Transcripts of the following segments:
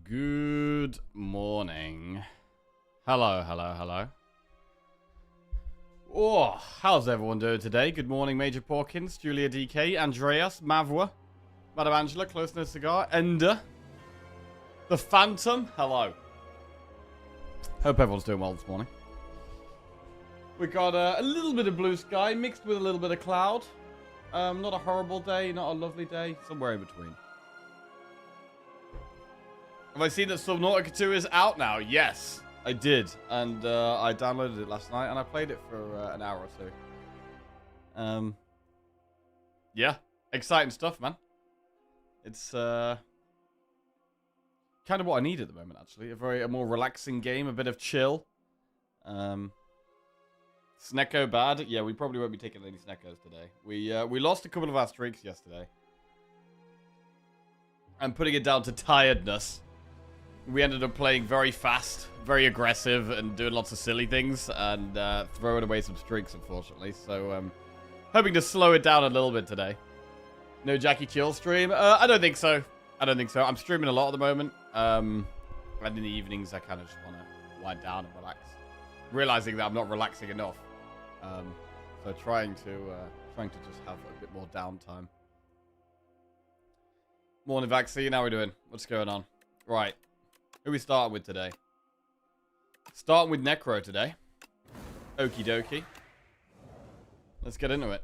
Good morning. Hello, hello, hello. Oh, how's everyone doing today? Good morning, Major Porkins, Julia DK, Andreas, Mavwa, Madam Angela, Close No Cigar, Ender, the Phantom. Hello. Hope everyone's doing well this morning. We got a little bit of blue sky mixed with a little bit of cloud. Not a horrible day, not a lovely day, somewhere in between. Have I seen that Subnautica 2 is out now? Yes, I did. And I downloaded it last night and I played it for an hour or so. Yeah, exciting stuff, man. It's kind of what I need at the moment, actually. A more relaxing game, a bit of chill. Snecko bad? Yeah, we probably won't be taking any Sneckos today. We lost a couple of our streaks yesterday. I'm putting it down to tiredness. We ended up playing very fast, very aggressive, and doing lots of silly things, and throwing away some streaks, unfortunately. So, hoping to slow it down a little bit today. No Jackie Chill stream? I don't think so. I don't think so. I'm streaming a lot at the moment. And in the evenings, I kind of just want to wind down and relax. Realizing that I'm not relaxing enough. So trying to just have a bit more downtime. Morning vaccine, how are we doing? What's going on? Right. Who are we starting with today? Starting with Necro today. Okie dokie. Let's get into it.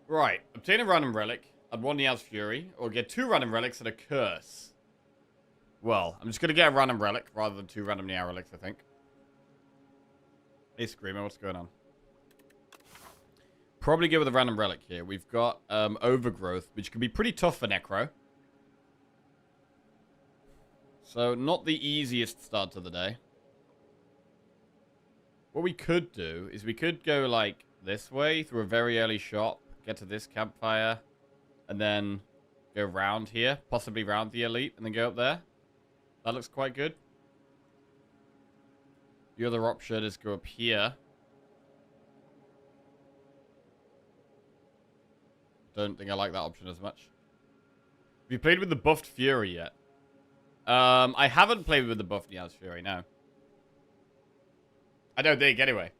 Right. Obtain a random relic. Add one Nia's Fury. Or get 2 random relics and a curse. Well, I'm just going to get a random relic rather than 2 random Nia relics, I think. Hey, Screamer, what's going on? Probably go with a random relic here. We've got Overgrowth, which can be pretty tough for Necro. So, not the easiest start to the day. What we could do is we could go, like, this way through a very early shop, get to this campfire, and then go round here, possibly round the elite, and then go up there. That looks quite good. The other option is go up here. Don't think I like that option as much. Have you played with the buffed Fury yet? I haven't played with the buffed Nia's Fury, no. I don't think, anyway.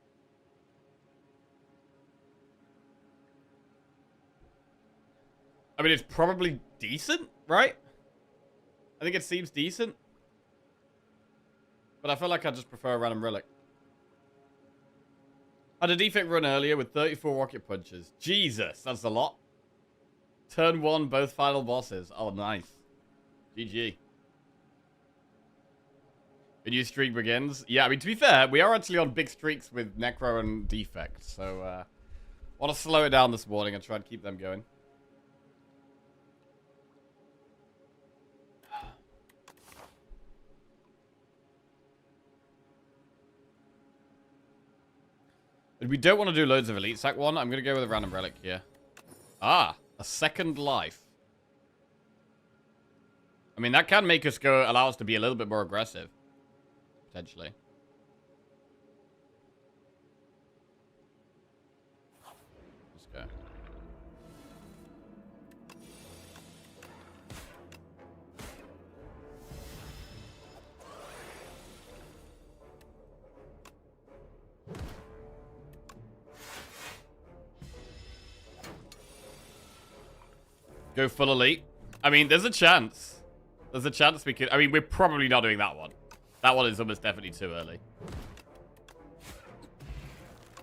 I mean, it's probably decent, right? I think it seems decent. But I feel like I just prefer a random relic. I had a defect run earlier with 34 rocket punches. Jesus, that's a lot. Turn 1, both final bosses. Oh, nice. GG. A new streak begins. Yeah, I mean, to be fair, we are actually on big streaks with Necro and Defect. So, I want to slow it down this morning and try and keep them going. If we don't want to do loads of Elite Sack 1, I'm going to go with a random relic here. Ah, a second life. I mean, that can make us allow us to be a little bit more aggressive. Potentially. Let's go. Go full elite. I mean, there's a chance. There's a chance we could... I mean, we're probably not doing that one. That one is almost definitely too early.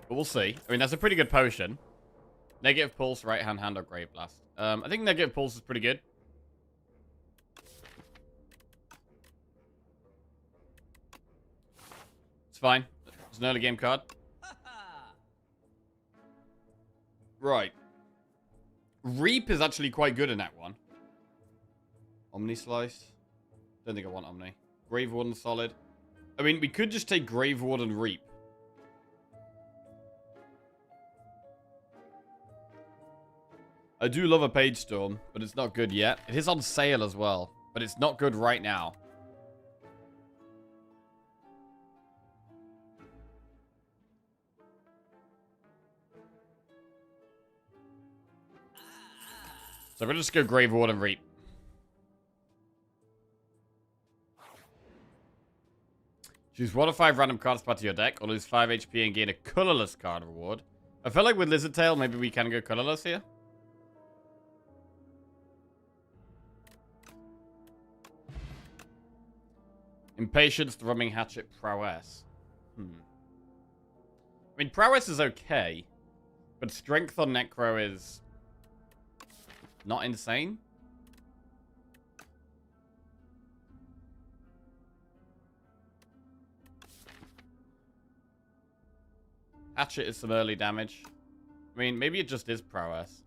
But we'll see. I mean, that's a pretty good potion. Negative Pulse, right-hand hand, or Grave Blast. I think Negative Pulse is pretty good. It's fine. It's an early game card. Right. Reap is actually quite good in that one. Omni Slice. Don't think I want Omni. Grave Warden solid. I mean, we could just take Grave Warden and Reap. I do love a Page Storm, but it's not good yet. It is on sale as well, but it's not good right now. So I'm going to just go Grave Warden and Reap. Choose 1 of 5 random cards part of your deck, or lose 5 HP and gain a colorless card reward. I feel like with Lizard Tail, maybe we can go colorless here. Impatience, Thrumming Hatchet, Prowess. I mean, Prowess is okay, but Strength on Necro is not insane. Hatchet is some early damage. I mean, maybe it just is Prowess.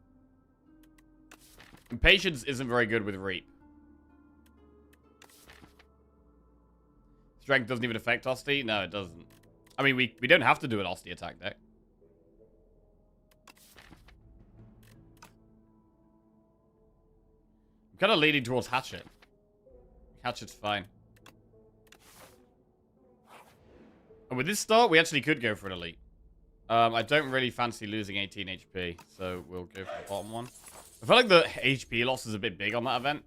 Impatience isn't very good with Reap. Strength doesn't even affect Osty? No, it doesn't. I mean, we don't have to do an Osty attack deck. I'm kind of leaning towards Hatchet. Hatchet's fine. And with this start, we actually could go for an Elite. I don't really fancy losing 18 HP, so we'll go for the bottom one. I feel like the HP loss is a bit big on that event.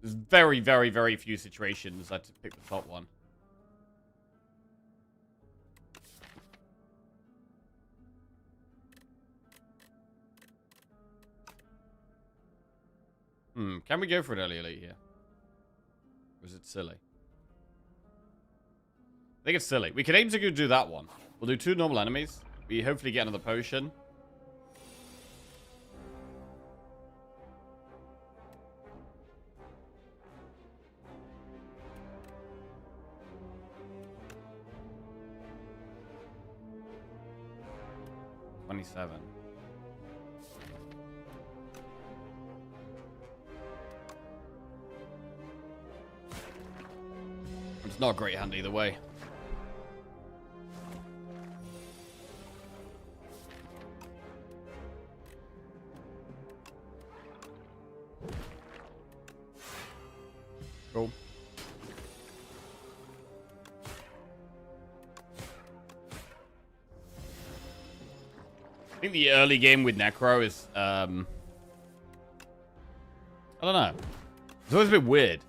There's very, very, very few situations I had to pick the top one. Can we go for an early Elite here? Or is it silly? I think it's silly. We can aim to go do that one. We'll do 2 normal enemies. We hopefully get another potion. $27. It's not a great hand either way. Cool. I think the early game with Necro is, I don't know. It's always a bit weird.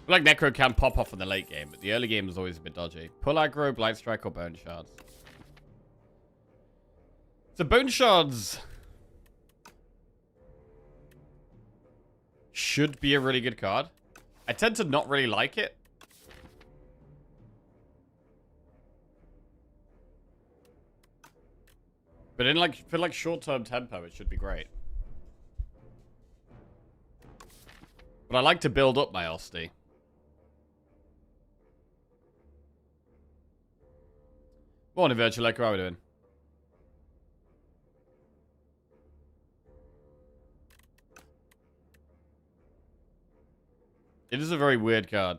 I feel like Necro can pop off in the late game, but the early game is always a bit dodgy. Pull aggro, Blight Strike, or Bone Shards. So Bone Shards should be a really good card. I tend to not really like it. But in for like short-term tempo, it should be great. But I like to build up my Osty. Morning, Virtual Echo. How are we doing? It is a very weird card.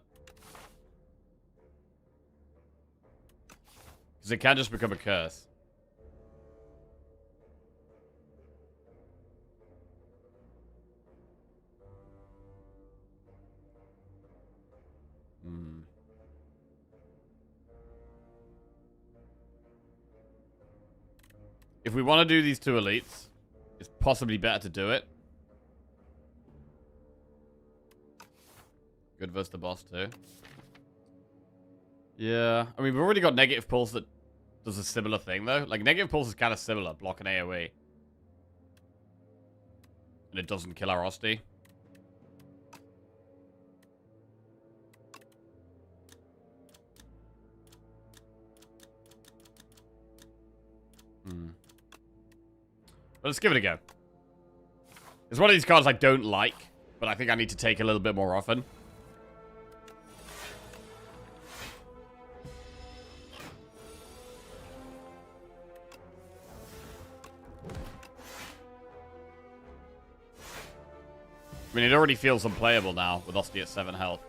Because it can just become a curse. If we want to do these 2 elites, it's possibly better to do it. Good versus the boss too. Yeah, I mean, we've already got Negative Pulse that does a similar thing though. Like, Negative Pulse is kind of similar, block an AoE. And it doesn't kill our Osty. But let's give it a go. It's one of these cards I don't like, but I think I need to take a little bit more often. I mean, it already feels unplayable now with Osty at 7 health.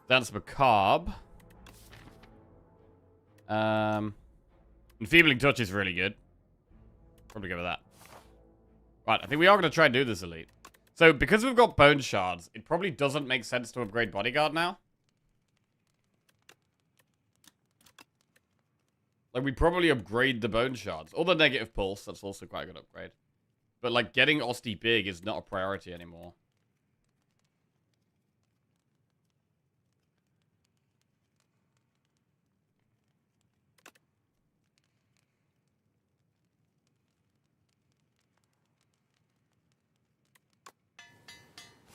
Dance Macabre. Enfeebling Touch is really good. Probably go with that. Right, I think we are going to try and do this elite. So, because we've got Bone Shards, it probably doesn't make sense to upgrade Bodyguard now. Like, we probably upgrade the bone shards. Or the negative pulse, that's also quite a good upgrade. But, like, getting Osti big is not a priority anymore.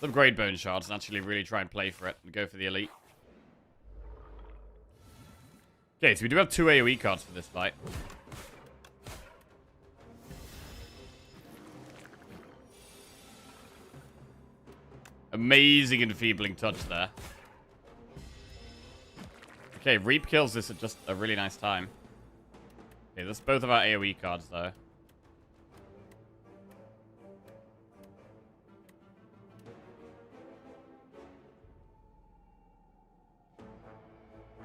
Let's upgrade bone shards and actually really try and play for it and go for the elite. Okay, so we do have 2 AoE cards for this fight. Amazing enfeebling touch there. Okay, Reap kills this at just a really nice time. Okay, that's both of our AoE cards, though.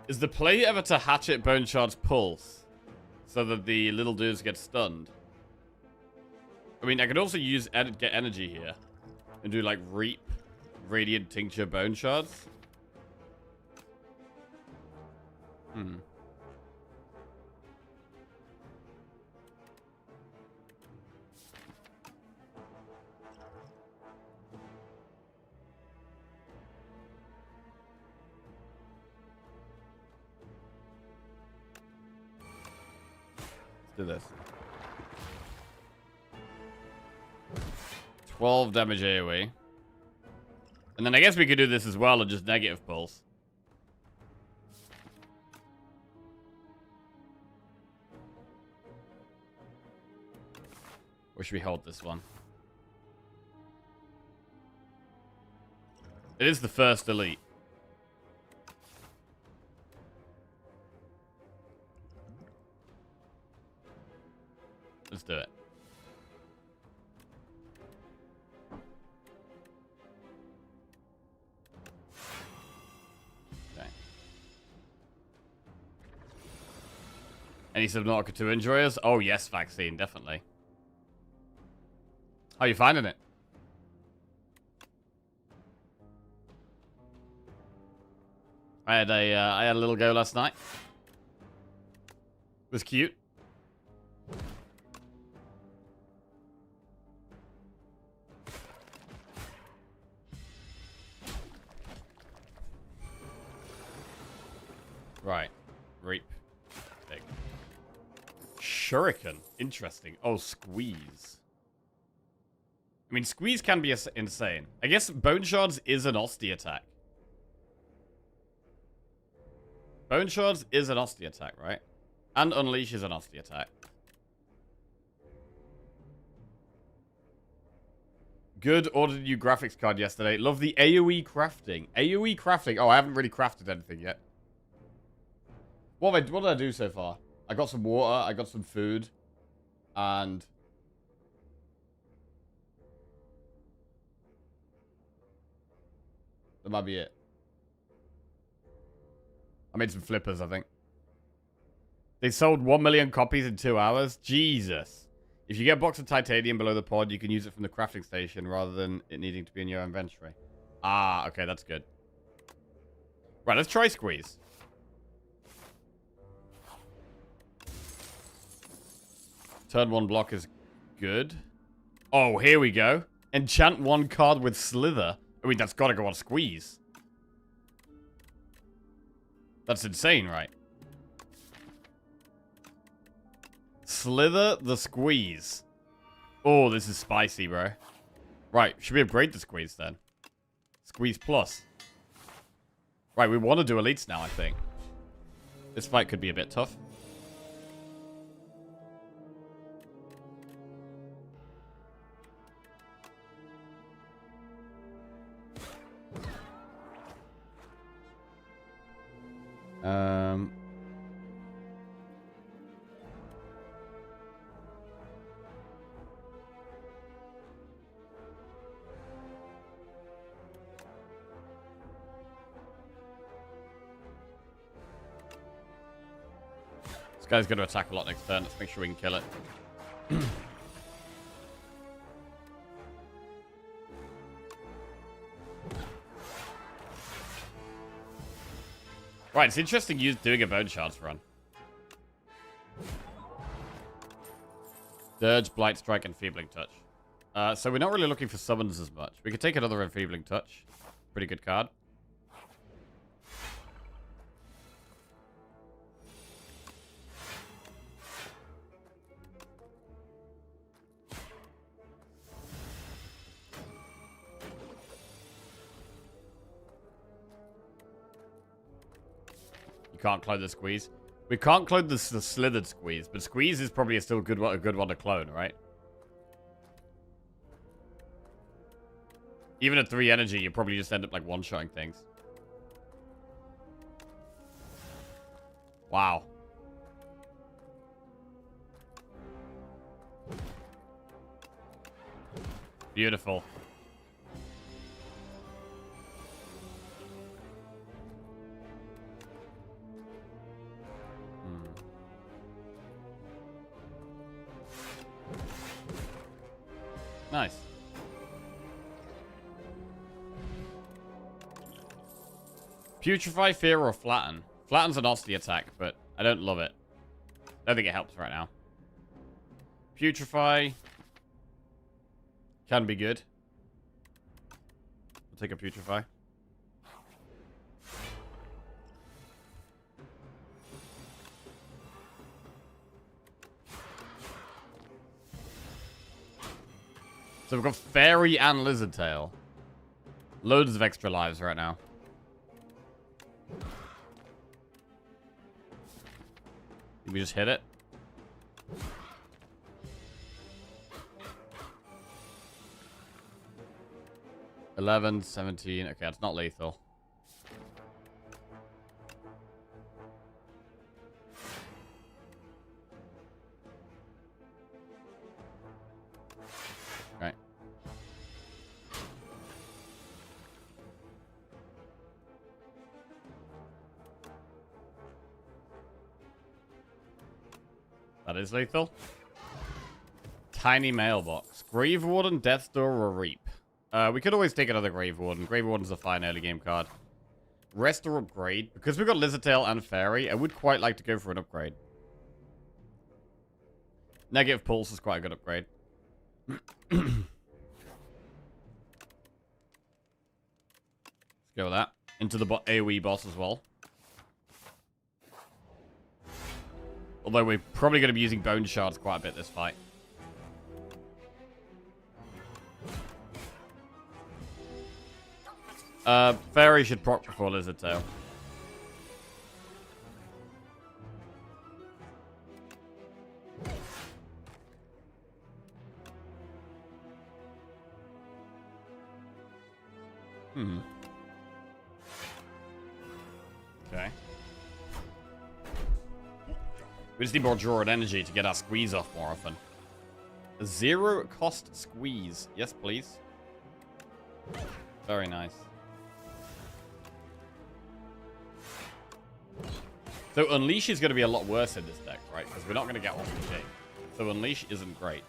Is the play ever to hatchet Bone Shard's pulse so that the little dudes get stunned? I mean, I could also use get energy here and do like Reap, Radiant Tincture Bone Shards. Hmm. Do this. 12 damage AoE. And then I guess we could do this as well and just negative pulse. Or should we hold this one? It is the first elite. Let's do it. Okay. Any Subnautica 2 enjoyers? Oh yes, vaccine, definitely. How are you finding it? I had a little go last night. It was cute. Right. Reap. Big. Shuriken. Interesting. Oh, squeeze. I mean, squeeze can be insane. I guess Bone Shards is an Osti attack. Bone Shards is an Osti attack, right? And Unleash is an Osti attack. Good. Ordered a new graphics card yesterday. Love the AoE crafting. AoE crafting. Oh, I haven't really crafted anything yet. What did I do so far? I got some water, I got some food, and that might be it. I made some flippers, I think. They sold 1 million copies in 2 hours? Jesus. If you get a box of titanium below the pod, you can use it from the crafting station rather than it needing to be in your inventory. Ah, okay, that's good. Right, let's try squeeze. Turn 1 block is good. Oh, here we go. Enchant 1 card with Slither. I mean, that's gotta go on squeeze. That's insane, right? Slither the squeeze. Oh, this is spicy, bro. Right, should we upgrade the squeeze then? Squeeze plus. Right, we want to do elites now, I think. This fight could be a bit tough. This guy's going to attack a lot next turn. Let's make sure we can kill it. Right, it's interesting doing a Bone Shards run. Dirge, Blight Strike, Enfeebling Touch. So we're not really looking for summons as much. We could take another Enfeebling Touch. Pretty good card. You can't clone the Squeeze. We can't clone the Slithered Squeeze, but Squeeze is probably still a good one to clone, right? Even at 3 energy, you probably just end up like one-shotting things. Wow. Beautiful. Nice. Putrefy, Fear, or Flatten. Flatten's an nasty attack, but I don't love it. I don't think it helps right now. Putrefy can be good. I'll take a Putrefy. So we've got Fairy and Lizard Tail. Loads of extra lives right now. We just hit it. $11, $17. Okay, it's not lethal. Right. That is lethal. Tiny mailbox. Grave Warden, Death's Door, or Reap. We could always take another Grave Warden. Grave Warden's a fine early game card. Rest or upgrade. Because we've got Lizard Tail and Fairy, I would quite like to go for an upgrade. Negative Pulse is quite a good upgrade. Let's go with that. Into the AoE boss as well. Although we're probably going to be using Bone Shards quite a bit this fight. Fairy should proc before Lizard Tail. Okay. We just need more draw and energy to get our squeeze off more often. A 0 cost squeeze. Yes, please. Very nice. So Unleash is going to be a lot worse in this deck, right? Because we're not going to get off the gate. So Unleash isn't great.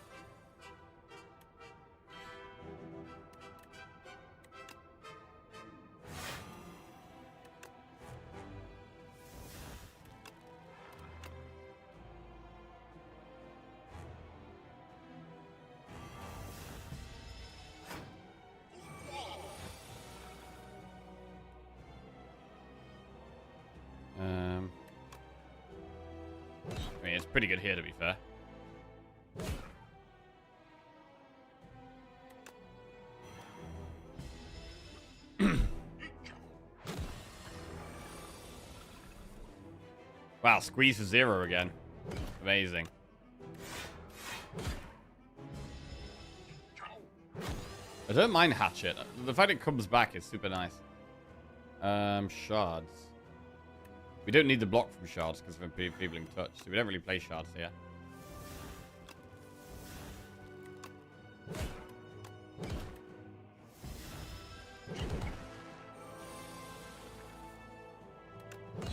I mean, it's pretty good here, to be fair. Wow, squeeze for 0 again. Amazing. I don't mind Hatchet. The fact it comes back is super nice. Shards. We don't need the block from Shards because of Enfeebling Touch, so we don't really play Shards here.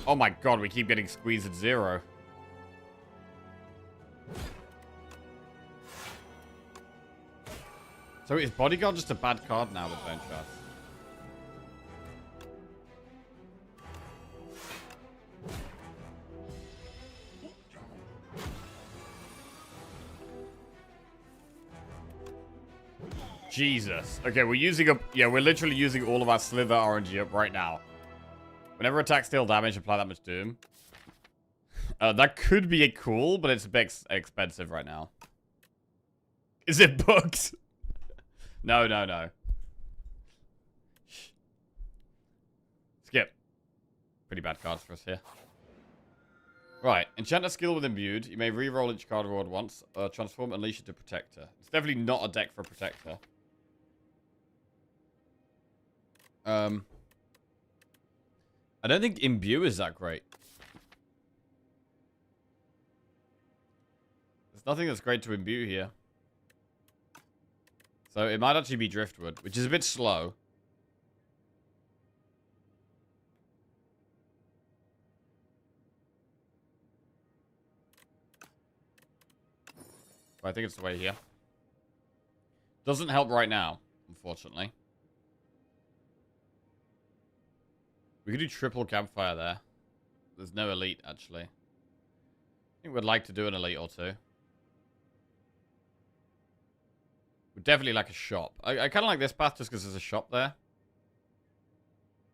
Oh my god, we keep getting squeezed at 0. So is Bodyguard just a bad card now with Bone Shards? Jesus. Okay, we're using up... Yeah, we're literally using all of our Slither RNG up right now. Whenever attacks deal damage, apply that much Doom. That could be cool, but it's a bit expensive right now. Is it bugged? No, no, no. Skip. Pretty bad cards for us here. Right. Enchant a skill with Imbued. You may re-roll each card reward once. Transform Unleash it to Protector. It's definitely not a deck for Protector. I don't think Imbue is that great. There's nothing that's great to Imbue here. So it might actually be Driftwood, which is a bit slow. But I think it's the way here. Doesn't help right now, unfortunately. We could do triple campfire there. There's no elite, actually. I think we'd like to do an elite or two. We'd definitely like a shop. I kind of like this path just because there's a shop there.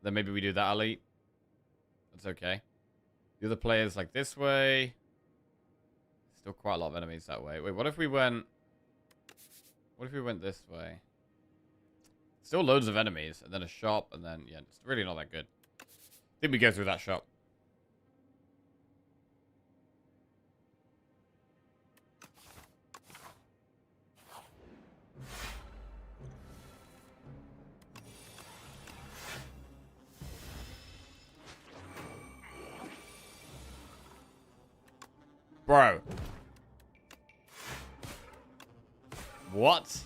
Then maybe we do that elite. That's okay. The other players like this way. Still quite a lot of enemies that way. Wait, what if we went... What if we went this way? Still loads of enemies. And then a shop. And then, yeah, it's really not that good. I think we go through that shop. Bro. What?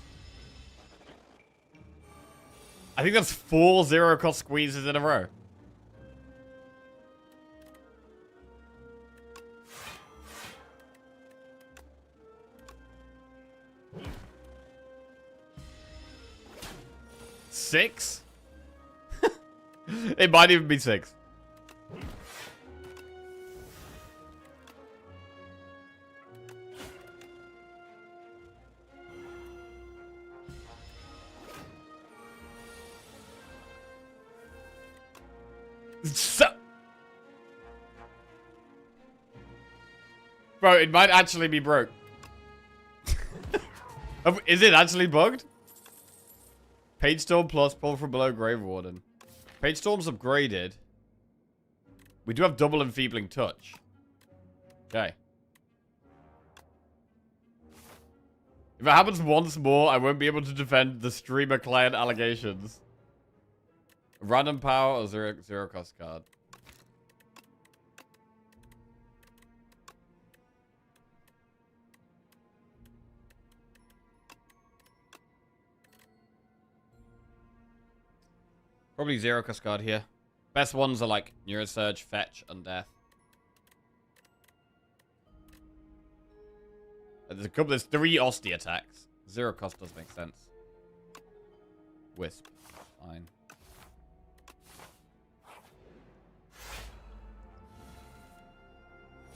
I think that's 4 zero-cost squeezes in a row. Six? It might even be 6. So... Bro, it might actually be broke. Is it actually bugged? Page Storm plus pull from below Grave Warden. Page Storm's upgraded. We do have double enfeebling touch. Okay. If it happens once more, I won't be able to defend the streamer client allegations. Random power or zero cost card. Probably zero cost card here. Best ones are like Neurosurge, Fetch, and Death. There's a couple. There's 3 Osty attacks. Zero cost does make sense. Wisp, fine.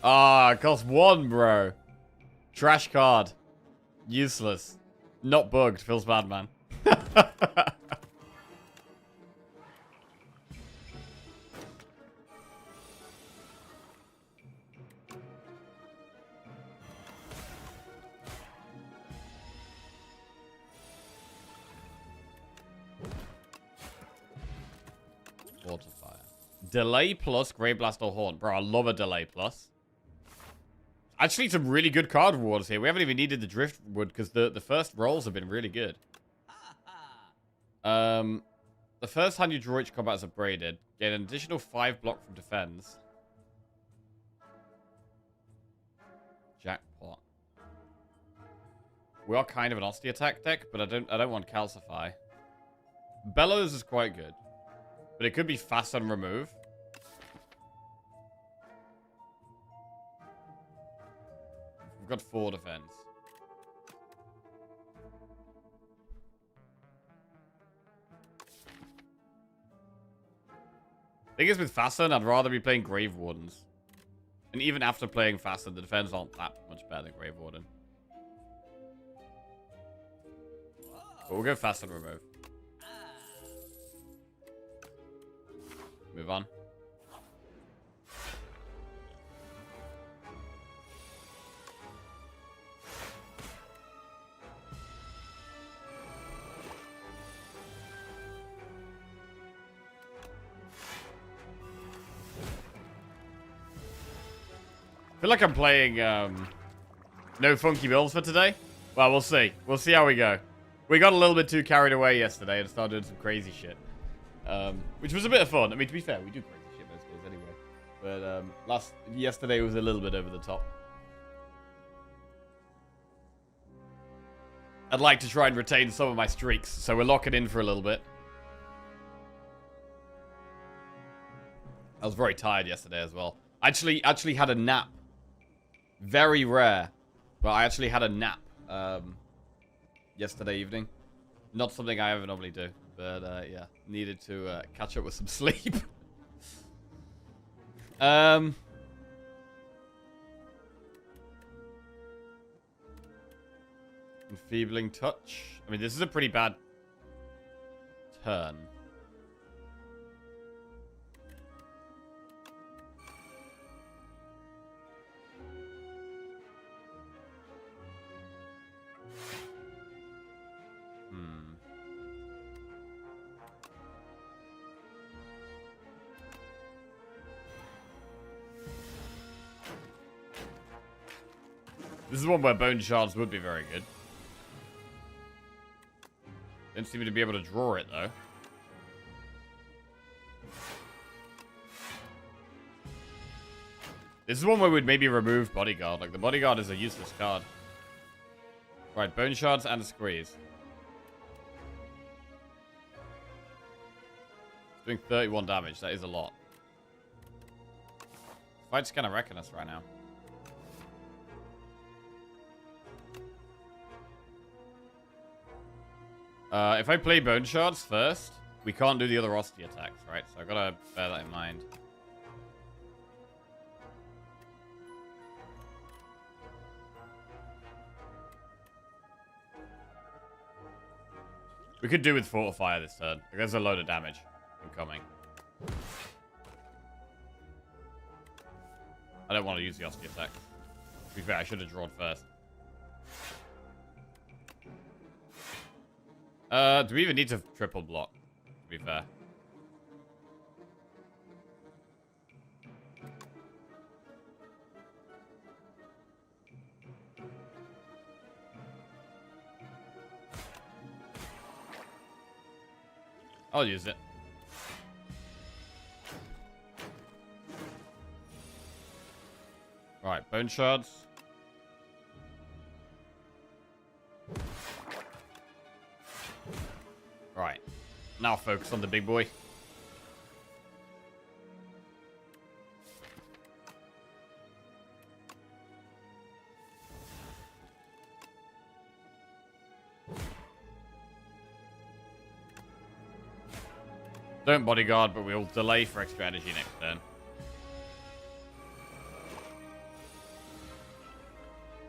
Ah, it costs 1, bro. Trash card. Useless. Not bugged. Feels bad, man. Water fire. Delay plus Grey Blast or Horn. Bro, I love a delay plus. Actually, some really good card rewards here. We haven't even needed the Driftwood because the first rolls have been really good. The first hand you draw each combat is upgraded. Gain an additional 5 block from defense. Jackpot. We are kind of an Osty attack deck, but I don't want Calcify. Bellows is quite good. But it could be fast on remove. We've got 4 defense. Thing is with Fasten, I'd rather be playing Grave Wardens. And even after playing Fasten, the defense aren't that much better than Grave Warden. But we'll go fast and remove. Move on. I feel like I'm playing no funky builds for today. Well, we'll see. We'll see how we go. We got a little bit too carried away yesterday and started doing some crazy shit. Which was a bit of fun. I mean, to be fair, we do crazy shit most days anyway. But yesterday was a little bit over the top. I'd like to try and retain some of my streaks, so we're locking in for a little bit. I was very tired yesterday as well. I actually had a nap. Very rare, but I actually had a nap yesterday evening. Not something I ever normally do, but yeah, needed to catch up with some sleep. Enfeebling touch. I mean, this is a pretty bad turn. This is one where bone shards would be very good. Didn't seem to be able to draw it, though. This is one where we'd maybe remove Bodyguard. Like, the Bodyguard is a useless card. Right, bone shards and a squeeze. It's doing 31 damage. That is a lot. Fight's kind of wrecking us right now. If I play Bone Shards first, we can't do the other Rusty attacks, right? So I've got to bear that in mind. We could do with Fortify this turn. There's a load of damage incoming. I don't want to use the Rusty attack. To be fair, I should have drawn first. Do we even need to triple block? To be fair. I'll use it. Right, bone shards. Right. Now focus on the big boy. Don't bodyguard, but we'll delay for extra energy next turn.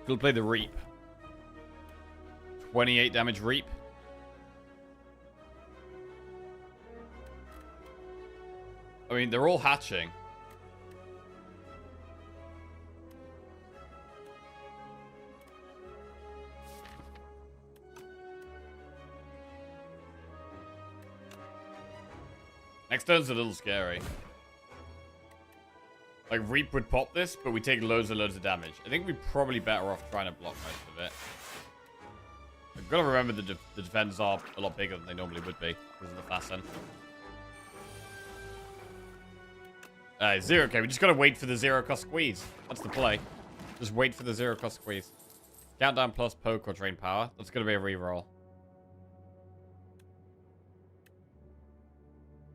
We'll play the Reap. 28 damage Reap. I mean, they're all hatching. Next turn's a little scary. Like, Reap would pop this, but we take loads and loads of damage. I think we're probably better off trying to block most of it. I've got to remember the defenses are a lot bigger than they normally would be because of the fasten. Zero. Okay, we just gotta wait for the zero cost squeeze. That's the play. Just wait for the zero cost squeeze. Countdown plus poke or drain power. That's gonna be a reroll.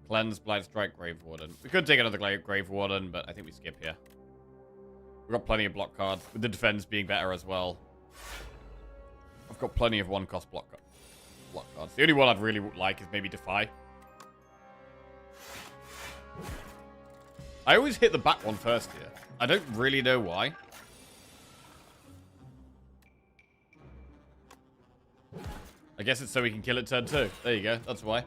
Cleanse, Blight Strike, Grave Warden. We could take another Grave Warden, but I think we skip here. We've got plenty of block cards, with the defense being better as well. I've got plenty of one-cost block cards. The only one I'd really like is maybe Defy. I always hit the back one first here. I don't really know why. I guess it's so we can kill it turn 2. There you go. That's why.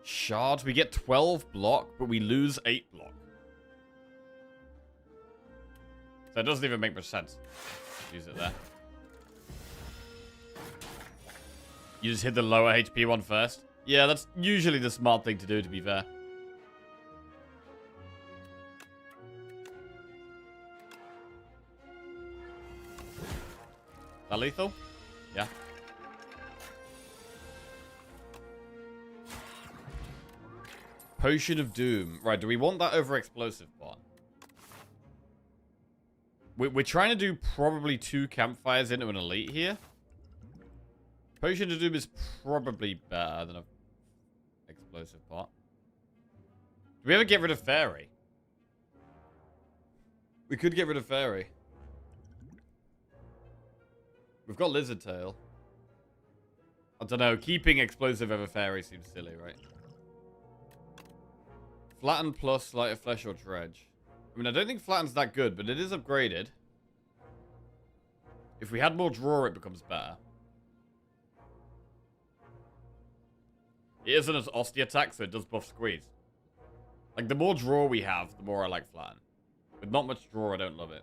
Shards. We get 12 block, but we lose 8 block. So it doesn't even make much sense. Use it there. You just hit the lower HP one first. Yeah, that's usually the smart thing to do, to be fair. Is that lethal? Yeah. Potion of Doom. Right, do we want that over explosive bot? We're trying to do probably 2 campfires into an elite here. Potion of Doom is probably better than a explosive pot. Do we ever get rid of Fairy? We could get rid of Fairy. We've got Lizard Tail. I don't know. Keeping explosive over Fairy seems silly, right? Flatten plus lighter flesh or dredge. I mean, I don't think flatten's that good, but it is upgraded. If we had more draw, it becomes better. It isn't as Osty attack, so it does buff squeeze. Like, the more draw we have, the more I like flatten. With not much draw, I don't love it.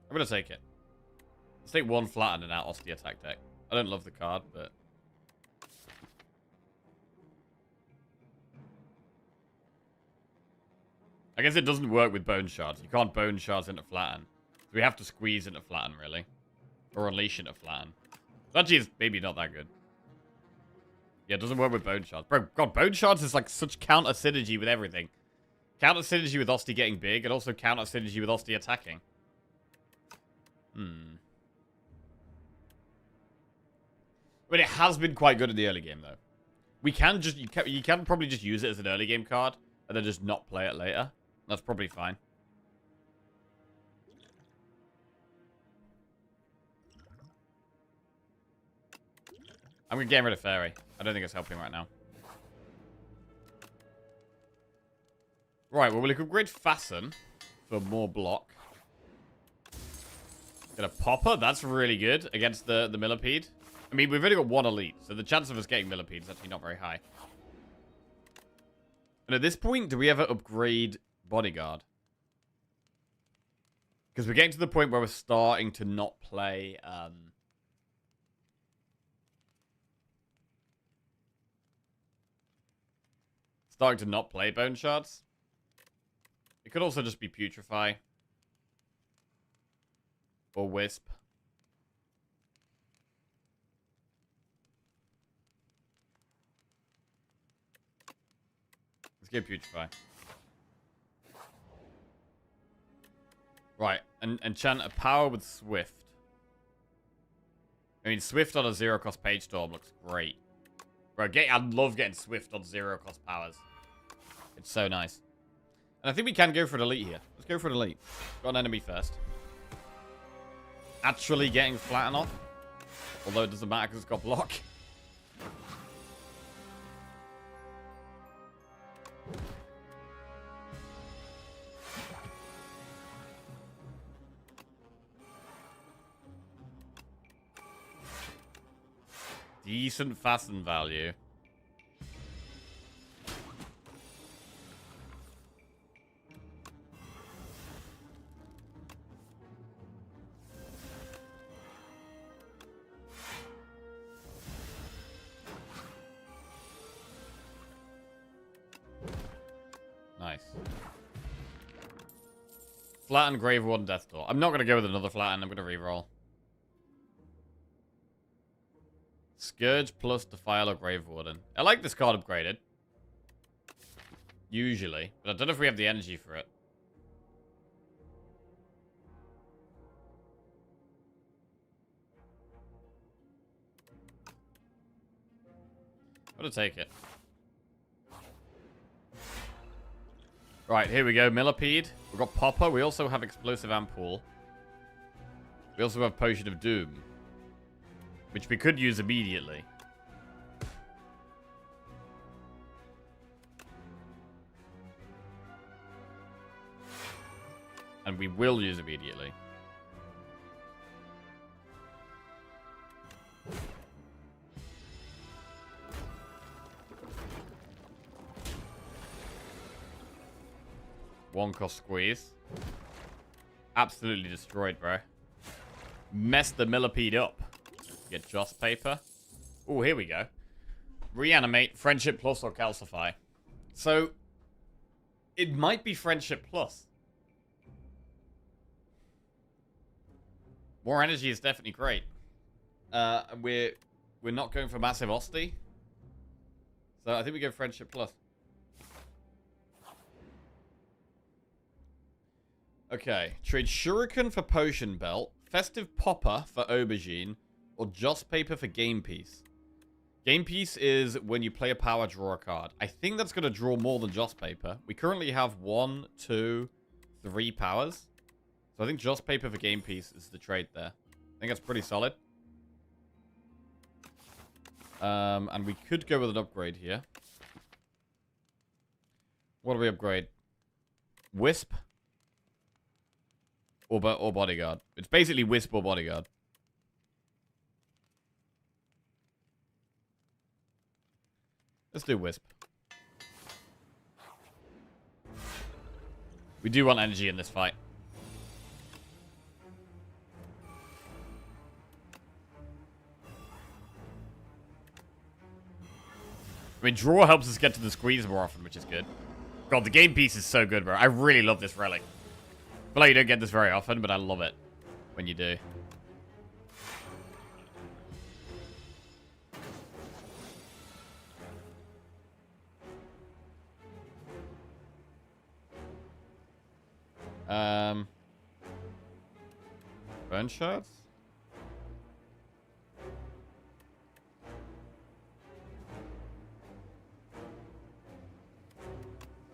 I'm gonna take it. Let's take 1 flatten and out Osty attack deck. I don't love the card, but... I guess it doesn't work with bone shards. You can't bone shards into flatten. So we have to squeeze into flatten, really. Or unleash into flatten. Actually, it's maybe not that good. Yeah, it doesn't work with bone shards. Bro, God, bone shards is like such counter synergy with everything. Counter synergy with Osty getting big, and also counter synergy with Osty attacking. But it has been quite good in the early game, though. We can just... You can probably just use it as an early game card, and then just not play it later. That's probably fine. I'm going to get rid of Fairy. I don't think it's helping right now. Right, well, we'll upgrade Fasten for more block. Get a Popper. That's really good against the Millipede. I mean, we've only got 1 elite, so the chance of us getting Millipede is actually not very high. And at this point, do we ever upgrade Bodyguard? Because we're getting to the point where we're starting to not play... starting to not play Bone Shards. It could also just be Putrefy. Or Wisp. Let's get Putrefy. Right, and enchant a power with Swift. I mean, Swift on a 0-cost Page Storm looks great. Bro, I love getting Swift on 0-cost powers. It's so nice. And I think we can go for an elite here. Let's go for an elite. Got an enemy first. Actually getting Flatten off. Although it doesn't matter because it's got block. Decent Fasten value. Nice. Flatten, Grave Warden, Death Door. I'm not going to go with another Flatten. I'm going to reroll. Scourge plus Defile or Grave Warden. I like this card upgraded. Usually. But I don't know if we have the energy for it. I'm going to take it. Right, here we go. Millipede. We've got Popper. We also have Explosive Ampoule. We also have Potion of Doom. which we could use immediately. And we will use immediately. One cost squeeze. Absolutely destroyed, bro. Messed the millipede up. Get just paper. Oh, here we go. Reanimate, Friendship Plus, or Calcify. So, it might be Friendship Plus. More energy is definitely great. We're not going for massive Osty. So I think we go Friendship Plus. Okay. Trade Shuriken for Potion Belt, Festive Popper for Aubergine, or Just Paper for Game Piece. Game Piece is when you play a power, draw a card. I think that's going to draw more than Just Paper. We currently have 1, 2, 3 powers. So I think Just Paper for Game Piece is the trade there. I think that's pretty solid. And we could go with an upgrade here. What do we upgrade? Wisp? Or Bodyguard. It's basically Wisp or Bodyguard. Let's do Wisp. We do want energy in this fight. I mean, draw helps us get to the squeeze more often, which is good. God, the game piece is so good, bro. I really love this relic. I feel like you don't get this very often, but I love it when you do. Burn shards?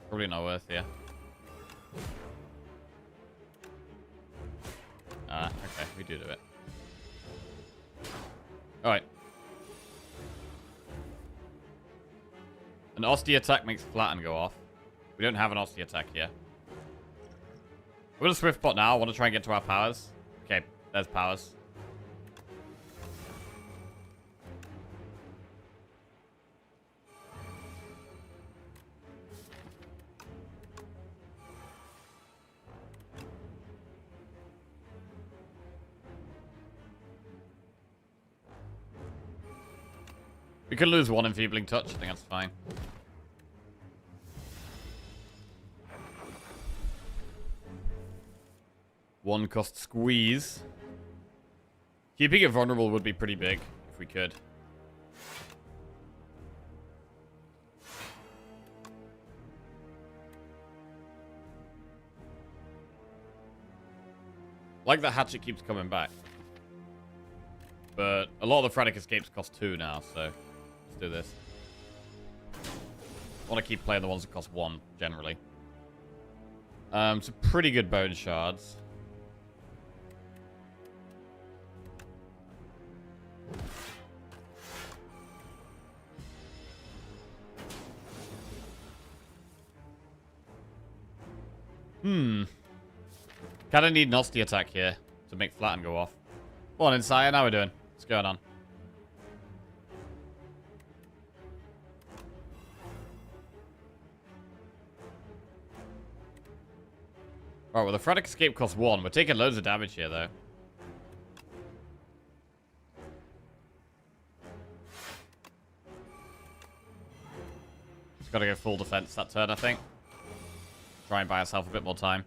Probably not worth, yeah. Ah, okay, we do it. Alright. An Osty attack makes Flatten go off. We don't have an Osty attack here. We're gonna Swift Pot now. I want to try and get to our powers. Okay, there's powers. We could lose one Enfeebling Touch. I think that's fine. One cost Squeeze. Keeping it vulnerable would be pretty big if we could. Like the hatchet keeps coming back. But a lot of the Frantic Escapes cost 2 now, so let's do this. I want to keep playing the ones that cost 1, generally. So pretty good Bone Shards. Kinda need an Osty attack here to make Flatten go off. Go on, Insider, how we doing? What's going on? Alright, well the Frantic Escape costs 1. We're taking loads of damage here, though. Just gotta go full defense that turn, I think. Try and buy ourselves a bit more time.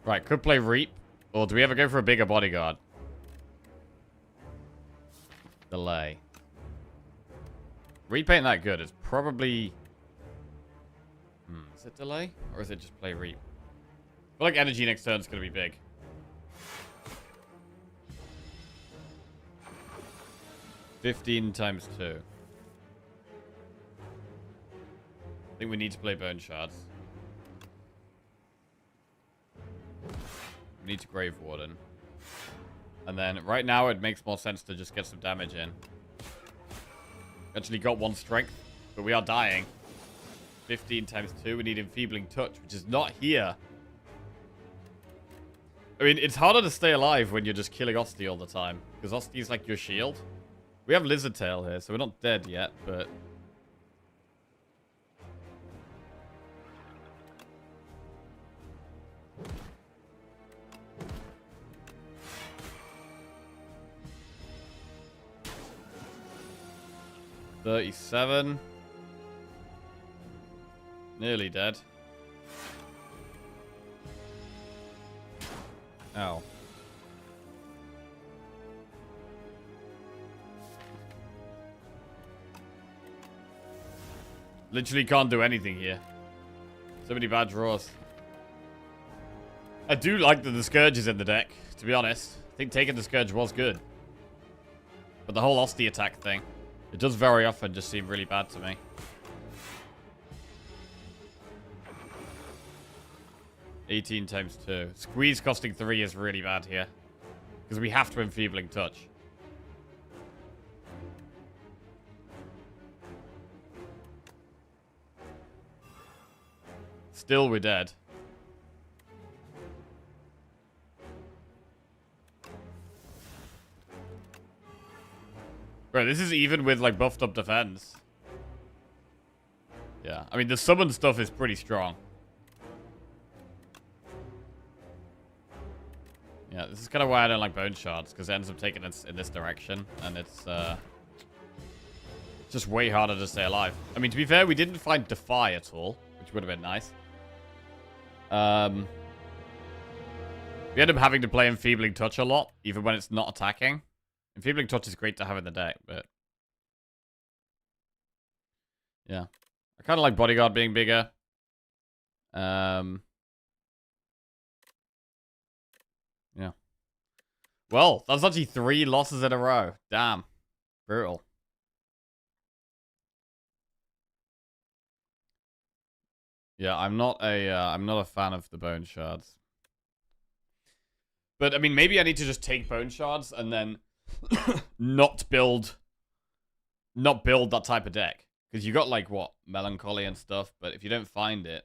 Right, could play Reap. Or do we ever go for a bigger Bodyguard? Delay. Reap ain't that good. It's probably... is it Delay? Or is it just play Reap? I feel like Energy next turn is going to be big. $15 times 2. I think we need to play Bone Shards. We need to Grave Warden. And then right now it makes more sense to just get some damage in. Actually got 1 strength, but we are dying. 15 times 2. We need Enfeebling Touch, which is not here. I mean, it's harder to stay alive when you're just killing Osty all the time. Because Osty is like your shield. We have Lizard Tail here, so we're not dead yet, but... $37. Nearly dead. Ow. Literally can't do anything here. So many bad draws. I do like that the Scourge is in the deck, to be honest. I think taking the Scourge was good. But the whole Osty attack thing, it does very often just seem really bad to me. $18 times 2. Squeeze costing 3 is really bad here. Because we have to Enfeebling Touch. Still, we're dead. Bro, this is even with, like, buffed up defense. Yeah, I mean, the summon stuff is pretty strong. Yeah, this is kind of why I don't like Bone Shards, because it ends up taking us in this direction, and it's just way harder to stay alive. I mean, to be fair, we didn't find Defy at all, which would have been nice. We end up having to play Enfeebling Touch a lot, even when it's not attacking. Enfeebling Touch is great to have in the deck, but... yeah. I kind of like Bodyguard being bigger. Yeah. Well, that's actually 3 losses in a row. Damn. Brutal. Yeah, I'm not a fan of the Bone Shards. But I mean, maybe I need to just take Bone Shards and then not build that type of deck. Because you got like what, Melancholy and stuff, but if you don't find it,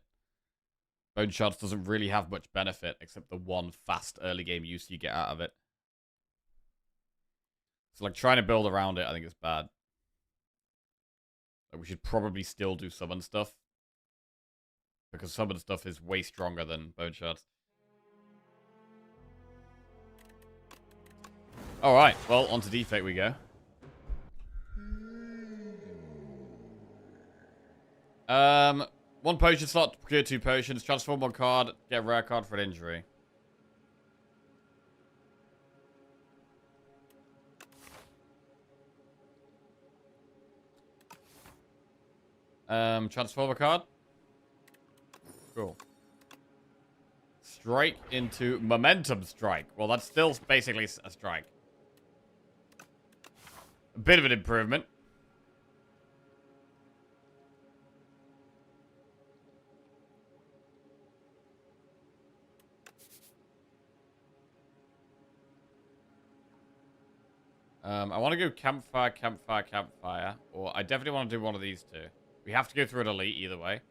Bone Shards doesn't really have much benefit except the 1 fast early game use you get out of it. So like trying to build around it, I think is bad. Like, we should probably still do summon stuff. Because summon stuff is way stronger than Bone Shards. Alright, well, on to Defect we go. One potion slot, procure 2 potions, transform 1 card, get a rare card for an injury. Transform a card. Cool. Strike into Momentum Strike. Well, that's still basically a strike. A bit of an improvement. I want to go Campfire, Campfire, Campfire. Or I definitely want to do one of these 2. We have to go through an elite either way.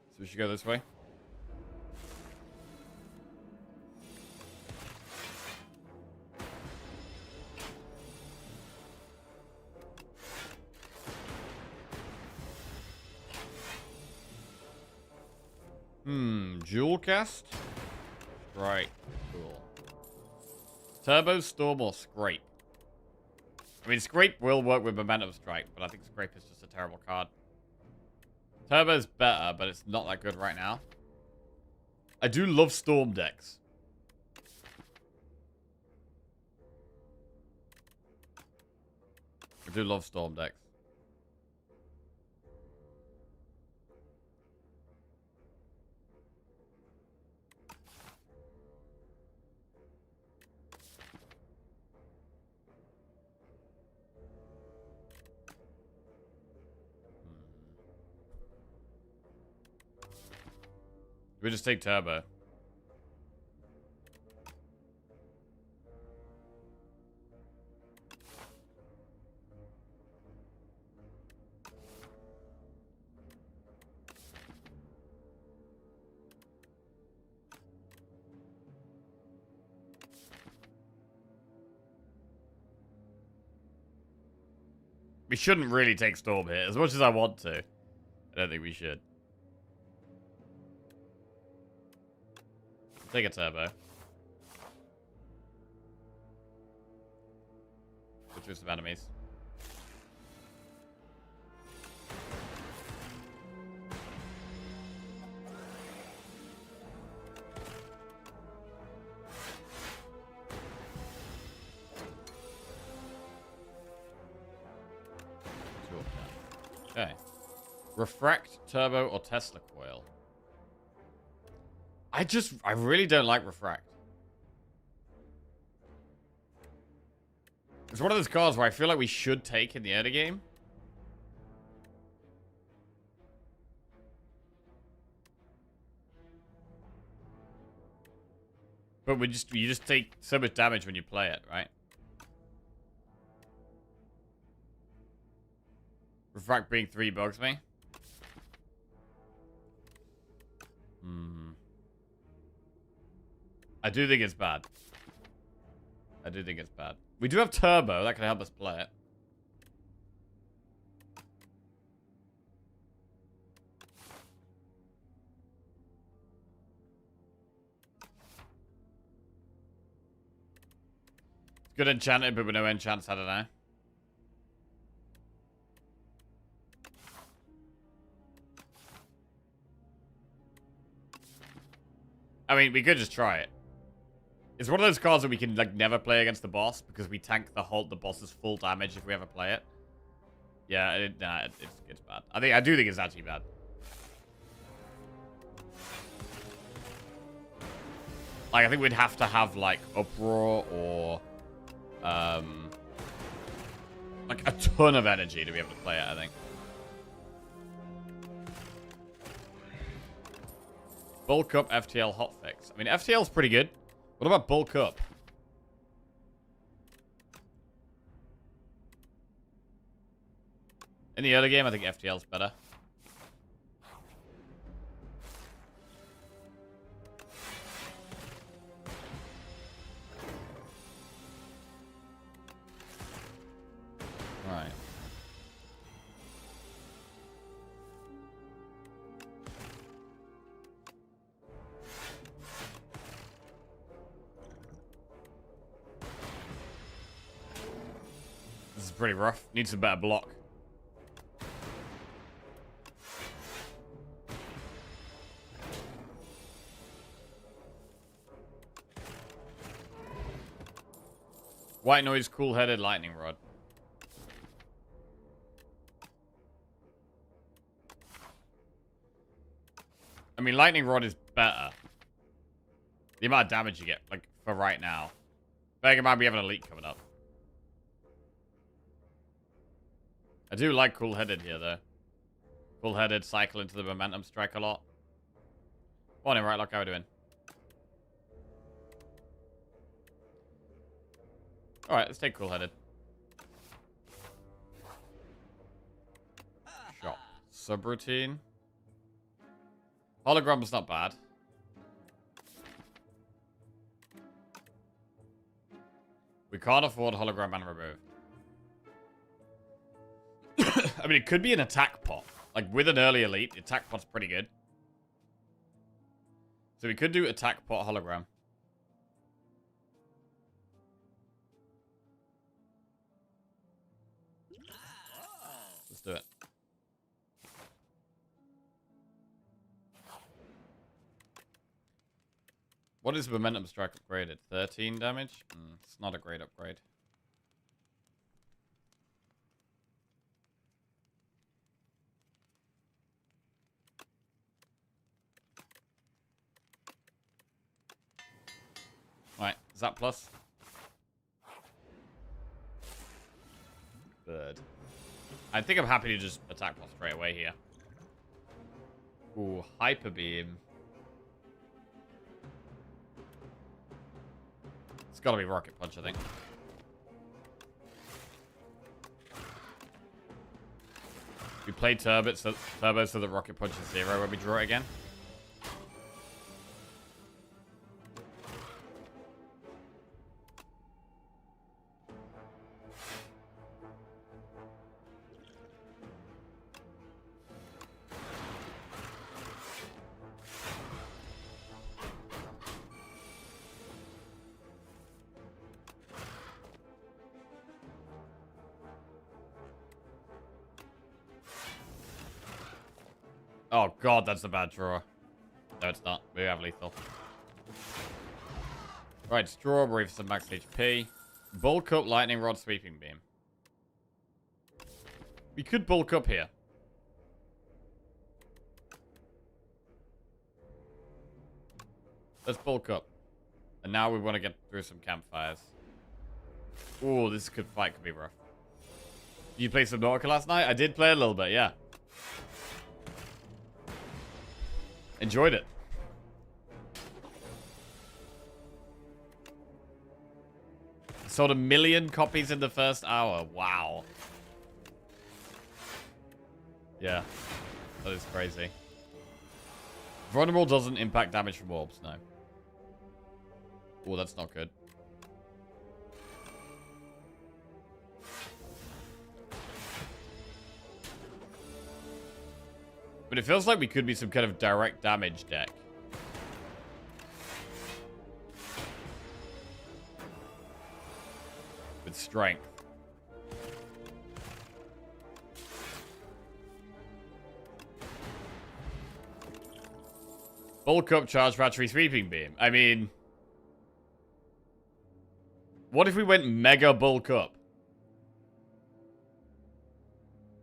So we should go this way. Jewel Cast? Right. Cool. Turbo, Storm, or Scrape? I mean, Scrape will work with Momentum Strike, but I think Scrape is just a terrible card. Turbo's better, but it's not that good right now. I do love Storm decks. I do love Storm decks. We just take turbo. We shouldn't really take Storm here, as much as I want to. I don't think we should. Take a turbo. Go through some enemies. Okay. Refract, turbo, or Tesla coil? I really don't like refract. It's one of those cards where I feel like we should take in the early game. But you just take so much damage when you play it, right? Refract being 3 bugs me. I do think it's bad. I do think it's bad. We do have turbo. That can help us play it. It's good enchanted, but with no enchants, I don't know. I mean, we could just try it. It's one of those cards that we can like never play against the boss because we tank the boss's full damage if we ever play it. Yeah, it's bad. I do think it's actually bad. Like, I think we'd have to have like Uproar or like a ton of energy to be able to play it, I think. Bulk up FTL hotfix. I mean, FTL's pretty good. What about bulk up? In the early game, I think FTL's better. Right. This is pretty rough. Needs a better block. White noise, cool-headed lightning rod. I mean, lightning rod is better. The amount of damage you get, like, for right now. Bearing in mind we have an elite coming up. I do like cool-headed here, though. Cool-headed, cycle into the momentum strike a lot. Morning, right, look, how we doing? Alright, let's take cool-headed. Shop. Subroutine. Hologram's not bad. We can't afford hologram and remove. I mean, it could be an attack pot. Like, with an early elite, the attack pot's pretty good. So we could do attack pot hologram. Let's do it. What is momentum strike upgraded? 13 damage? It's not a great upgrade. Right, is that plus? Bird. I think I'm happy to just attack plus straight away here. Ooh, hyper beam. It's gotta be Rocket Punch, I think. We play Turbo so that Rocket Punch is 0 when we draw it again. Oh god, that's a bad draw. No, it's not. We have lethal. Right, Strawberry for some max HP. Bulk up Lightning Rod Sweeping Beam. We could bulk up here. Let's bulk up. And now we want to get through some campfires. Ooh, this fight could be rough. Did you play some Nautica last night? I did play a little bit, yeah. Enjoyed it. Sold 1 million copies in the first hour. Wow. Yeah. That is crazy. Vulnerable doesn't impact damage from orbs, no. Oh, that's not good. But it feels like we could be some kind of direct damage deck. With strength. Bulk up, charge battery, sweeping beam. I mean... What if we went mega bulk up?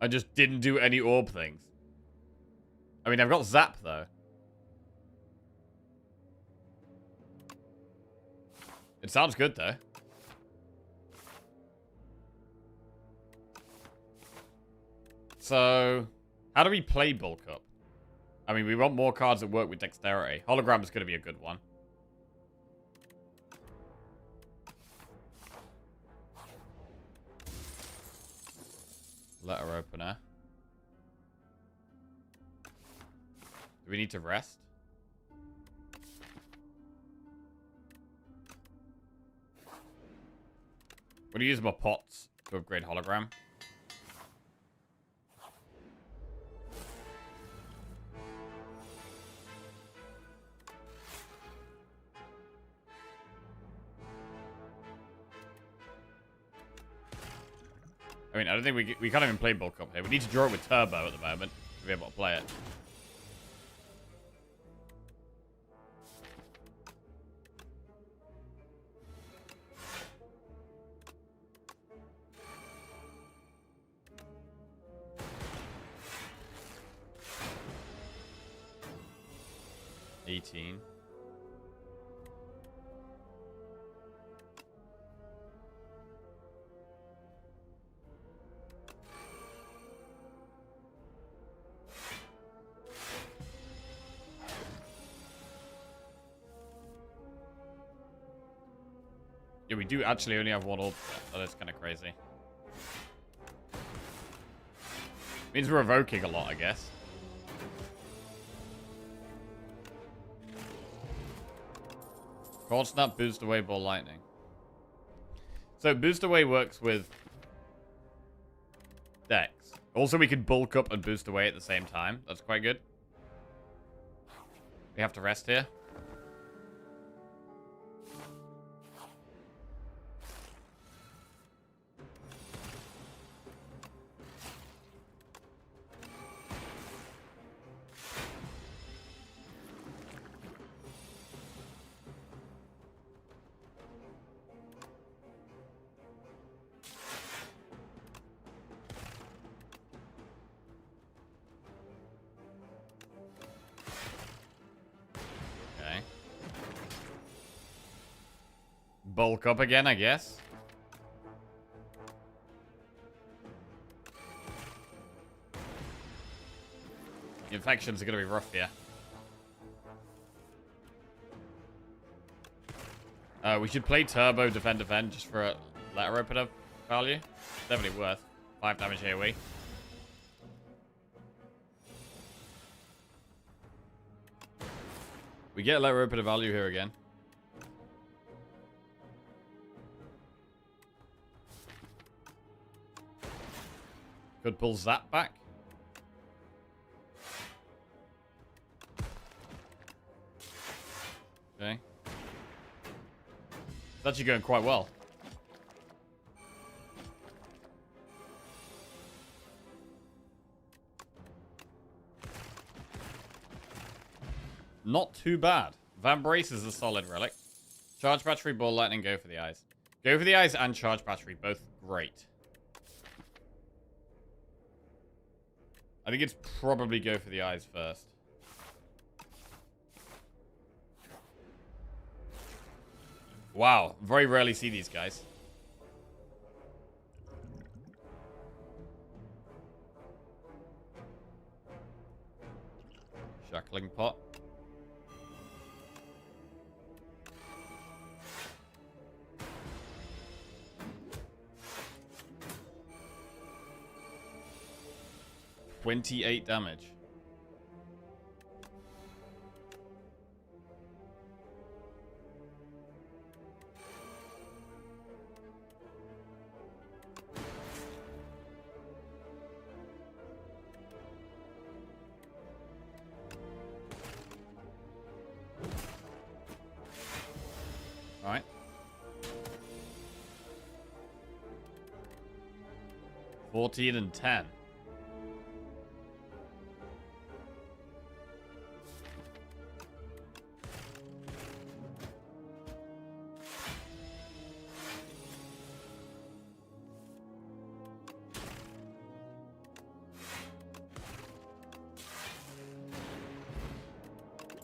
And just didn't do any orb things? I mean, I've got Zap, though. It sounds good, though. So, how do we play bulk up? I mean, we want more cards that work with dexterity. Hologram is going to be a good one. Letter opener. Do we need to rest? I'm going to use my pots to upgrade hologram. I mean, I don't think we can't even play bulk up here. We need to draw it with turbo at the moment to be able to play it. A10. Yeah, we do actually only have one orb. That is kind of crazy. Means we're evoking a lot, I guess. Cold Snap, Boost Away, Ball Lightning. So Boost Away works with Dex. Also, we can bulk up and boost away at the same time. That's quite good. We have to rest here. Bulk up again, I guess. Infections are going to be rough here. We should play Turbo Defend Defend just for a letter opener value. Definitely worth 5 damage AoE. We get letter opener value here again. Could pull Zap back. Okay. It's actually going quite well. Not too bad. Van Brace is a solid relic. Charge battery, ball lightning, go for the eyes. Go for the eyes and charge battery, both great. I think it's probably go for the eyes first. Wow, very rarely see these guys. Shackling pot. $28 damage. All right. 14 and 10.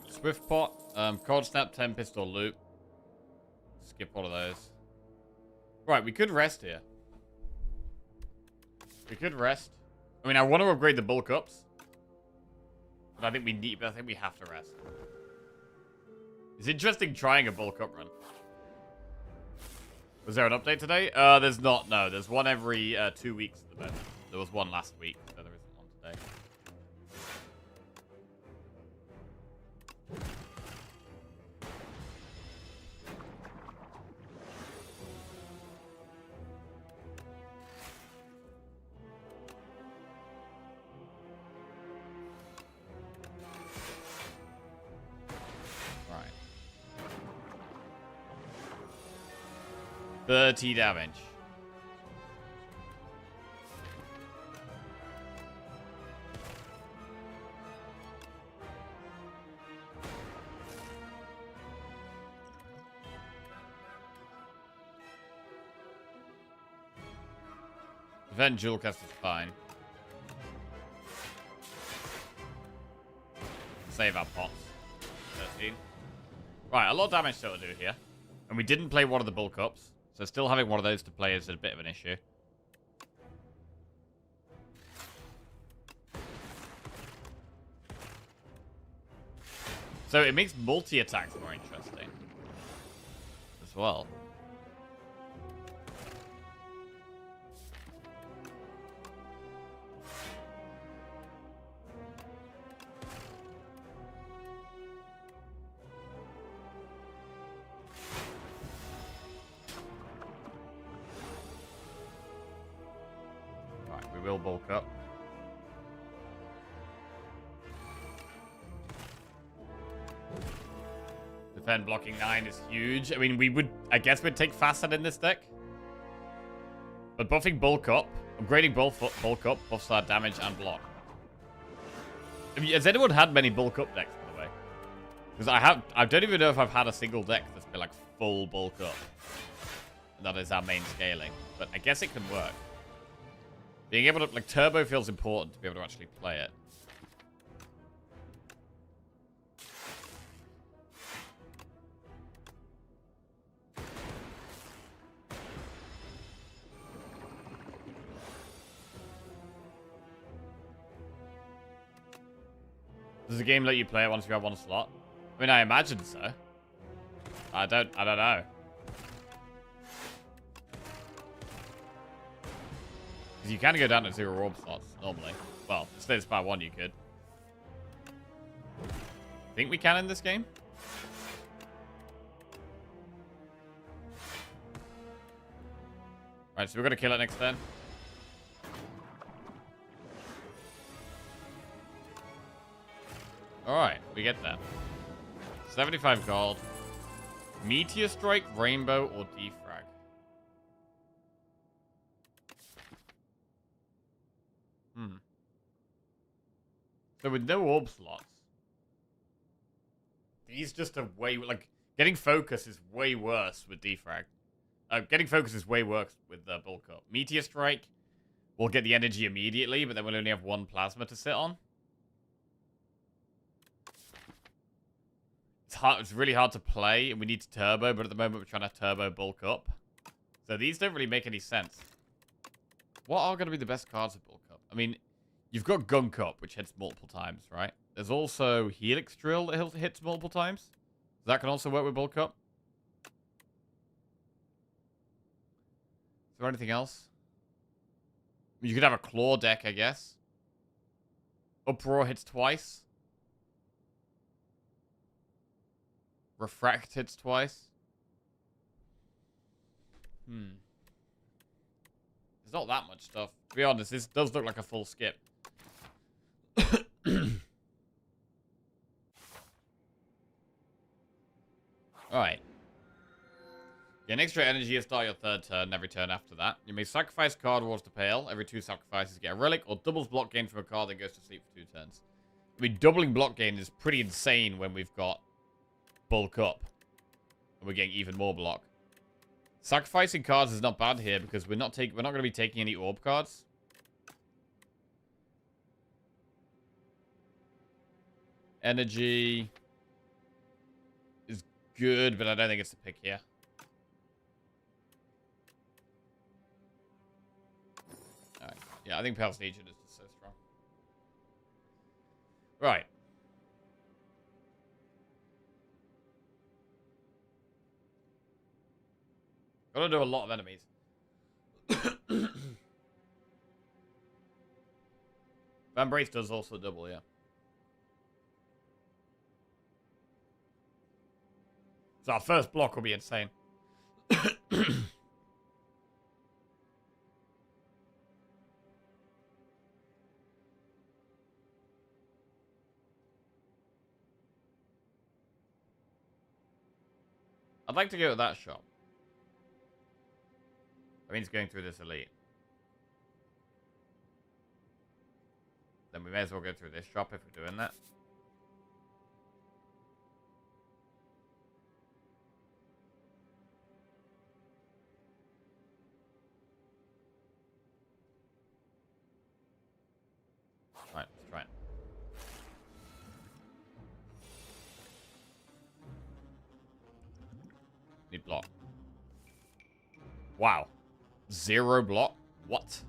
Swift pot, cold snap, 10 pistol loop. Skip all of those. Right, we could rest here. We could rest. I mean, I want to upgrade the bulk ups, but I think we have to rest. It's interesting trying a bulk up run. Was there an update today? There's not. No, there's one every 2 weeks at the moment. There was one last week, so there isn't one today. Right. 30 damage. Defend Jewel Cast is fine. Save our pots. 13. Right, a lot of damage still to do here. And we didn't play one of the bulk ups. So still having one of those to play is a bit of an issue. So it makes multi-attacks more interesting. As well. Right, we will bulk up. Defend blocking 9 is huge. I mean, I guess we'd take Facet in this deck. But buffing bulk up, upgrading bulk up, buffs our damage and block. Has anyone had many bulk up decks, by the way? Because I don't even know if I've had a single deck that's been like full bulk up. And that is our main scaling. But I guess it can work. Being able to, like, turbo feels important to be able to actually play it. Does the game let you play it once you have one slot? I mean, I imagine so. I don't know. Because you can go down to 0 orb slots, normally. Well, instead of spot 1, you could. Think we can in this game? Right, so we're going to kill it next turn. Alright, we get that. 75 gold. Meteor Strike, Rainbow, or Defrag? So with no orb slots, these just are way... Like, getting focus is way worse with Defrag. Getting focus is way worse with Bulk Up. Meteor Strike will get the energy immediately, but then we'll only have 1 plasma to sit on. It's really hard to play, and we need to turbo, but at the moment we're trying to turbo Bulk Up. So these don't really make any sense. What are going to be the best cards of Bulk Up? I mean, you've got Gunk Up, which hits multiple times, right? There's also Helix Drill that hits multiple times. That can also work with Bulk Up. Is there anything else? You could have a Claw deck, I guess. Uproar hits twice. Refract hits twice. There's not that much stuff. To be honest, this does look like a full skip. Alright. Gain extra energy at start your 3rd turn, every turn after that. You may sacrifice card rewards to Pale. Every 2 sacrifices get a relic, or doubles block gain from a card that goes to sleep for 2 turns. I mean, doubling block gain is pretty insane when we've got Bulk Up. And we're getting even more block. Sacrificing cards is not bad here because we're not going to be taking any orb cards. Energy is good, but I don't think it's the pick here. Alright. Yeah, I think Pale's Legion is just so strong. Right. Gotta do a lot of enemies. Van Brace does also double, yeah. So our first block will be insane. I'd like to go to that shop. That means going through this elite. Then we may as well go through this shop if we're doing that. Right, let's try it. Need block. Wow. 0 block? What?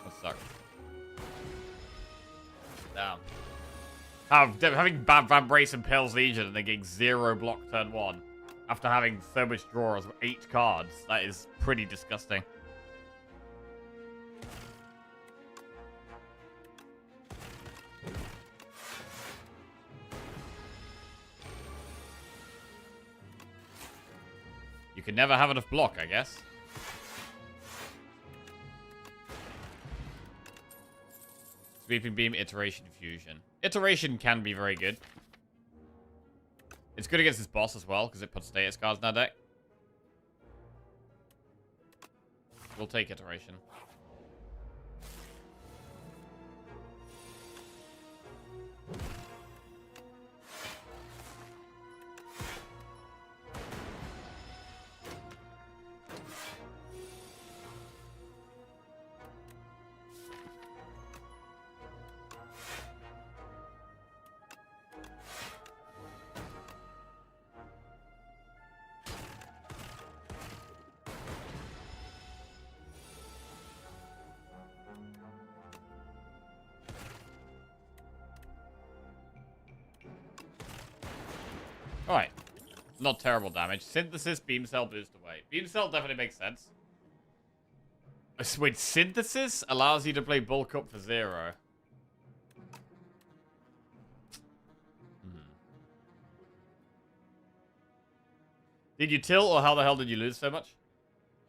That sucks. Damn. Having Van Brace and Pale's Legion and then getting 0 block turn 1 after having so much draw as 8 cards, that is pretty disgusting. You can never have enough block, I guess. Sweeping Beam, Iteration, Fusion. Iteration can be very good. It's good against this boss as well, because it puts status cards in our deck. We'll take Iteration. Alright. Not terrible damage. Synthesis, beam cell, boost away. Beam cell definitely makes sense. Wait, synthesis allows you to play bulk up for 0. Did you tilt, or how the hell did you lose so much?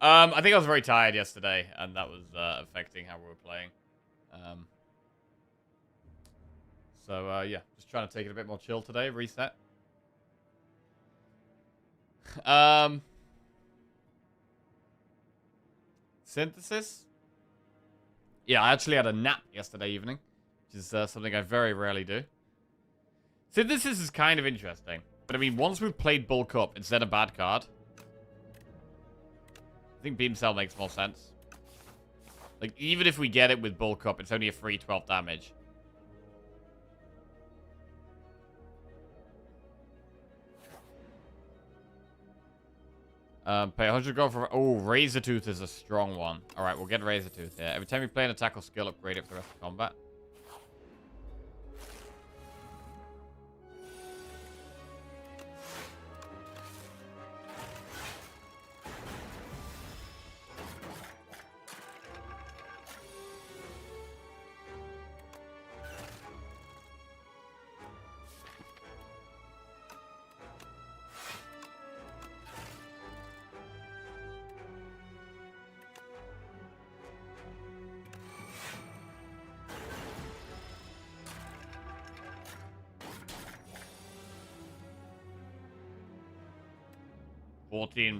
I think I was very tired yesterday, and that was affecting how we were playing. Yeah, just trying to take it a bit more chill today. Reset. Synthesis? Yeah, I actually had a nap yesterday evening, which is something I very rarely do. Synthesis is kind of interesting. But I mean, once we've played bulk up, it's then a bad card. I think beam cell makes more sense. Like, even if we get it with bulk up, it's only a free 12 damage. Pay 100 gold for... Oh, Razor Tooth is a strong one. Alright, we'll get Razor Tooth here. Every time we play an attack or skill, upgrade it for the rest of combat.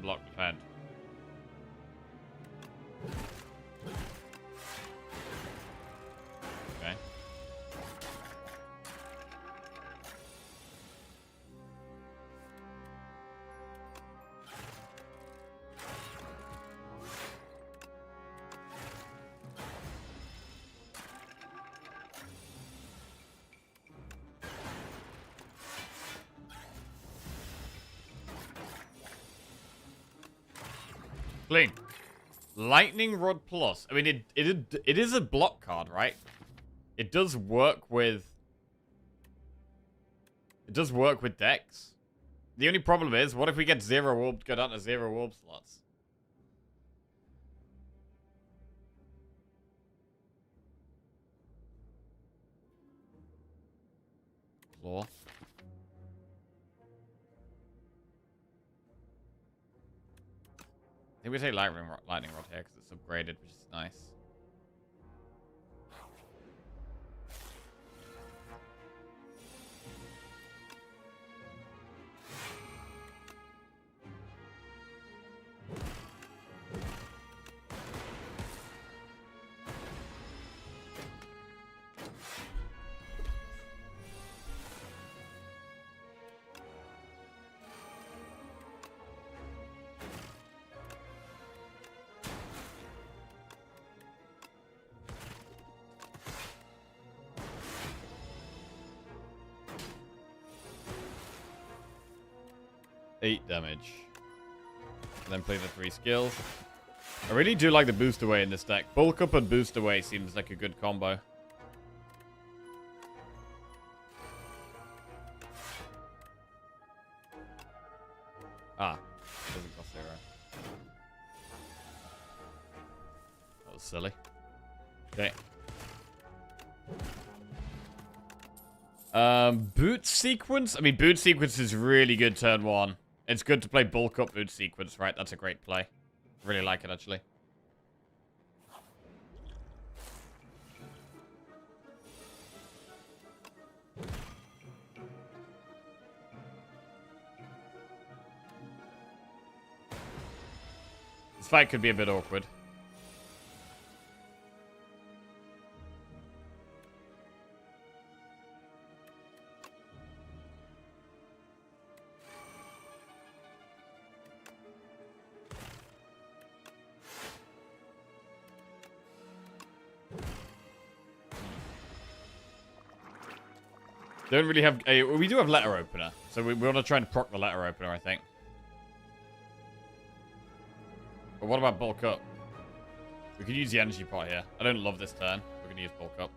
Block defend. Okay. Clean. Lightning Rod Plus. I mean, it is a block card, right? It does work with... It does work with decks. The only problem is, what if we get 0 orb, go down to 0 orb slots? Claw. I think we take Lightning Rod here because it's upgraded, which is nice. Damage. And then play the 3 skills. I really do like the boost away in this deck. Bulk up and boost away seems like a good combo. Ah, doesn't cost 0. That was silly. Okay. Boot sequence? I mean, boot sequence is really good turn 1. It's good to play bulk up boot sequence, right? That's a great play. Really like it, actually. This fight could be a bit awkward. Don't really have... we do have letter opener. So we want to try and proc the letter opener, I think. But what about bulk up? We could use the energy pot here. I don't love this turn. We're going to use bulk up.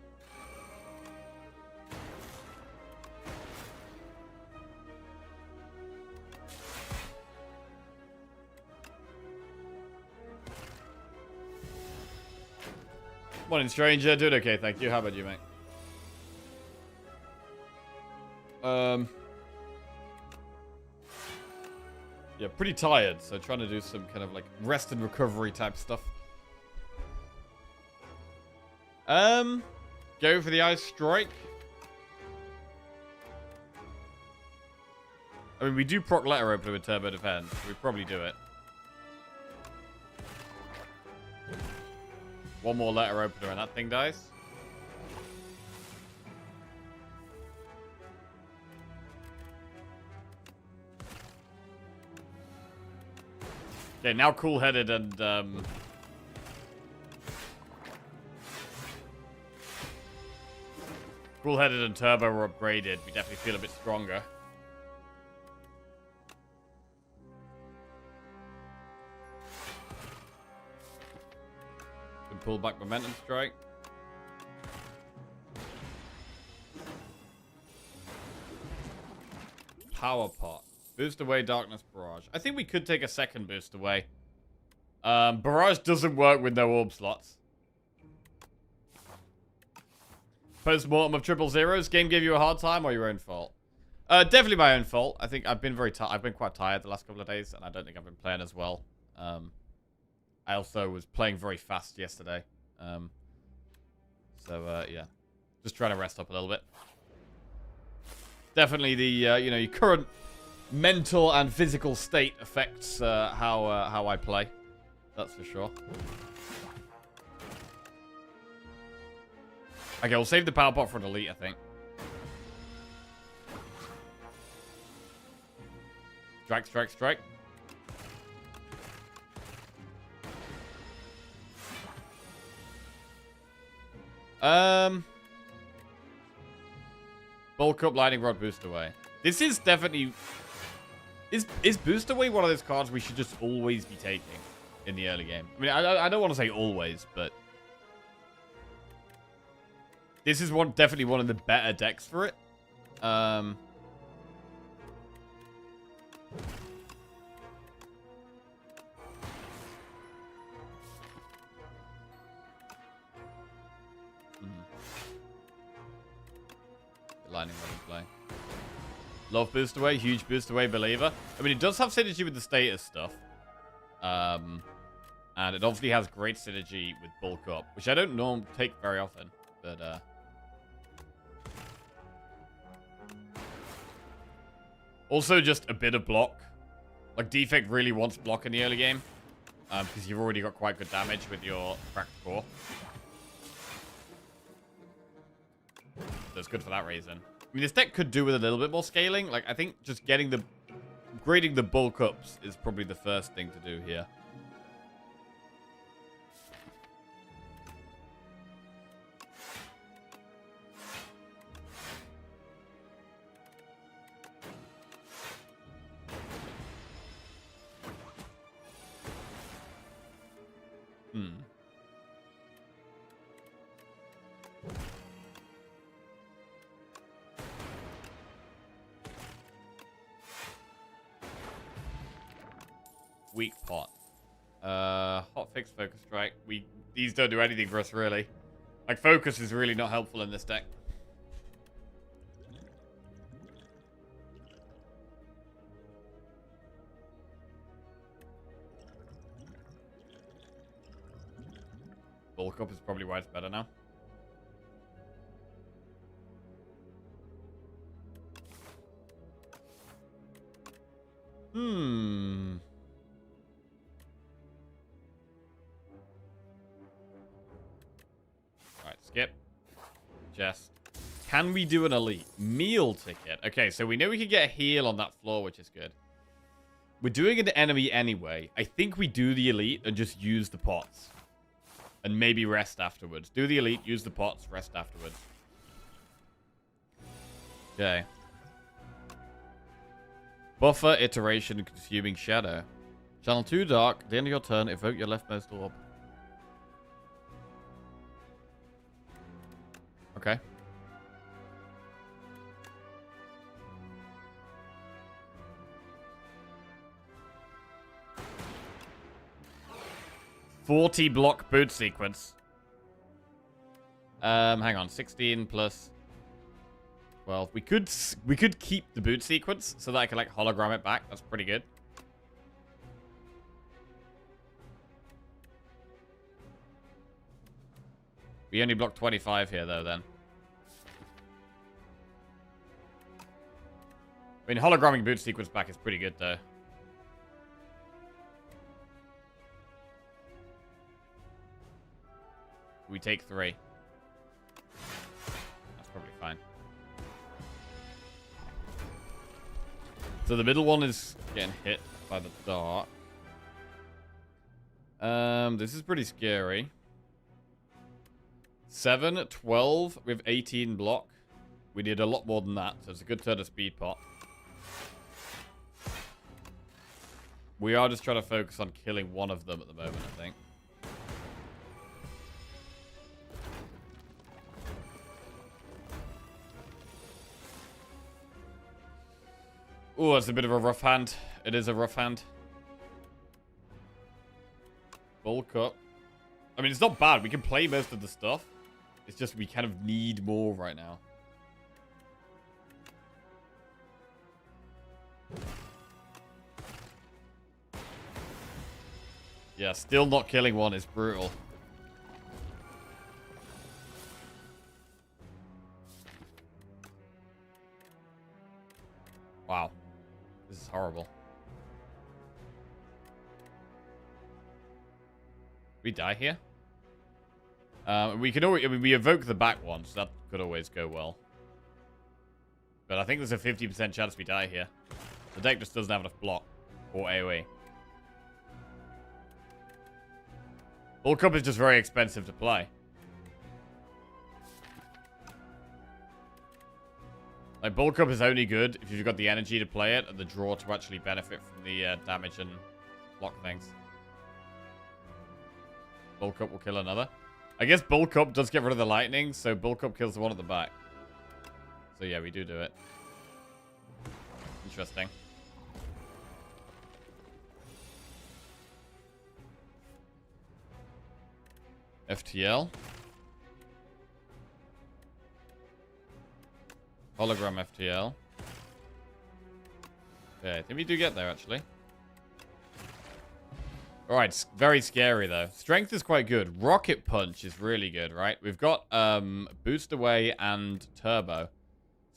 Morning, stranger. Doing okay, thank you. How about you, mate? Yeah, pretty tired, so trying to do some kind of like rest and recovery type stuff. Go for the ice strike. I mean, we do proc letter opener with turbo defense. So we probably do it. One more letter opener and that thing dies. Okay, now cool-headed and, cool-headed and turbo are upgraded. We definitely feel a bit stronger. Can pull back momentum strike. Power pot. Boost away darkness barrage. I think we could take a second boost away. Barrage doesn't work with no orb slots. Post-mortem of triple zeros. Game gave you a hard time or your own fault? Definitely my own fault. I think I've been I've been quite tired the last couple of days, and I don't think I've been playing as well. I also was playing very fast yesterday. Yeah. Just trying to rest up a little bit. Definitely the, your current mental and physical state affects how I play. That's for sure. Okay, we'll save the power pot for an elite, I think. Strike, strike, strike. Bulk up, lightning rod, boost away. This is definitely... Is boost away one of those cards we should just always be taking in the early game? I mean, I don't want to say always, but... This is definitely one of the better decks for it. Lightning rod in play. Love boost away, huge boost away believer. I mean, it does have synergy with the status stuff. And it obviously has great synergy with bulk up, which I don't normally take very often. But, also just a bit of block. Like, Defect really wants block in the early game. Because you've already got quite good damage with your cracked core. So it's good for that reason. I mean, this deck could do with a little bit more scaling. Like, I think just grading the bulk ups is probably the first thing to do here. Weak pot. Hot fix, focus strike. These don't do anything for us, really. Like, focus is really not helpful in this deck. Bulk up is probably why it's better now. Alright, skip. Just. Can we do an elite? Meal ticket. Okay, so we know we can get a heal on that floor, which is good. We're doing an enemy anyway. I think we do the elite and just use the pots. And maybe rest afterwards. Do the elite, use the pots, rest afterwards. Okay. Buffer, iteration, consuming shadow. Channel 2 dark. At the end of your turn, evoke your leftmost orb. Okay. $40 block boot sequence. Hang on. 16 plus 12. We could keep the boot sequence so that I can, like, hologram it back. That's pretty good. We only blocked 25 here, though, then. I mean, hologramming boot sequence back is pretty good, though. We take 3. That's probably fine. So the middle one is getting hit by the dart. This is pretty scary. 7, 12. We have 18 block. We need a lot more than that, so it's a good turn of speed pot. We are just trying to focus on killing one of them at the moment, I think. Oh, it's a bit of a rough hand. It is a rough hand. Bulk up. I mean, it's not bad. We can play most of the stuff. It's just we kind of need more right now. Yeah, still not killing one is brutal. Wow. This is horrible. We die here? We can always, I mean, we evoke the back one, so that could always go well. But I think there's a 50% chance we die here. The deck just doesn't have enough block or AoE. Bulk up is just very expensive to play. Like, bulk up is only good if you've got the energy to play it and the draw to actually benefit from the damage and block things. Bulk up will kill another. I guess bulk up does get rid of the lightning, so bulk up kills the one at the back. So yeah, we do it. Interesting. FTL. Hologram FTL. Okay, I think we do get there, actually. Alright, it's very scary, though. Strength is quite good. Rocket Punch is really good, right? We've got Boost Away and Turbo.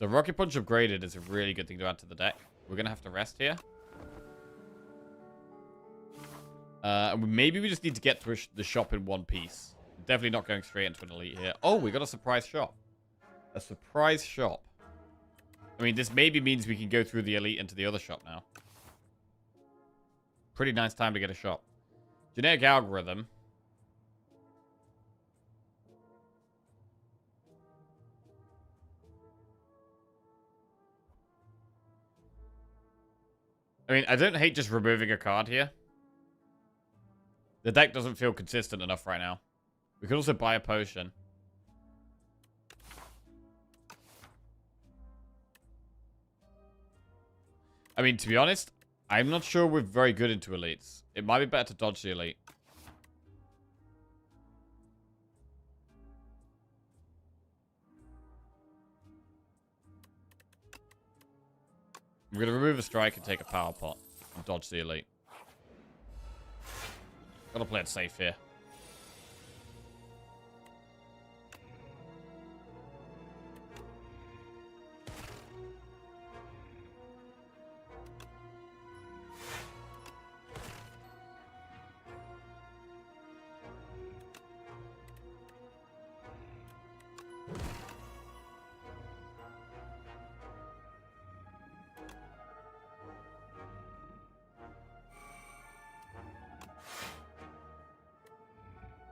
So Rocket Punch upgraded is a really good thing to add to the deck. We're going to have to rest here. Maybe we just need to get to the shop in one piece. Definitely not going straight into an elite here. Oh, we got a surprise shop. A surprise shop. I mean, this maybe means we can go through the elite into the other shop now. Pretty nice time to get a shop. Genetic algorithm. I mean, I don't hate just removing a card here. The deck doesn't feel consistent enough right now. We could also buy a potion. I mean, to be honest, I'm not sure we're very good into elites. It might be better to dodge the elite. I'm going to remove a strike and take a power pot and dodge the elite. Gotta play it safe here.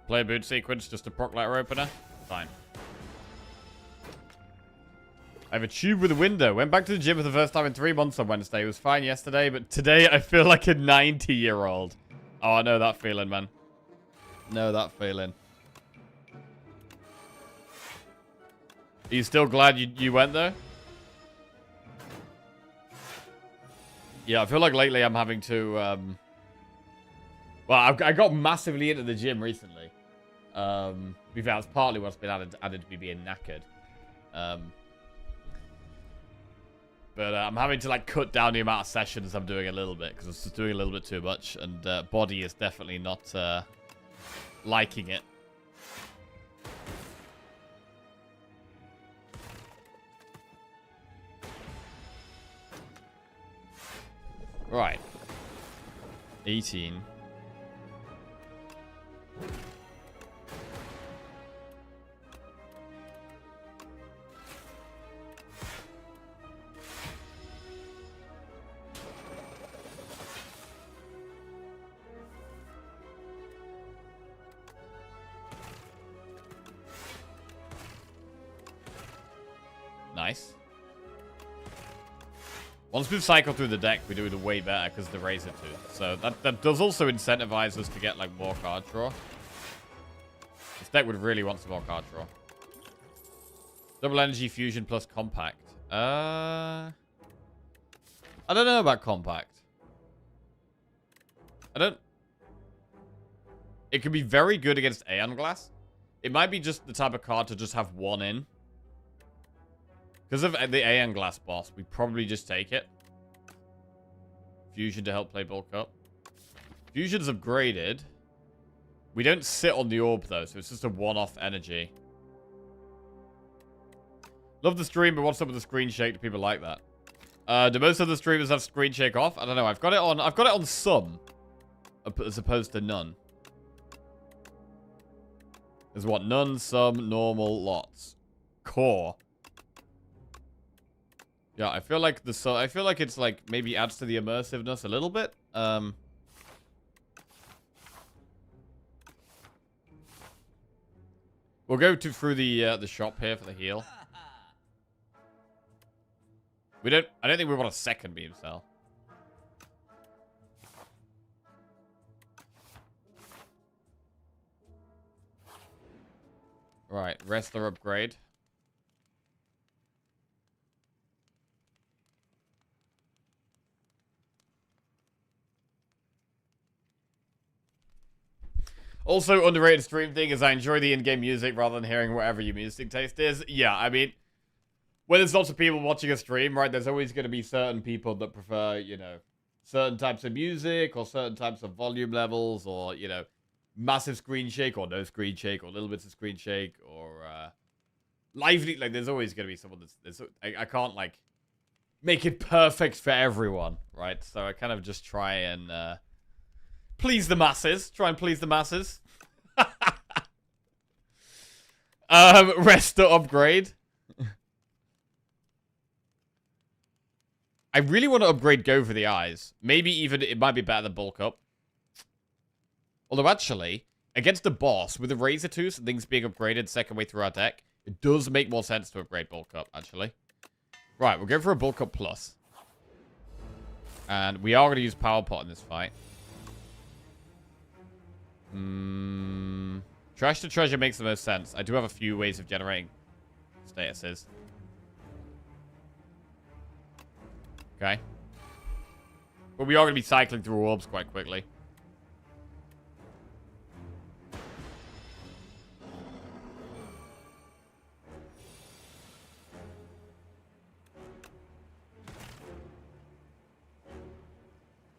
Play a boot sequence just to proc letter opener. Fine. I have a tube with a window. Went back to the gym for the first time in 3 months on Wednesday. It was fine yesterday, but today I feel like a 90-year-old. Oh, I know that feeling, man. Know that feeling. Are you still glad you went, though? Yeah, I feel like lately I'm having to... Well, I got massively into the gym recently. To be fair, that's partly what's been added to me being knackered. But I'm having to like cut down the amount of sessions I'm doing a little bit because I was just doing a little bit too much, and body is definitely not liking it. Right. 18. Nice. Once we've cycled through the deck, we do it way better because of the Razor Tooth. So that does also incentivize us to get like more card draw. This deck would really want some more card draw. Double energy fusion plus compact. I don't know about compact. It could be very good against Aeon Glass. It might be just the type of card to just have one in. Because of the Aeon Glass boss, we probably just take it. Fusion to help play bulk up. Fusion's upgraded. We don't sit on the orb, though, so it's just a one-off energy. Love the stream, but what's up with the screen shake? Do people like that? Do most of the streamers have screen shake off? I don't know. I've got it on some, as opposed to none. There's what? None, some, normal, lots. Core. Yeah, I feel like it's like maybe adds to the immersiveness a little bit. We'll go through the shop here for the heal. I don't think we want a second beam cell. Right, wrestler upgrade. Also, underrated stream thing is I enjoy the in-game music rather than hearing whatever your music taste is. Yeah, I mean, when there's lots of people watching a stream, right, there's always going to be certain people that prefer, you know, certain types of music or certain types of volume levels or, you know, massive screen shake or no screen shake or little bits of screen shake or lively. Like, there's always going to be someone I can't, like, make it perfect for everyone, right? So I kind of just try and please the masses. Try and please the masses. Rest to upgrade. I really want to upgrade Go for the Eyes. Maybe even it might be better than Bulk Up. Although actually, against the boss, with the Razor Tooth and things being upgraded second way through our deck, it does make more sense to upgrade Bulk Up, actually. Right, we're going for a Bulk Up Plus. And we are going to use Power Pot in this fight. Trash to treasure makes the most sense. I do have a few ways of generating statuses. Okay. But we are going to be cycling through orbs quite quickly.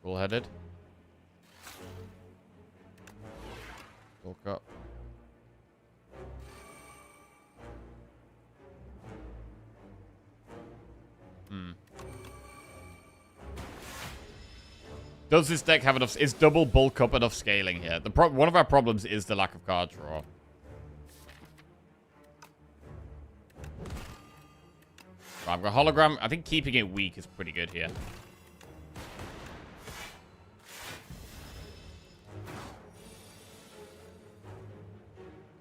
Full-headed. Bulk up. Does this deck have enough? Is double bulk up enough scaling here? One of our problems is the lack of card draw. Right, I've got hologram. I think keeping it weak is pretty good here.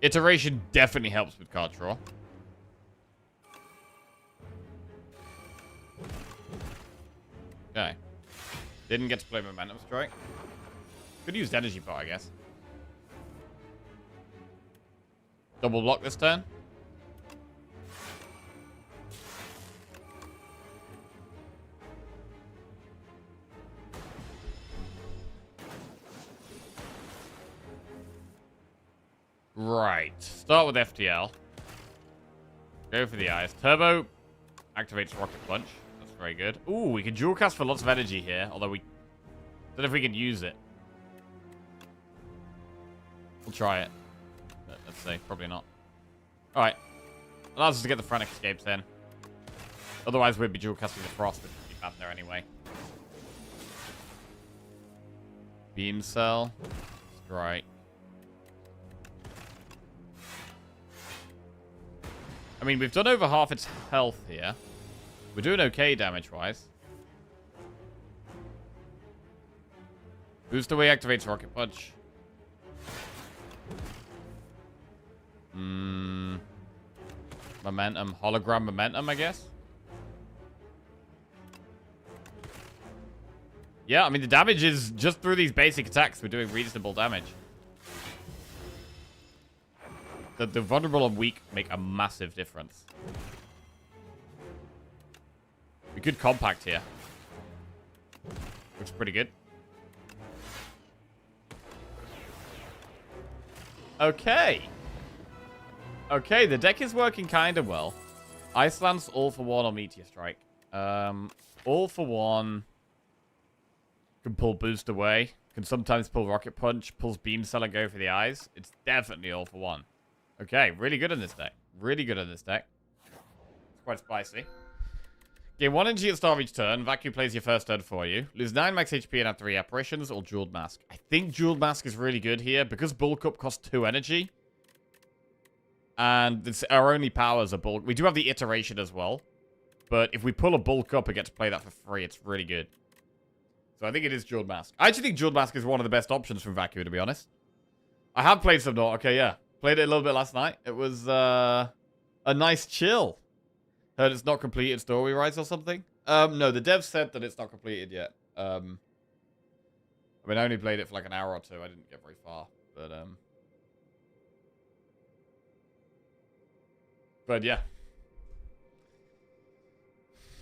Iteration definitely helps with card draw. Okay. Didn't get to play Momentum Strike. Could use Energy Pot, I guess. Double block this turn. Right. Start with FTL. Go for the eyes. Turbo activates Rocket Punch. That's very good. Ooh, we can dual cast for lots of energy here. Although we don't know if we can use it. We'll try it. But let's see. Probably not. Alright. Allows us to get the Frantic Escapes in. Otherwise, we'd be dual casting the Frost, which would be bad there anyway. Beam Cell. Strike. I mean, we've done over half its health here. We're doing okay damage-wise. Boost away activates Rocket Punch. Momentum. Hologram momentum, I guess. Yeah, I mean, the damage is just through these basic attacks. We're doing reasonable damage. The vulnerable and weak make a massive difference. We could compact here. Looks pretty good. Okay. Okay, the deck is working kind of well. Ice Lance, All for One, or Meteor Strike. All for One. Can pull Boost away. Can sometimes pull Rocket Punch. Pulls Beam Cell and go for the eyes. It's definitely All for One. Okay, really good in this deck. Really good in this deck. It's quite spicy. Gain 1 energy at the start of each turn. Vacuum plays your first turn for you. Lose 9 max HP and have 3 apparitions, or Jeweled Mask. I think Jeweled Mask is really good here. Because Bulk Up costs 2 energy. And it's our only powers are Bulk. We do have the Iteration as well. But if we pull a Bulk Up and get to play that for free, it's really good. So I think it is Jeweled Mask. I actually think Jeweled Mask is one of the best options from Vacuum, to be honest. I have played some Naught. Okay, yeah. Played it a little bit last night. It was a nice chill. Heard it's not completed story-wise or something. No, the devs said that it's not completed yet. I mean, I only played it for like an hour or two. I didn't get very far. But yeah.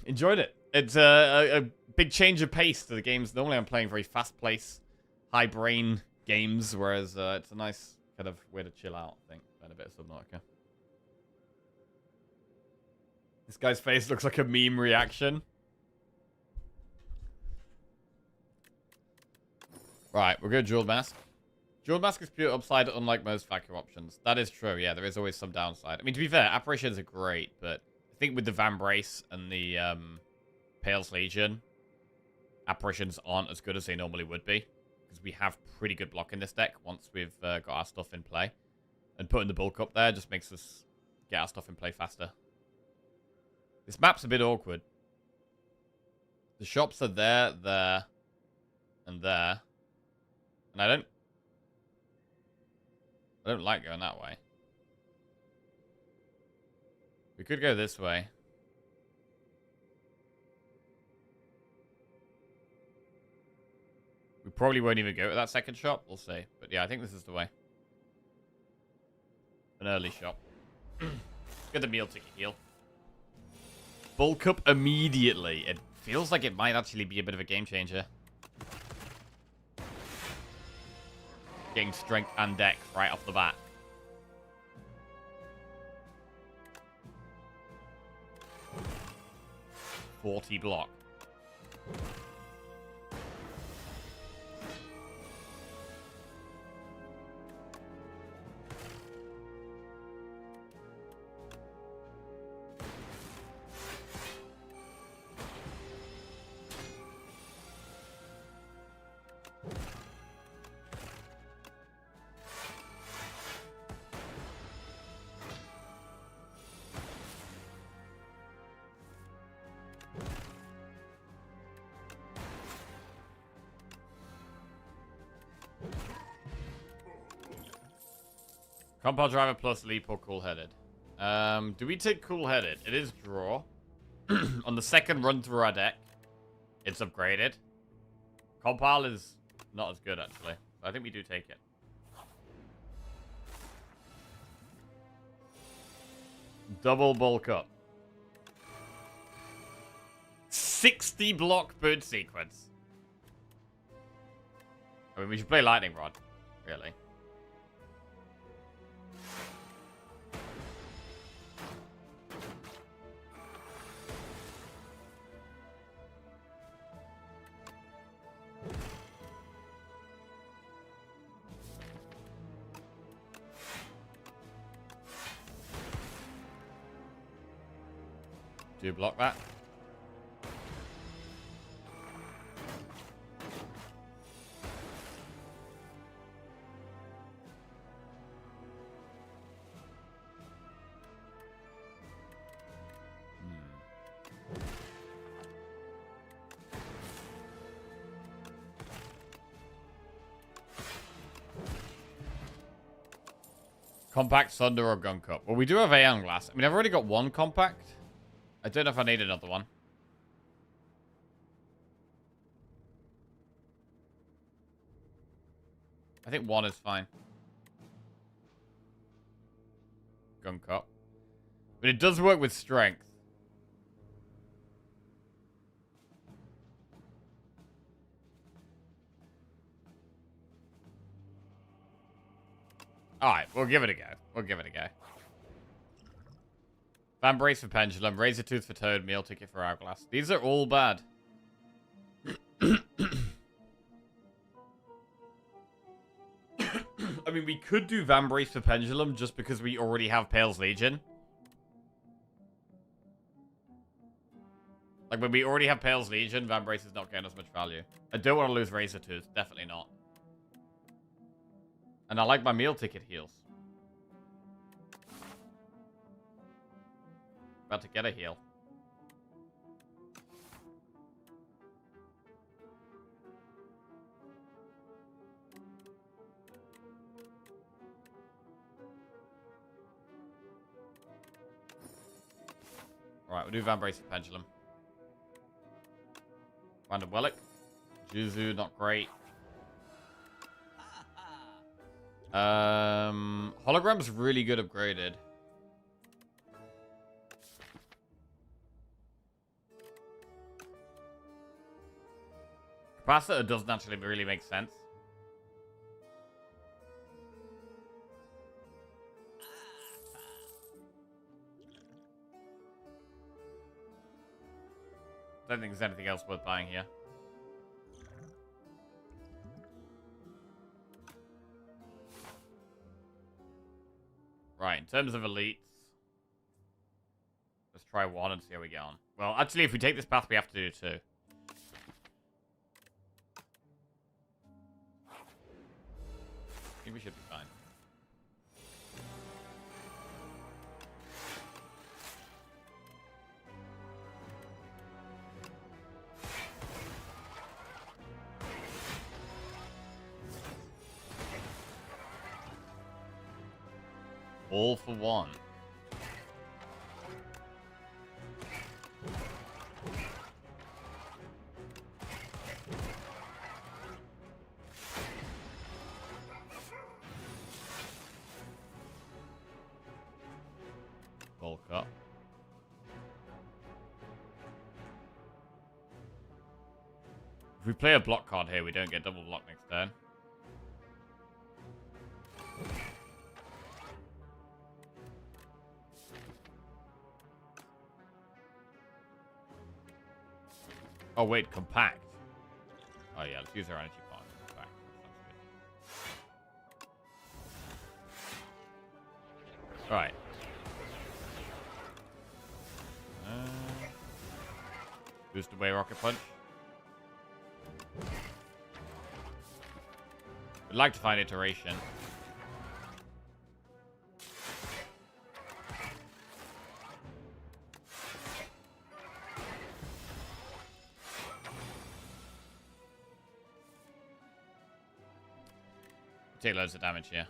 Enjoyed it. It's a big change of pace to the games. Normally I'm playing very fast-paced, high-brain games, whereas it's a nice kind of way to chill out, I think. And a bit of Subnautica. This guy's face looks like a meme reaction. Right, we're good. Jeweled Mask. Jeweled Mask is pure upside, unlike most vacuum options. That is true, yeah. There is always some downside. I mean, to be fair, apparitions are great, but I think with the Vambrace and the Pale's Legion, apparitions aren't as good as they normally would be. Because we have pretty good block in this deck once we've got our stuff in play. And putting the bulk up there just makes us get our stuff in play faster. This map's a bit awkward. The shops are there, there, and there. And I don't like going that way. We could go this way. We probably won't even go to that second shop. We'll see. But yeah, I think this is the way. An early shop. Get the meal ticket heal. Bulk up immediately. It feels like it might actually be a bit of a game changer. Getting strength and deck right off the bat. $40 block. Compound Driver plus Leap or Cool-Headed. Do we take Cool-Headed? It is draw. On the second run through our deck, it's upgraded. Compile is not as good, actually. So I think we do take it. Double bulk up. 60 block bird sequence. I mean, we should play Lightning Rod, really. Do block that. Compact, Thunder, or Gun Cup. Well, we do have Aeon Glass. I mean, I've already got one compact. I don't know if I need another one. I think one is fine. Gun Cup. But it does work with strength. Alright, we'll give it a go. We'll give it a go. Fan Brace for Pendulum, Razor Tooth for Toad, Meal Ticket for Hourglass. These are all bad. I mean, we could do Van Brace for Pendulum just because we already have Pale's Legion. Like, when we already have Pale's Legion, Van Brace is not getting us much value. I don't want to lose Razor Tooth. Definitely not. And I like my meal ticket heals. About to get a heal. Alright, we'll do Van Brace and Pendulum. Random Wellick. Juzu, not great. Hologram's really good upgraded. Capacitor doesn't actually really make sense. I don't think there's anything else worth buying here. Right, in terms of elites, let's try one and see how we get on. Well, actually, if we take this path, we have to do two. I think we should be fine. All for one. Bulk up. If we play a block card here, we don't get double block next turn. Oh, wait, compact. Oh, yeah, let's use our energy part. Compact. Sounds good. Right. Boost away Rocket Punch. I'd like to find iteration. Take loads of damage here.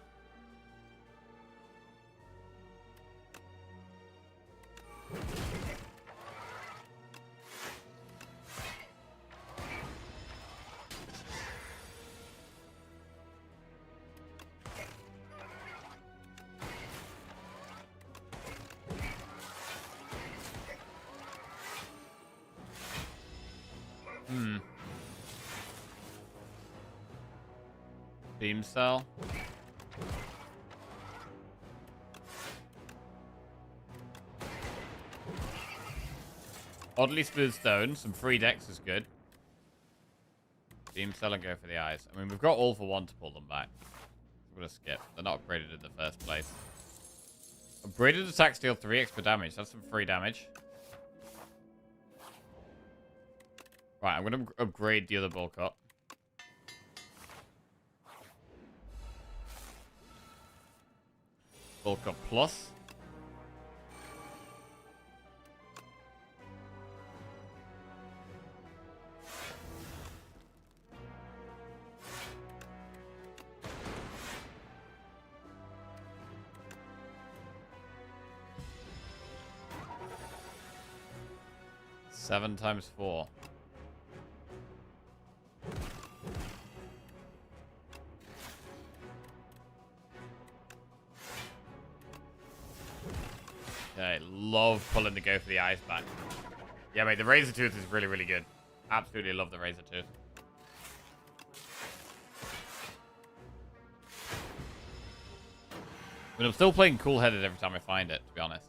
Beam Cell. Oddly Smooth Stone. Some free decks is good. Beam Cell and go for the eyes. I mean, we've got all for one to pull them back. We're going to skip. They're not upgraded in the first place. Upgraded attacks deal 3 extra damage. That's some free damage. Right, I'm going to upgrade the other bulk up. Bulk up plus. Seven times 4. Okay, love pulling the go for the eyes back. Yeah, mate, the Razor Tooth is really, really good. Absolutely love the Razor Tooth. But I'm still playing cool-headed every time I find it, to be honest.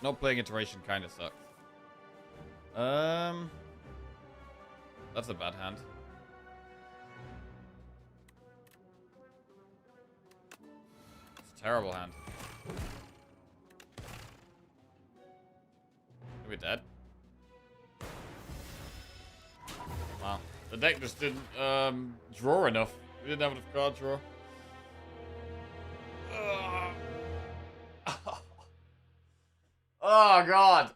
Not playing iteration kind of sucks. That's a bad hand. It's a terrible hand. Are we dead? Wow. The deck just didn't draw enough. We didn't have enough card draw. Oh, God.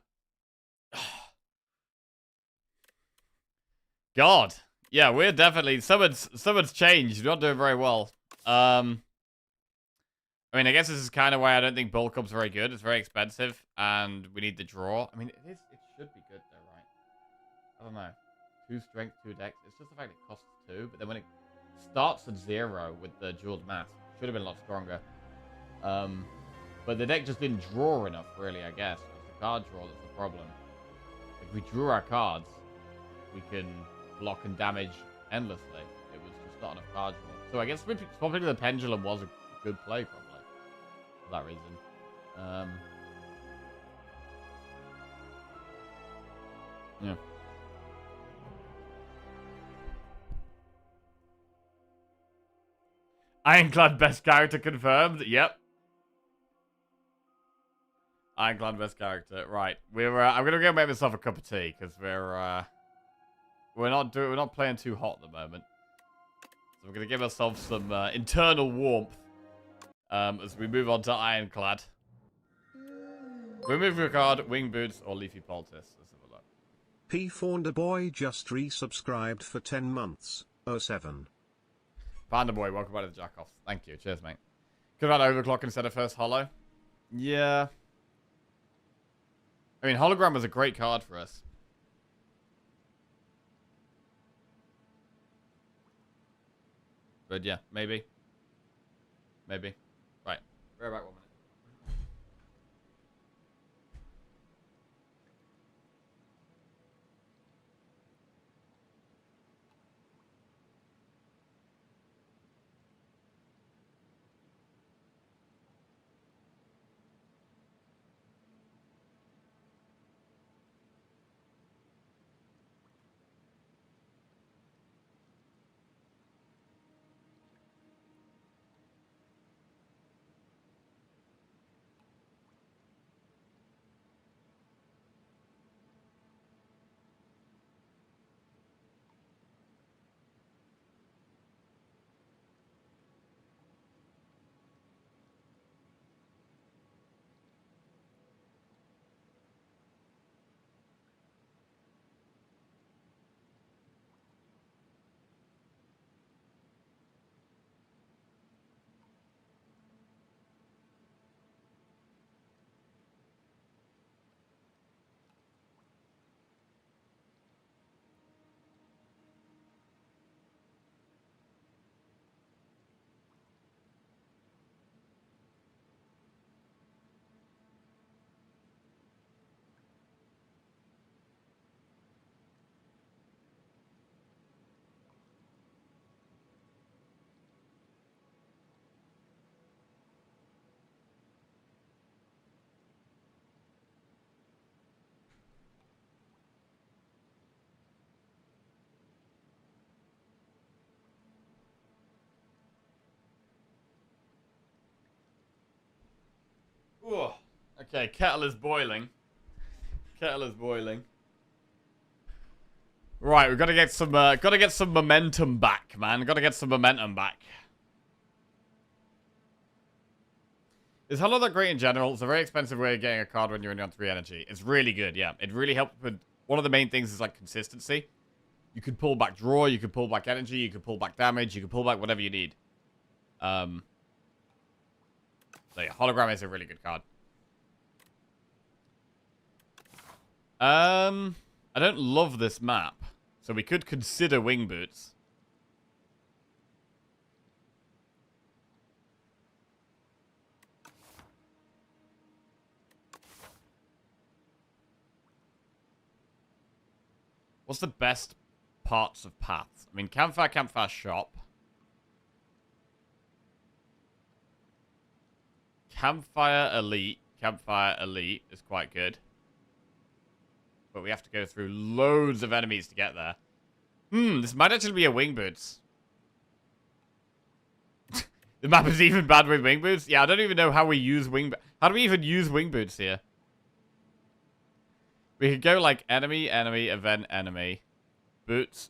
God. Yeah, we're definitely... Someone's changed. We're not doing very well. I mean, I guess this is kind of why I don't think Bulk Up's very good. It's very expensive, and we need the draw. I mean, it should be good, though, right? I don't know. 2 strength, 2 dex. It's just the fact it costs 2, but then when it starts at 0 with the jeweled mask, it should have been a lot stronger. But the deck just didn't draw enough, really, I guess. It's the card draw that's the problem. If we drew our cards, we can block and damage endlessly. It was just not enough card draw. So I guess swapping to the Pendulum was a good play, probably. For that reason. Yeah. Ironclad best character confirmed. Yep. Ironclad best character. Right. I'm gonna go make myself a cup of tea because we're not playing too hot at the moment. So we're gonna give ourselves some internal warmth as we move on to Ironclad. Remove your card, Wing Boots, or Leafy Poultice. Let's have a look. P. Faunda Boy just resubscribed for 10 months. 07. Panda Boy, welcome back to the Jackoffs. Thank you. Cheers, mate. Could have had Overclock instead of First Hollow. Yeah. I mean, Hologram was a great card for us. But yeah, maybe. Maybe. Right. We're back 1 minute. Ooh. Okay, kettle is boiling. Kettle is boiling. Right, we've got to get some momentum back, man. Got to get some momentum back. Is Hollow that great in general? It's a very expensive way of getting a card when you're on 3 energy. It's really good, yeah. It really helps with... One of the main things is, like, consistency. You can pull back draw, you can pull back energy, you can pull back damage, you can pull back whatever you need. So yeah, Hologram is a really good card. I don't love this map. So we could consider Wing Boots. What's the best parts of paths? I mean, campfire shop. Campfire elite is quite good. But we have to go through loads of enemies to get there. This might actually be a Wing Boots. The map is even bad with Wing Boots? Yeah, I don't even know how we use How do we even use Wing Boots here? We could go like enemy, event, enemy. Boots.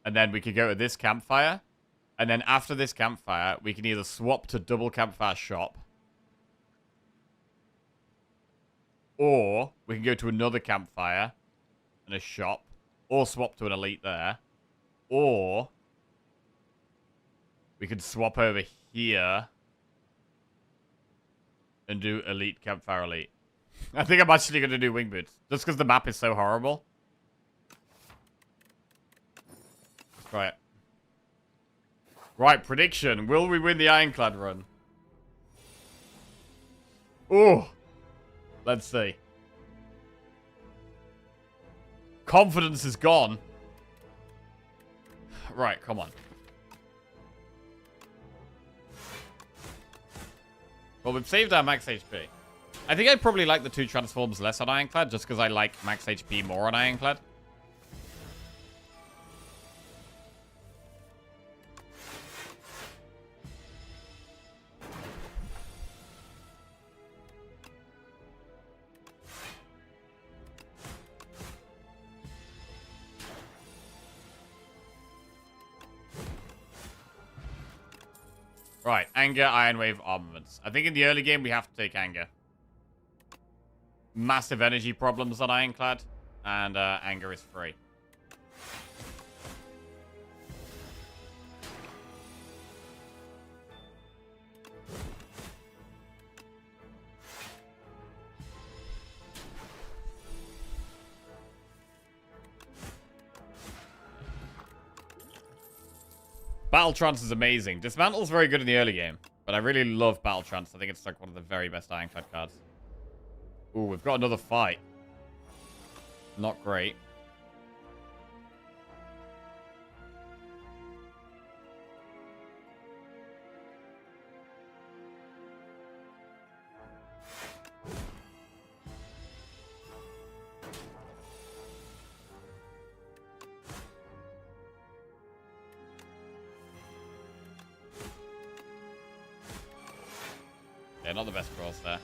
And then we could go to this campfire. And then after this campfire, we can either swap to double campfire shop. Or we can go to another campfire and a shop. Or swap to an elite there. Or we could swap over here and do elite campfire elite. I think I'm actually going to do Wing Boots. Just because the map is so horrible. Let's try it. Right, prediction. Will we win the Ironclad run? Oh. Let's see. Confidence is gone. Right, come on. Well, we've saved our max HP. I think I probably like the 2 transforms less on Ironclad, just because I like max HP more on Ironclad. Right, Anger, Iron Wave, Armaments. I think in the early game we have to take Anger. Massive energy problems on Ironclad, and Anger is free. Battle Trance is amazing. Dismantle's very good in the early game, but I really love Battle Trance. I think it's like one of the very best Ironclad cards. Ooh, we've got another fight. Not great. Yeah, not the best rolls there.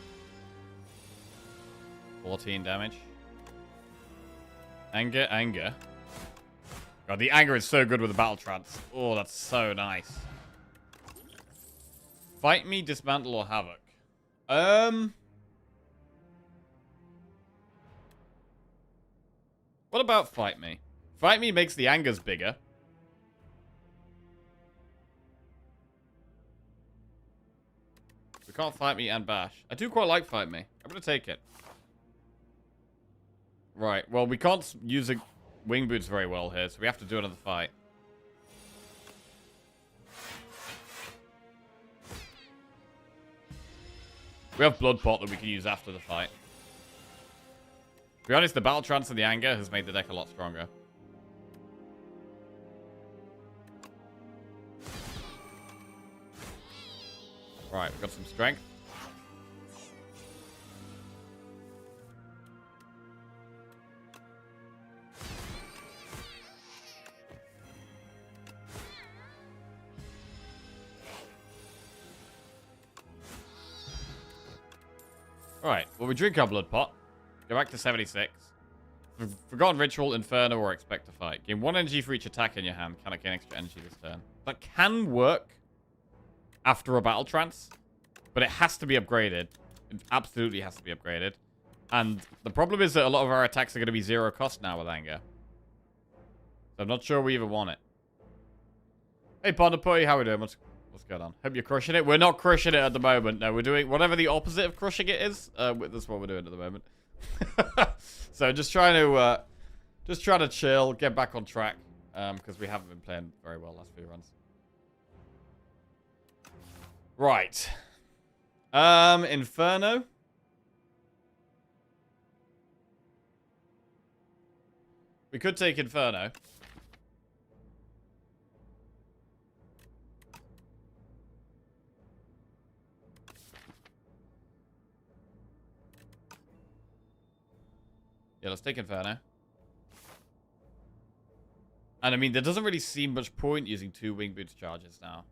14 damage. Anger. God, the Anger is so good with the Battle Trance. Oh, that's so nice. Fight Me, Dismantle, or Havoc? What about Fight Me? Fight Me makes the Angers bigger. We can't Fight Me and Bash. I do quite like Fight Me. I'm going to take it. Right, well, we can't use Wing Boots very well here, so we have to do another fight. We have Blood Pot that we can use after the fight. To be honest, the Battle Trance and the Anger has made the deck a lot stronger. Right, we've got some strength. Alright, well, we drink our blood pot. Go back to 76. Forgotten Ritual, Inferno, or Expect to Fight. Gain 1 energy for each attack in your hand. Cannot gain extra energy this turn. That can work after a battle trance, but it has to be upgraded. It absolutely has to be upgraded. And the problem is that a lot of our attacks are going to be 0 cost now with anger. So I'm not sure we even want it. Hey, Ponderputty, how we doing? What's going on? Hope you're crushing it. We're not crushing it at the moment. No, we're doing whatever the opposite of crushing it is. That's what we're doing at the moment. So just trying to chill, get back on track, because we haven't been playing very well last few runs. Right. Inferno. We could take Inferno. Yeah, let's take Inferno. And I mean, there doesn't really seem much point using 2 Wing Boots charges now.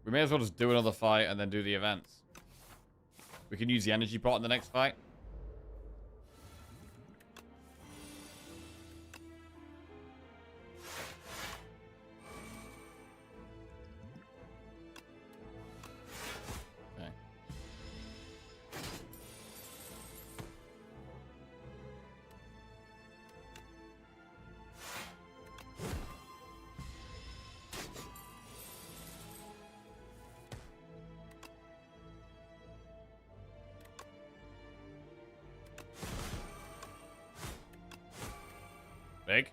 We may as well just do another fight and then do the events. We can use the energy pot in the next fight. Okay. Big.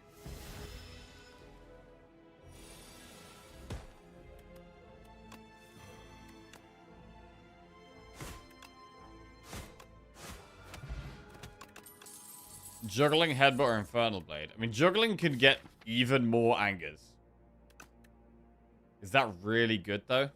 Juggling, Headbutt, or Infernal Blade. I mean, Juggling can get even more angers. Is that really good, though?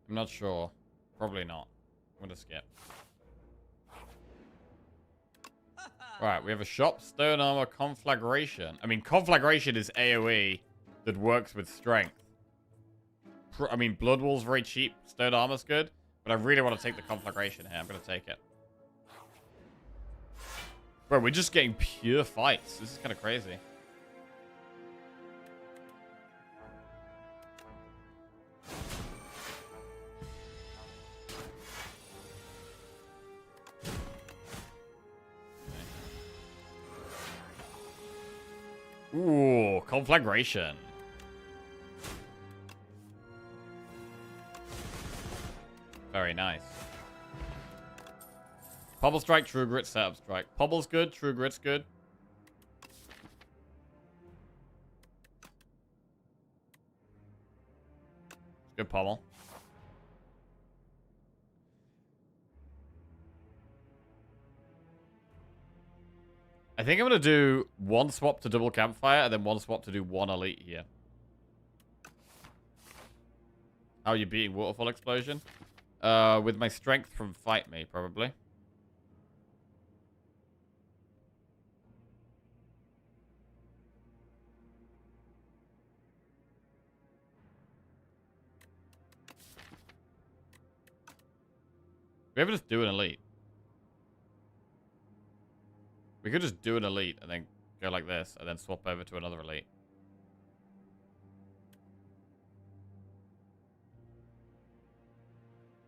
I'm not sure. Probably not. I'm gonna skip. Alright, we have a shop, stone armor, conflagration. I mean, conflagration is AoE that works with strength. I mean, blood wool's very cheap. Stone armor's good. But I really want to take the conflagration here. I'm gonna take it. Bro, we're just getting pure fights. This is kind of crazy. Ooh, conflagration. Very nice. Pobble Strike, True Grit, Setup Strike. Pobble's good, True Grit's good. Good Pommel. I think I'm going to do 1 swap to double campfire and then 1 swap to do 1 elite here. How are you beating Waterfall Explosion? With my strength from Fight Me, probably. We ever just do an elite? We could just do an elite and then go like this and then swap over to another elite.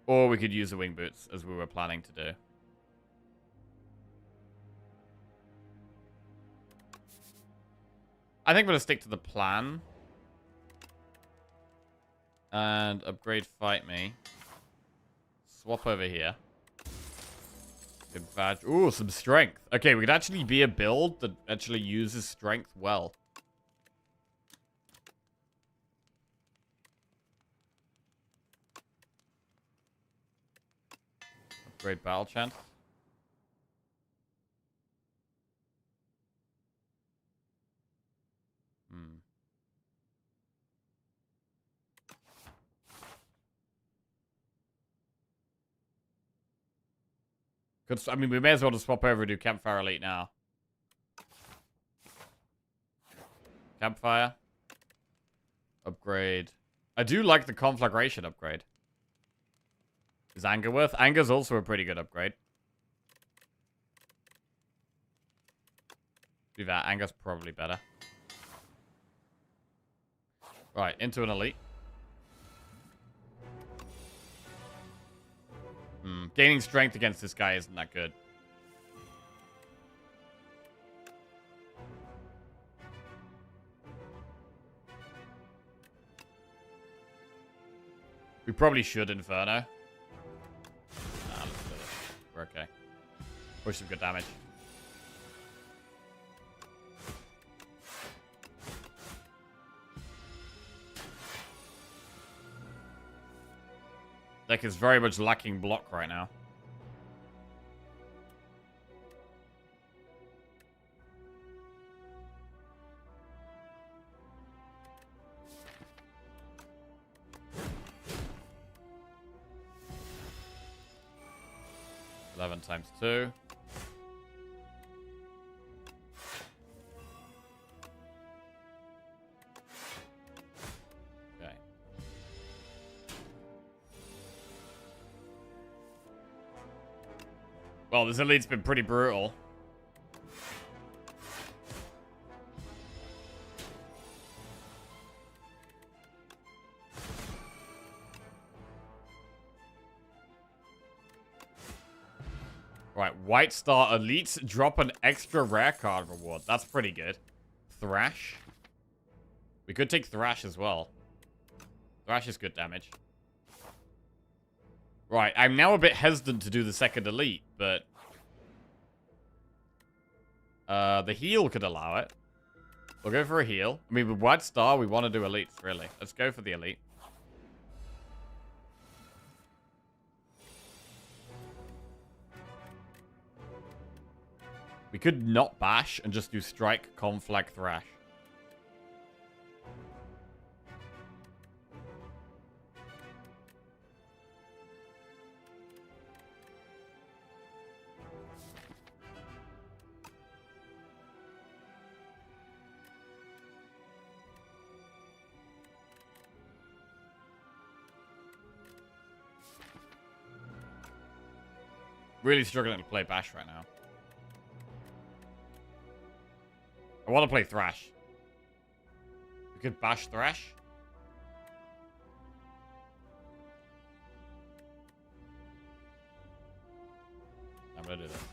Or we could use the wing boots as we were planning to do. I think I'm going to stick to the plan. And upgrade Fight Me. Swap over here. Good badge. Ooh, some strength. Okay, we could actually be a build that actually uses strength well. Upgrade battle chance. I mean, we may as well just swap over and do Campfire Elite now. Campfire. Upgrade. I do like the Conflagration upgrade. Is Anger worth? Anger's also a pretty good upgrade. Do that. Anger's probably better. Right, into an Elite. Gaining strength against this guy isn't that good. We probably should Inferno. Nah, let's do it. We're okay. Push some good damage. Deck is very much lacking block right now. ×2. Okay. Well, this Elite's been pretty brutal. Right, White Star Elites drop an extra rare card reward. That's pretty good. Thrash. We could take Thrash as well. Thrash is good damage. Right, I'm now a bit hesitant to do the second Elite, but... the heal could allow it. We'll go for a heal. I mean, with White Star, we want to do Elites, really. Let's go for the Elite. We could not bash and just do Strike, Conflag, Thrash. Really struggling to play bash right now. I want to play Thrash. We could bash Thrash. I'm gonna do this.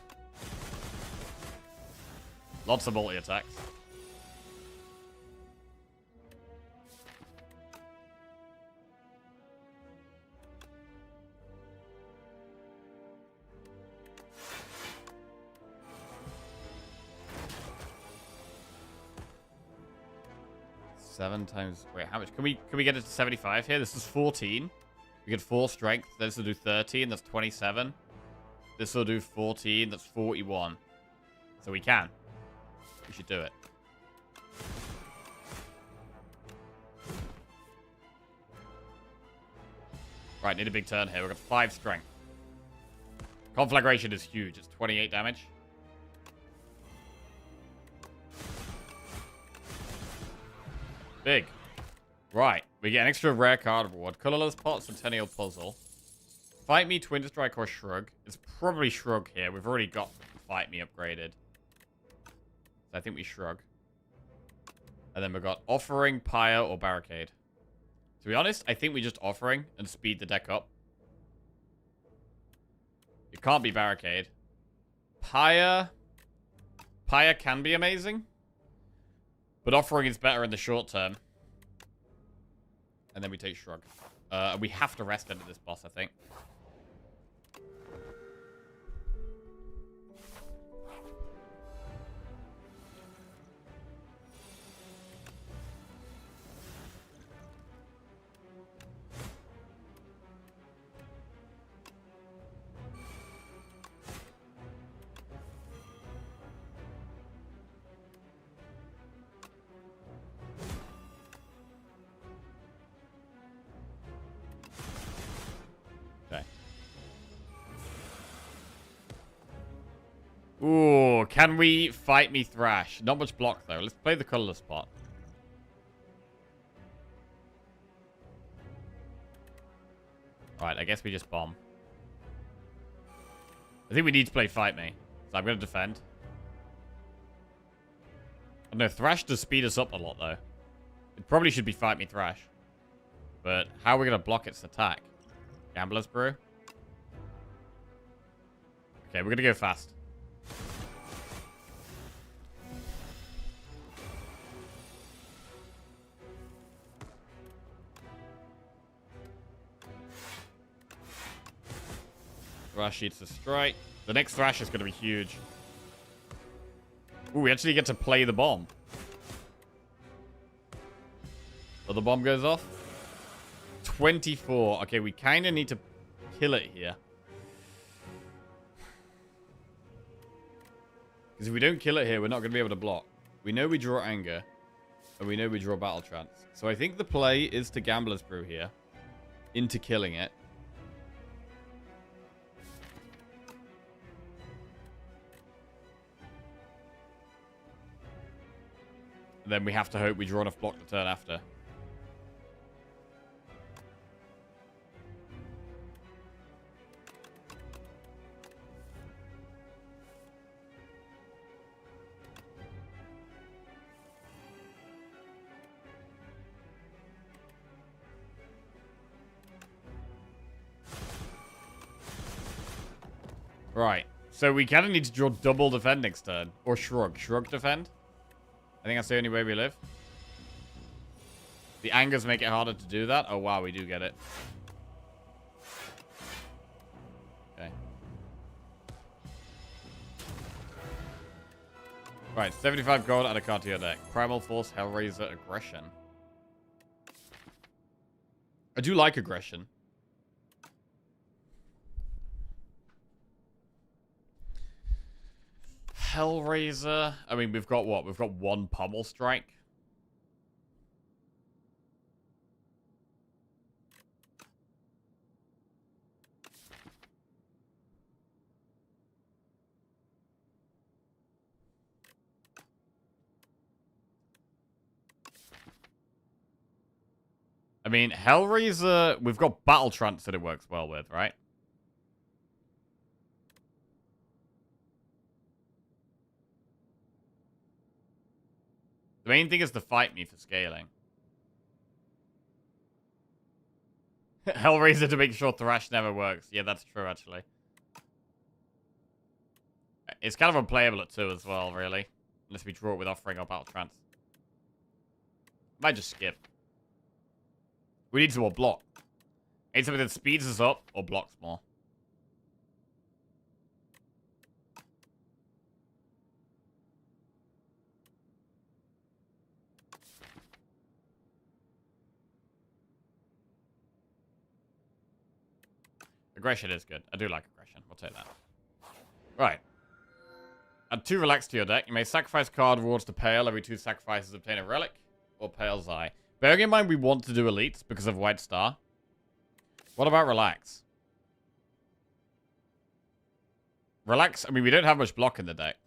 Lots of multi-attacks. Wait, how much? Can we get it to 75 here? This is 14. We get 4 strength. This will do 13. That's 27. This will do 14. That's 41. So we can. We should do it. Right, need a big turn here. We've got 5 strength. Conflagration is huge. It's 28 damage. Big. Right. We get an extra rare card reward. Colorless Pot, Centennial Puzzle. Fight Me, Twin Strike, or Shrug. It's probably Shrug here. We've already got Fight Me upgraded. So I think we Shrug. And then we've got Offering, Pyre, or Barricade. To be honest, I think we just Offering and speed the deck up. It can't be Barricade. Pyre. Pyre can be amazing. But Offering is better in the short term. And then we take Shrug. We have to rest into this boss, I think. Okay. Ooh, can we fight me Thrash? Not much block, though. Let's play the colorless spot. Alright, I guess we just bomb. I think we need to play fight me. So I'm going to defend. I don't know, Thrash does speed us up a lot, though. It probably should be fight me Thrash. But how are we going to block its attack? Gambler's Brew? Okay, we're going to go fast. Thrash eats a strike. The next Thrash is going to be huge. Ooh, we actually get to play the bomb. So the bomb goes off. 24. Okay, we kind of need to kill it here. Because if we don't kill it here, we're not going to be able to block. We know we draw Anger. And we know we draw Battle Trance. So I think the play is to Gambler's Brew here. Into killing it. Then we have to hope we draw enough block the turn after. Right. So we kind of need to draw double defend next turn. Or shrug. Shrug defend. I think that's the only way we live. The angers make it harder to do that. Oh, wow, we do get it. Okay. Right, 75 gold, add a card to your deck. Primal Force, Hellraiser, Aggression. I do like Aggression. Hellraiser. I mean, we've got what? We've got one Pummel Strike. I mean, Hellraiser, we've got Battle Trance that it works well with, right? The main thing is to fight me for scaling. Hellraiser to make sure Thrash never works. Yeah, that's true, actually. It's kind of unplayable at 2 as well, really. Unless we draw it with Offering or Battle Trance. Might just skip. We need some more block. Need something that speeds us up or blocks more. Aggression is good. I do like aggression. We'll take that. Right. Add 2 relax to your deck. You may sacrifice card rewards to Pale. Every 2 sacrifices obtain a relic. Or Pale's Eye. Bearing in mind we want to do elites because of White Star. What about relax? Relax, I mean, we don't have much block in the deck.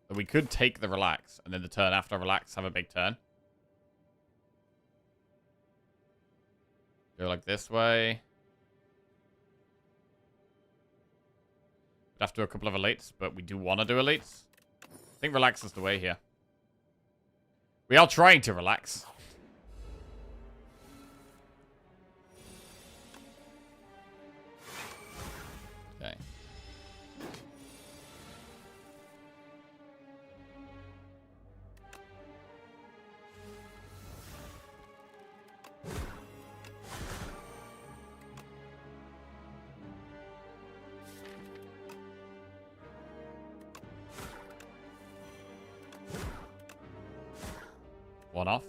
But we could take the relax. And then the turn after relax have a big turn. Go like this way. Have to do a couple of elites, but we do want to do elites. I think relax is the way here. We are trying to relax. Okay. One off.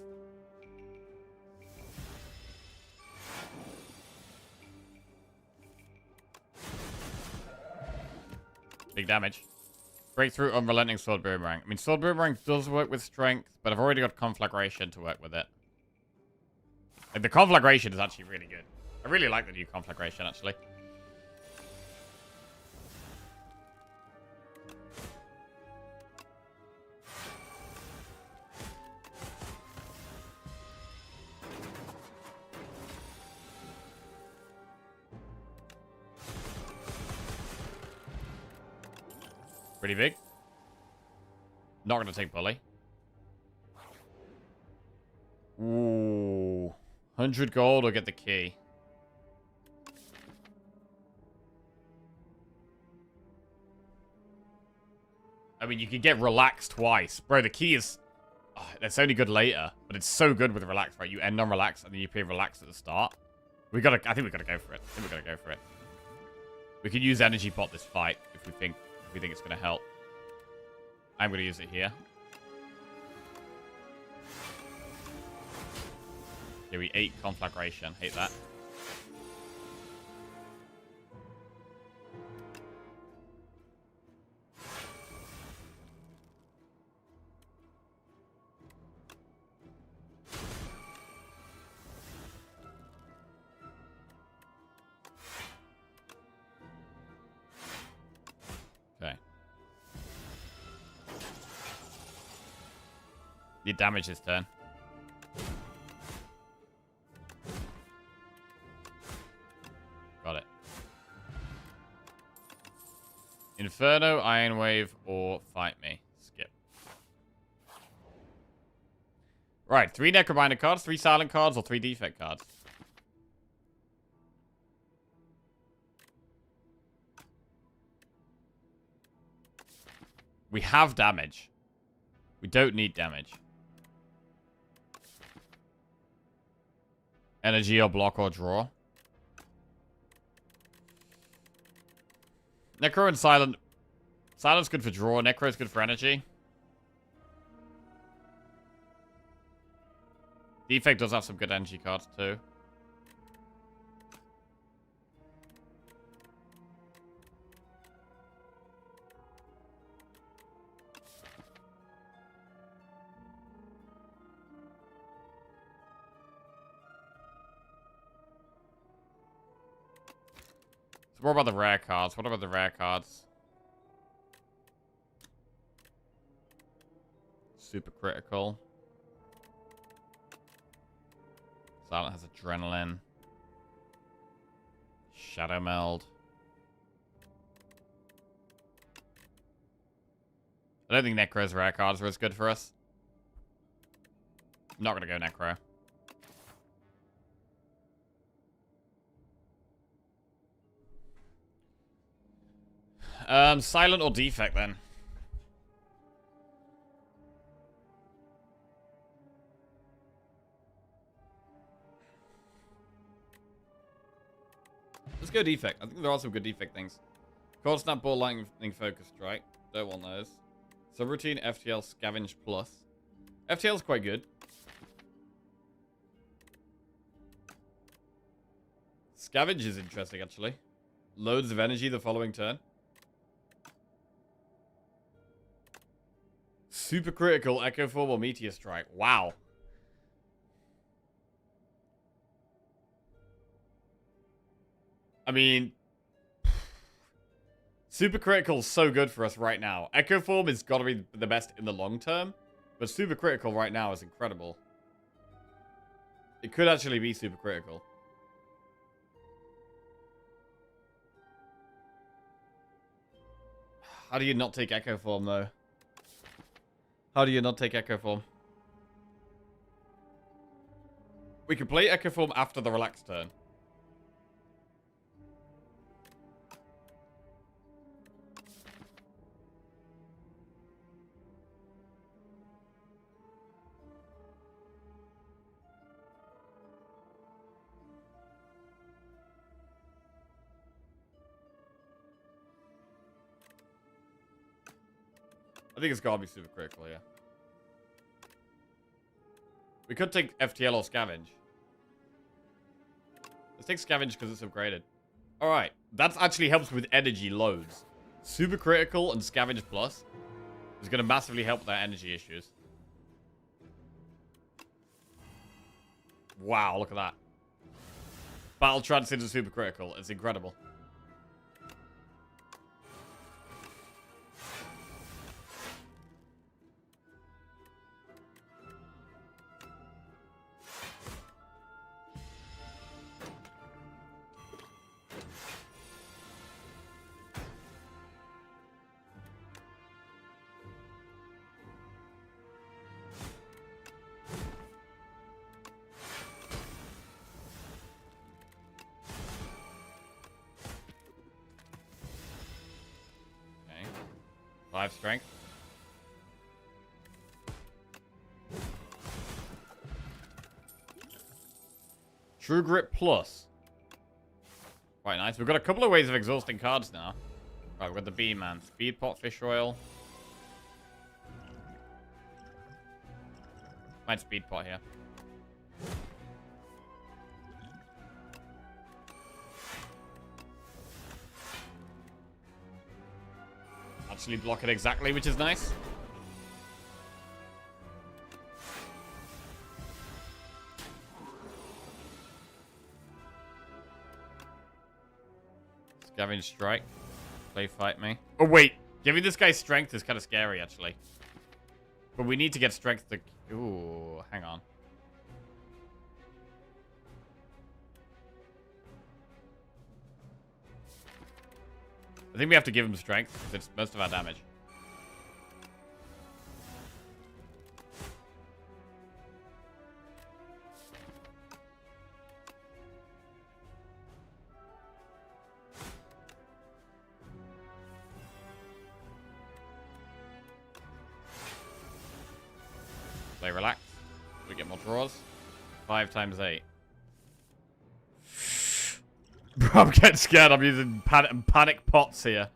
Big damage. Breakthrough, Unrelenting Sword Boomerang. I mean, Sword Boomerang does work with strength, but I've already got Conflagration to work with it. Like, the Conflagration is actually really good. I really like the new Conflagration, actually. Pretty big. Not going to take bully. Ooh. 100 gold or get the key. I mean, you could get relaxed twice. Bro, the key is... Oh, it's only good later, but it's so good with relax, right? You end on relax, and then you pay relax at the start. I think we gotta go for it. We could use energy pot this fight if we think it's gonna help. I'm gonna use it here. Yeah, we ate conflagration. Hate that. Okay. You damage this turn. Got it. Inferno, Iron Wave, or Fight Me. Skip. Right, 3 Necrobinder cards, 3 Silent cards, or 3 Defect cards. We have damage. We don't need damage. Energy or block or draw. Necro and Silent. Silent's good for draw. Necro's good for energy. Defect does have some good energy cards too. So what about the rare cards? What about the rare cards? Super critical. Silent has adrenaline. Shadow meld. I don't think Necro's rare cards are as good for us. I'm not gonna go Necro. Silent or Defect then? Let's go Defect. I think there are some good Defect things. Cold Snap, Ball, Lightning Focus Strike. Don't want those. Subroutine, FTL, Scavenge Plus. FTL's quite good. Scavenge is interesting, actually. Loads of energy the following turn. Super critical, Echo Form, or Meteor Strike. Wow. I mean, super critical is so good for us right now. Echo Form has got to be the best in the long term, but super critical right now is incredible. It could actually be super critical. How do you not take Echo Form, though? How do you not take Echo Form? We can play Echo Form after the relaxed turn. I think it's gotta be super critical, yeah. We could take FTL or Scavenge. Let's take Scavenge because it's upgraded. Alright, that actually helps with energy loads. Super critical and Scavenge Plus is gonna massively help with our energy issues. Wow, look at that. Battle Trance into super critical. It's incredible. 5 strength. True Grip Plus. Quite nice. We've got a couple of ways of exhausting cards now. Right, we've got the Bee Man. Speed Pot, Fish Oil. Might Speed Pot here. Actually block it exactly, which is nice. Scavenge Strike. Play fight me. Oh, wait. Giving this guy strength is kind of scary, actually. But we need to get strength to... Ooh, hang on. I think we have to give him strength, because it's most of our damage. Play relax. We get more draws. 5 times 8. Bro, I'm getting scared. I'm using panic pots here.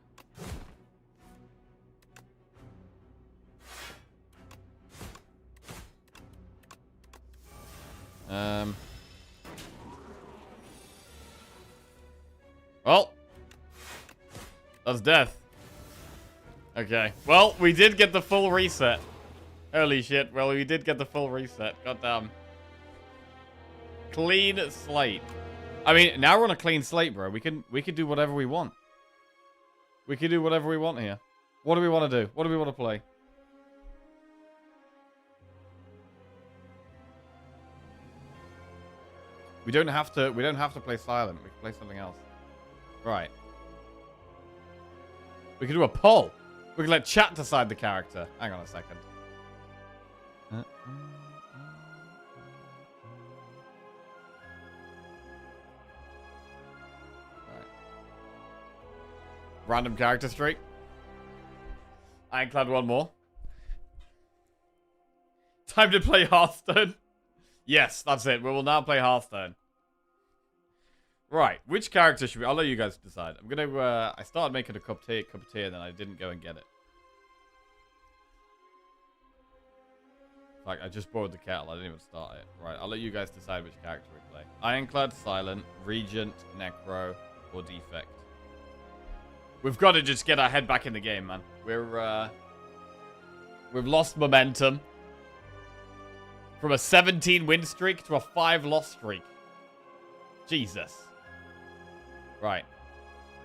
Well, that's death. Okay. Well, we did get the full reset. Holy shit. Well, we did get the full reset. Goddamn. Clean slate. I mean, now we're on a clean slate, bro. We can do whatever we want. We can do whatever we want here. What do we want to do? What do we want to play? We don't have to play silent. We can play something else. Right. We can do a poll. We can let chat decide the character. Hang on a second. Random character streak. Ironclad one more. Time to play Hearthstone. Yes, that's it. We will now play Hearthstone. Right, which character should we... I'll let you guys decide. I'm gonna... I started making a cup of tea, and then I didn't go and get it. Like, I just boiled the kettle. I didn't even start it. Right, I'll let you guys decide which character we play. Ironclad, Silent, Regent, Necro, or Defect. We've got to just get our head back in the game, man. We've lost momentum. From a 17 win streak to a 5 loss streak. Jesus. Right.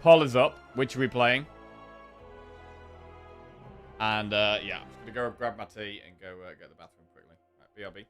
Poll is up. Which are we playing? And, yeah. I'm just going to go grab my tea and go get the bathroom quickly. Right, BRB.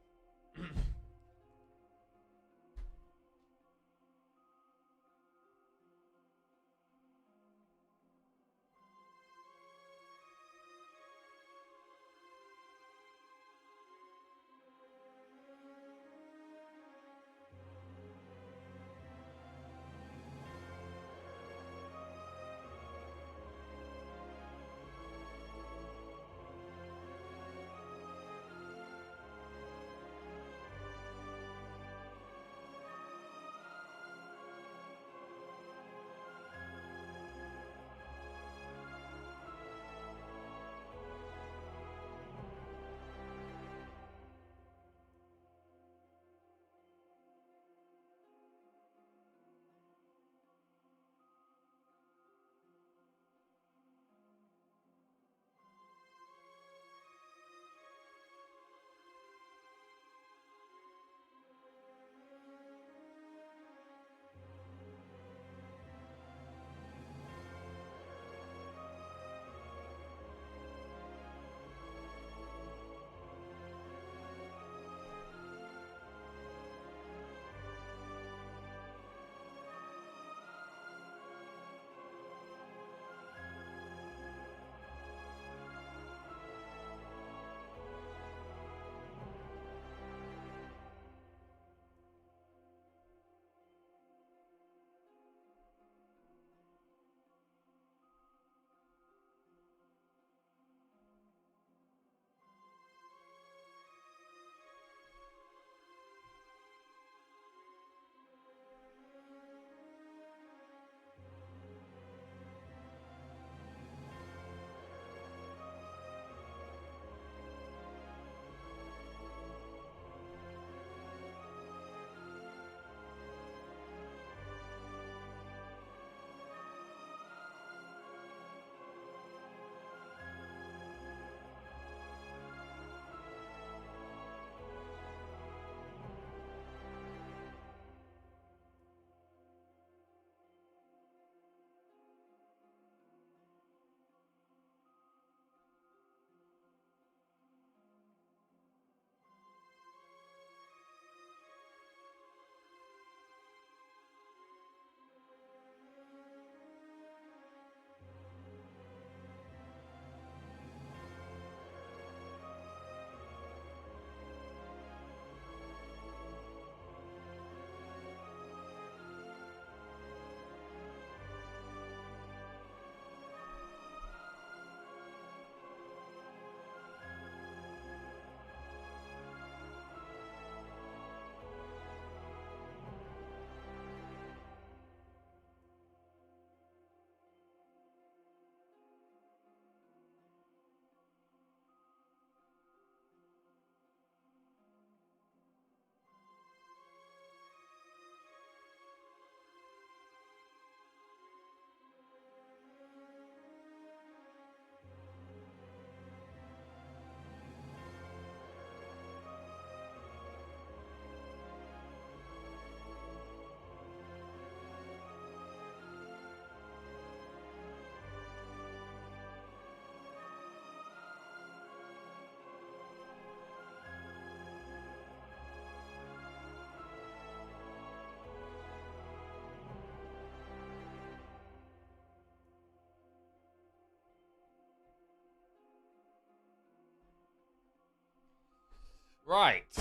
Right.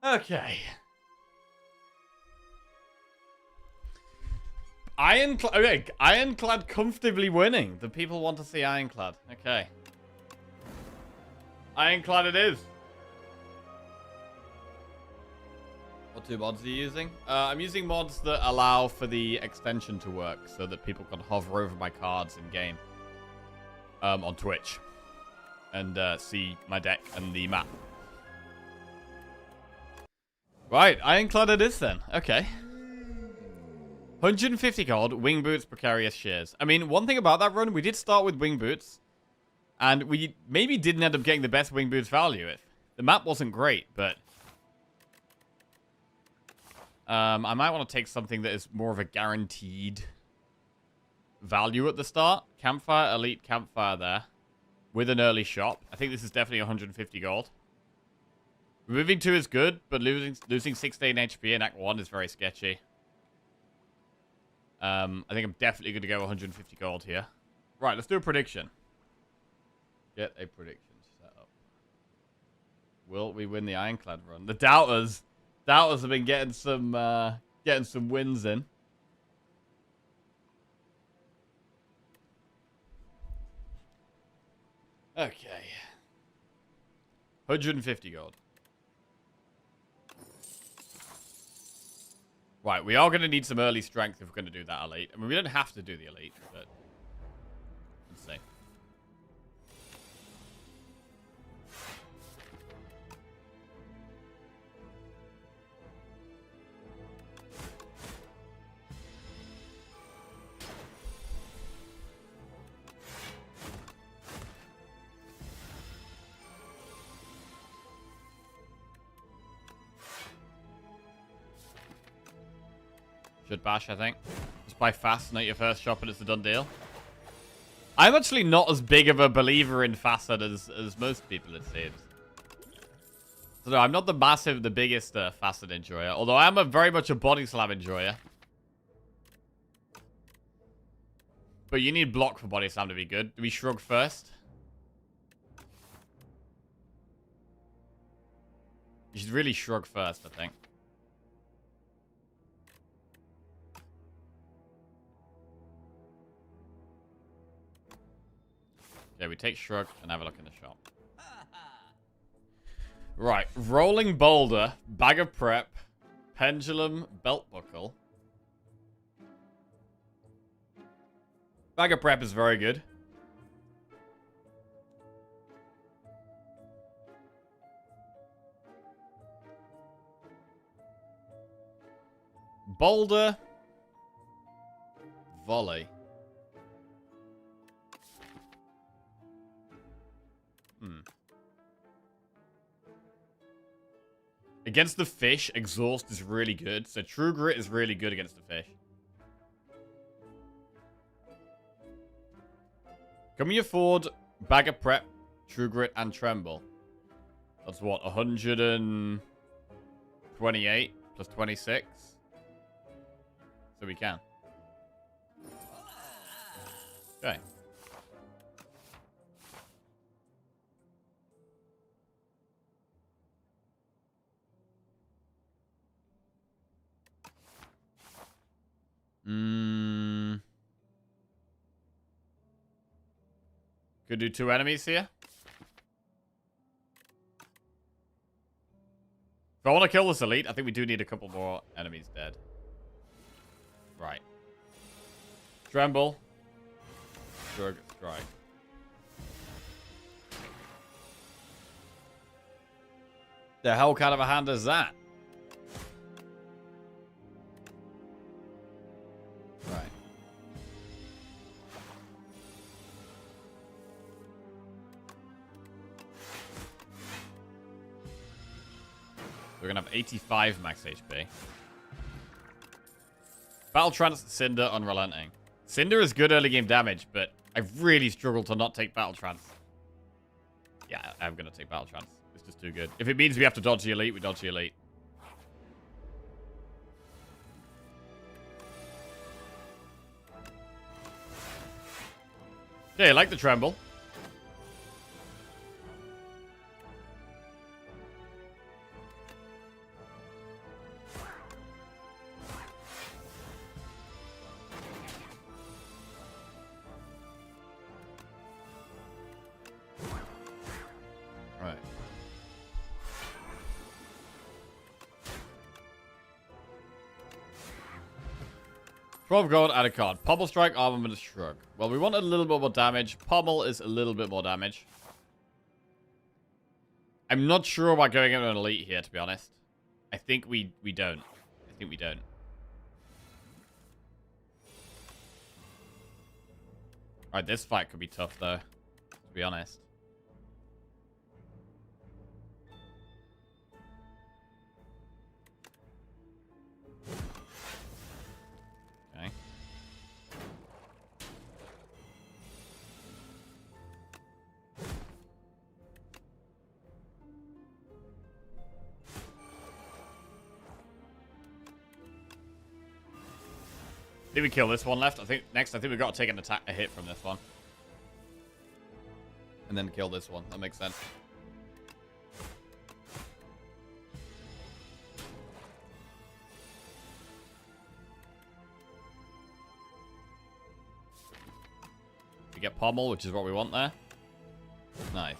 Okay. Ironclad comfortably winning. The people want to see Ironclad. Okay. Ironclad it is. What 2 mods are you using? I'm using mods that allow for the extension to work so that people can hover over my cards in game. On Twitch. And see my deck and the map. Right, Ironclad it is then. Okay. 150 gold, wing boots, precarious shares. I mean, one thing about that run, we did start with wing boots. And we maybe didn't end up getting the best wing boots value. The map wasn't great, but... I might want to take something that is more of a guaranteed value at the start. Campfire, elite campfire there. With an early shop. I think this is definitely 150 gold. Moving 2 is good, but losing 16 HP in Act 1 is very sketchy. I think I'm definitely going to go 150 gold here. Right, let's do a prediction. Get a prediction set up. Will we win the Ironclad run? The doubters have been getting some wins in. Okay. 150 gold. Right, we are going to need some early strength if we're going to do that elite. I mean, we don't have to do the elite, but... let's see. Should bash, I think. Just buy fast, not your first shop, and it's a done deal. I'm actually not as big of a believer in Facet as most people, it seems. So no, I'm not the biggest Facet enjoyer. Although I am very much a body slam enjoyer. But you need block for body slam to be good. Do we shrug first? You should really shrug first, I think. Yeah, we take Shrug and have a look in the shop. Right. Rolling Boulder, Bag of Prep, Pendulum, Belt Buckle. Bag of Prep is very good. Boulder. Volley. Against the fish, Exhaust is really good. So True Grit is really good against the fish. Can we afford Bag of Prep, True Grit, and Tremble? That's what, 128 plus 26? So we can. Okay. Could do 2 enemies here. If I want to kill this elite, I think we do need a couple more enemies dead. Right. Tremble. Shrug, strike. The hell kind of a hand is that? Right. We're gonna have 85 max HP. Battle Trance, Cinder, Unrelenting. Cinder is good early game damage, but I really struggle to not take Battle Trance. Yeah, I'm gonna take Battle Trance. It's just too good. If it means we have to dodge the elite, we dodge the elite. Okay, I like the Tremble. 12 gold, add a card. Pommel strike, armament, shrug. Well, we want a little bit more damage. Pommel is a little bit more damage. I'm not sure about going into an elite here, to be honest. I think we don't. I think we don't. Alright, this fight could be tough, though. To be honest. Okay. I think we kill this one left. I think we've got to take a hit from this one. And then kill this one. That makes sense. We get pommel, which is what we want there. Nice.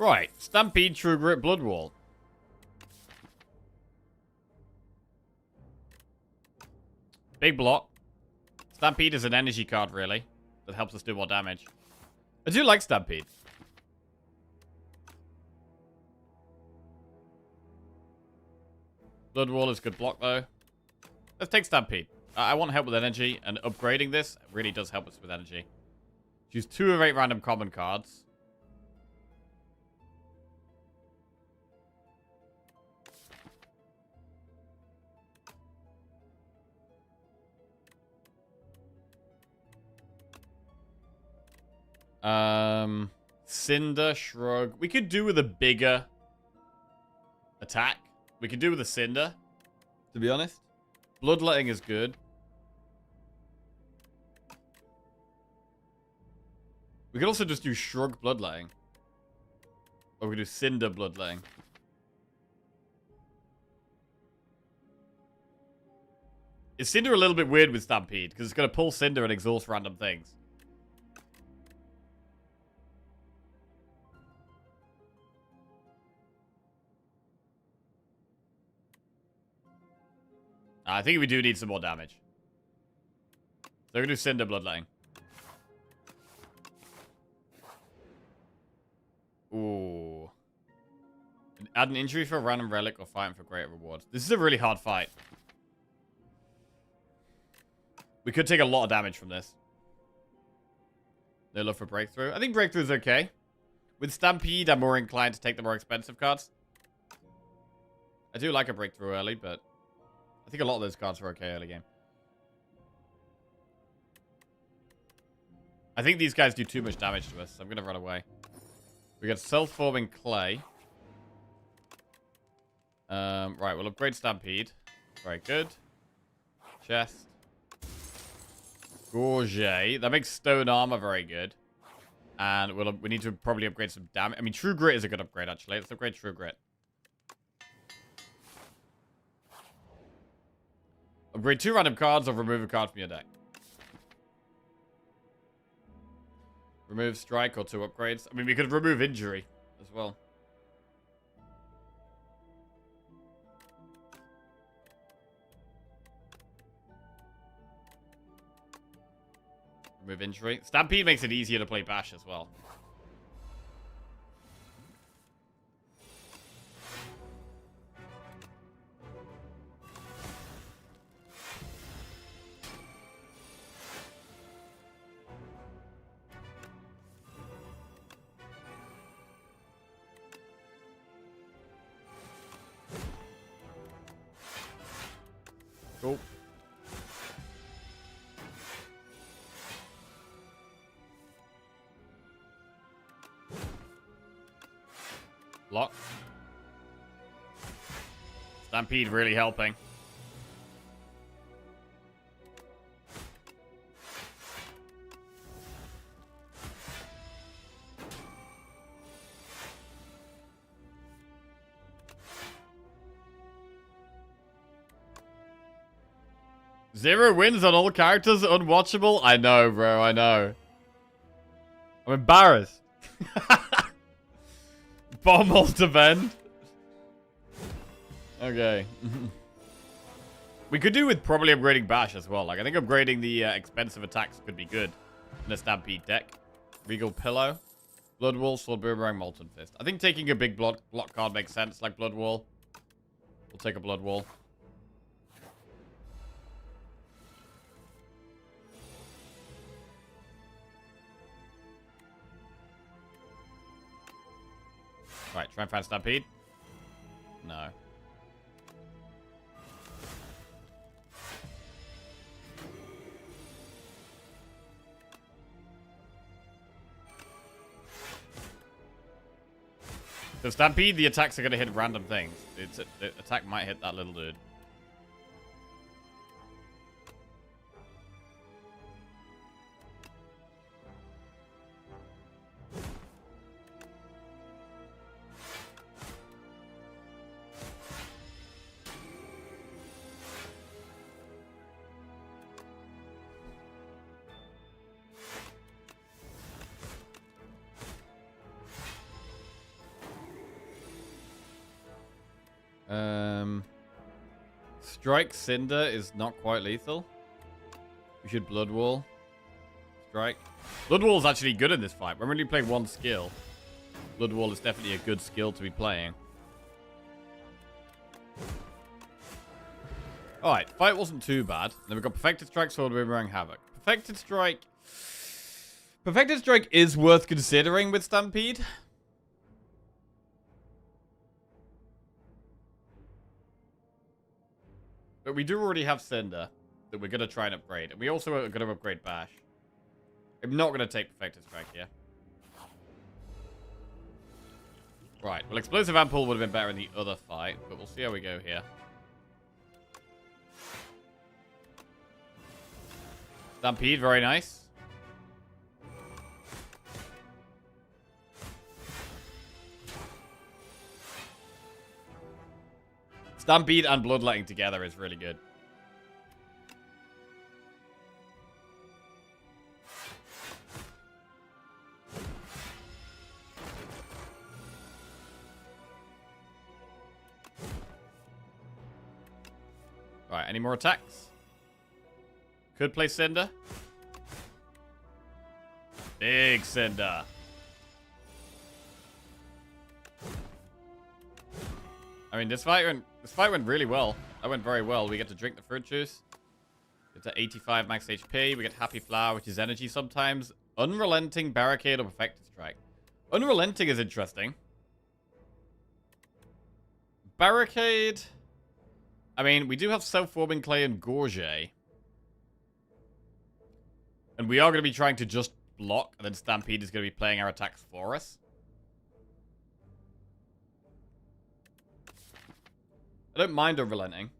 Right, Stampede, True Grit, Blood Wall. Big block. Stampede is an energy card, really, that helps us do more damage. I do like Stampede. Blood Wall is good block, though. Let's take Stampede. I want help with energy, and upgrading this really does help us with energy. Choose 2 of 8 random common cards. Cinder, Shrug. We could do with a bigger attack. We could do with a Cinder, to be honest. Bloodletting is good. We could also just do Shrug Bloodletting. Or we could do Cinder Bloodletting. Is Cinder a little bit weird with Stampede? Because it's going to pull Cinder and exhaust random things. I think we do need some more damage. So we're going to do Cinder Bloodletting. Ooh. Add an injury for a random relic or fight him for greater rewards. This is a really hard fight. We could take a lot of damage from this. No love for Breakthrough. I think Breakthrough's okay. With Stampede, I'm more inclined to take the more expensive cards. I do like a Breakthrough early, but I think a lot of those cards are okay early game. I think these guys do too much damage to us, so I'm going to run away. We got Self-Forming Clay. Right, we'll upgrade Stampede. Very good. Chest. Gorge. That makes Stone Armor very good. And we need to probably upgrade some damage. I mean, True Grit is a good upgrade, actually. Let's upgrade True Grit. Upgrade 2 random cards or remove a card from your deck. Remove Strike or 2 upgrades. I mean, we could remove Injury as well. Remove Injury. Stampede makes it easier to play Bash as well. Cool. Lock. Stampede really helping. 0 wins on all characters, unwatchable? I know, bro, I know. I'm embarrassed. Bomb ult event. Okay. We could do with probably upgrading Bash as well. Like, I think upgrading the expensive attacks could be good in a Stampede deck. Regal Pillow. Blood Wall, Sword Boomerang, Molten Fist. I think taking a big block card makes sense, like Blood Wall. We'll take a Blood Wall. Alright, try and find Stampede. No. So Stampede, the attacks are going to hit random things. The attack might hit that little dude. Strike Cinder is not quite lethal. We should Blood Wall. Strike. Blood Wall is actually good in this fight. When we only play one skill, Blood Wall is definitely a good skill to be playing. Alright, fight wasn't too bad. Then we've got Perfected Strike, Sword Boomerang, Havoc. Perfected Strike is worth considering with Stampede. But we do already have Cinder that we're going to try and upgrade. And we also are going to upgrade Bash. I'm not going to take Perfected Strike here. Right. Well, Explosive Ampoule would have been better in the other fight. But we'll see how we go here. Stampede, very nice. Stampede and Bloodletting together is really good. Alright, any more attacks? Could play Cinder. Big Cinder. I mean, this fight went really well. That went very well. We get to drink the fruit juice. Get to 85 max HP. We get Happy Flower, which is energy sometimes. Unrelenting, Barricade, or Perfected Strike. Unrelenting is interesting. Barricade. I mean, we do have Self-Forming Clay and Gorget. And we are going to be trying to just block, and then Stampede is going to be playing our attacks for us. I don't mind Unrelenting.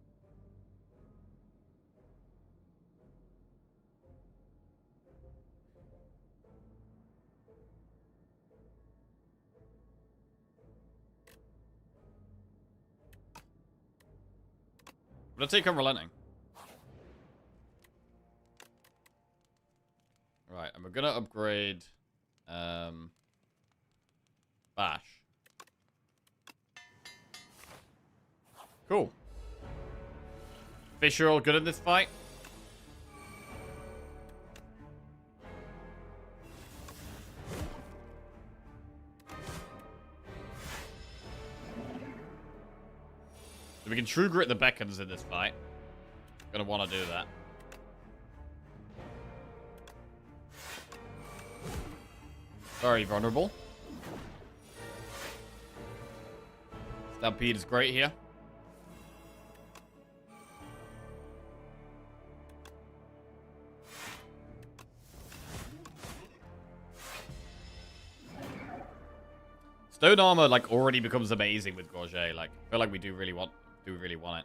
But I'll take Unrelenting. Right, and we're gonna upgrade Bash. Cool. Fish are all good in this fight. So we can True Grit the Beckons in this fight. Gonna want to do that. Very vulnerable. Stampede is great here. Stone Armor, like, already becomes amazing with Gorget. Like, I feel like we do really want it.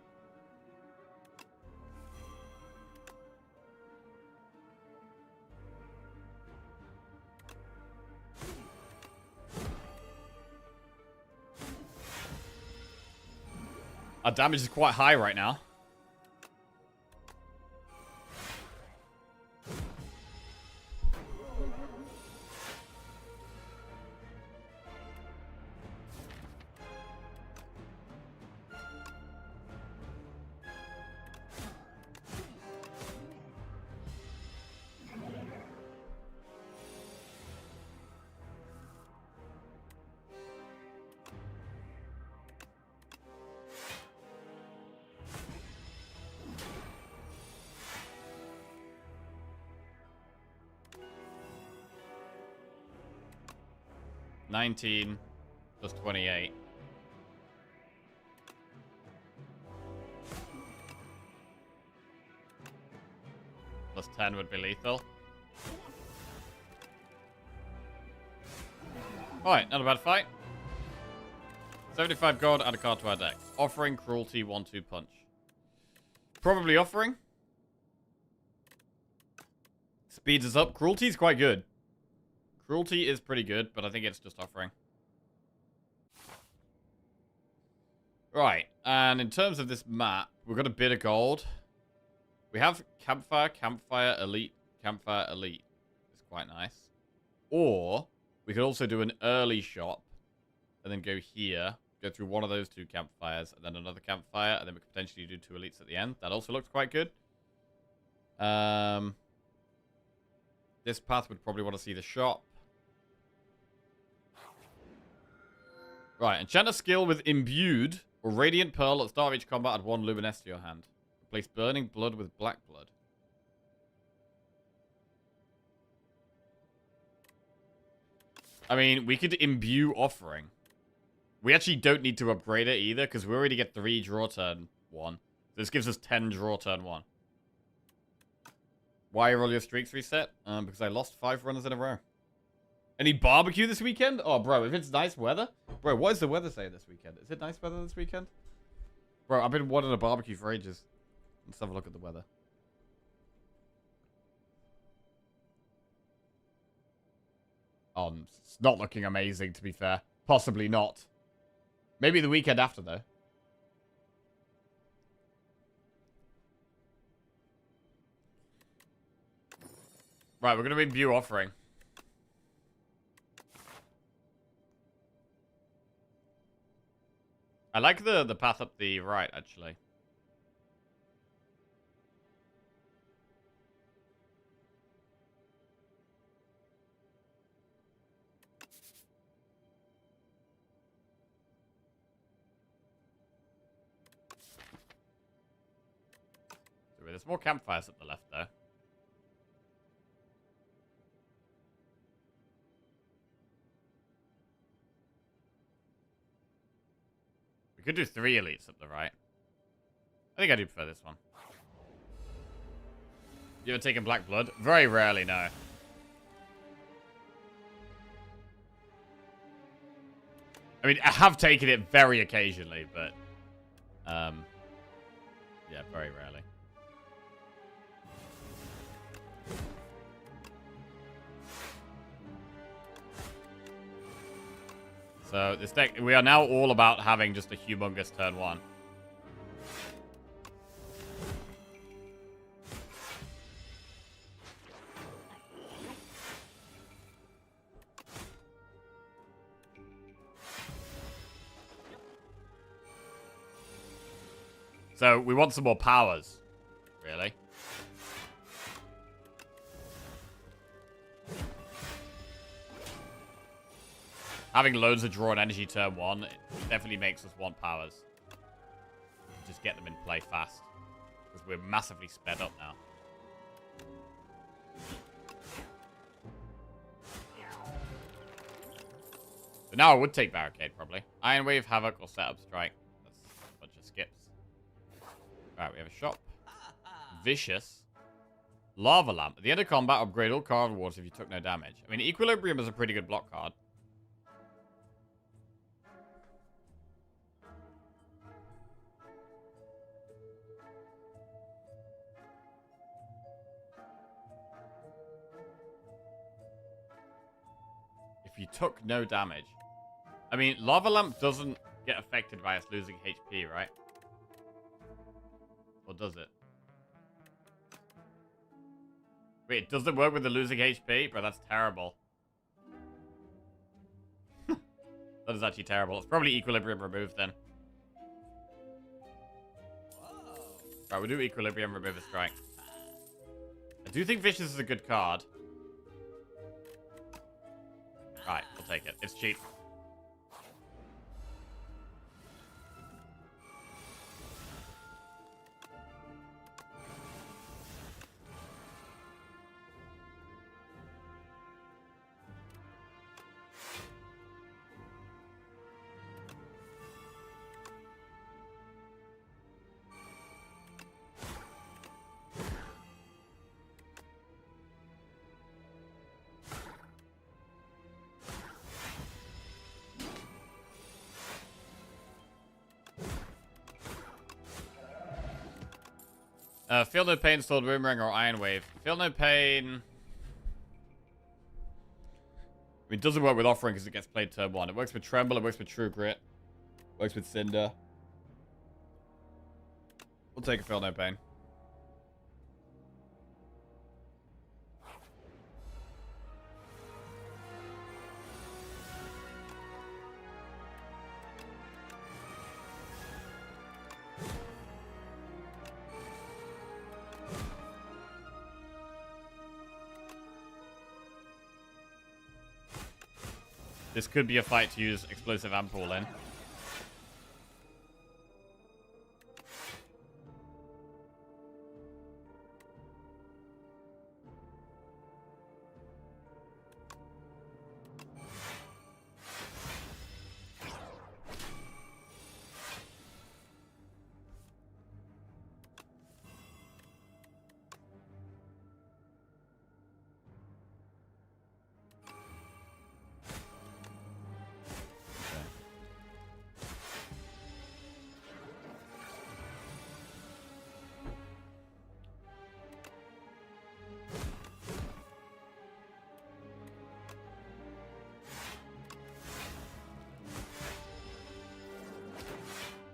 Our damage is quite high right now. 19 plus 28. Plus 10 would be lethal. Alright, not a bad fight. 75 gold, add a card to our deck. Offering, Cruelty, 1-2 punch. Probably offering. Speeds us up. Cruelty is quite good. Cruelty is pretty good, but I think it's just offering. Right, and in terms of this map, we've got a bit of gold. We have Campfire, Campfire, Elite, Campfire, Elite. It's quite nice. Or, we could also do an early shop, and then go here, go through one of those 2 campfires, and then another campfire, and then we could potentially do 2 elites at the end. That also looks quite good. This path would probably want to see the shop. Right, enchant a skill with Imbued or Radiant Pearl at the start of each combat, add 1 Luminous to your hand. Replace Burning Blood with Black Blood. I mean, we could imbue Offering. We actually don't need to upgrade it either, because we already get 3 draw turn 1. This gives us 10 draw turn 1. Why are all your streaks reset? Because I lost 5 runners in a row. Any barbecue this weekend? Oh, bro, if it's nice weather... Bro, what does the weather say this weekend? Is it nice weather this weekend? Bro, I've been wanting a barbecue for ages. Let's have a look at the weather. It's not looking amazing, to be fair. Possibly not. Maybe the weekend after, though. Right, we're going to imbue Offering. I like the path up the right, actually. There's more campfires up the left, though. We could do 3 elites up the right. I think I do prefer this one. You ever taken Black Blood? Very rarely, no. I mean, I have taken it very occasionally, but... yeah, very rarely. So, this deck, we are now all about having just a humongous turn 1. So, we want some more powers, really. Having loads of drawn energy turn 1, it definitely makes us want powers. Just get them in play fast. Because we're massively sped up now. So now I would take Barricade, probably. Iron Wave, Havoc, or Setup Strike. That's a bunch of skips. Alright, we have a shop. Vicious. Lava Lamp. At the end of combat, upgrade all card rewards if you took no damage. I mean, Equilibrium is a pretty good block card. If you took no damage. I mean, Lava Lamp doesn't get affected by us losing HP, right? Or does it? Wait, does it work with the losing HP? Bro, that's terrible. That is actually terrible. It's probably Equilibrium removed then. Right, we'll do Equilibrium, remove a strike. I do think Vicious is a good card. Right, we'll take it. It's cheap. Feel No Pain, Sword Boomerang, or Iron Wave. Feel No Pain... It doesn't work with Offering because it gets played turn 1. It works with Tremble, it works with True Grit. Works with Cinder. We'll take a Feel No Pain. This could be a fight to use Explosive Ampoule in.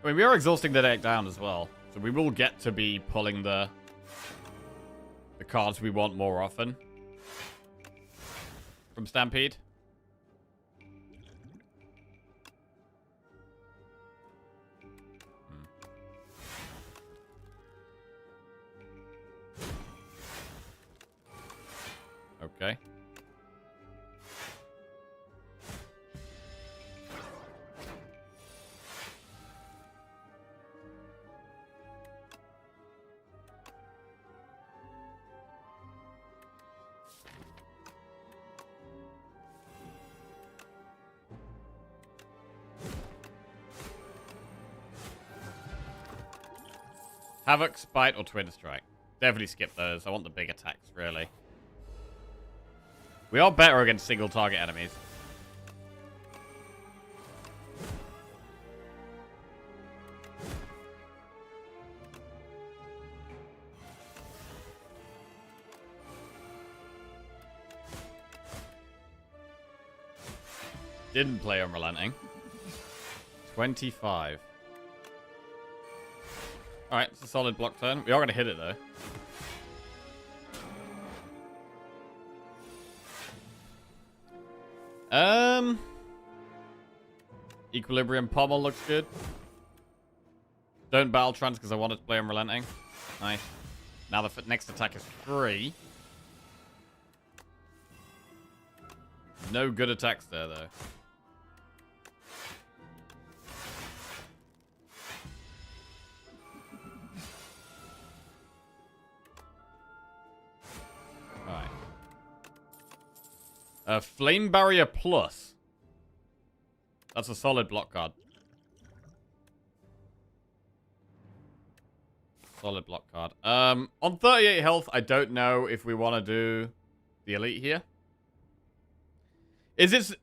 I mean, we are exhausting the deck down as well. So we will get to be pulling the cards we want more often. From Stampede. Okay. Havoc, Spite, or Twin Strike. Definitely skip those. I want the big attacks, really. We are better against single target enemies. Didn't play Unrelenting. 25. Alright, it's a solid block turn. We are going to hit it, though. Equilibrium Pommel looks good. Don't Battle Trance because I wanted to play Unrelenting. Nice. Now the next attack is free. No good attacks there, though. Flame Barrier Plus. That's a solid block card. Solid block card. On 38 health, I don't know if we want to do the Elite here. Is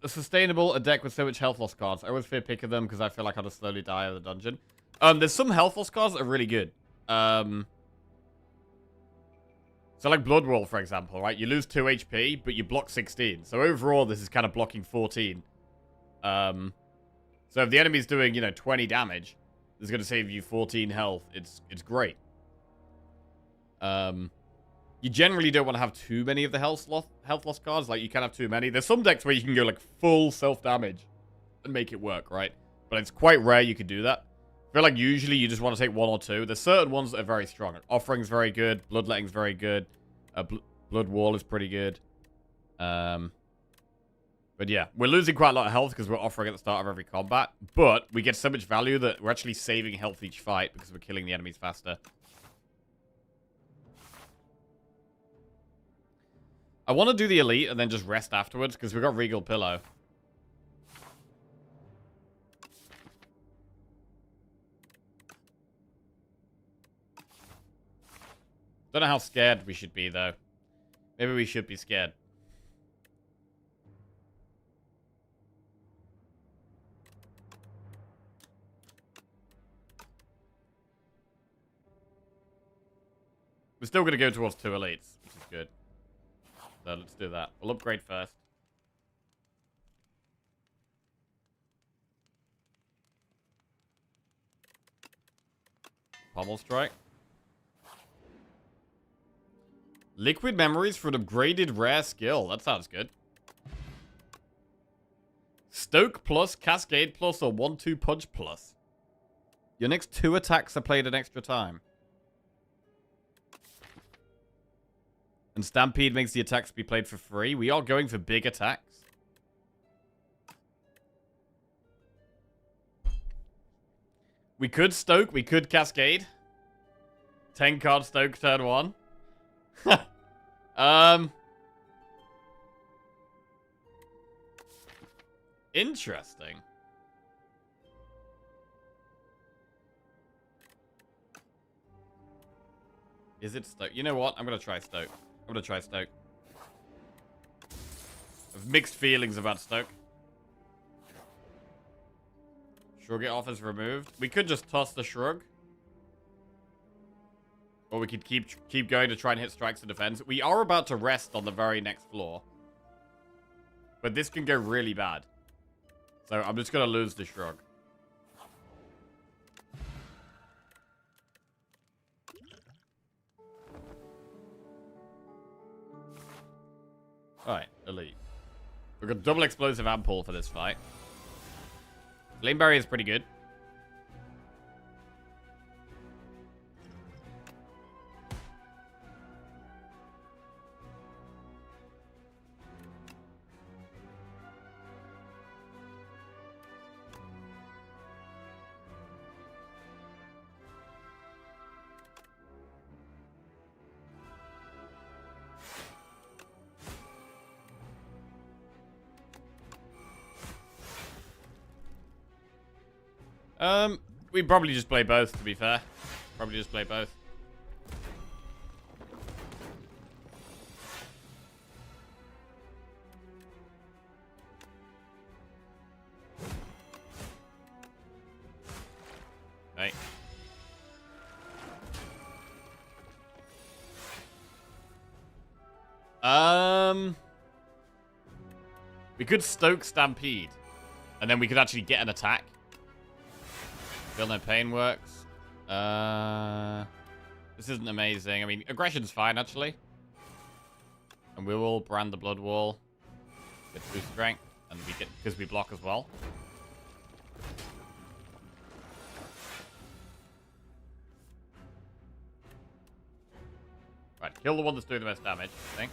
a sustainable a deck with so much health loss cards? I always fear picking them because I feel like I'll just slowly die of the dungeon. There's some health loss cards that are really good. So like Blood Wall, for example, right? You lose 2 HP, but you block 16. So overall, this is kind of blocking 14. So if the enemy's doing, 20 damage, this is going to save you 14 health. It's great. You generally don't want to have too many of the health loss cards. Like, you can have too many. There's some decks where you can go, like, full self-damage and make it work, right? But it's quite rare you could do that. I feel like usually you just want to take 1 or 2. There's certain ones that are very strong. Offering's very good. Bloodletting's very good. Blood Wall is pretty good. But yeah, we're losing quite a lot of health because we're offering at the start of every combat. But we get so much value that we're actually saving health each fight because we're killing the enemies faster. I want to do the Elite and then just rest afterwards because we've got Regal Pillow. Don't know how scared we should be, though. Maybe we should be scared. We're still going to go towards 2 elites, which is good. So let's do that. We'll upgrade first. Pommel strike. Liquid memories for an upgraded rare skill. That sounds good. Stoke plus, Cascade plus, or 1-2 punch plus. Your next 2 attacks are played an extra time. And Stampede makes the attacks be played for free. We are going for big attacks. We could Stoke. We could Cascade. 10 card Stoke turn 1. Interesting. Is it Stoke? You know what? I'm going to try Stoke. I'm going to try Stoke. I have mixed feelings about Stoke. Shrug it off is removed. We could just toss the Shrug. Or we could keep going to try and hit strikes and defense. We are about to rest on the very next floor. But this can go really bad. So I'm just going to lose the Shrug. Alright, elite. We've got double explosive and pull for this fight. Flame barrier is pretty good. We probably just play both, to be fair. Probably just play both. Right. We could Stoke Stampede. And then we could actually get an attack. Feel no pain works. This isn't amazing. I mean, aggression's fine, actually. And we will brand the blood wall. Get boost strength. And we get, because we block as well. Right, kill the one that's doing the most damage, I think.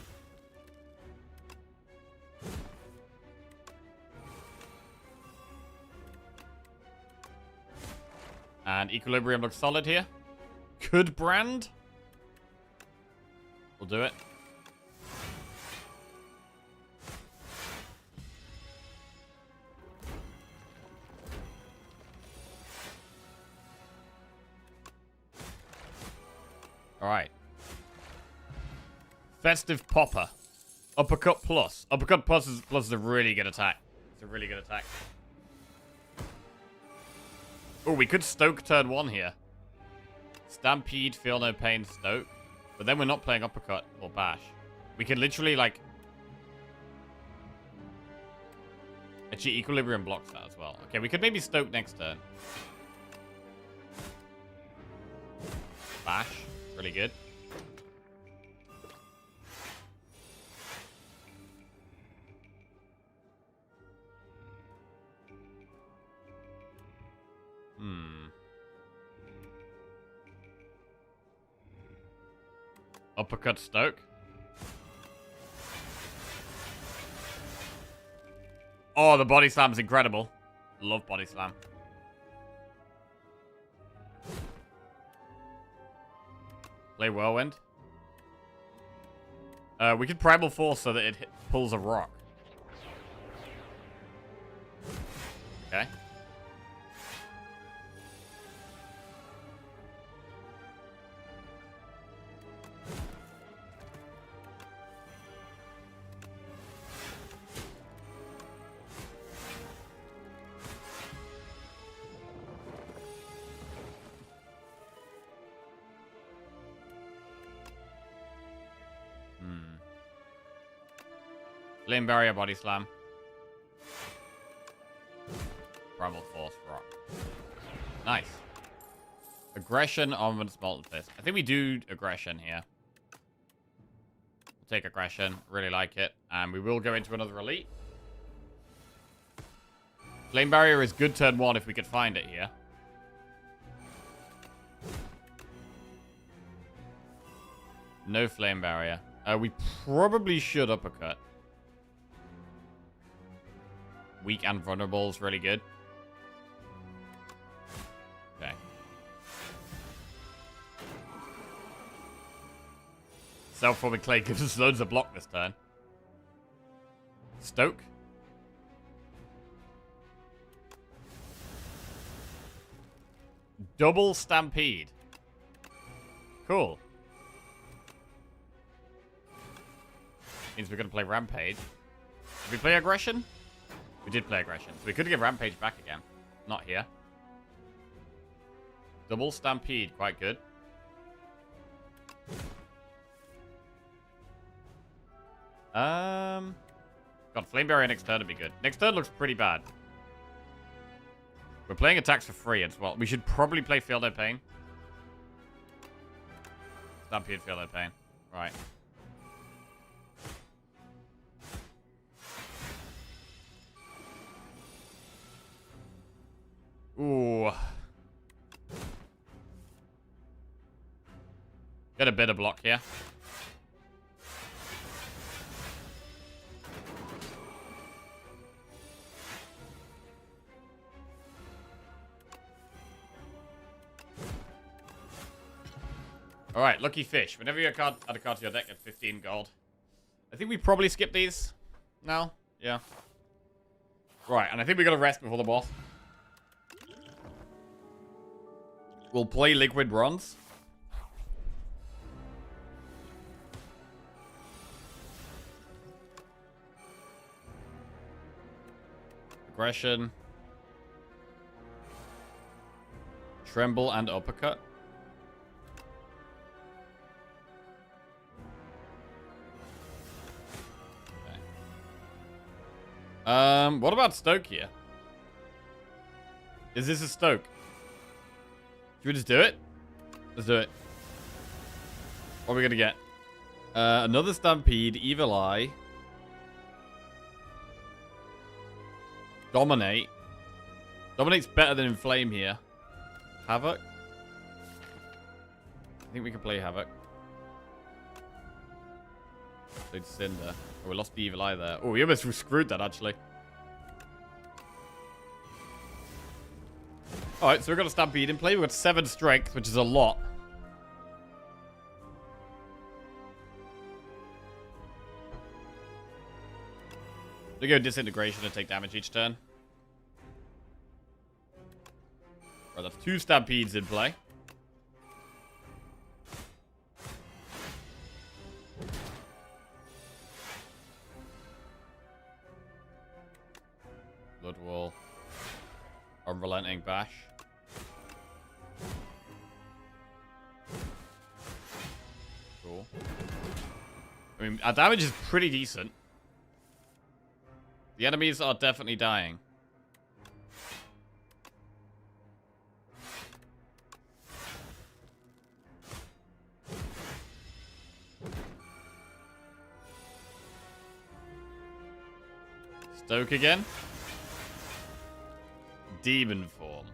And equilibrium looks solid here. Could brand. We'll do it. Alright. Festive Popper. Uppercut plus. Uppercut plus is a really good attack. It's a really good attack. Oh, we could Stoke turn 1 here. Stampede, Feel No Pain, Stoke. But then we're not playing Uppercut or Bash. We can literally, like... Actually, Equilibrium blocks that as well. Okay, we could maybe Stoke next turn. Bash. Really good. Uppercut Stoke. Oh, the body slam's incredible. Love body slam. Play Whirlwind. We could Primal Force so that it pulls a rock. Okay. Flame Barrier, Body Slam. Primal Force, Rock. Nice. Aggression, Armament, Molten Fist. I think we do Aggression here. We'll take Aggression. Really like it. And we will go into another Elite. Flame Barrier is good turn 1 if we could find it here. No Flame Barrier. We probably should Uppercut. Weak and Vulnerable is really good. Okay. Self-forming Clay gives us loads of block this turn. Stoke. Double Stampede. Cool. Means we're going to play Rampage. Did we play Aggression? We did play Aggression. So we could get Rampage back again. Not here. Double Stampede. Quite good. God, Flame Barrier next turn would be good. Next turn looks pretty bad. We're playing attacks for free as well. We should probably play Feel No Pain. Stampede, Feel No Pain. Right. Ooh. Get a bit of block here. Alright, Lucky Fish. Whenever you add a card to your deck at 15 gold. I think we probably skip these now. Yeah. Right, and I think we got to rest before the boss. We'll play Liquid Bronze. Aggression. Tremble and Uppercut. What about Stoke here? Is this a Stoke? Should we just do it? Let's do it. What are we gonna get? Another Stampede, Evil Eye. Dominate. Dominate's better than Inflame here. Havoc. I think we can play Havoc. Played Cinder. Oh, we lost the Evil Eye there. Oh, we almost screwed that, actually. Alright, so we've got a Stampede in play. We've got 7 strength, which is a lot. We go Disintegration and take damage each turn. Right, that's 2 Stampedes in play. Blood Wall. Unrelenting Bash. Cool. I mean, our damage is pretty decent. The enemies are definitely dying. Stoke again. Demon form.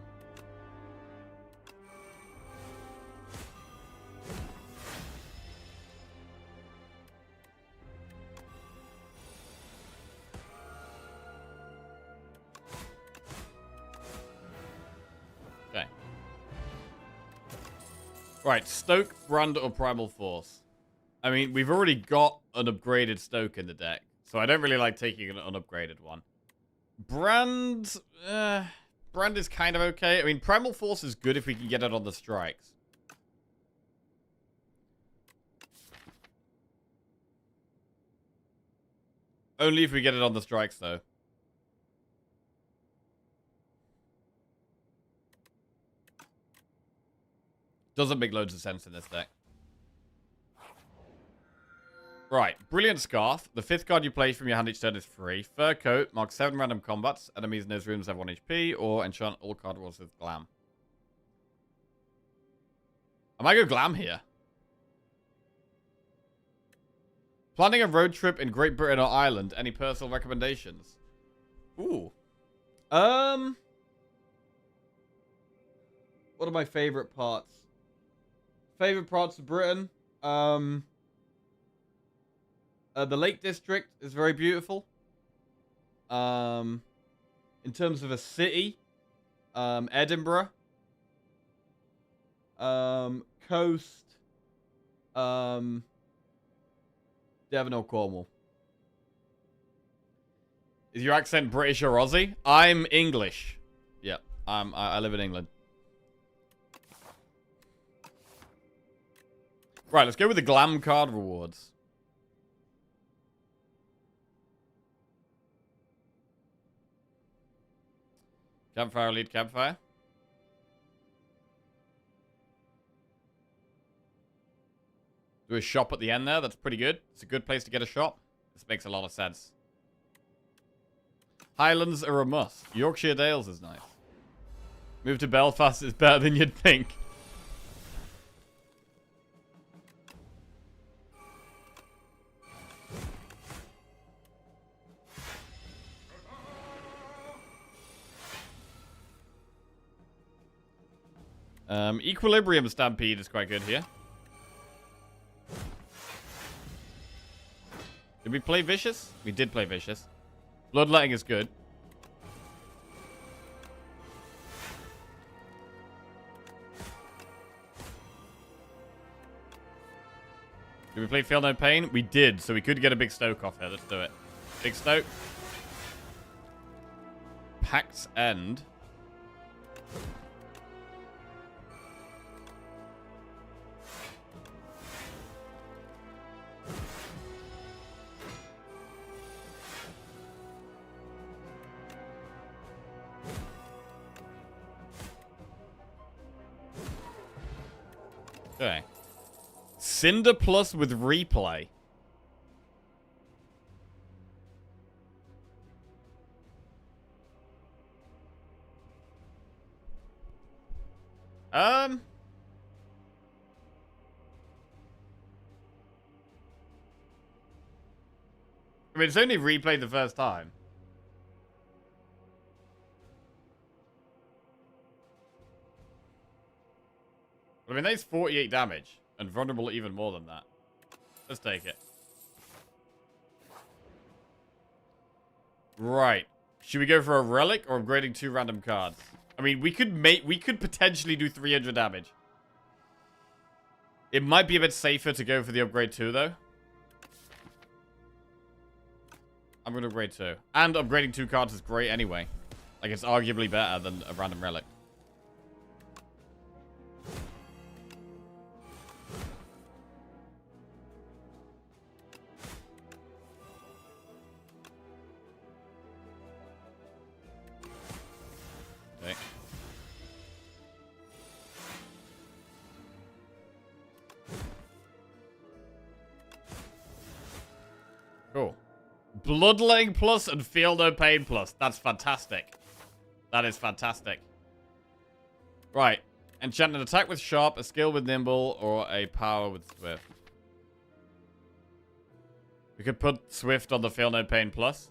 Okay. Right, Stoke, Brand, or Primal Force. I mean, we've already got an upgraded Stoke in the deck, so I don't really like taking an unupgraded one. Brand is kind of okay. I mean, Primal Force is good if we can get it on the strikes. Only if we get it on the strikes, though. Doesn't make loads of sense in this deck. Right. Brilliant Scarf. The 5th card you play from your hand each turn is free. Fur Coat. Mark 7 random combats. Enemies in those rooms have 1 HP. Or enchant all card walls with Glam. I might go Glam here. Planning a road trip in Great Britain or Ireland. Any personal recommendations? Ooh. What are my favorite parts? Favorite parts of Britain? The Lake District is very beautiful. In terms of a city, Edinburgh. Coast. Devon or Cornwall. Is your accent British or Aussie? I'm English. Yeah, I live in England. Right, let's go with the Glam card rewards. Campfire, lead campfire. Do a shop at the end there. That's pretty good. It's a good place to get a shop. This makes a lot of sense. Highlands are a must. Yorkshire Dales is nice. Move to Belfast is better than you'd think. Equilibrium Stampede is quite good here. Did we play Vicious? We did play Vicious. Bloodletting is good. Did we play Feel No Pain? We did, so we could get a big Stoke off here. Let's do it. Big Stoke. Pact's End. Okay. Cinder Plus with Replay. I mean, it's only replayed the first time. I mean, that's 48 damage. And vulnerable even more than that. Let's take it. Right. Should we go for a relic or upgrading 2 random cards? I mean, we could potentially do 300 damage. It might be a bit safer to go for the upgrade 2, though. I'm going to upgrade 2. And upgrading 2 cards is great anyway. Like, it's arguably better than a random relic. Okay. Cool. Bloodletting plus and Feel No Pain plus. That's fantastic. That is fantastic. Right. Enchant an attack with Sharp, a skill with Nimble, or a power with Swift. We could put Swift on the Feel No Pain plus.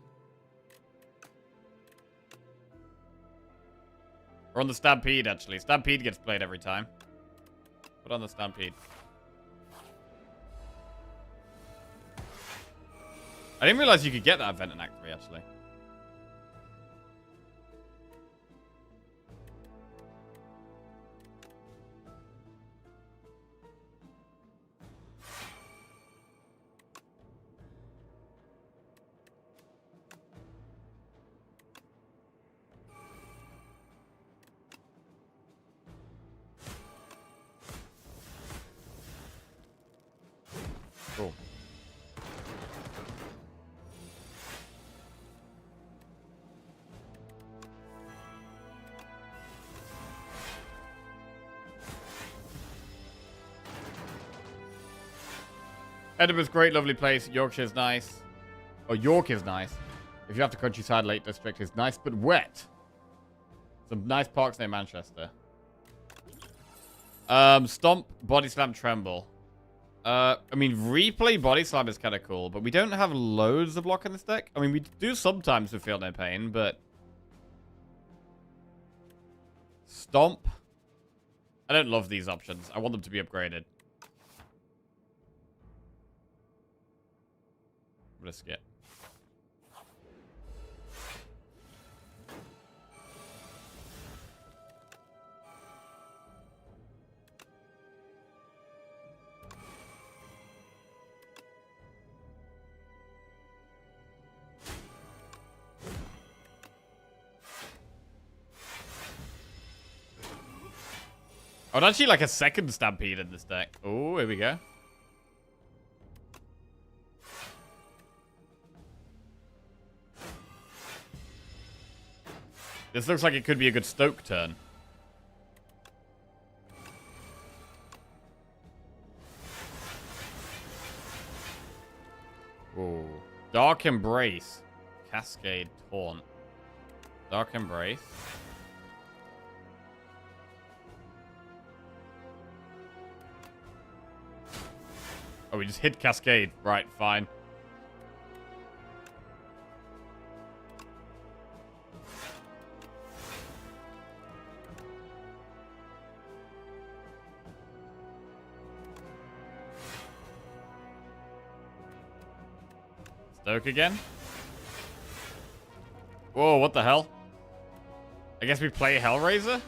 Or on the Stampede, actually. Stampede gets played every time. Put on the Stampede. I didn't realize you could get that event in Act 3, actually. Cool. Edinburgh's great, lovely place. Yorkshire's nice. Oh, York is nice. If you have to countryside, Lake District is nice, but wet. Some nice parks near Manchester. Stomp, Body Slam, Tremble. I mean, Replay Body Slam is kind of cool, but we don't have loads of block in this deck. I mean, we do sometimes with Feel No Pain, but... Stomp. I don't love these options. I want them to be upgraded. I'm gonna skip. I would actually like a second Stampede in this deck. Oh, here we go. This looks like it could be a good Stoke turn. Ooh. Dark Embrace. Cascade Taunt. Dark Embrace. Oh, we just hit Cascade. Right, fine. Stoke again? Whoa, what the hell? I guess we play Hellraiser?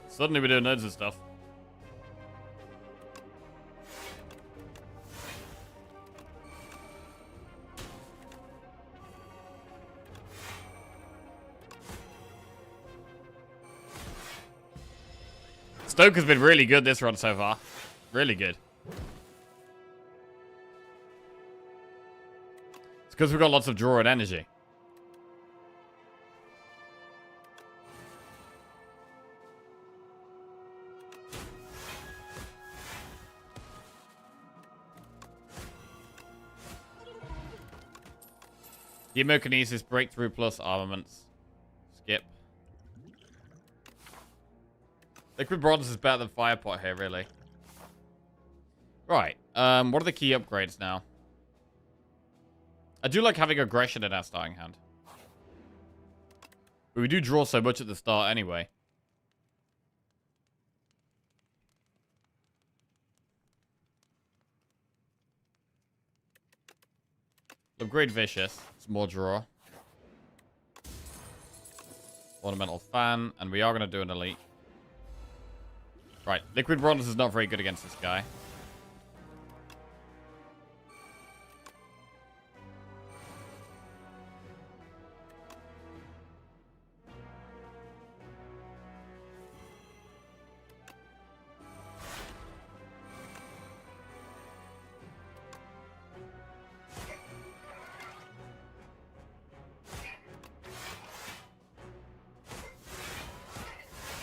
Suddenly we're doing loads of stuff. Stoke has been really good this run so far. Really good. It's because we've got lots of draw and energy. Hemokinesis, Breakthrough plus Armaments. Skip. Liquid Bronze is better than Firepot here, really. Right. What are the key upgrades now? I do like having Aggression in our starting hand. But we do draw so much at the start anyway. Upgrade Vicious. It's more draw. Ornamental Fan. And we are going to do an Elite. Right. Liquid Bronze is not very good against this guy.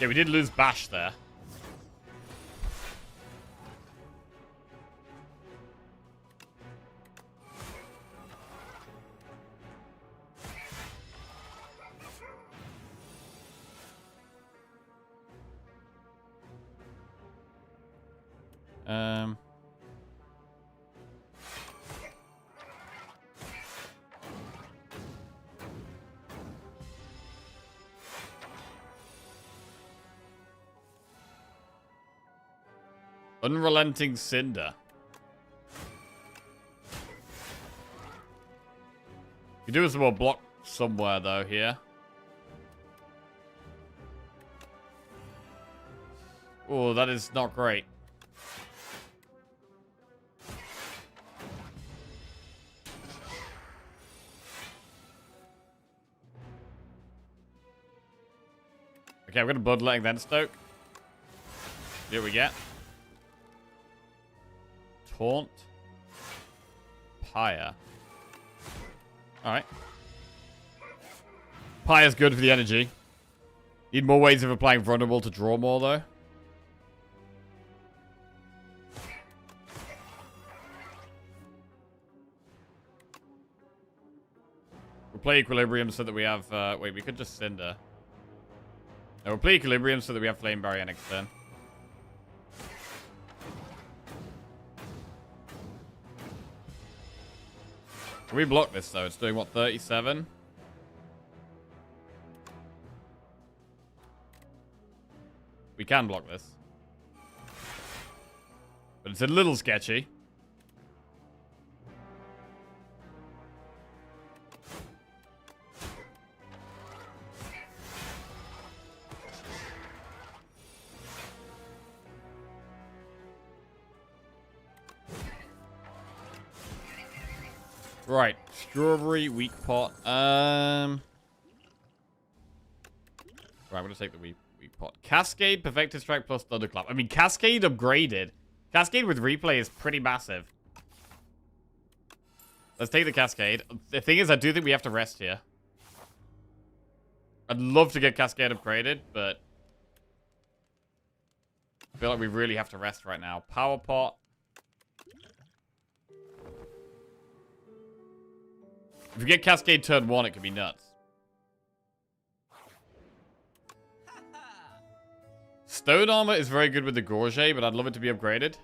Yeah, we did lose Bash there. Unrelenting Cinder. You do some more block somewhere, though, here. Oh, that is not great. Okay, I'm going to Bloodletting then Stoke. Here we get. Taunt. Pyre. Alright. Pyre's good for the energy. Need more ways of applying vulnerable to draw more, though. We'll play Equilibrium so that we have... wait, we could just Cinder. No, we'll play Equilibrium so that we have Flame Barrier next turn. Can we block this, though? It's doing, what, 37? We can block this. But it's a little sketchy. Right, strawberry, weak pot. Right, I'm gonna take the weak pot. Cascade, Perfected Strike plus Thunderclap. I mean, Cascade upgraded. Cascade with replay is pretty massive. Let's take the Cascade. The thing is, I do think we have to rest here. I'd love to get Cascade upgraded, but I feel like we really have to rest right now. Power pot. If we get Cascade turn 1, it could be nuts. Stone Armor is very good with the Gorge, but I'd love it to be upgraded.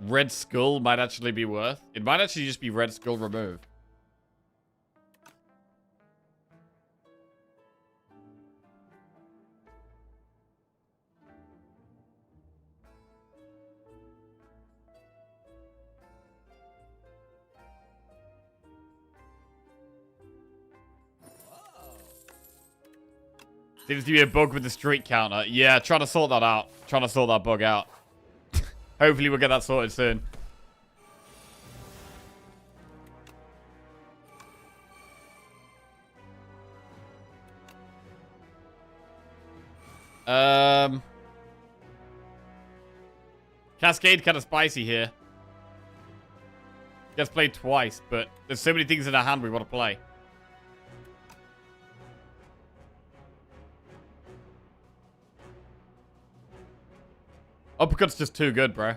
Red Skull might actually be worth. It might actually just be Red Skull remove. Seems to be a bug with the streak counter. Yeah, trying to sort that out. Trying to sort that bug out. Hopefully we'll get that sorted soon. Cascade kind of spicy here. Gets played twice, but there's so many things in our hand we want to play. Uppercut's just too good, bro.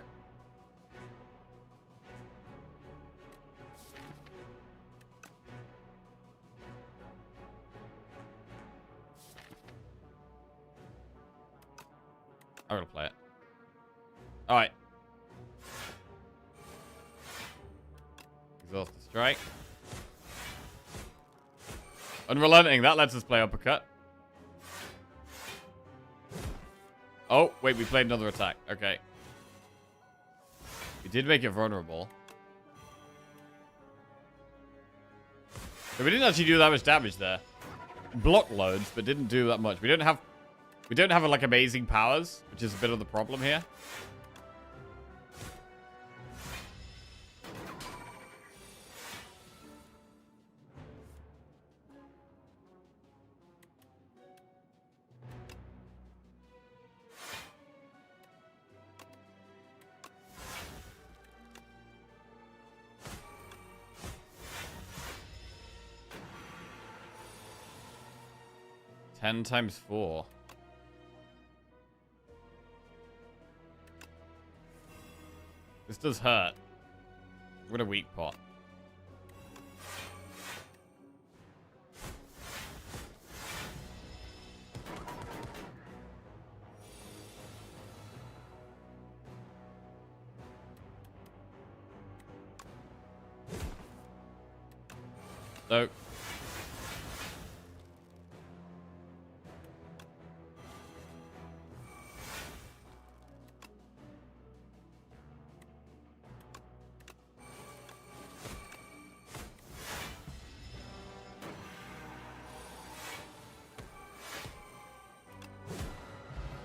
I'm gonna play it. Alright. Exhaust the strike. Unrelenting, that lets us play uppercut. Oh, wait, we played another attack. Okay. We did make it vulnerable. So we didn't actually do that much damage there. Block loads, but didn't do that much. We don't have like amazing powers, which is a bit of the problem here. Ten times 4. This does hurt. What a weak pot. So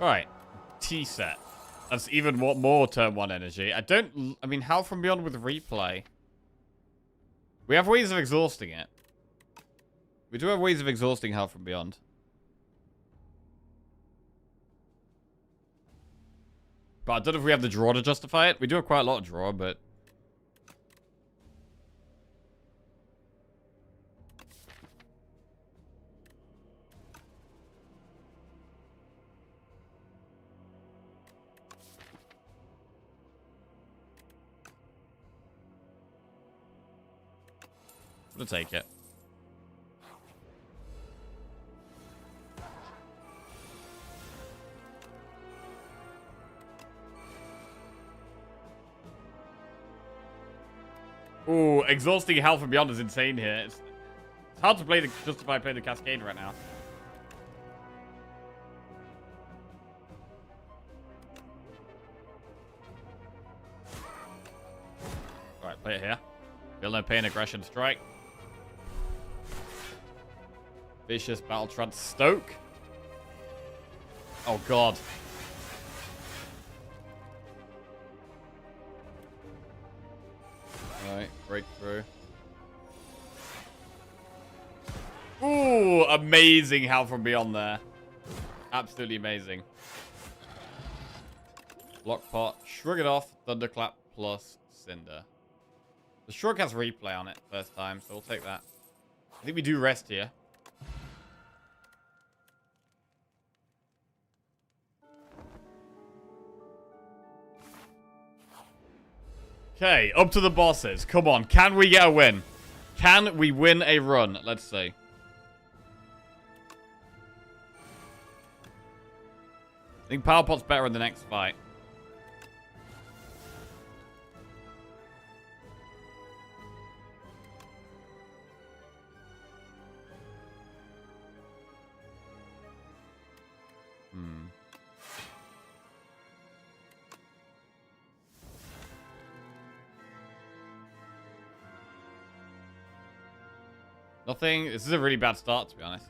alright. T set. That's even more turn 1 energy. I mean, Howl from Beyond with replay. We have ways of exhausting it. We do have ways of exhausting Howl from Beyond. But I don't know if we have the draw to justify it. We do have quite a lot of draw, but... We'll take it. Ooh, exhausting health from beyond is insane here. It's hard to justify playing the Cascade right now. Alright, play it here. Feel no pain, aggression, strike. Vicious battle trance, stoke. Oh god. Alright, breakthrough. Ooh, amazing health from beyond there. Absolutely amazing. Block pot, shrug it off, thunderclap plus cinder. The shrug has replay on it first time, so we'll take that. I think we do rest here. Okay, up to the bosses. Come on, can we get a win? Can we win a run? Let's see. I think Power Pot's better in the next fight. Nothing. This is a really bad start, to be honest.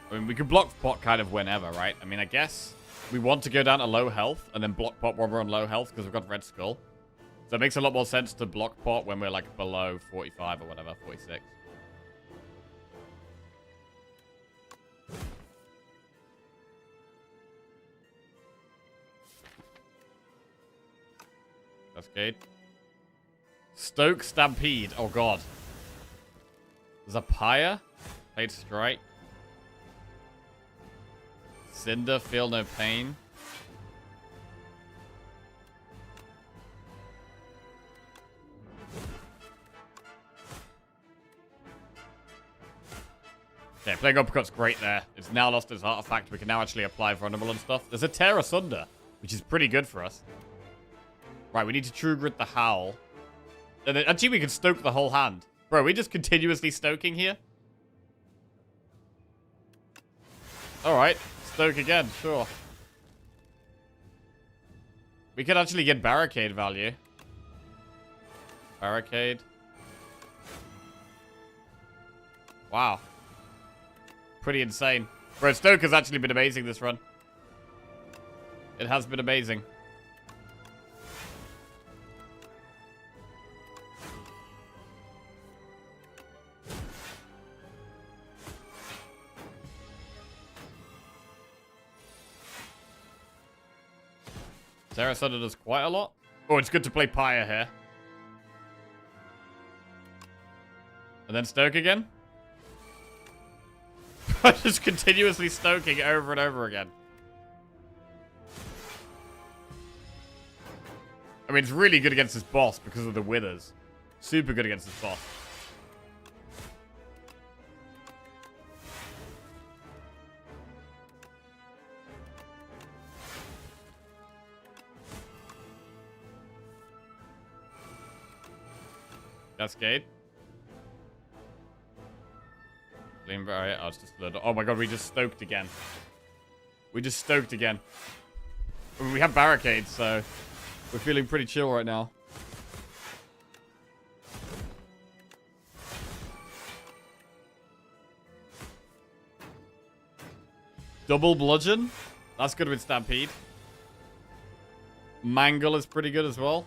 I mean, we could block pot kind of whenever, right? I mean, I guess we want to go down to low health and then block pot when we're on low health because we've got Red Skull. So it makes a lot more sense to block pot when we're like below 45 or whatever, 46. Cascade. Stoke Stampede. Oh god. There's a Pyre. Fate Strike. Cinder, Feel No Pain. Okay, playing Uppercut's great there. It's now lost its artifact. We can now actually apply Vulnerable and stuff. There's a Tear Asunder, which is pretty good for us. Right, we need to True Grit the Howl. And then, actually, we can stoke the whole hand. Bro, are we just continuously stoking here? Alright, stoke again, sure. We could actually get Barricade value. Barricade. Wow. Pretty insane. Bro, stoke has actually been amazing this run. It has been amazing. Sarasota does quite a lot. Oh, it's good to play Pyre here. And then stoke again. Just continuously stoking over and over again. I mean, it's really good against this boss because of the withers. Super good against this boss. Cascade. Alright, I was just oh my god, we just stoked again. We just stoked again. I mean, we have barricades, so we're feeling pretty chill right now. Double bludgeon. That's good with Stampede. Mangle is pretty good as well.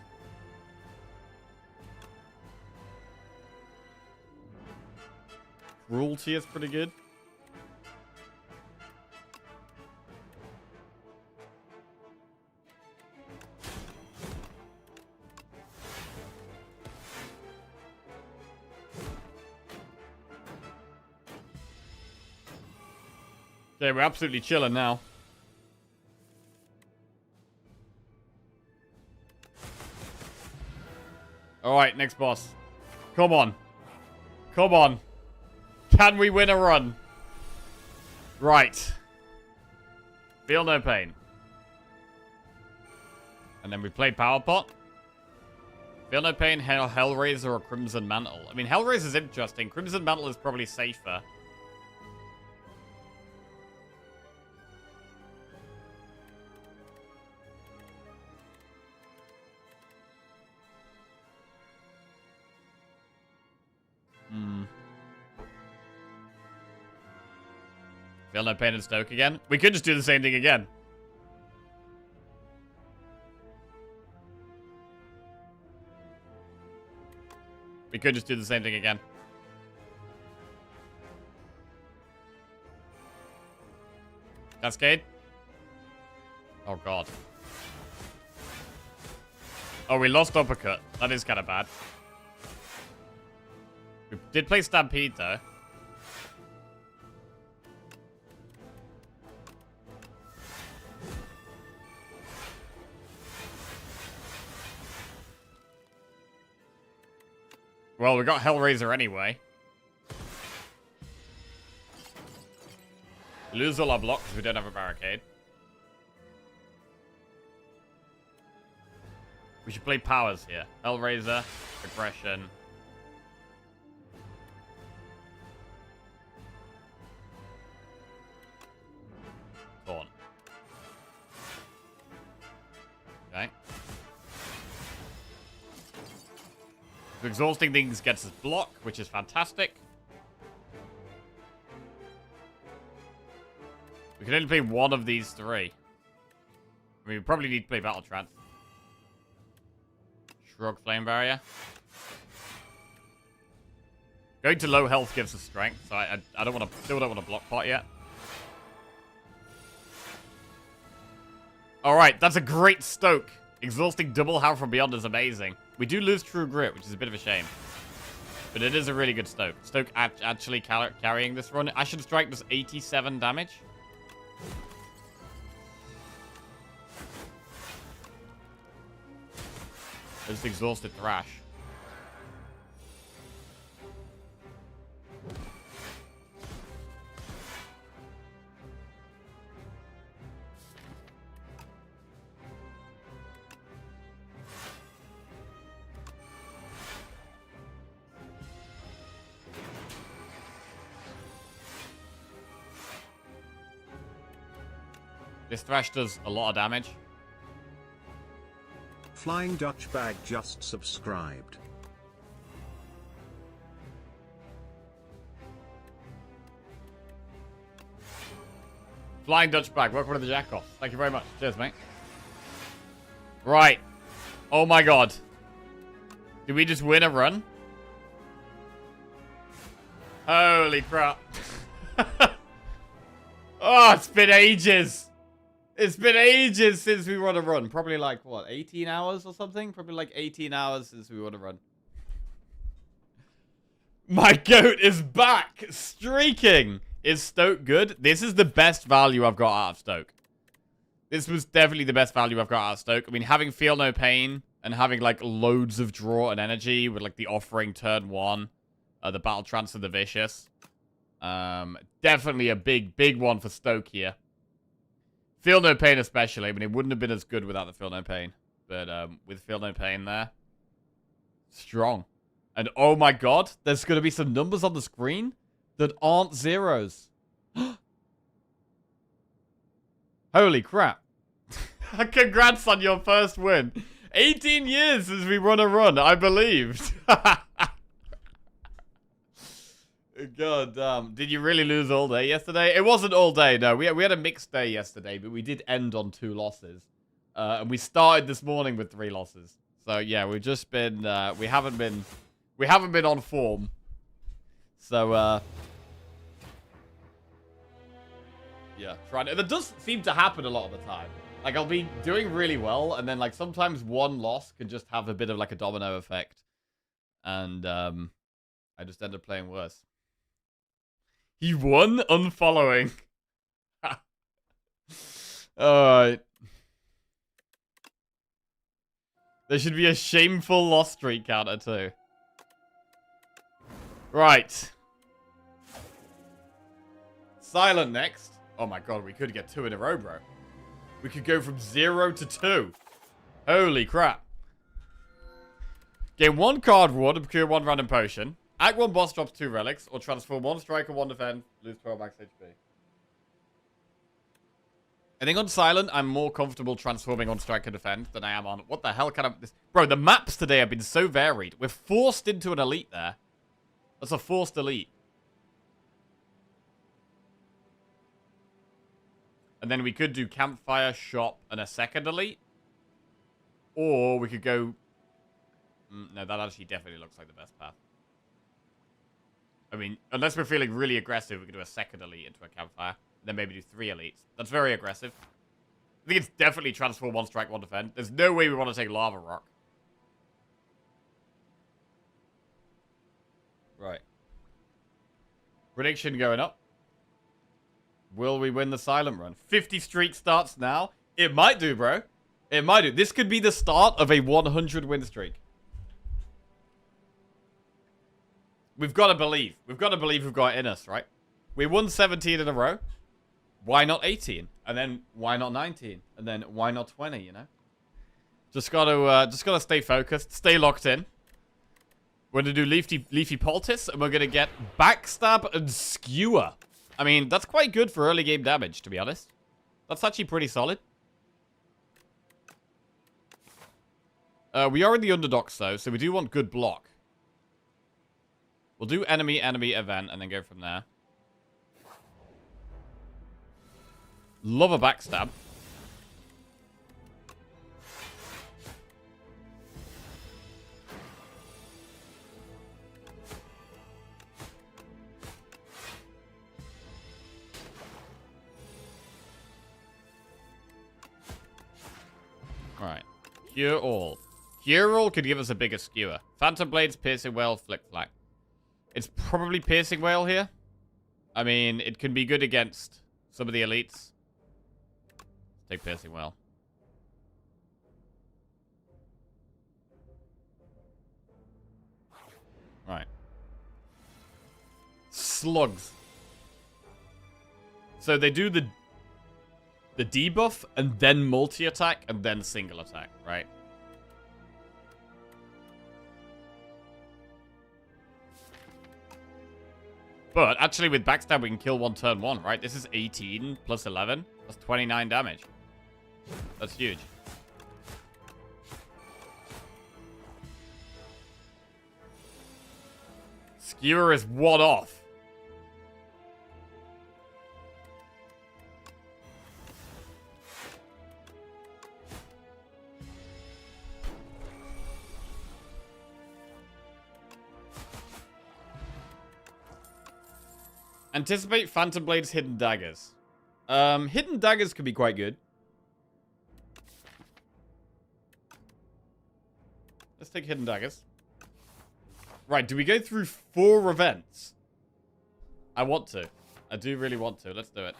Cruelty is pretty good. Okay, we're absolutely chilling now. Alright, next boss. Come on. Come on. Can we win a run? Right. Feel no pain. And then we play Power Pot. Feel no pain, Hellraiser, or Crimson Mantle. I mean, Hellraiser's interesting. Crimson Mantle is probably safer. Feel no pain and Stoke again. We could just do the same thing again. We could just do the same thing again. Cascade? Oh, God. Oh, we lost Uppercut. That is kind of bad. We did play Stampede, though. Well, we got Hellraiser anyway. We lose all our blocks because we don't have a barricade. We should play powers here. Hellraiser, aggression. Thorn. Okay. So exhausting things gets us block, which is fantastic. We can only play one of these three. I mean, we probably need to play Battle Trance. Shrug Flame Barrier. Going to low health gives us strength, so I don't want to, still don't want to block pot yet. Alright, that's a great Stoke. Exhausting double Howl from Beyond is amazing. We do lose True Grit, which is a bit of a shame. But it is a really good Stoke. Stoke actually carrying this run. Ashen Strike does 87 damage. Just exhausted Thrash. This Thrash does a lot of damage. Flying Dutch Bag just subscribed. Flying Dutch Bag, welcome to the Jack-Off. Thank you very much. Cheers, mate. Right. Oh my god. Did we just win a run? Holy crap. Oh, it's been ages. It's been ages since we won a run. Probably like, what, 18 hours or something? Probably like 18 hours since we won a run. My goat is back. Streaking. Is Stoke good? This is the best value I've got out of Stoke. This was definitely the best value I've got out of Stoke. I mean, having Feel No Pain and having like loads of draw and energy with like the Offering turn 1. The Battle Trance of the Vicious. Definitely a big one for Stoke here. Feel No Pain especially. I mean, it wouldn't have been as good without the Feel No Pain. But with Feel No Pain there, strong. And oh my god, there's going to be some numbers on the screen that aren't zeros. Holy crap. Congrats on your first win. 18 years since we won a run, I believed. God damn. Did you really lose all day yesterday? It wasn't all day, no. We had a mixed day yesterday, but we did end on 2 losses. And we started this morning with 3 losses. So yeah, we've just been we haven't been on form. So yeah, trying to, that does seem to happen a lot of the time. Like I'll be doing really well, and then like sometimes one loss can just have a bit of like a domino effect. And I just end up playing worse. He won unfollowing. Alright. There should be a shameful loss streak counter too. Right. Silent next. Oh my god, we could get 2 in a row, bro. We could go from 0 to 2. Holy crap. Gain 1 card reward and procure 1 random potion. Act 1 boss drops 2 relics, or transform 1 striker, 1 defend, lose 12 max HP. I think on Silent, I'm more comfortable transforming on striker defend than I am on... What the hell kind of... This... Bro, the maps today have been so varied. We're forced into an elite there. That's a forced elite. And then we could do campfire, shop, and a second elite. Or we could go... No, that actually definitely looks like the best path. I mean, unless we're feeling really aggressive, we could do a second elite into a campfire. Then maybe do 3 elites. That's very aggressive. I think it's definitely transform 1 strike, 1 defend. There's no way we want to take Lava Rock. Right. Prediction going up. Will we win the silent run? 50 streak starts now. It might do, bro. It might do. This could be the start of a 100 win streak. We've got to believe. We've got to believe we've got it in us, right? We won 17 in a row. Why not 18? And then why not 19? And then why not 20, you know? Just gotta stay focused, stay locked in. We're gonna do Leafy Poultice, and we're gonna get Backstab and Skewer. I mean, that's quite good for early game damage, to be honest. That's actually pretty solid. We are in the underdogs, though, so we do want good block. We'll do enemy, event, and then go from there. Love a backstab. Alright. Cure all. Cure all could give us a bigger skewer. Phantom Blades, Piercing Whale, Flick Flack. It's probably Piercing Whale here. I mean, it can be good against some of the elites. Take Piercing Whale. Right. Slugs. So they do the debuff and then multi-attack and then single attack, right? But actually with Backstab we can kill 1 turn 1, right? This is 18 plus 11. That's 29 damage. That's huge. Skewer is 1 off. Anticipate Phantom Blade's Hidden Daggers. Hidden Daggers could be quite good. Let's take Hidden Daggers. Right, do we go through 4 events? I want to. I do really want to. Let's do it.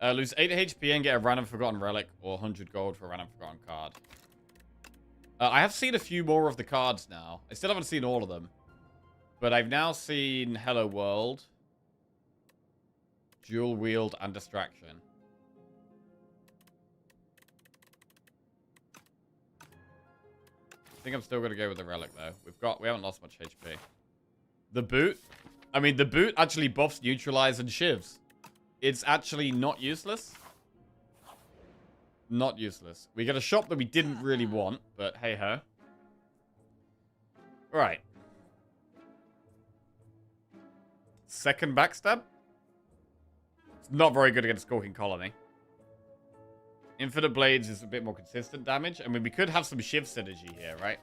Lose 8 HP and get a random Forgotten Relic or 100 gold for a random Forgotten card. I have seen a few more of the cards now. I still haven't seen all of them. But I've now seen Hello World, Dual Wield, and Distraction. I think I'm still going to go with the Relic, though. We haven't lost much HP. The Boot. I mean, the Boot actually buffs Neutralize and Shivs. It's actually not useless. Not useless. We get a shop that we didn't really want, but hey-ho. Right. Second Backstab. It's not very good against Skulking Colony. Infinite Blades is a bit more consistent damage. I mean, we could have some Shiv synergy here, right?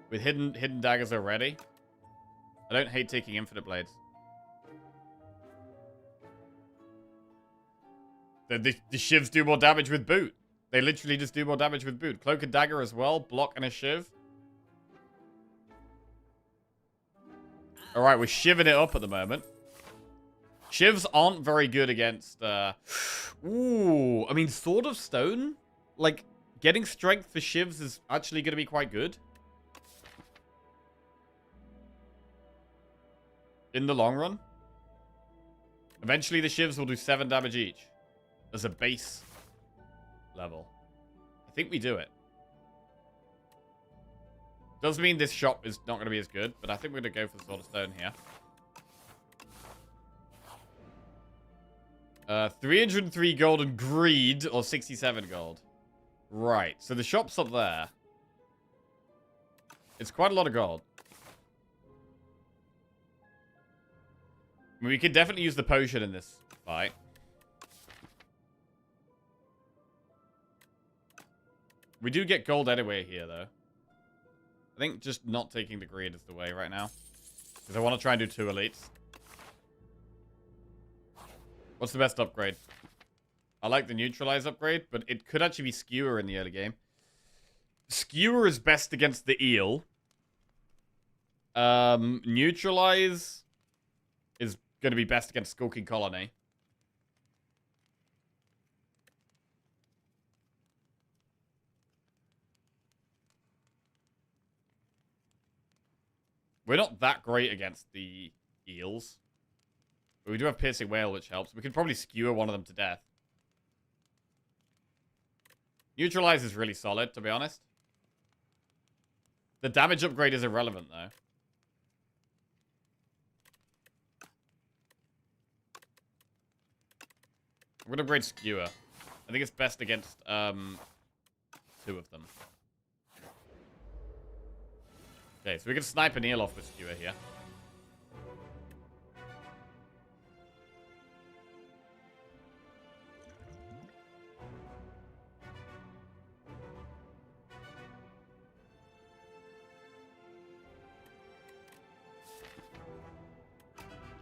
With hidden Daggers already. I don't hate taking Infinite Blades. The Shivs do more damage with Boot. They literally just do more damage with Boot. Cloak and Dagger as well. Block and a Shiv. Alright, we're shiving it up at the moment. Shivs aren't very good against, Ooh, I mean, Sword of Stone? Like, getting strength for Shivs is actually going to be quite good. In the long run. Eventually, the Shivs will do 7 damage each. As a base level. I think we do it. Does mean this shop is not going to be as good, but I think we're going to go for the Sword of Stone here. 303 gold and greed, or 67 gold. Right, so the shop's up there. It's quite a lot of gold. I mean, we could definitely use the potion in this fight. We do get gold anyway here, though. I think just not taking the greed is the way right now. Because I want to try and do 2 elites. What's the best upgrade? I like the neutralize upgrade, but it could actually be skewer in the early game. Skewer is best against the eel. Neutralize is going to be best against Skulking Colony. We're not that great against the eels. But we do have Piercing Whale, which helps. We could probably skewer one of them to death. Neutralize is really solid, to be honest. The damage upgrade is irrelevant, though. I'm going to upgrade Skewer. I think it's best against 2 of them. Okay, so we can snipe an eel off with Skewer here.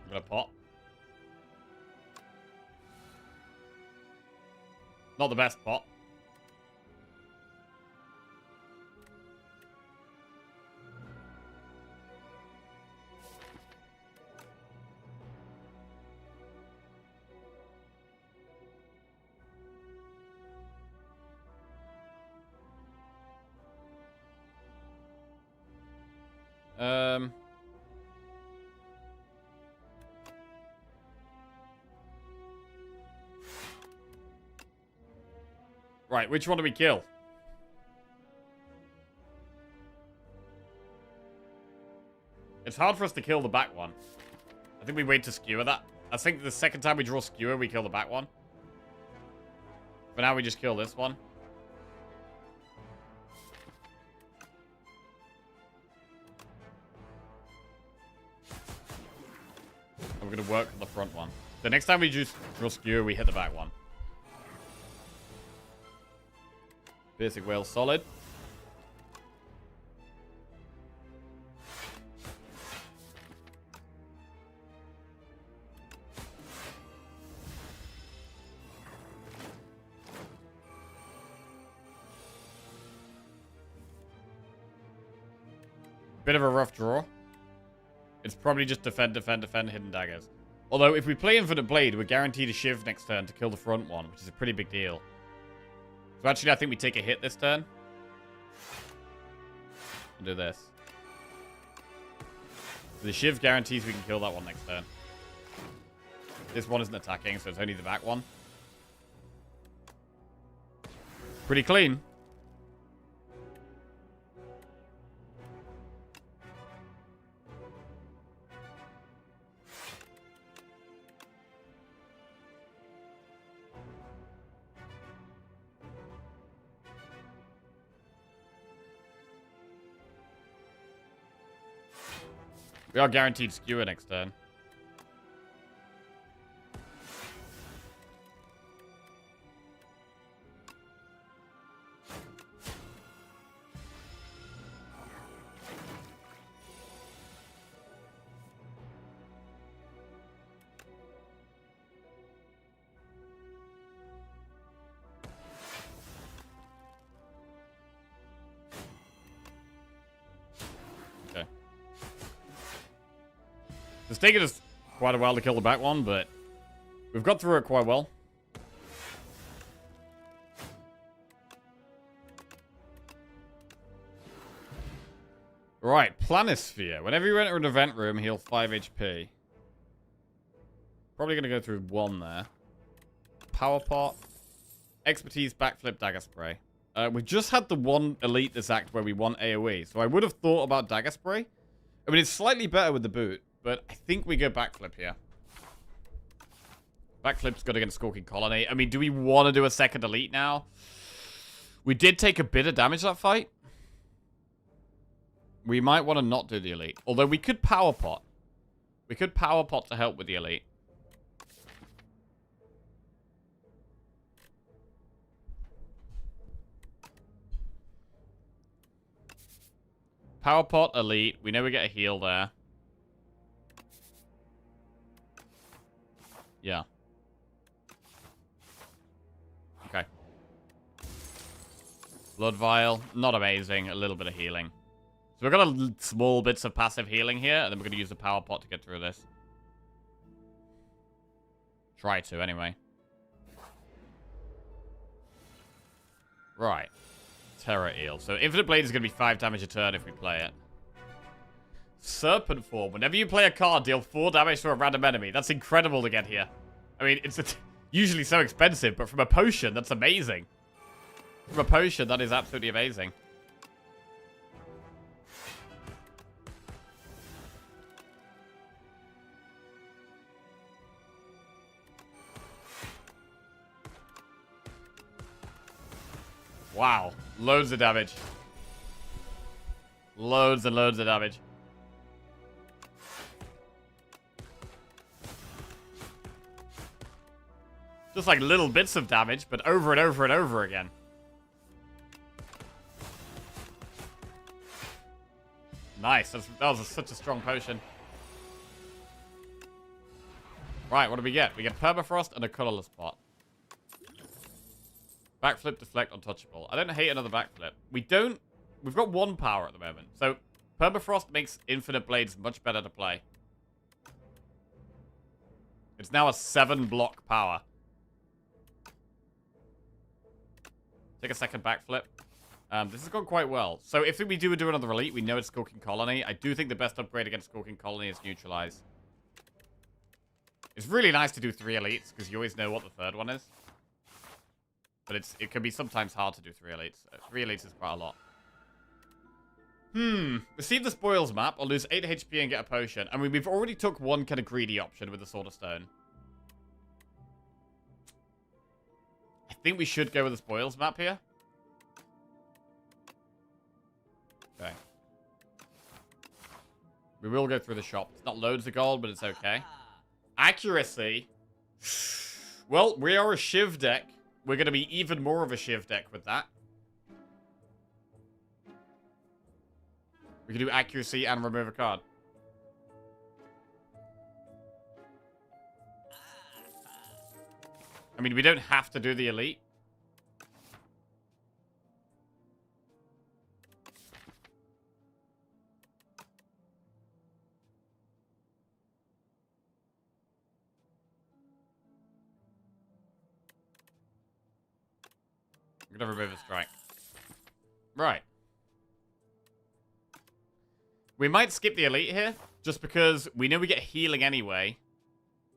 I'm gonna pot. Not the best pot. Right, which one do we kill? It's hard for us to kill the back one. I think we wait to skewer that. I think the second time we draw skewer, we kill the back one. For now, we just kill this one. And we're going to work on the front one. The next time we just draw skewer, we hit the back one. Basic whale solid. Bit of a rough draw. It's probably just defend, defend, defend, hidden daggers. Although, if we play Infinite Blade, we're guaranteed a Shiv next turn to kill the front one, which is a pretty big deal. So actually, I think we take a hit this turn. And do this. The Shiv guarantees we can kill that one next turn. This one isn't attacking, so it's only the back one. Pretty clean. We are guaranteed skewer next turn. It's taken us quite a while to kill the back one, but We've got through it quite well. Right, Planisphere. Whenever you enter an event room, heal 5 HP. Probably going to go through one there. Power Pot. Expertise, Backflip, Dagger Spray. We've just had the one elite this act where we want AoE. So I would have thought about Dagger Spray. I mean, it's slightly better with the boot. But I think we go Backflip here. Backflip's good against Skulking Colony. I mean, do we want to do a second elite now? We did take a bit of damage that fight. We might want to not do the elite. Although we could Power Pot. We could Power Pot to help with the elite. Power Pot, elite. We know we get a heal there. Yeah. Okay. Blood Vial. Not amazing. A little bit of healing. So we've got a small bits of passive healing here, and then we're going to use the Power Pot to get through this. Try to, anyway. Right. Terror Eel. So Infinite Blade is going to be 5 damage a turn if we play it. Serpent Form. Whenever you play a card, deal 4 damage to a random enemy. That's incredible to get here. I mean, it's usually so expensive, but from a potion, that's amazing. From a potion, that is absolutely amazing. Wow. Loads of damage. Loads and loads of damage. Just like little bits of damage, but over and over and over again. Nice. That was such a strong potion. Right, what do we get? We get Permafrost and a Colorless Pot. Backflip, Deflect, Untouchable. I don't hate another Backflip. We've got 1 power at the moment. So, Permafrost makes Infinite Blades much better to play. It's now a 7 block power. Take a second Backflip. This has gone quite well. So, if we do another elite, we know it's Skulking Colony. I do think the best upgrade against Skulking Colony is Neutralize. It's really nice to do 3 elites, because you always know what the third one is. But it can be sometimes hard to do 3 elites. 3 elites is quite a lot. Receive the spoils map. I'll lose 8 HP and get a potion. I mean, we've already took one kind of greedy option with the Sword of Stone. I think we should go with the spoils map here. Okay. We will go through the shop. It's not loads of gold, but it's okay. Accuracy. Well, we are a Shiv deck. We're going to be even more of a Shiv deck with that. We can do accuracy and remove a card. I mean, we don't have to do the elite. I'm gonna remove a strike. Right. We might skip the elite here, just because we know we get healing anyway.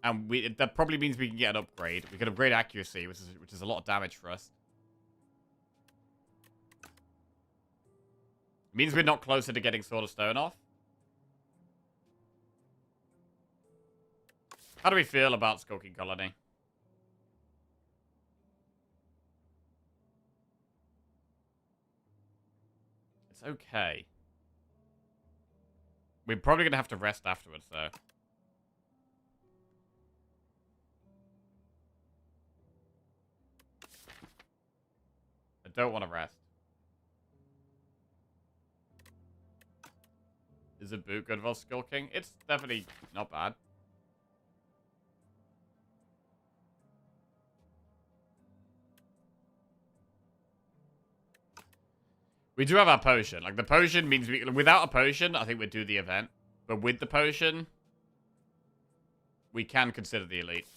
And that probably means we can get an upgrade. We can upgrade accuracy, which is a lot of damage for us. It means we're not closer to getting Sword of Stone off. How do we feel about Skulking Colony? It's okay. We're probably going to have to rest afterwards, though. I don't want to rest. Is a boot good for Skulking? It's definitely not bad. We do have our potion. Like, the potion means without a potion, I think we'd do the event. But with the potion, we can consider the elite.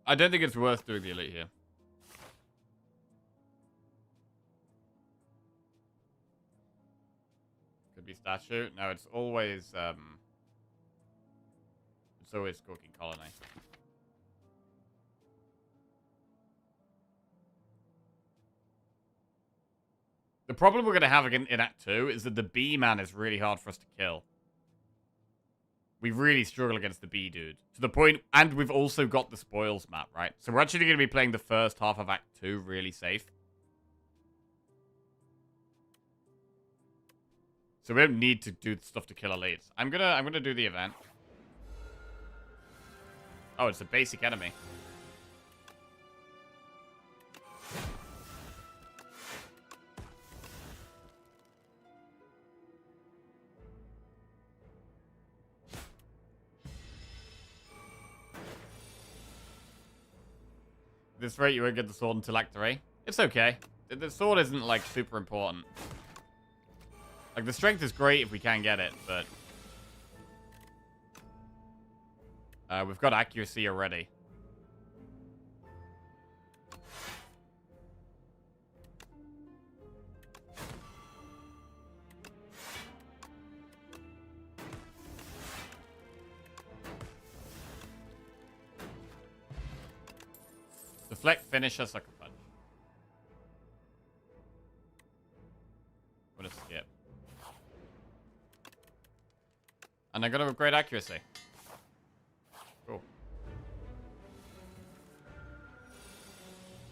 I don't think it's worth doing the elite here. Could be statue. No, it's always cooking colony. The problem we're going to have again in Act 2 is that the bee man is really hard for us to kill. We really struggle against the bee dude. To the point, and we've also got the spoils map, right? So we're actually going to be playing the first half of Act 2 really safe. So we don't need to do stuff to kill elites. I'm gonna do the event. Oh, it's a basic enemy. At this rate, you won't get the sword until Act 3. It's okay. The sword isn't, like, super important. Like, the strength is great if we can get it, but... we've got accuracy already. Deflect, finisher, sucker punch. I'm gonna skip. And I'm gonna upgrade accuracy. Cool.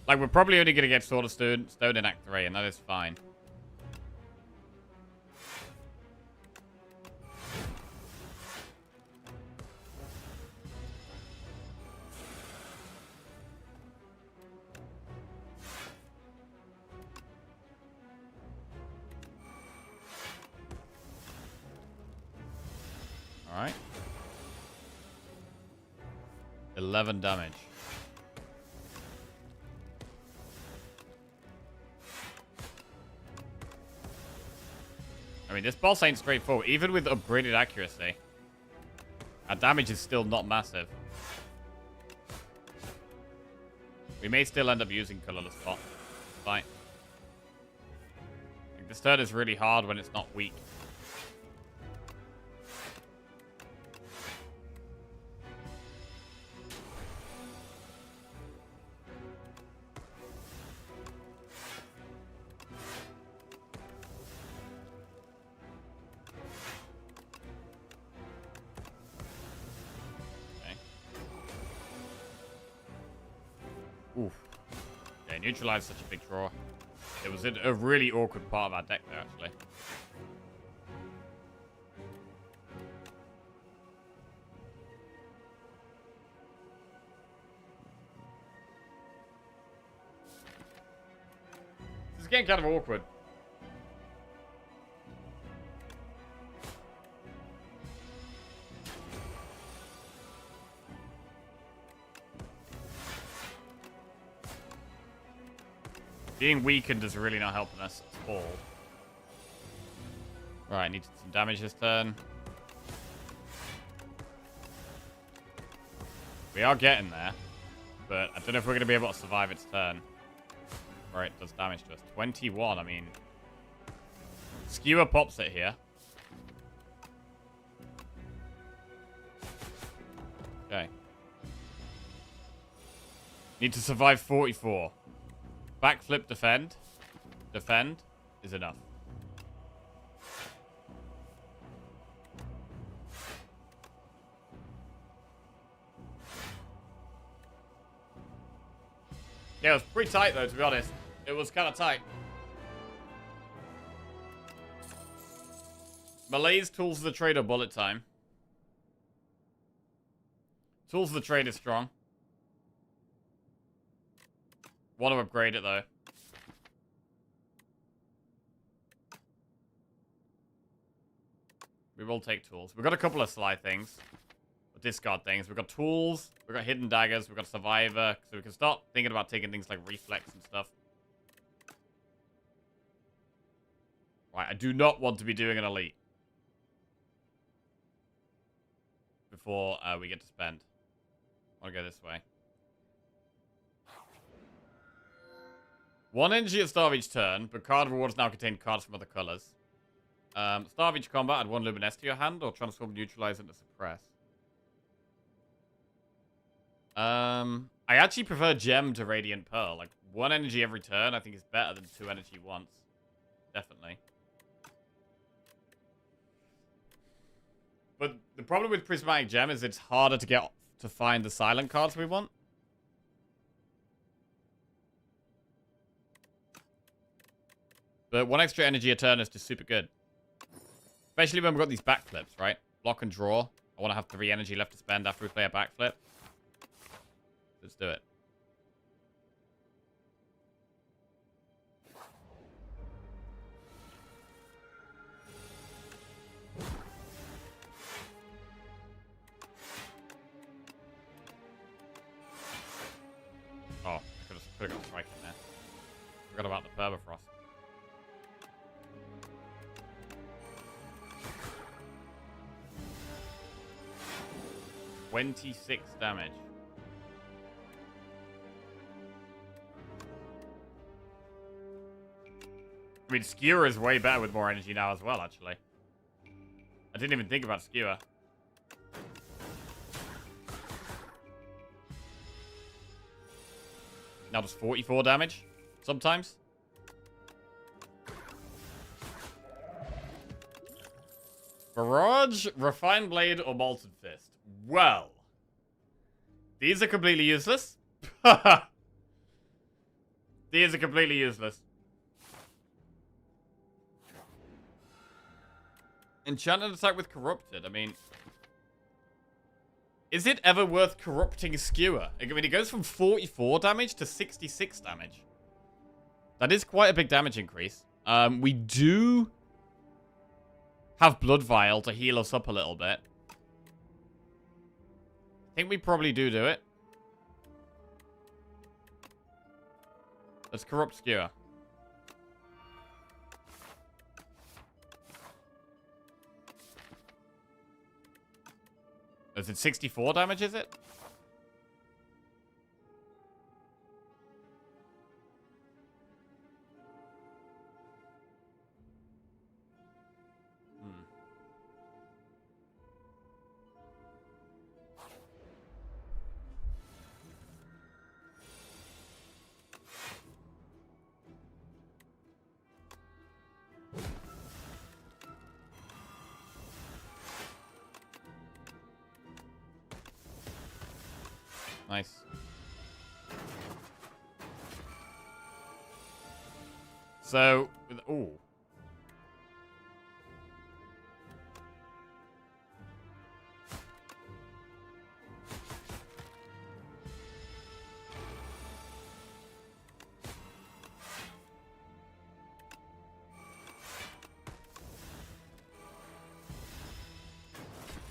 Like, we're probably only gonna get Sword of Stone in Act 3, and that is fine. Alright. 11 damage. I mean, this boss ain't straightforward. Even with upgraded accuracy, our damage is still not massive. We may still end up using Colorless Spot. Fine. Like, this turn is really hard when it's not weak. Oof. Yeah, neutralized such a big draw. It was a really awkward part of our deck there, actually. This is getting kind of awkward. Being weakened is really not helping us at all. Right, need some damage this turn. We are getting there, but I don't know if we're going to be able to survive its turn. Right, it does damage to us. 21, I mean... Skewer pops it here. Okay. Need to survive 44. Backflip, defend. Defend is enough. Yeah, it was pretty tight though, to be honest. It was kind of tight. Malaise, Tools of the Trade, or Bullet Time. Tools of the Trade is strong. Want to upgrade it, though. We will take tools. We've got a couple of sly things. Or discard things. We've got tools. We've got hidden daggers. We've got survivor. So we can start thinking about taking things like reflex and stuff. Right, I do not want to be doing an elite. Before we get to spend. I want to go this way. 1 energy at start of each turn, but card rewards now contain cards from other colors. Start of each combat, add 1 Luminesce to your hand, or transform, neutralize, and suppress. I actually prefer Gem to Radiant Pearl. Like, 1 energy every turn, I think is better than 2 energy once. Definitely. But the problem with Prismatic Gem is it's harder to get to find the silent cards we want. But 1 extra energy a turn is just super good. Especially when we've got these backflips, right? Block and draw. I want to have 3 energy left to spend after we play a backflip. Let's do it. Oh, I could have got a strike in there. Forgot about the Permafrost. $26 damage. I mean, Skewer is way better with more energy now as well, actually. I didn't even think about Skewer. Now does 44 damage, sometimes. Barrage, Refined Blade, or Molten Fist. Well. These are completely useless. These are completely useless. Enchanted attack with Corrupted. I mean, is it ever worth corrupting Skewer? I mean, it goes from 44 damage to 66 damage. That is quite a big damage increase. We do have Blood Vial to heal us up a little bit. I think we probably do it. Let's corrupt Skewer. Is it 64 damage, is it? Nice. So, ooh.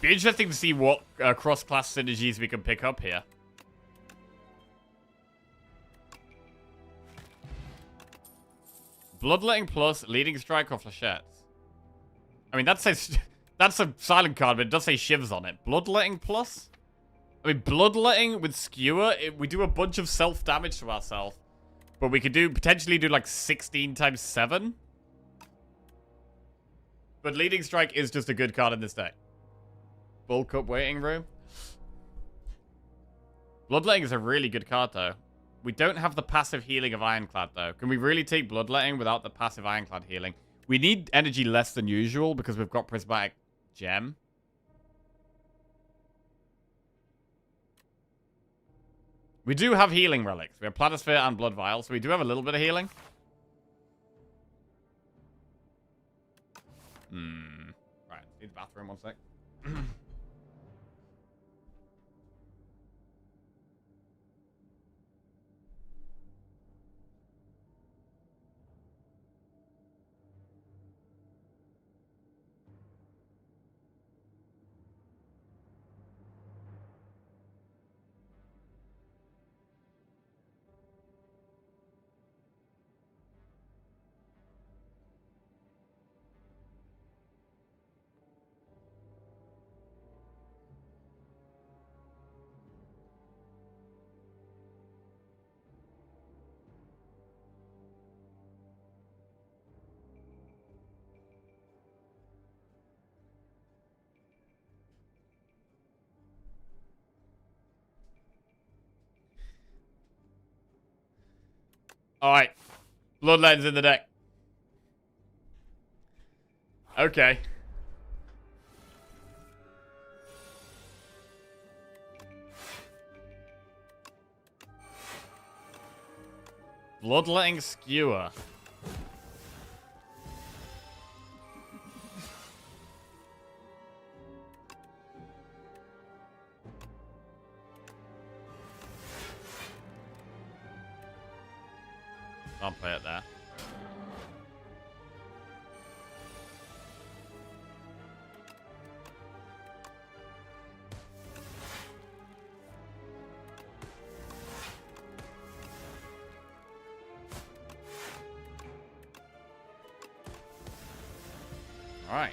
Be interesting to see what cross-class synergies we can pick up here. Bloodletting plus, Leading Strike or Flechettes. I mean, that says... That's a silent card, but it does say Shivs on it. Bloodletting plus? I mean, Bloodletting with Skewer, we do a bunch of self-damage to ourselves. But we could potentially do like 16 times 7. But Leading Strike is just a good card in this deck. Bulk up Waiting Room. Bloodletting is a really good card, though. We don't have the passive healing of Ironclad, though. Can we really take Bloodletting without the passive Ironclad healing? We need energy less than usual because we've got Prismatic Gem. We do have healing relics. We have Planisphere and Blood Vial, so we do have a little bit of healing. Right, need the bathroom, one sec. Alright. Bloodletting's in the deck. Okay. Bloodletting Skewer. Can't play it there. All right.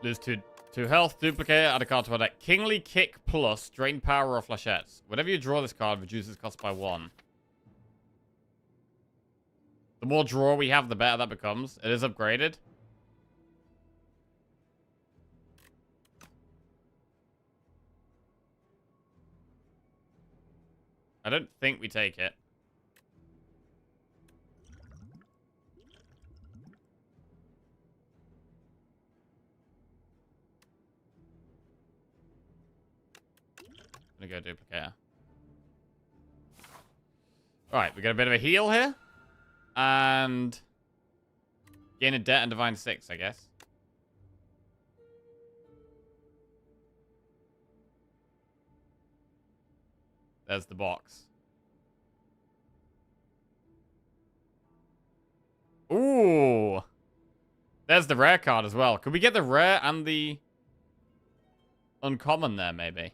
Lose two health, duplicate, add a card to our deck. Kingly Kick plus, drain power or flashettes. Whenever you draw this card, reduces cost by 1. The more draw we have, the better that becomes. It is upgraded. I don't think we take it. I'm gonna go duplicator. Alright, we got a bit of a heal here. And gain a debt and divine 6, I guess. There's the box. Ooh. There's the rare card as well. Could we get the rare and the uncommon there, maybe?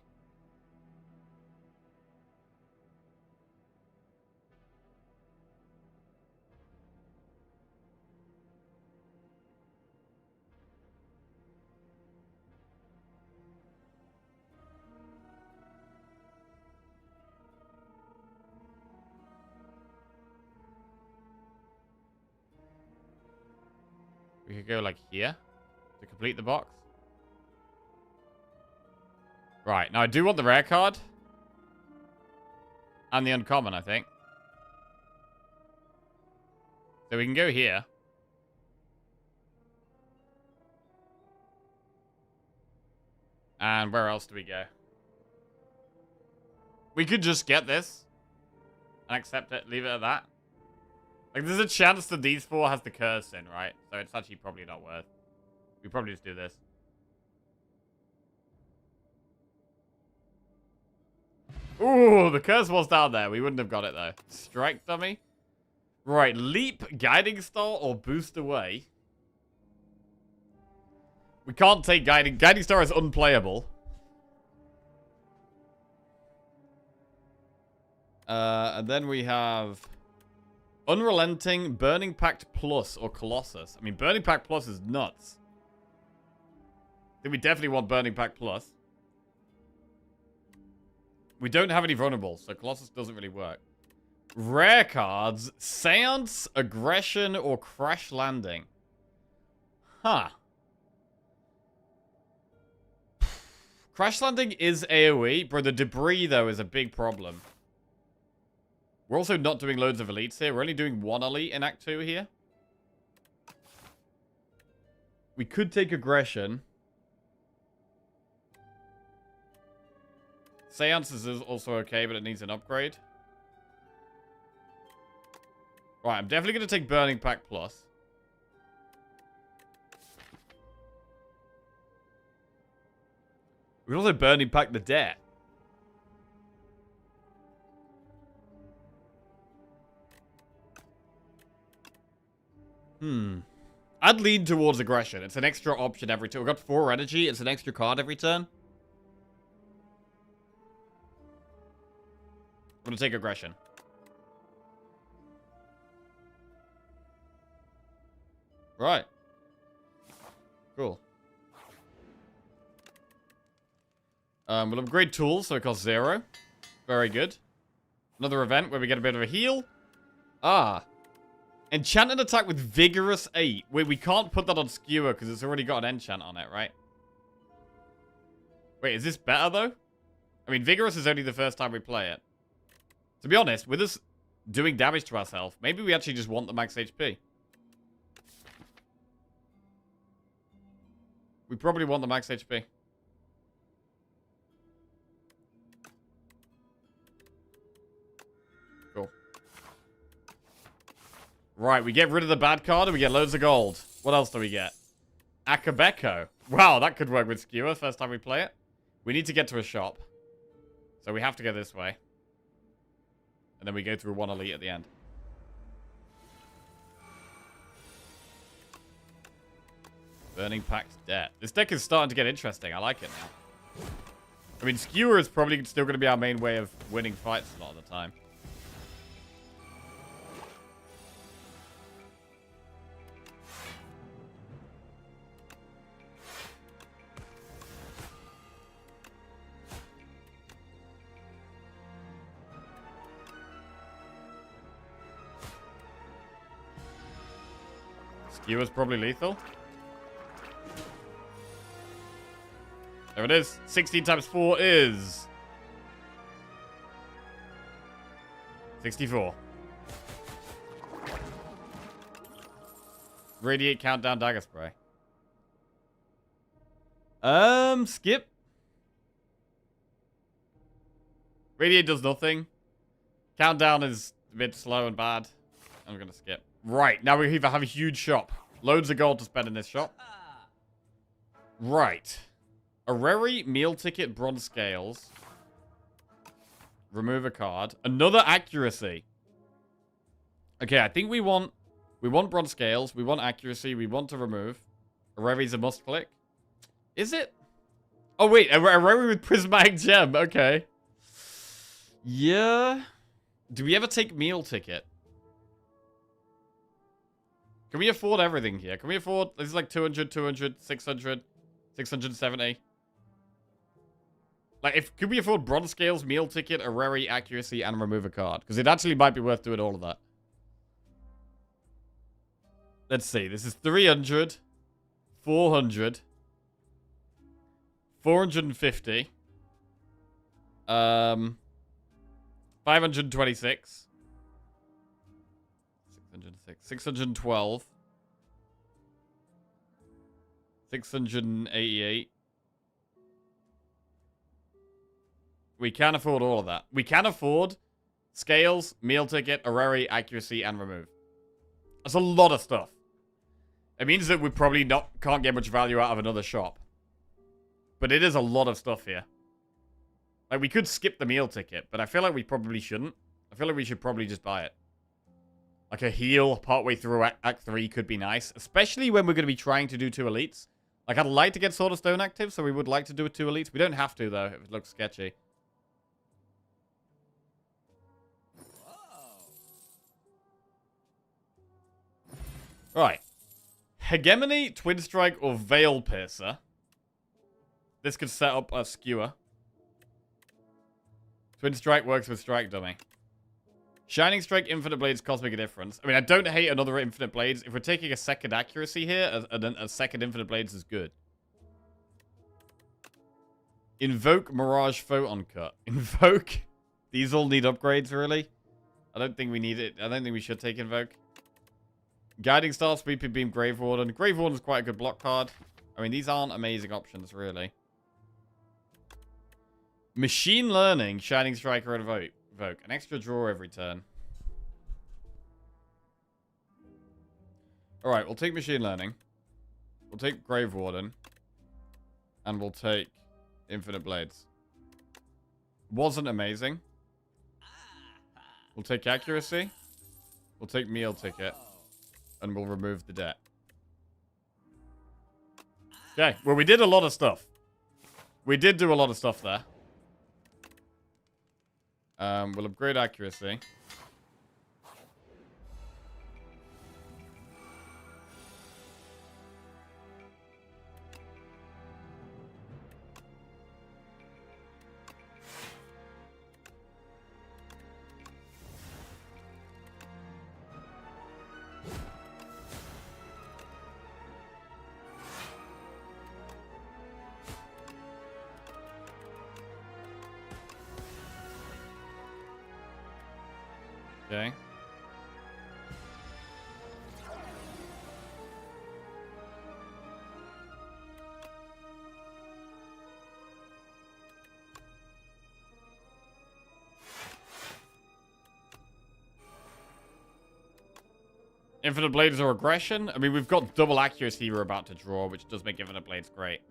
We could go like here to complete the box. Right, now I do want the rare card. And the uncommon, I think. So we can go here. And where else do we go? We could just get this. And accept it, leave it at that. Like, there's a chance that these 4 has the curse in, right? So it's actually probably not worth. We probably just do this. Ooh, the curse was down there. We wouldn't have got it, though. Strike dummy. Right, leap, guiding star, or boost away. We can't take guiding. Guiding star is unplayable. And then we have Unrelenting, Burning Pact Plus, or Colossus. I mean, Burning Pact Plus is nuts. I think we definitely want Burning Pact Plus. We don't have any vulnerables, so Colossus doesn't really work. Rare cards, Seance, Aggression, or Crash Landing. Huh. Crash Landing is AoE, bro. The debris, though, is a big problem. We're also not doing loads of elites here. We're only doing 1 elite in Act 2 here. We could take Aggression. Seances is also okay, but it needs an upgrade. Right, I'm definitely going to take Burning Pact Plus. We also Burning Pact the debt. I'd lean towards Aggression. It's an extra option every turn. We've got 4 energy. It's an extra card every turn. I'm going to take Aggression. Right. Cool. We'll upgrade tools, so it costs 0. Very good. Another event where we get a bit of a heal. Ah. Enchanted attack with Vigorous 8. Wait, we can't put that on Skewer because it's already got an enchant on it, right? Wait, is this better, though? I mean, Vigorous is only the first time we play it. To be honest, with us doing damage to ourselves, maybe we actually just want the max HP. We probably want the max HP. Cool. Right, we get rid of the bad card and we get loads of gold. What else do we get? Akabeko. Wow, that could work with Skewer first time we play it. We need to get to a shop. So we have to go this way. And then we go through one elite at the end. Burning Pact Debt. This deck is starting to get interesting. I like it now. I mean, Skewer is probably still going to be our main way of winning fights a lot of the time. Skewer's probably lethal. There it is. 16 times 4 is 64. Radiate countdown dagger spray. Skip. Radiate does nothing. Countdown is a bit slow and bad. I'm gonna skip. Right, now we have a huge shop. Loads of gold to spend in this shop. Right. A rarity, meal ticket, bronze scales. Remove a card. Another accuracy. Okay, I think we want bronze scales. We want accuracy. We want to remove. A rarity's a must click. Is it? Oh, wait. A rarity with prismatic gem. Okay. Yeah. Do we ever take meal ticket? Can we afford everything here? Can we afford... This is like 200, 200, 600, 670. Like, could we afford bronze scales, meal ticket, a rarity, accuracy, and remove a card? Because it actually might be worth doing all of that. Let's see. This is 300, 400, 450, 526, 606, 612, 688. We can afford all of that. We can afford scales, meal ticket, a rarity, accuracy, and remove. That's a lot of stuff. It means that we probably can't get much value out of another shop. But it is a lot of stuff here. Like, we could skip the meal ticket, but I feel like we probably shouldn't. I feel like we should probably just buy it. Like, a heal partway through Act 3 could be nice. Especially when we're going to be trying to do 2 elites. Like, I'd like to get Sword of Stone active, so we would like to do 2 elites. We don't have to, though, if it looks sketchy. Right. Hegemony, Twin Strike, or Veil Piercer. This could set up a Skewer. Twin Strike works with Strike Dummy. Shining Strike, Infinite Blades, Cosmic Indifference. I mean, I don't hate another Infinite Blades. If we're taking a second accuracy here, a second Infinite Blades is good. Invoke, Mirage, Photon Cut. Invoke? These all need upgrades, really? I don't think we need it. I don't think we should take Invoke. Guiding Star, Sweeping Beam, Grave Warden. Grave Warden is quite a good block card. I mean, these aren't amazing options, really. Machine Learning, Shining Striker, and Evoke. An extra draw every turn. Alright, we'll take Machine Learning. We'll take Grave Warden. And we'll take Infinite Blades. Wasn't amazing. We'll take Accuracy. We'll take Meal Ticket. And we'll remove the debt. Okay, well, we did a lot of stuff. We did do a lot of stuff there. We'll upgrade accuracy. Okay. Infinite Blades or aggression? I mean, we've got double accuracy we're about to draw, which does make Infinite Blades great.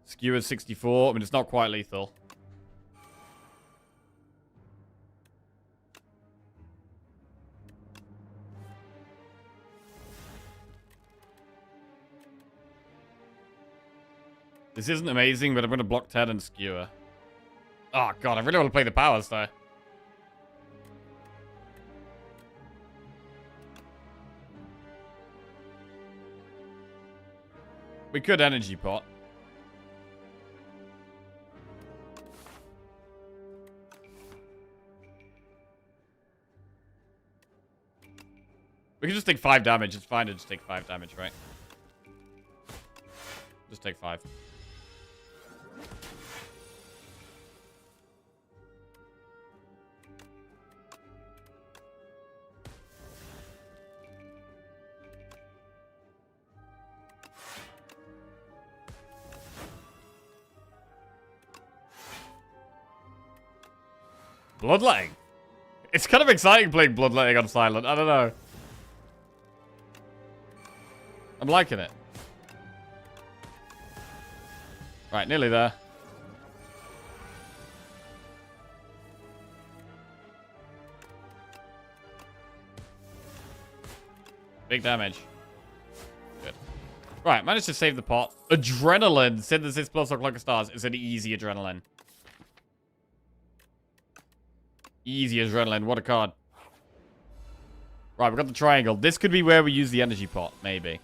Skewered 64. I mean, it's not quite lethal. This isn't amazing, but I'm going to block 10 and skewer. Oh, God, I really want to play the powers, though. We could energy pot. We can just take 5 damage. It's fine to just take 5 damage, right? Just take 5. Bloodletting. It's kind of exciting playing Bloodletting on Silent. I don't know. I'm liking it. Right, nearly there. Big damage. Good. Right, managed to save the pot. Adrenaline. Synthesis plus or Cloak of Stars is an easy adrenaline. Easy adrenaline. What a card. Right, we've got the triangle. This could be where we use the energy pot, maybe.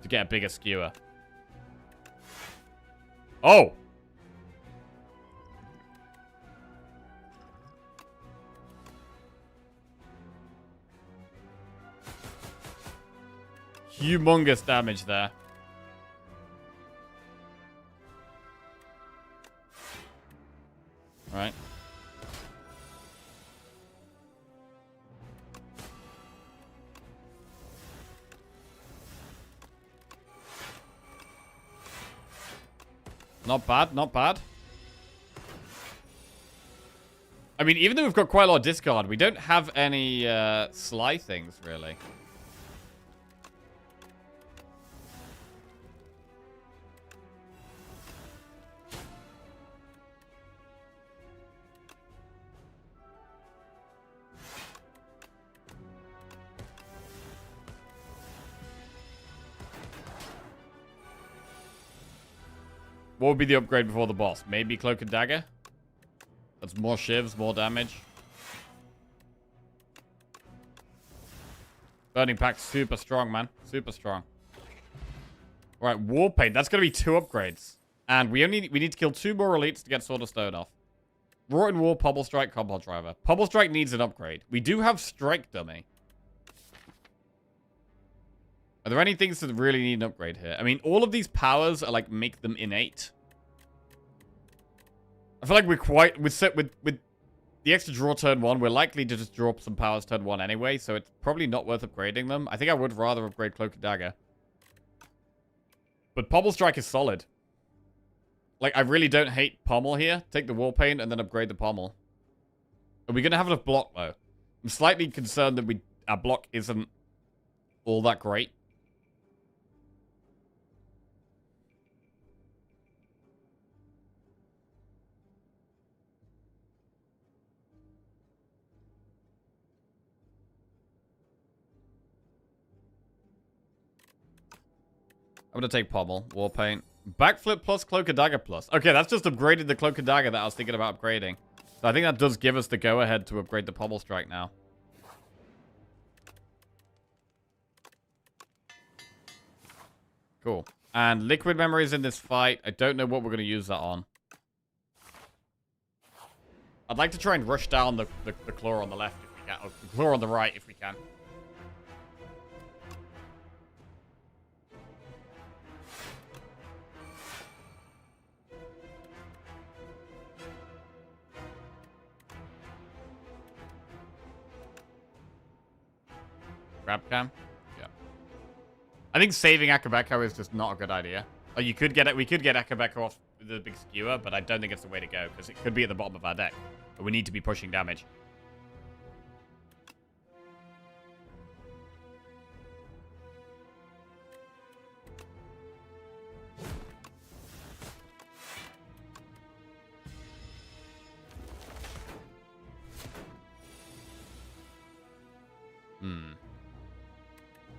To get a bigger skewer. Oh! Humongous damage there. Right. Not bad, not bad. I mean, even though we've got quite a lot of discard, we don't have any sly things, really. What would be the upgrade before the boss? Maybe Cloak and Dagger? That's more shivs, more damage. Burning Pact, super strong, man. Super strong. Alright, War Paint. That's going to be 2 upgrades. And we need to kill 2 more elites to get Sword of Stone off. Wrought in War, Pummel Strike, Compound Driver. Pummel Strike needs an upgrade. We do have Strike Dummy. Are there any things that really need an upgrade here? I mean, all of these powers are like make them innate. I feel like we're quite with the extra draw turn 1. We're likely to just draw up some powers turn 1 anyway, so it's probably not worth upgrading them. I think I would rather upgrade Cloak and Dagger. But Pommel Strike is solid. Like, I really don't hate Pommel here. Take the War Paint and then upgrade the Pommel. Are we gonna have enough block though? I'm slightly concerned that our block isn't all that great. I'm going to take Pommel, War Paint. Backflip plus Cloak and Dagger plus. Okay, that's just upgraded the Cloak and Dagger that I was thinking about upgrading. So I think that does give us the go-ahead to upgrade the Pommel Strike now. Cool. And Liquid Memory is in this fight. I don't know what we're going to use that on. I'd like to try and rush down the claw on the left if we can. Or the claw on the right if we can. Crab cam? Yeah. I think saving Akabeko is just not a good idea. Oh, you could get it. We could get Akabeko off with a big skewer, but I don't think it's the way to go because it could be at the bottom of our deck. But we need to be pushing damage.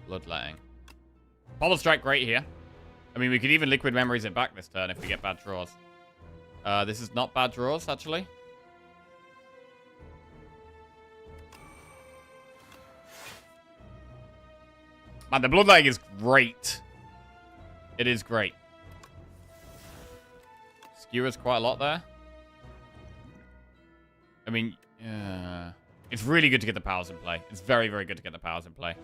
Bloodletting. Pommel Strike, great here. I mean, we could even Liquid Memories it back this turn if we get bad draws. This is not bad draws, actually. Man, the Bloodletting is great. It is great. Skewers quite a lot there. I mean, it's really good to get the powers in play. It's very, very good to get the powers in play.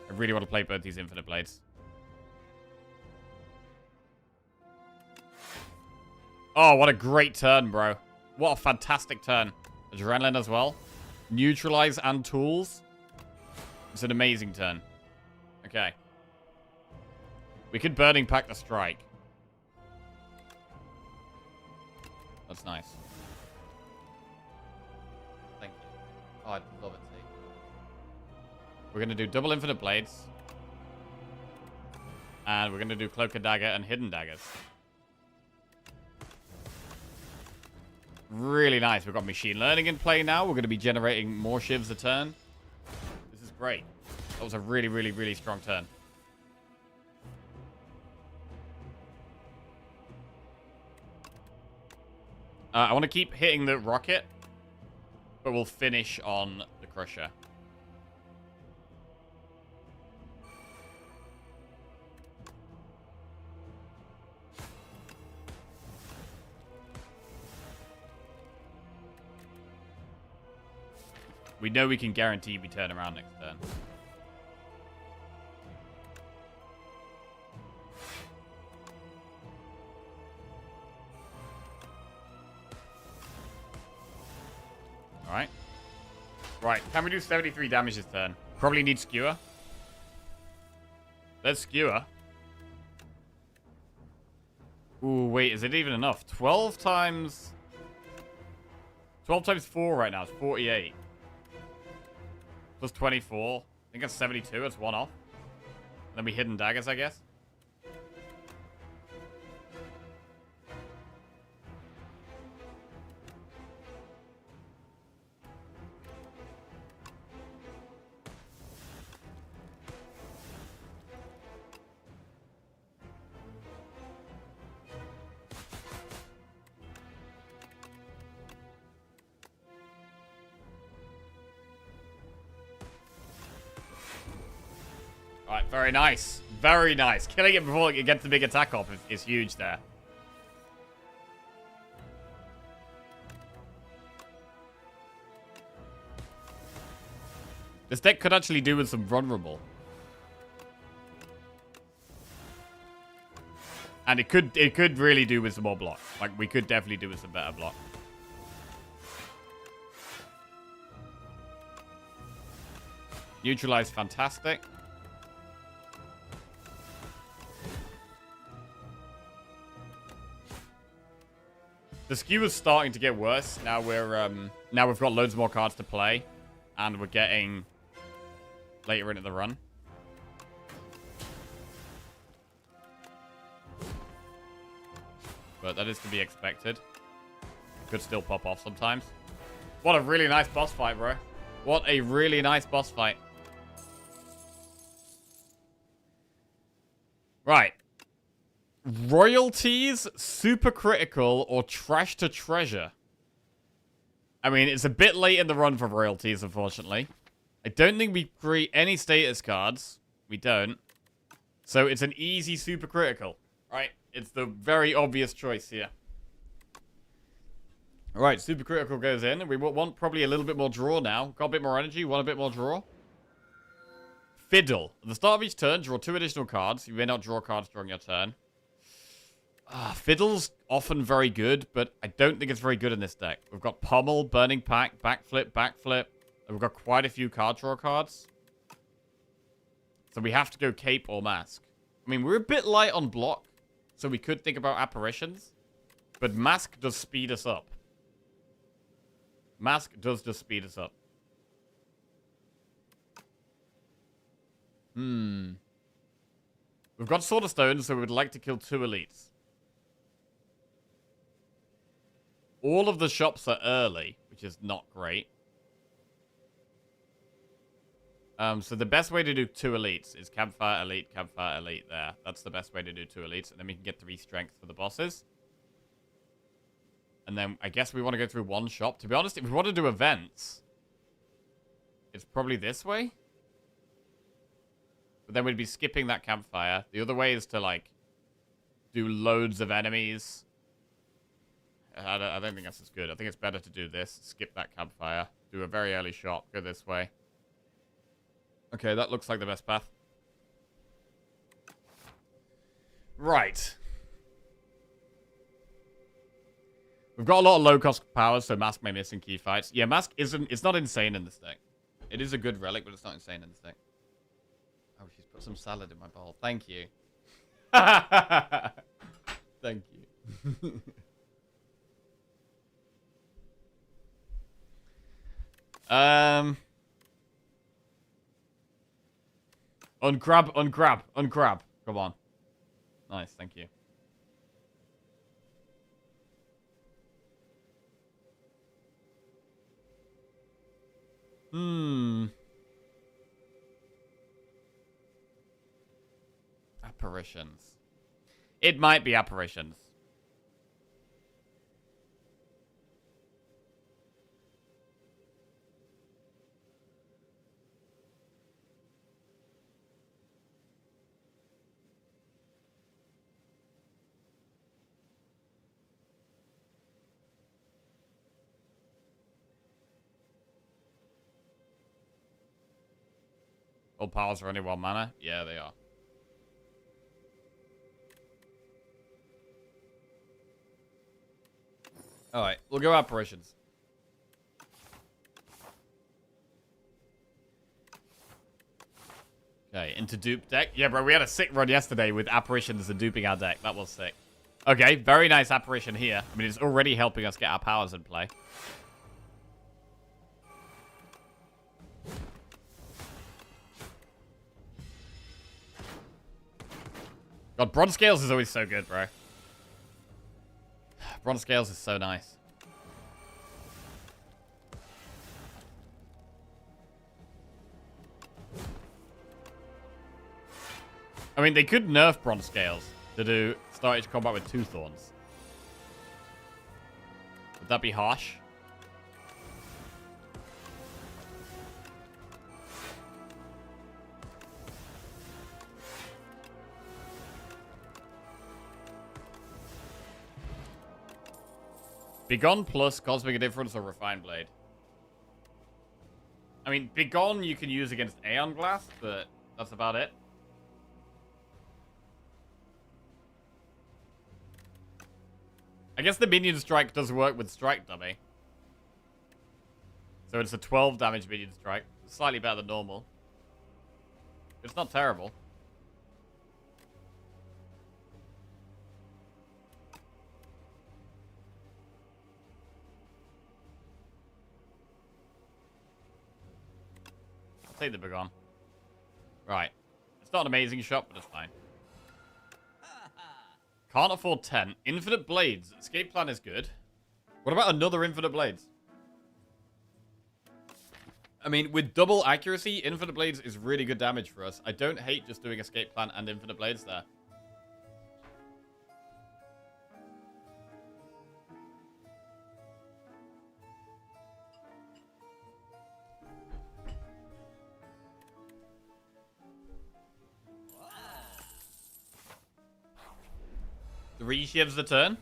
I really want to play both these Infinite Blades. Oh, what a great turn, bro. What a fantastic turn. Adrenaline as well. Neutralize and tools. It's an amazing turn. Okay. We could Burning Pack the Strike. That's nice. Thank you. Oh, I'd love it. We're going to do double Infinite Blades. And we're going to do Cloak and Dagger and Hidden Daggers. Really nice. We've got Machine Learning in play now. We're going to be generating more Shivs a turn. This is great. That was a really, really, really strong turn. I want to keep hitting the Rocket. But we'll finish on the Crusher. We know we can guarantee we turn around next turn. Alright. Right, can we do 73 damage this turn? Probably need Skewer. Let's Skewer. Ooh, wait, is it even enough? 12 times 4 right now is 48. Plus 24. I think that's 72. It's one off. And then we Hidden Daggers, I guess. Alright, very nice. Very nice. Killing it before it gets the big attack off is huge there. This deck could actually do with some vulnerable. And it could really do with some more block. Like, we could definitely do with some better block. Neutralize, fantastic. The skew is starting to get worse. Now we've got loads more cards to play. And we're getting later into the run. But that is to be expected. Could still pop off sometimes. What a really nice boss fight, bro. What a really nice boss fight. Right. Royalties, super critical, or trash to treasure. I mean, it's a bit late in the run for royalties, unfortunately. I don't think we create any status cards. We don't. So it's an easy super critical. Right? It's the very obvious choice here. Alright, super critical goes in. We want probably a little bit more draw now. Got a bit more energy, want a bit more draw. Fiddle. At the start of each turn, draw 2 additional cards. You may not draw cards during your turn. Fiddle's often very good, but I don't think it's very good in this deck. We've got Pommel, Burning Pack, Backflip, Backflip. We've got quite a few card draw cards. So we have to go Cape or Mask. I mean, we're a bit light on block, so we could think about Apparitions. But Mask does speed us up. Mask does just speed us up. We've got Sword of Stone, so we would like to kill 2 elites. All of the shops are early, which is not great. So the best way to do 2 elites is Campfire Elite there. That's the best way to do 2 elites, and then we can get 3 strength for the bosses. And then I guess we want to go through 1 shop. To be honest, if we want to do events, it's probably this way. But then we'd be skipping that campfire. The other way is to, like, do loads of enemies. I don't think that's as good. I think it's better to do this. Skip that campfire. Do a very early shot. Go this way. Okay, that looks like the best path. Right. We've got a lot of low-cost powers, so Mask may miss in key fights. Yeah, Mask isn't... It's not insane in this thing. It is a good relic, but it's not insane in this thing. Oh, she's put some salad in my bowl. Thank you. Thank you. Uncrab. Come on. Nice, thank you. Apparitions. It might be apparitions. All powers are only 1 mana? Yeah, they are. Alright, we'll go apparitions. Okay, into dupe deck. Yeah, bro, we had a sick run yesterday with apparitions and duping our deck. That was sick. Okay, very nice apparition here. I mean, it's already helping us get our powers in play. God, Bronze Scales is always so good, bro. Bronze Scales is so nice. I mean, they could nerf Bronze Scales to do start each combat with 2 thorns. Would that be harsh? Begone plus Cosmic Indifference or Refined Blade. I mean, Begone you can use against Aeon Blast, but that's about it. I guess the Minion Strike does work with Strike Dummy. So it's a 12 damage Minion Strike. Slightly better than normal. It's not terrible. Take the Begone. Right. It's not an amazing shot, but it's fine. Can't afford 10. Infinite Blades. Escape Plan is good. What about another Infinite Blades? I mean, with double accuracy, Infinite Blades is really good damage for us. I don't hate just doing Escape Plan and Infinite Blades there. Three shivs a turn.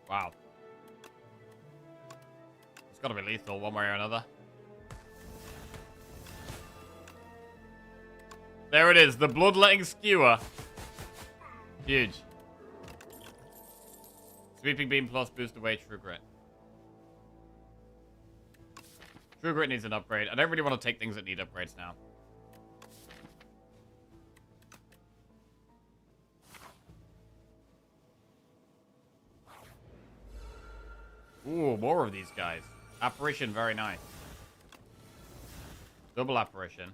Wow. It's got to be lethal one way or another. There it is, the bloodletting skewer. Huge. Sweeping beam plus boost away True Grit. True Grit needs an upgrade. I don't really want to take things that need upgrades now. Ooh, more of these guys. Apparition, very nice. Double apparition.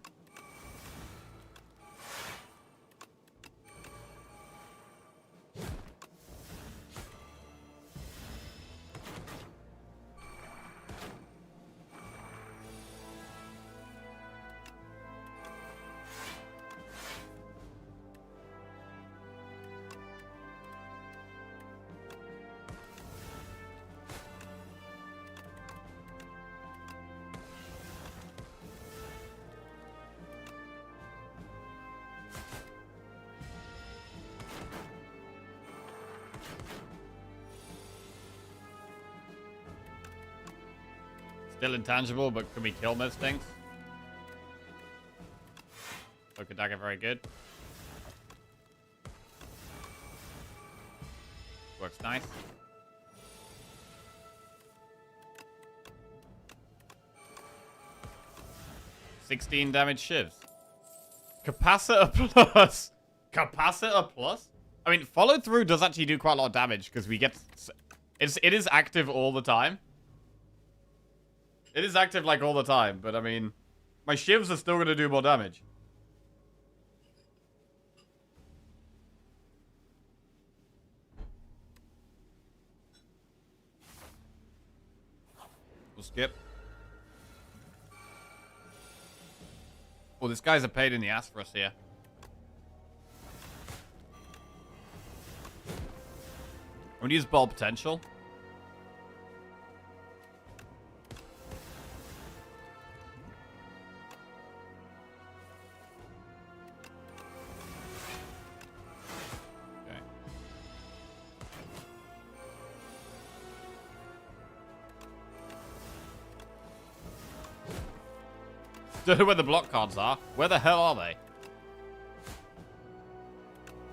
Still intangible, but can we kill most things? Look dagger, very good. Works nice. $16 damage shivs. Capacitor plus. Capacitor plus? I mean, follow through does actually do quite a lot of damage because we get. It is active all the time. It is active like all the time, but I mean, my shivs are still going to do more damage. We'll skip. Well, this guy's a pain in the ass for us here. I'm going to use ball potential. Don't know where the block cards are. Where the hell are they?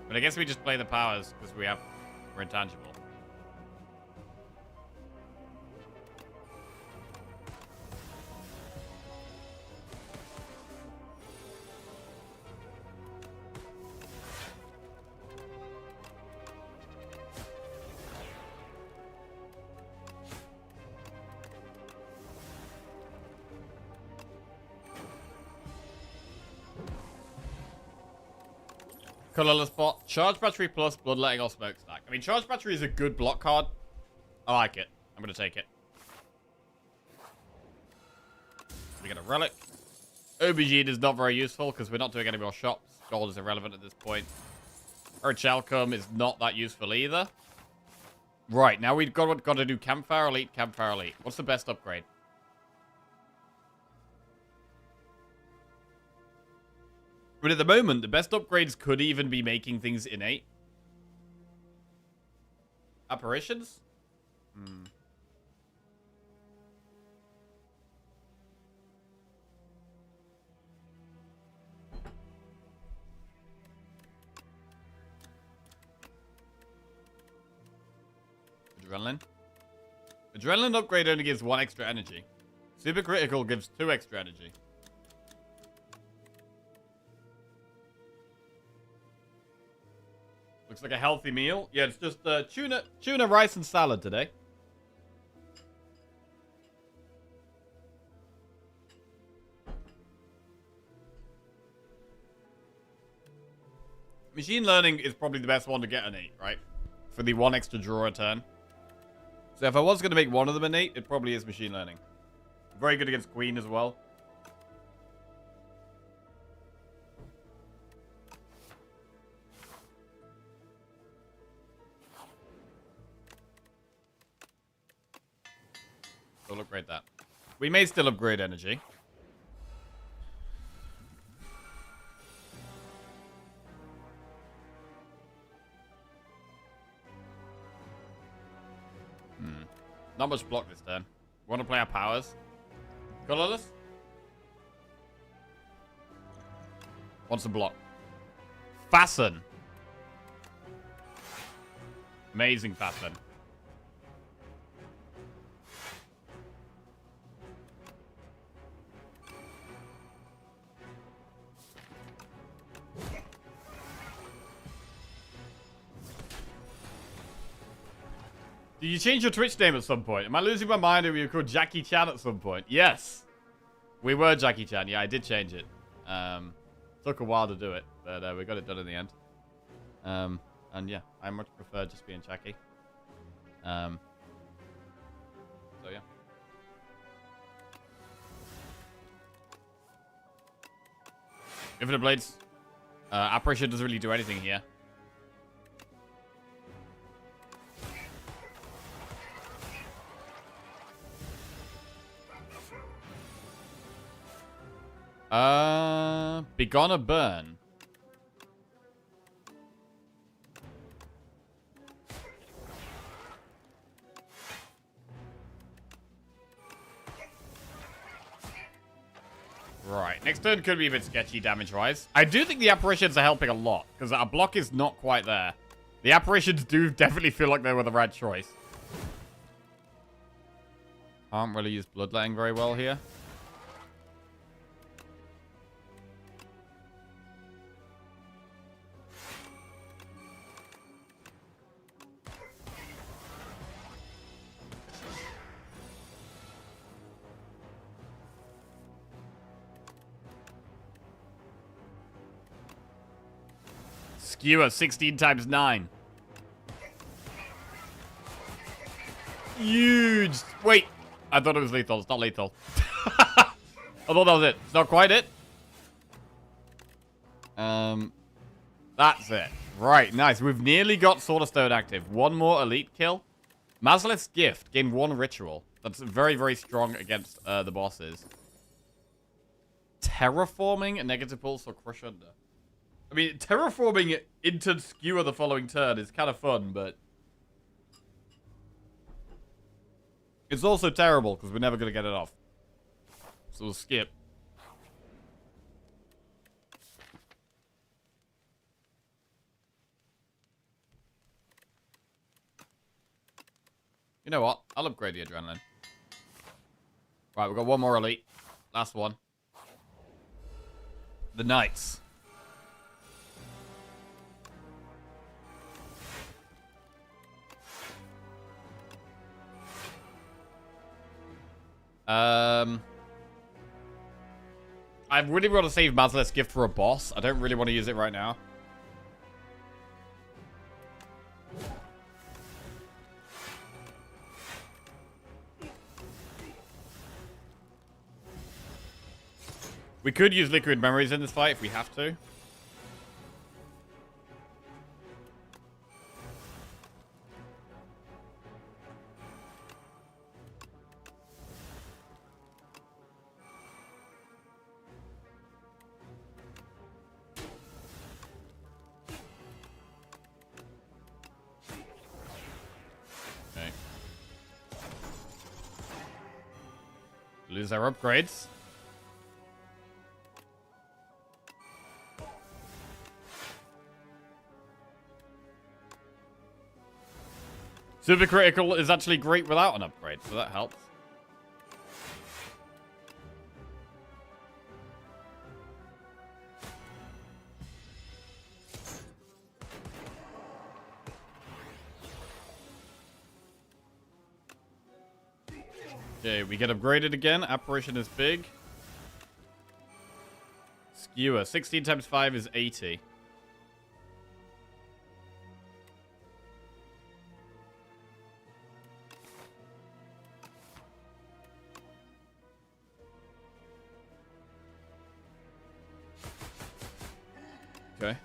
But I guess we just play the powers because we're intangible. Colorless bot. Charge battery plus bloodletting or smokestack. I mean, charge battery is a good block card. I like it. I'm going to take it. We get a relic. Aubergine is not very useful because we're not doing any more shops. Gold is irrelevant at this point. Urchalcum is not that useful either. Right, now we've got to do Campfire Elite, Campfire Elite. What's the best upgrade? But at the moment, the best upgrades could even be making things innate. Apparitions? Adrenaline. Adrenaline upgrade only gives 1 extra energy. Super critical gives 2 extra energy. Looks like a healthy meal. Yeah, it's just tuna, rice, and salad today. Machine learning is probably the best one to get innate, right? For the 1 extra draw a turn. So if I was going to make one of them innate, it probably is machine learning. Very good against Queen as well. We'll upgrade that. We may still upgrade energy. Not much block this turn. Want to play our powers? Colorless? Wants to block. Fasten. Amazing fasten. Did you change your Twitch name at some point? Am I losing my mind or were you called Jackie Chan at some point? Yes. We were Jackie Chan. Yeah, I did change it. Took a while to do it, but we got it done in the end. And yeah, I much prefer just being Jackie. So yeah. Infinite Blades. Apparition doesn't really do anything here. Begone or burn? Right, next turn could be a bit sketchy damage-wise. I do think the apparitions are helping a lot, because our block is not quite there. The apparitions do definitely feel like they were the right choice. Can't really use bloodletting very well here. Skewer 16 times 9. Huge. Wait. I thought it was lethal. It's not lethal. I thought that was it. It's not quite it. That's it. Right. Nice. We've nearly got Sword of Stone active. One more elite kill. Mazleth's Gift. Gain 1 ritual. That's very, very strong against the bosses. Terraforming a negative pulse or crush under. I mean, terraforming it into Skewer the following turn is kind of fun, but it's also terrible because we're never going to get it off. So we'll skip. You know what? I'll upgrade the adrenaline. Right, we've got one more elite. Last one. The Knights. I really want to save Mazleth's Gift for a boss. I don't really want to use it right now. We could use Liquid Memories in this fight if we have to. Lose our upgrades. Super critical is actually great without an upgrade, so that helps. Okay, we get upgraded again. Apparition is big. Skewer. 16 times 5 is 80. Okay.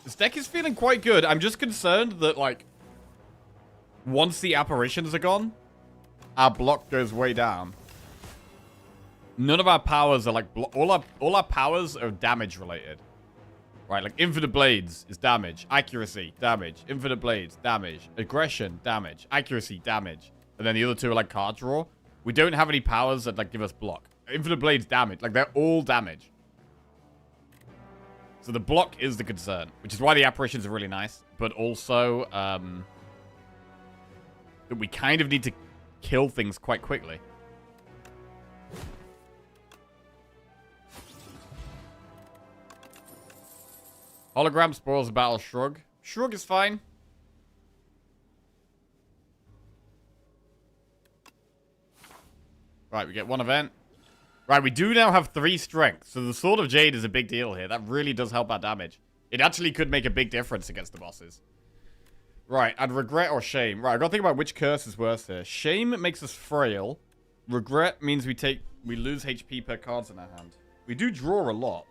This deck is feeling quite good. I'm just concerned that, like, once the apparitions are gone, our block goes way down. None of our powers are, like, all our powers are damage related. Right, like infinite blades is damage, accuracy, damage, infinite blades, damage, aggression, damage, accuracy, damage. And then the other two are like card draw. We don't have any powers that like give us block. Infinite blades damage, like they're all damage. So the block is the concern, which is why the apparitions are really nice, but also that we kind of need to kill things quite quickly. Hologram spoils the battle. Shrug. Shrug is fine. Right, we get one event. Right, we do now have 3 strength. So the Sword of Jade is a big deal here. That really does help our damage. It actually could make a big difference against the bosses. Right, and regret or shame. Right, I've got to think about which curse is worse here. Shame makes us frail. Regret means we lose HP per cards in our hand. We do draw a lot.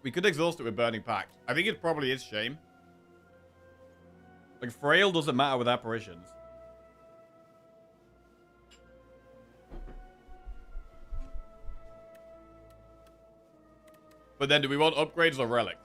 We could exhaust it with Burning Pact. I think it probably is shame. Like, frail doesn't matter with apparitions. But then, do we want upgrades or relics?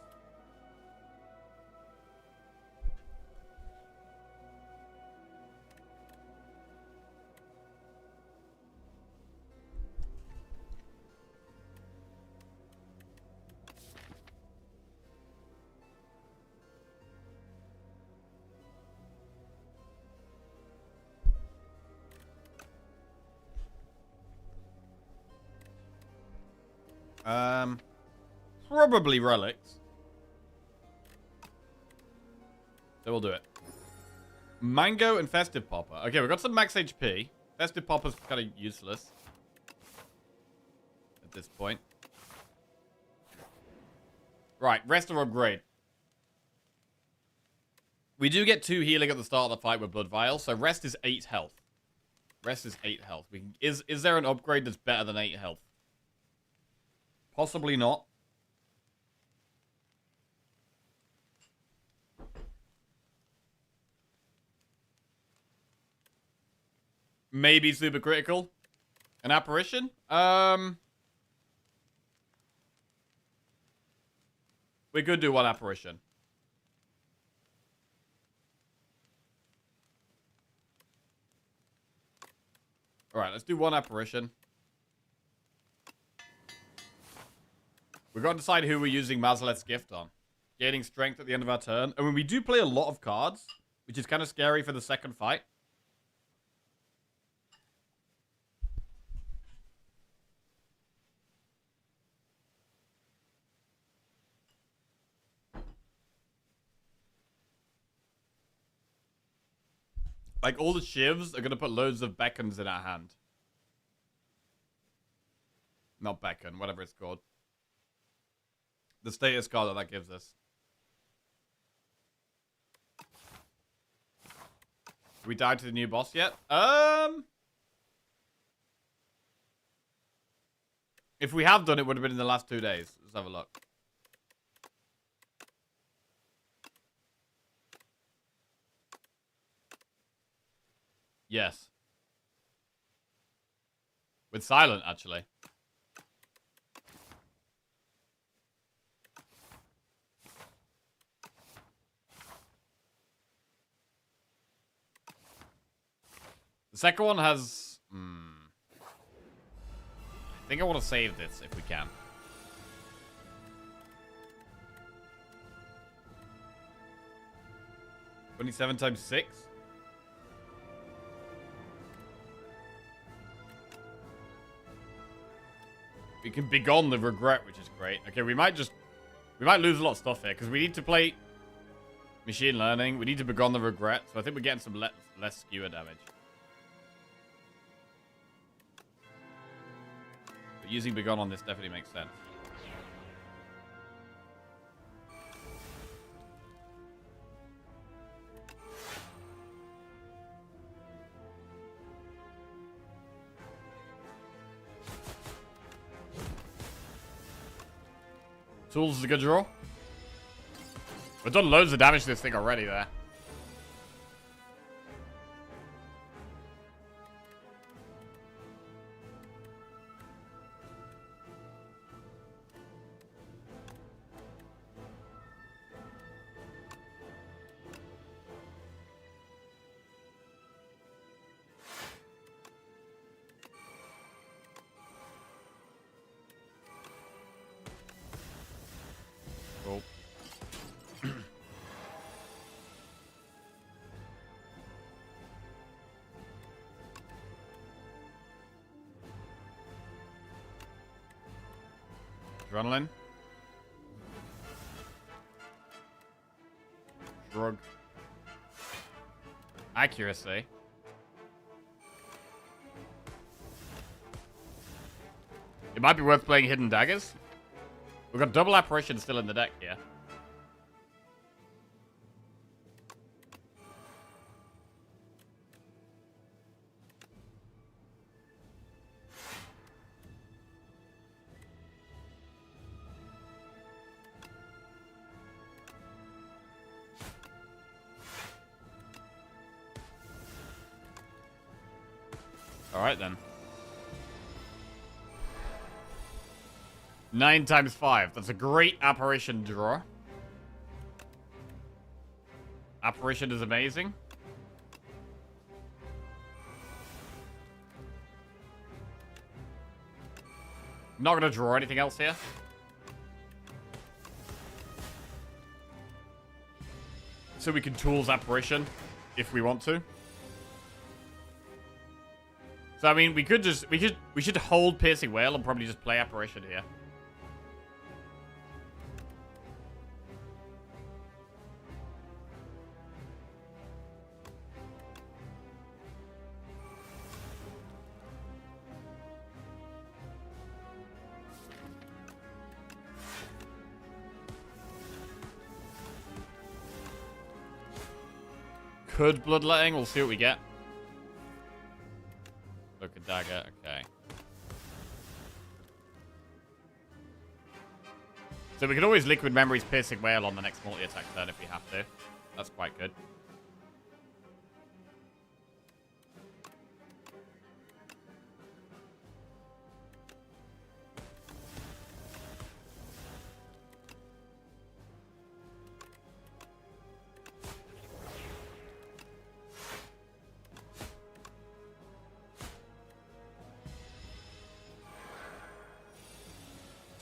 Probably relics. So we'll do it. Mango and Festive Popper. Okay, we've got some max HP. Festive Popper's kind of useless at this point. Right, rest or upgrade. We do get 2 healing at the start of the fight with Blood Vial, so rest is 8 health. Rest is 8 health. Is there an upgrade that's better than 8 health? Possibly not. Maybe super critical. An apparition? We could do 1 apparition. Alright, let's do 1 apparition. We've got to decide who we're using Mazlet's Gift on. Gaining strength at the end of our turn. And when we do play a lot of cards, which is kind of scary for the second fight. Like, all the shivs are going to put loads of beckons in our hand. Not beckon, whatever it's called. The status card that gives us. Have we died to the new boss yet? If we have done, it would have been in the last 2 days. Let's have a look. Yes. With Silent, actually. The second one has... I think I want to save this if we can. 27 times 6? We can begone the regret, which is great. Okay, we might lose a lot of stuff here, because we need to play machine learning. We need to begone the regret, so I think we're getting some less skewer damage. But using begone on this definitely makes sense. Tools is a good draw. We've done loads of damage to this thing already there. Adrenaline. Drug. Accuracy. It might be worth playing Hidden Daggers. We've got double apparition still in the deck here. Alright then. 9 times 5. That's a great apparition draw. Apparition is amazing. Not gonna draw anything else here. So we can tools apparition if we want to. So I mean, we should hold Piercing Whale and probably just play apparition here. Could bloodletting, we'll see what we get. Look at dagger, okay. So we can always Liquid Memories Piercing Whale on the next multi-attack turn if we have to. That's quite good.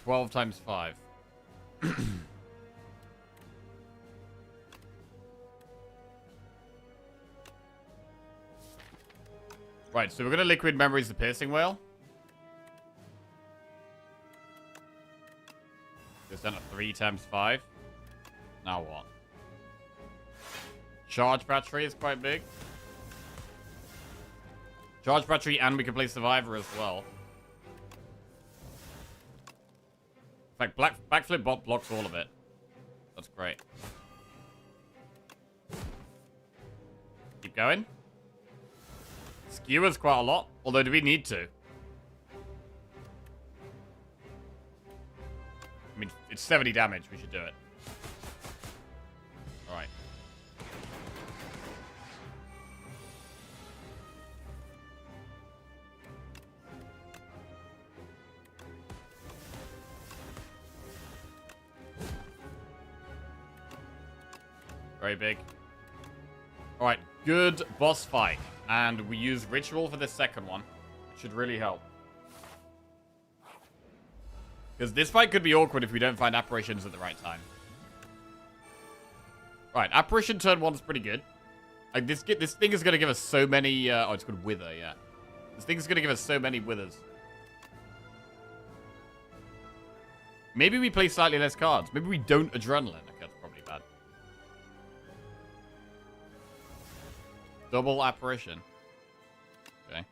$12 times 5. Right, so we're going to Liquid Memories the Piercing Whale. Goes down to 3 times 5. Now what? Charge Battery is quite big. Charge Battery, and we can play Survivor as well. In fact, Backflip Bot blocks all of it. That's great. Keep going. Skewers quite a lot, although do we need to? I mean, it's 70 damage. We should do it. Alright. Very big. Alright, good boss fight. And we use Ritual for the second one. It should really help. Because this fight could be awkward if we don't find apparitions at the right time. Right, apparition turn 1 is pretty good. Like, this thing is going to give us so many... oh, it's called Wither, yeah. This thing is going to give us so many Withers. Maybe we play slightly less cards. Maybe we don't Adrenaline. Okay, that's probably bad. Double apparition. Okay.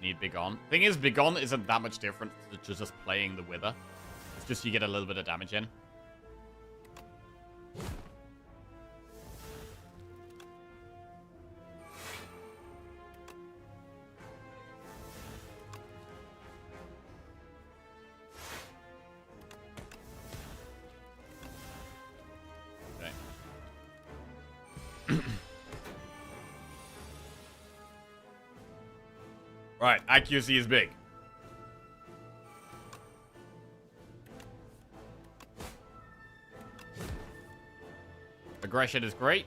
Need Begone. Thing is, Begone isn't that much different to just playing the Wither. It's just you get a little bit of damage in. Right, accuracy is big. Aggression is great.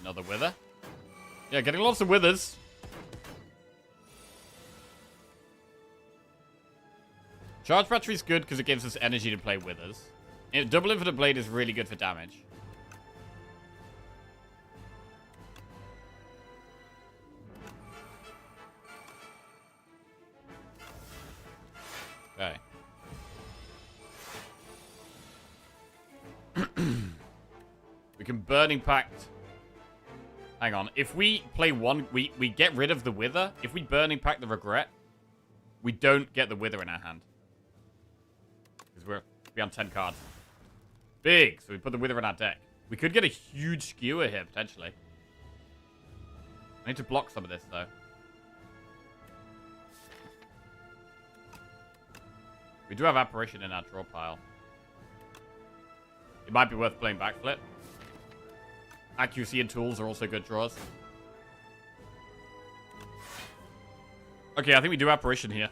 Another Wither. Yeah, getting lots of Withers. Charge Battery is good because it gives us energy to play Withers. Double Infinite Blade is really good for damage. can Burning Pact. Hang on. If we play one, we get rid of the Wither. If we Burning Pact the Regret, we don't get the Wither in our hand. Because we're on 10 cards. Big. So we put the Wither in our deck. We could get a huge skewer here, potentially. I need to block some of this, though. We do have Apparition in our draw pile. It might be worth playing Backflip. Accuracy and Tools are also good draws. Okay, I think we do Apparition here.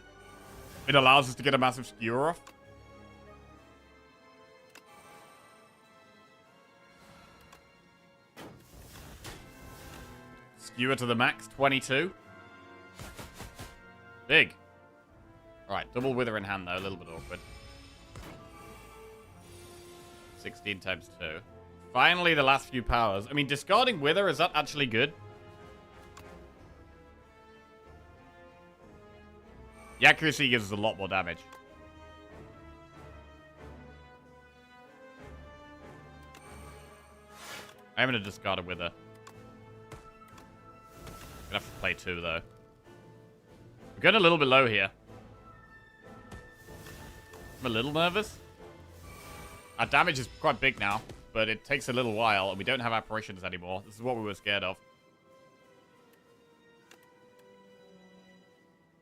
It allows us to get a massive skewer off. Skewer to the max, 22. Big. Alright, double Wither in hand, though. A little bit awkward. 16 times 2. Finally, the last few powers. I mean, discarding Wither, is that actually good? The accuracy gives us a lot more damage. I'm going to discard a Wither. Gonna have to play 2, though. We're going a little bit low here. I'm a little nervous. Our damage is quite big now, but it takes a little while, and we don't have apparitions anymore. This is what we were scared of.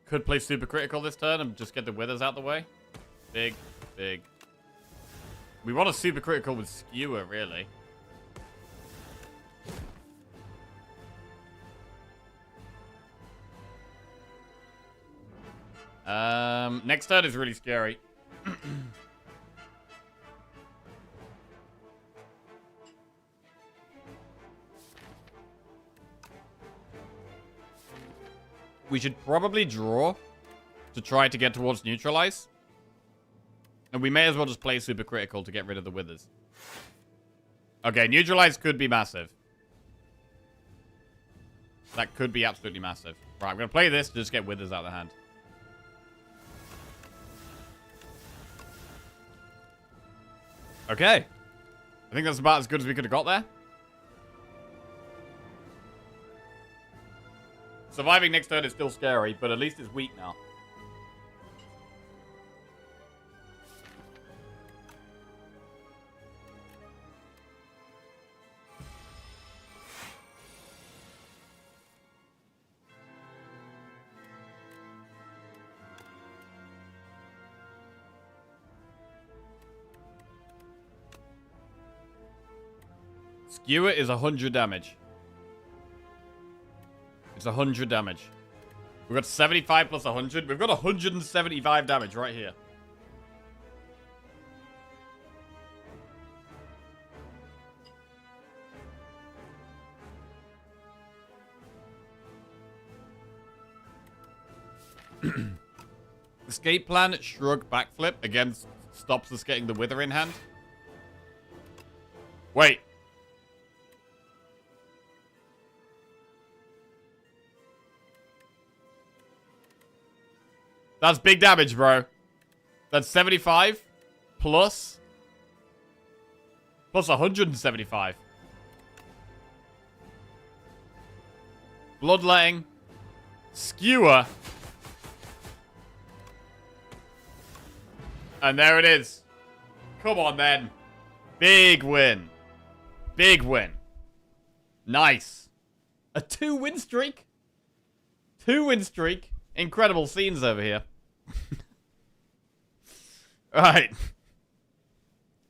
Could play super critical this turn and just get the withers out the way. Big, big. We want a super critical with skewer, really. Next turn is really scary. We should probably draw to try to get towards neutralize. And we may as well just play super critical to get rid of the withers. Okay, neutralize could be massive. That could be absolutely massive. Right, I'm going to play this to just get withers out of the hand. Okay. I think that's about as good as we could have got there. Surviving next turn is still scary, but at least it's weak now. Skewer is 100 damage. It's 100 damage. We've got 75 plus 100. We've got 175 damage right here. Escape plan, shrug, backflip. Again, stops us getting the wither in hand. Wait. That's big damage, bro. That's 75 plus 175. Bloodletting. Skewer. And there it is. Come on, then. Big win. Big win. Nice. A 2-win streak? 2-win streak. Incredible scenes over here. Right.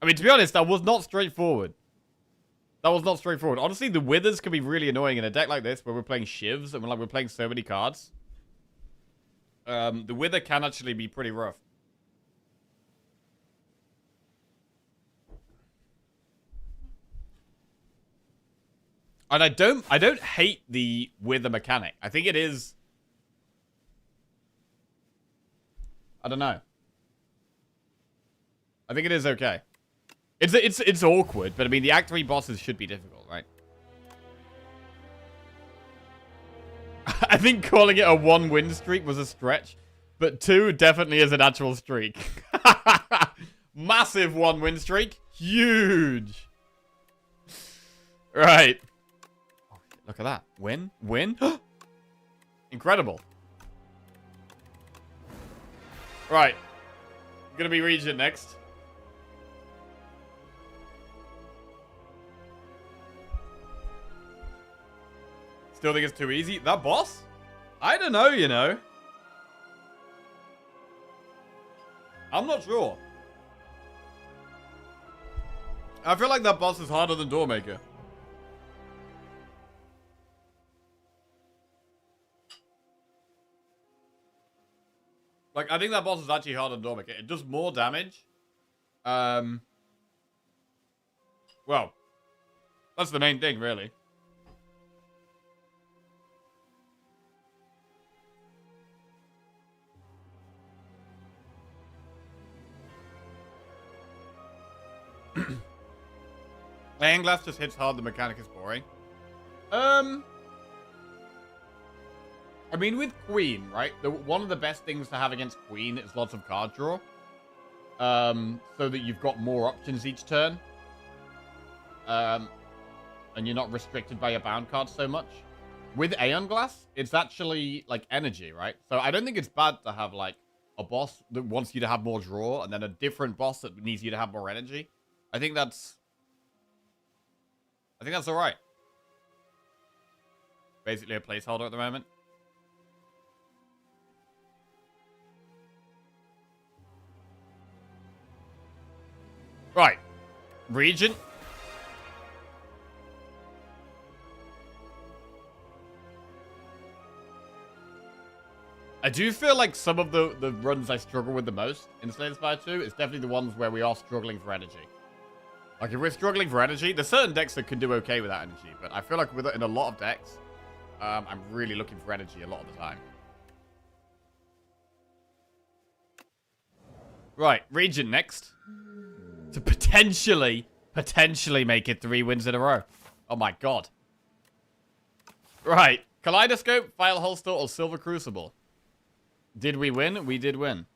I mean, to be honest, that was not straightforward. That was not straightforward. Honestly, the withers can be really annoying in a deck like this where we're playing shivs and we're playing so many cards. The wither can actually be pretty rough. And I don't hate the wither mechanic. I think it is. I don't know. I think it is okay. It's awkward, but I mean the Act 3 bosses should be difficult, right? I think calling it a 1-win streak was a stretch, but 2 definitely is an actual streak. Massive 1-win streak. Huge. Right. Oh, look at that. Win. Win. Incredible. Right. Gonna be Regent next. Still think it's too easy. That boss? I don't know, you know. I'm not sure. I feel like that boss is harder than Doormaker. Like, I think that boss is actually harder than Doormaker. It does more damage. Well, that's the main thing, really. Iron Glass just hits hard, the mechanic is boring. I mean, with Queen, right? One of the best things to have against Queen is lots of card draw. So that you've got more options each turn. And you're not restricted by your bound cards so much. With Aeon Glass, it's actually, like, energy, right? So I don't think it's bad to have, like, a boss that wants you to have more draw, and then a different boss that needs you to have more energy. I think that's alright. Basically a placeholder at the moment. Right. Regent. I do feel like some of the runs I struggle with the most in Slay the Spire 2 is definitely the ones where we are struggling for energy. Like, if we're struggling for energy, there's certain decks that can do okay without energy, but I feel like in a lot of decks, I'm really looking for energy a lot of the time. Right, Regent next. To potentially make it 3 wins in a row. Oh my god. Right, Kaleidoscope, File Holster, or Silver Crucible? Did we win? We did win.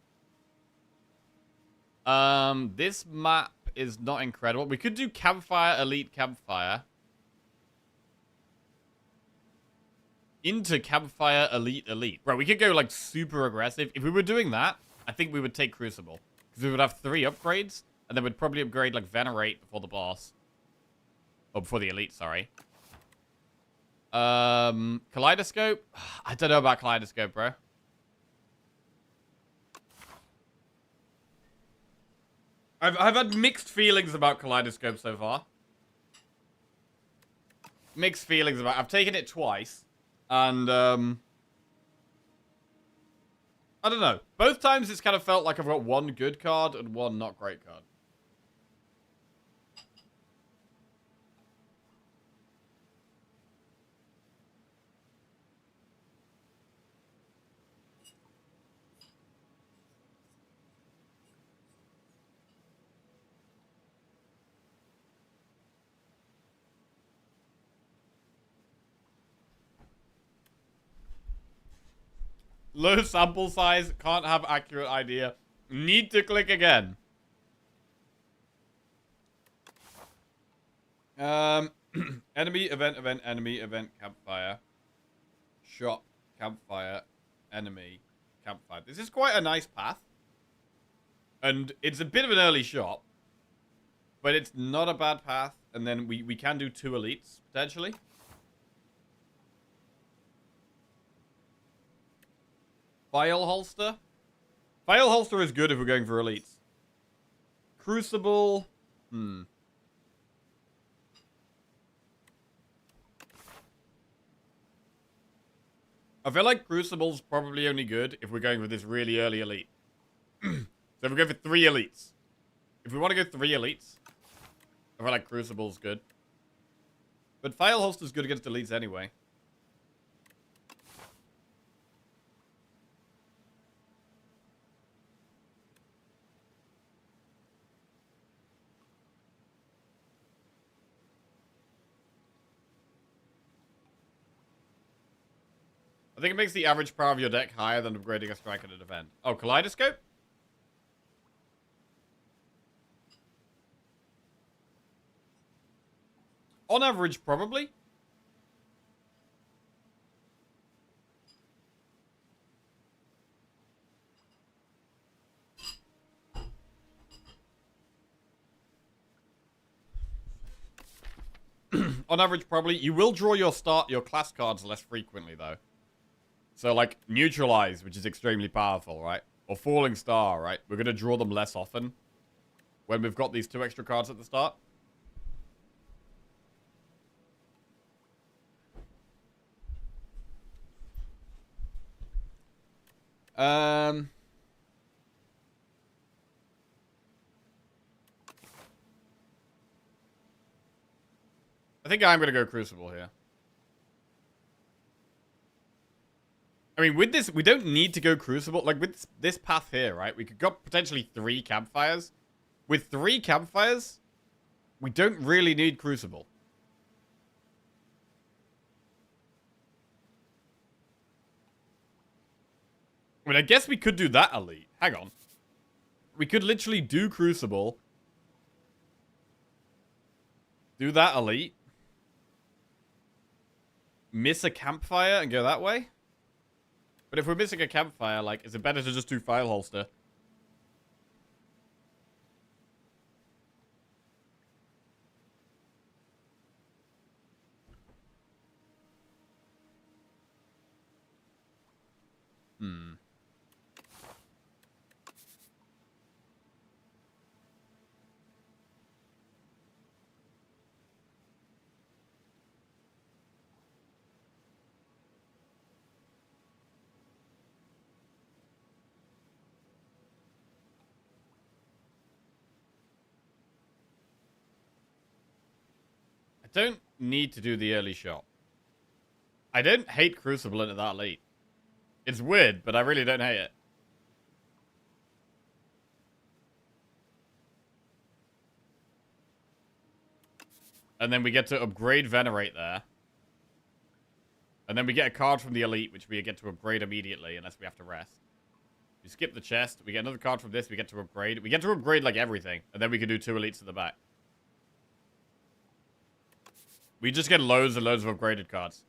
This map is not incredible. We could do Campfire, Elite Campfire. Into Campfire, Elite, Elite. Bro, we could go, like, super aggressive. If we were doing that, I think we would take Crucible. Because we would have 3 upgrades, and then we'd probably upgrade, like, Venerate before the boss. Or before the Elite, sorry. Kaleidoscope? I don't know about Kaleidoscope, bro. I've had mixed feelings about Kaleidoscope so far. Mixed feelings about... I've taken it twice. And, I don't know. Both times it's kind of felt like I've got one good card and one not great card. Low sample size, can't have accurate idea. Need to click again. Enemy, event, enemy, event, campfire. Shop, campfire, enemy, campfire. This is quite a nice path. And it's a bit of an early shop. But it's not a bad path. And then we can do 2 elites, potentially. File Holster? File Holster is good if we're going for elites. Crucible? I feel like Crucible's probably only good if we're going for this really early elite. So if we go for 3 elites. If we want to go 3 elites, I feel like Crucible's good. But File Holster's good against elites anyway. I think it makes the average power of your deck higher than upgrading a striker to defend. Oh, Kaleidoscope? On average, probably. On average, probably. You will draw your class cards less frequently, though. So, like, Neutralize, which is extremely powerful, right? Or Falling Star, right? We're going to draw them less often when we've got these 2 extra cards at the start. I think I'm going to go Crucible here. I mean, with this, we don't need to go Crucible. Like, with this path here, right? We could go potentially 3 campfires. With 3 campfires, we don't really need Crucible. I mean, I guess we could do that elite. Hang on. We could literally do Crucible. Do that elite. Miss a campfire and go that way. But if we're missing a campfire, like, is it better to just do File Holster? I don't need to do the early shot. I don't hate Crucible into that late. It's weird, but I really don't hate it. And then we get to upgrade Venerate there. And then we get a card from the elite, which we get to upgrade immediately, unless we have to rest. We skip the chest. We get another card from this. We get to upgrade. We get to upgrade, like, everything. And then we can do 2 elites at the back. We just get loads and loads of upgraded cards.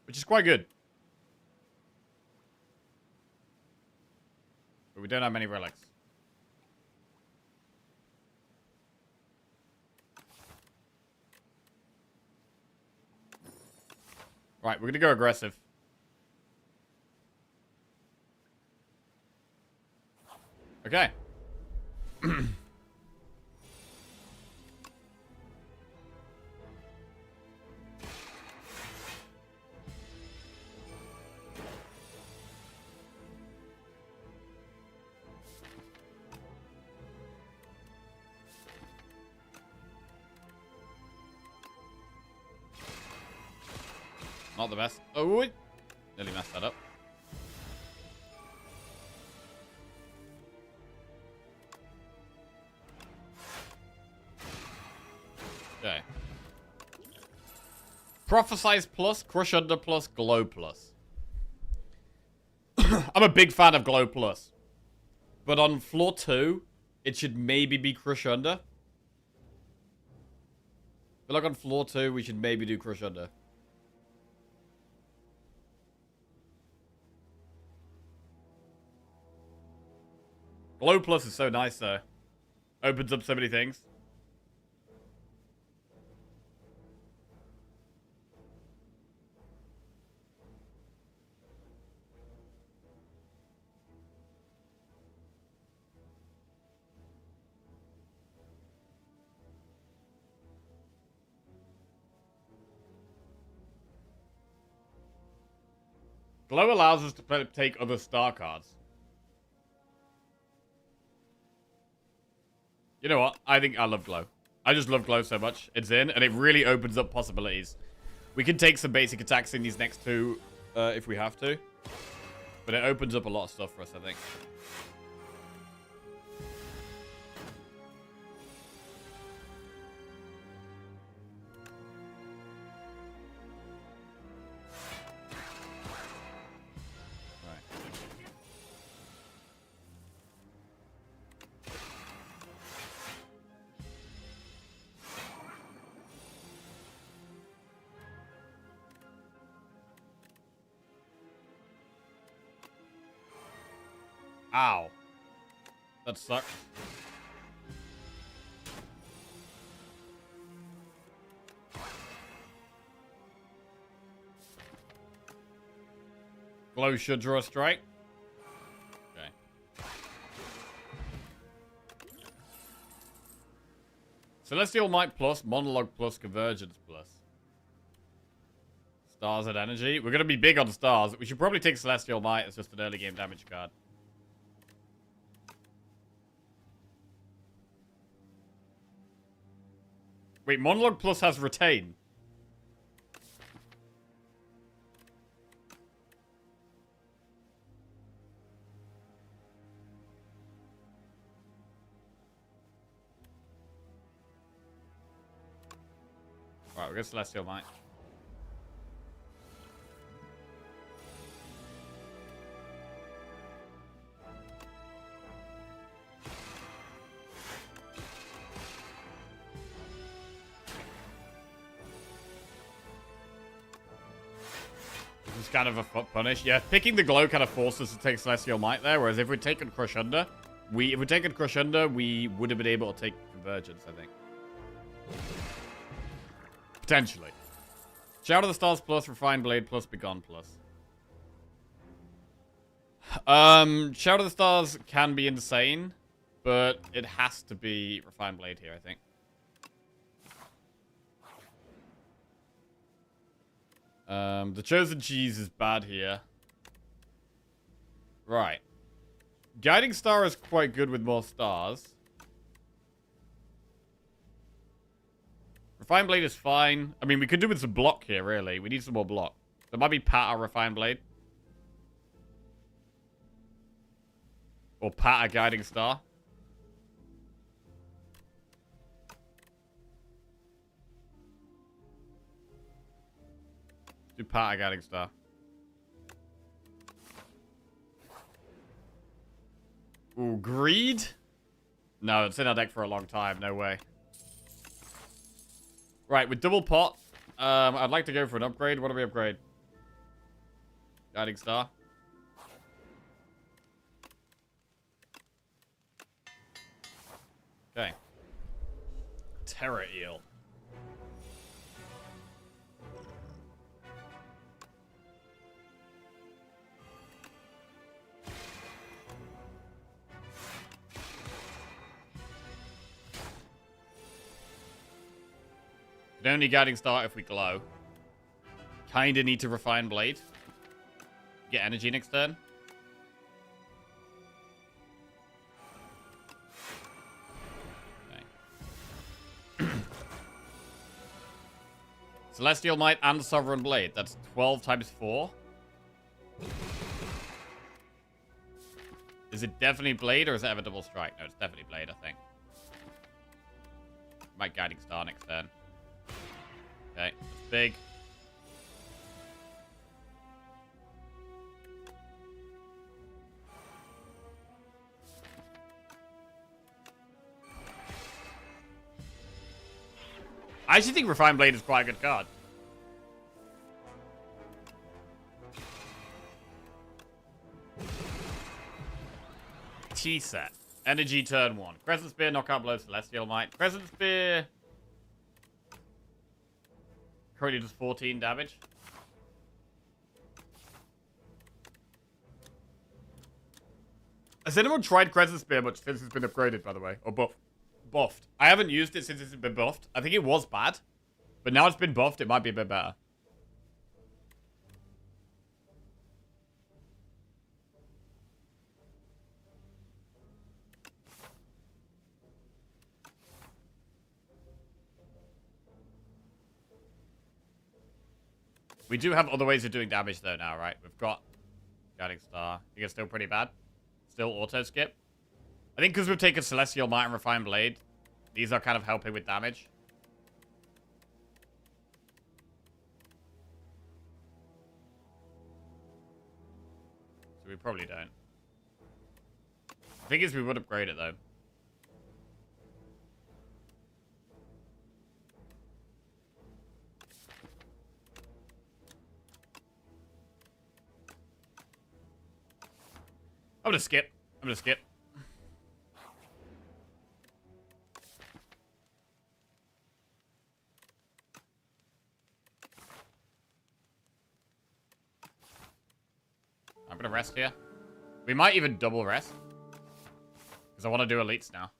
Which is quite good. But we don't have many relics. Right, we're going to go aggressive. Okay. Not the best. Oh, wait. Nearly messed that up. Okay. Prophesize plus, Crush Under plus, Glow plus. I'm a big fan of Glow plus. But on floor 2, it should maybe be Crush Under. I feel like on floor 2, we should maybe do Crush Under. Glow plus is so nice, though. Opens up so many things. Glow allows us to take other star cards. You know what? I think I love Glow. I just love Glow so much. It's in, and it really opens up possibilities. We can take some basic attacks in these next 2 if we have to. But it opens up a lot of stuff for us, I think. Ow. That sucks. Glow should draw a strike. Okay. Celestial Might plus, Monologue plus, Convergence plus. Stars and Energy. We're going to be big on stars. We should probably take Celestial Might as just an early game damage card. Wait, Monologue plus has Retain. Right, we'll go Celestial Might. This is kind of a punish. Yeah, picking the glow kind of forces us to take Celestial Might there, whereas if we'd taken Crush Under, we would have been able to take Convergence, I think. Potentially. Shout of the Stars plus, Refined Blade plus, Begone plus. Shout of the Stars can be insane, but it has to be Refined Blade here, I think. The Chosen Cheese is bad here. Right. Guiding Star is quite good with more stars. Refined Blade is fine. I mean, we could do with some block here, really. We need some more block. There might be Pat or Refined Blade. Or Pat a Guiding Star. Do Pat a Guiding Star. Ooh, Greed? No, it's in our deck for a long time. No way. Right, with double pot, I'd like to go for an upgrade. What do we upgrade? Guiding Star. Okay. Terror Eel. Can only Guiding Star if we glow. Kinda need to Refine Blade. Get energy next turn. Okay. Celestial Might and Sovereign Blade. That's 12 times 4. Is it definitely Blade or is it ever double strike? No, it's definitely Blade, I think. Might Guiding Star next turn. Okay, that's big. I actually think Refined Blade is quite a good card. T-set. Energy turn 1. Crescent Spear, Knockout Blow, Celestial Might. Crescent Spear... currently does 14 damage. Has anyone tried Crescent Spear much since it's been upgraded, by the way? Or buffed? I haven't used it since it's been buffed. I think it was bad. But now it's been buffed, it might be a bit better. We do have other ways of doing damage, though, now, right? We've got Guiding Star. I think it's still pretty bad. Still auto-skip. I think because we've taken Celestial Might and Refined Blade, these are kind of helping with damage. So we probably don't. The thing is, we would upgrade it, though. I'm gonna skip. I'm gonna skip. I'm gonna rest here. We might even double rest. Because I want to do elites now.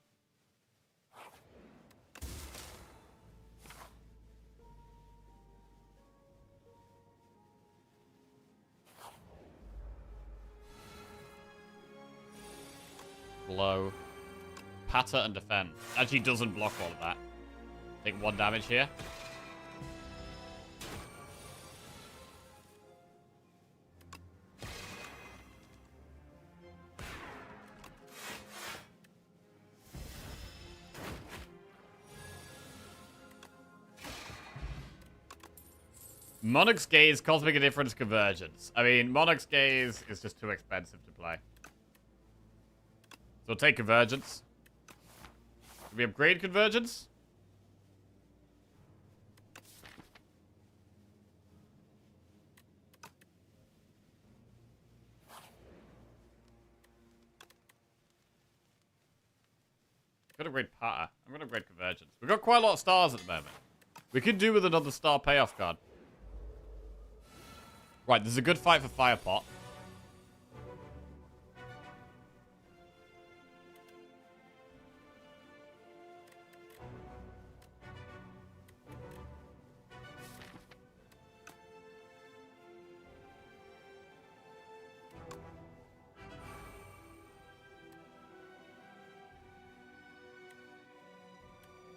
Blow. Patter and defend. Actually doesn't block all of that. Take 1 damage here. Monarch's Gaze, Cosmic Indifference, Convergence. I mean, Monarch's Gaze is just too expensive to play. So take Convergence. Can we upgrade Convergence? I'm gonna upgrade Patter. I'm gonna upgrade Convergence. We've got quite a lot of stars at the moment. We could do with another star payoff card. Right, there's a good fight for Firepot.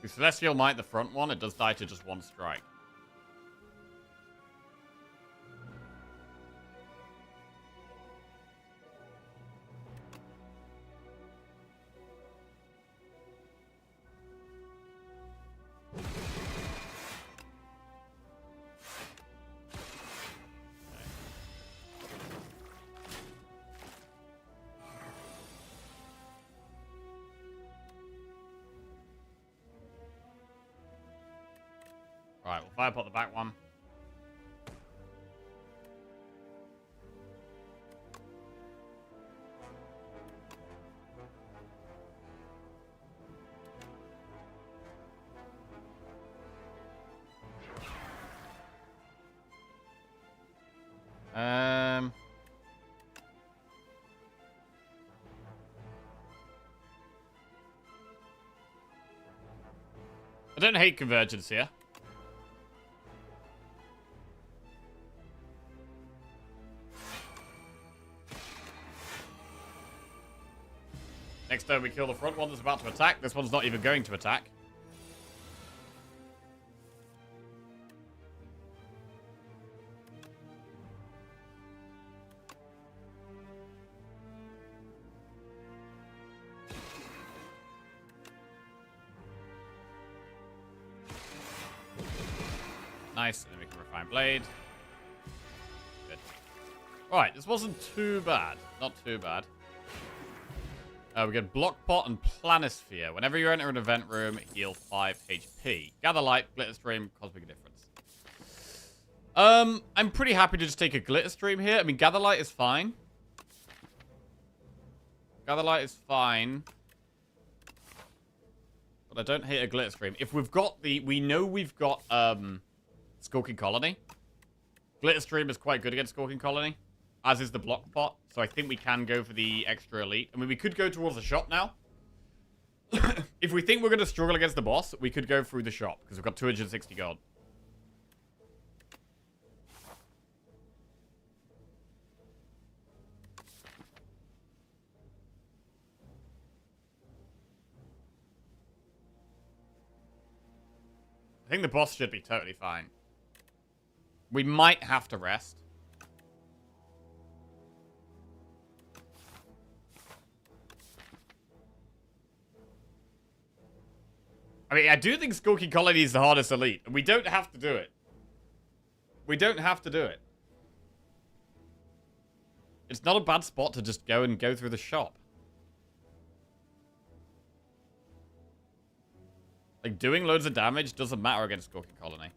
The Celestial Might, the front one, it does die to just 1 strike. Right, we'll Firepot the back one. I don't hate Convergence here. Next turn we kill the front one that's about to attack. This one's not even going to attack. Nice, and then we can refine blade. Good. Alright, this wasn't too bad. Not too bad. We get Block Pot and Planisphere. Whenever you enter an event room, heal 5 HP. Gather Light, Glitter Stream, Cosmic Indifference. I'm pretty happy to just take a Glitter Stream here. I mean, Gather Light is fine. Gather Light is fine. But I don't hate a Glitter Stream. If we've got the... We know we've got, Skulking Colony. Glitter Stream is quite good against Skulking Colony. As is the Block Pot. So I think we can go for the extra elite. I mean, we could go towards the shop now. If we think we're going to struggle against the boss, we could go through the shop. Because we've got 260 gold. I think the boss should be totally fine. We might have to rest. I mean, I do think Skulking Colony is the hardest elite. And we don't have to do it. We don't have to do it. It's not a bad spot to just go through the shop. Like, doing loads of damage doesn't matter against Skulking Colony.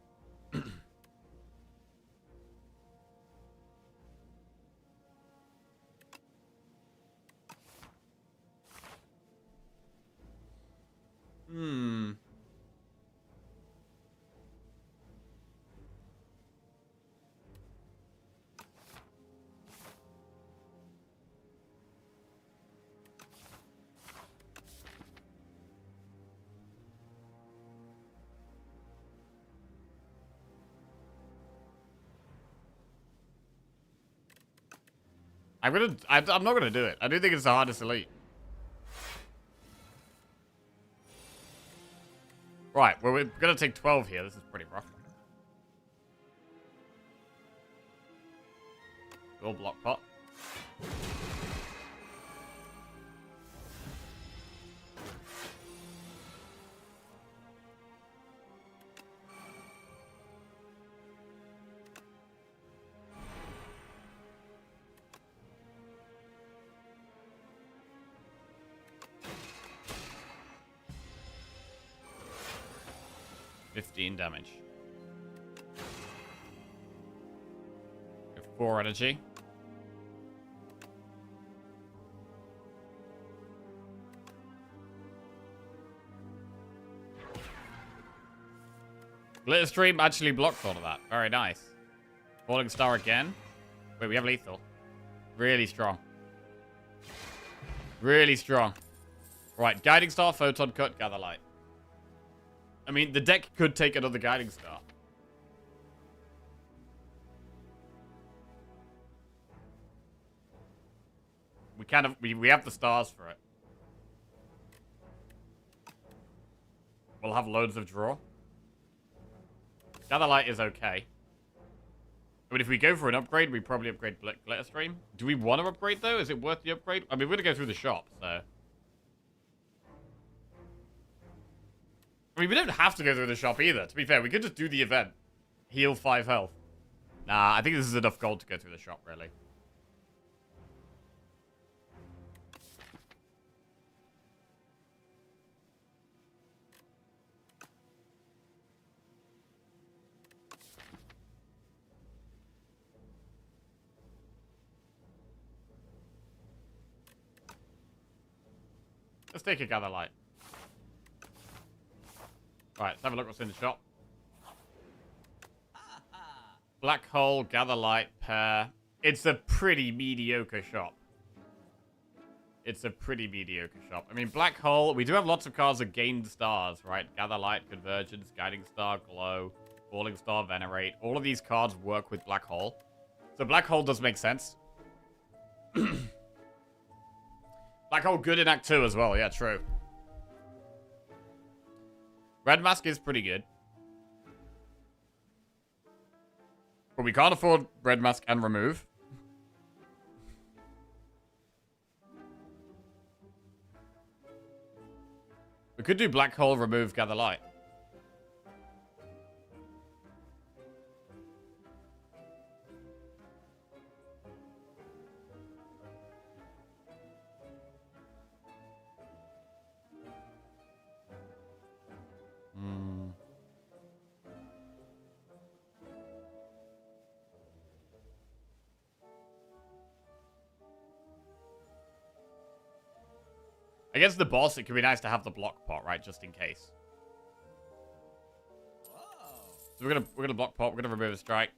I'm not gonna do it. I do think it's the hardest elite. Right, well, we're gonna take 12 here. This is pretty rough. All block pot. $15 damage. 4 energy. Glitter Stream actually blocked all of that. Very nice. Falling Star again. Wait, we have lethal. Really strong. Really strong. Right, Guiding Star, Photon Cut, Gather Light. I mean, the deck could take another Guiding Star. We have the stars for it. We'll have loads of draw. Gather Light is okay. I mean, if we go for an upgrade, we probably upgrade Glitter Stream. Do we want to upgrade, though? Is it worth the upgrade? I mean, we're going to go through the shop, so... I mean, we don't have to go through the shop either. To be fair, we could just do the event. Heal 5 health. Nah, I think this is enough gold to go through the shop, really. Let's take a Gather Light. Right, let's have a look what's in the shop. Black Hole, Gather Light, Pair. It's a pretty mediocre shop. It's a pretty mediocre shop. I mean, Black Hole, we do have lots of cards that gain stars, right? Gather Light, Convergence, Guiding Star, Glow, Falling Star, Venerate. All of these cards work with Black Hole. So Black Hole does make sense. Black Hole good in Act 2 as well. Yeah, true. Red Mask is pretty good. But we can't afford Red Mask and Remove. We could do Black Hole, Remove, Gather Light. Against the boss, it could be nice to have the block pot, right? Just in case. So we're gonna block pot. We're gonna remove a strike.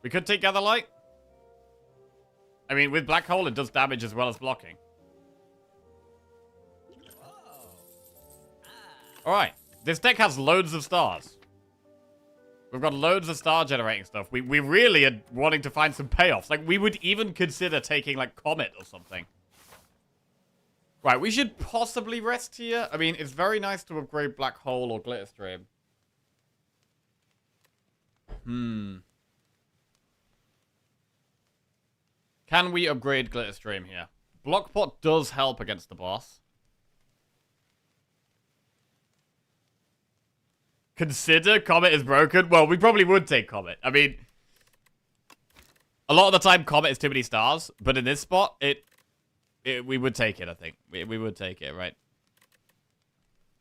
We could take Gather Light. I mean, with Black Hole, it does damage as well as blocking. Alright. This deck has loads of stars. We've got loads of star generating stuff. We really are wanting to find some payoffs. Like, we would even consider taking, like, Comet or something. Right, we should possibly rest here. I mean, it's very nice to upgrade Black Hole or Glitter Stream. Can we upgrade Glitter Stream here? Block Pot does help against the boss. Consider Comet is broken? Well, we probably would take Comet. I mean, a lot of the time, Comet is too many stars. But in this spot, we would take it, I think. We would take it, right?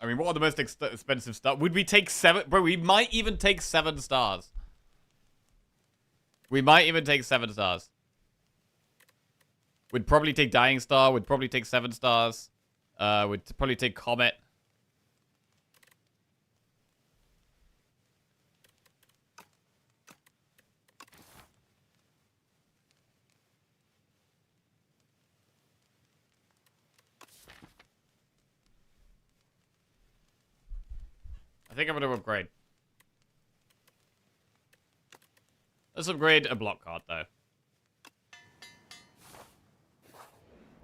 I mean, what are the most expensive stars? Would we take 7? Bro, we might even take 7 stars. We might even take 7 stars. We'd probably take Dying Star. We'd probably take 7 stars. We'd probably take Comet. I think I'm going to upgrade. Let's upgrade a block card, though.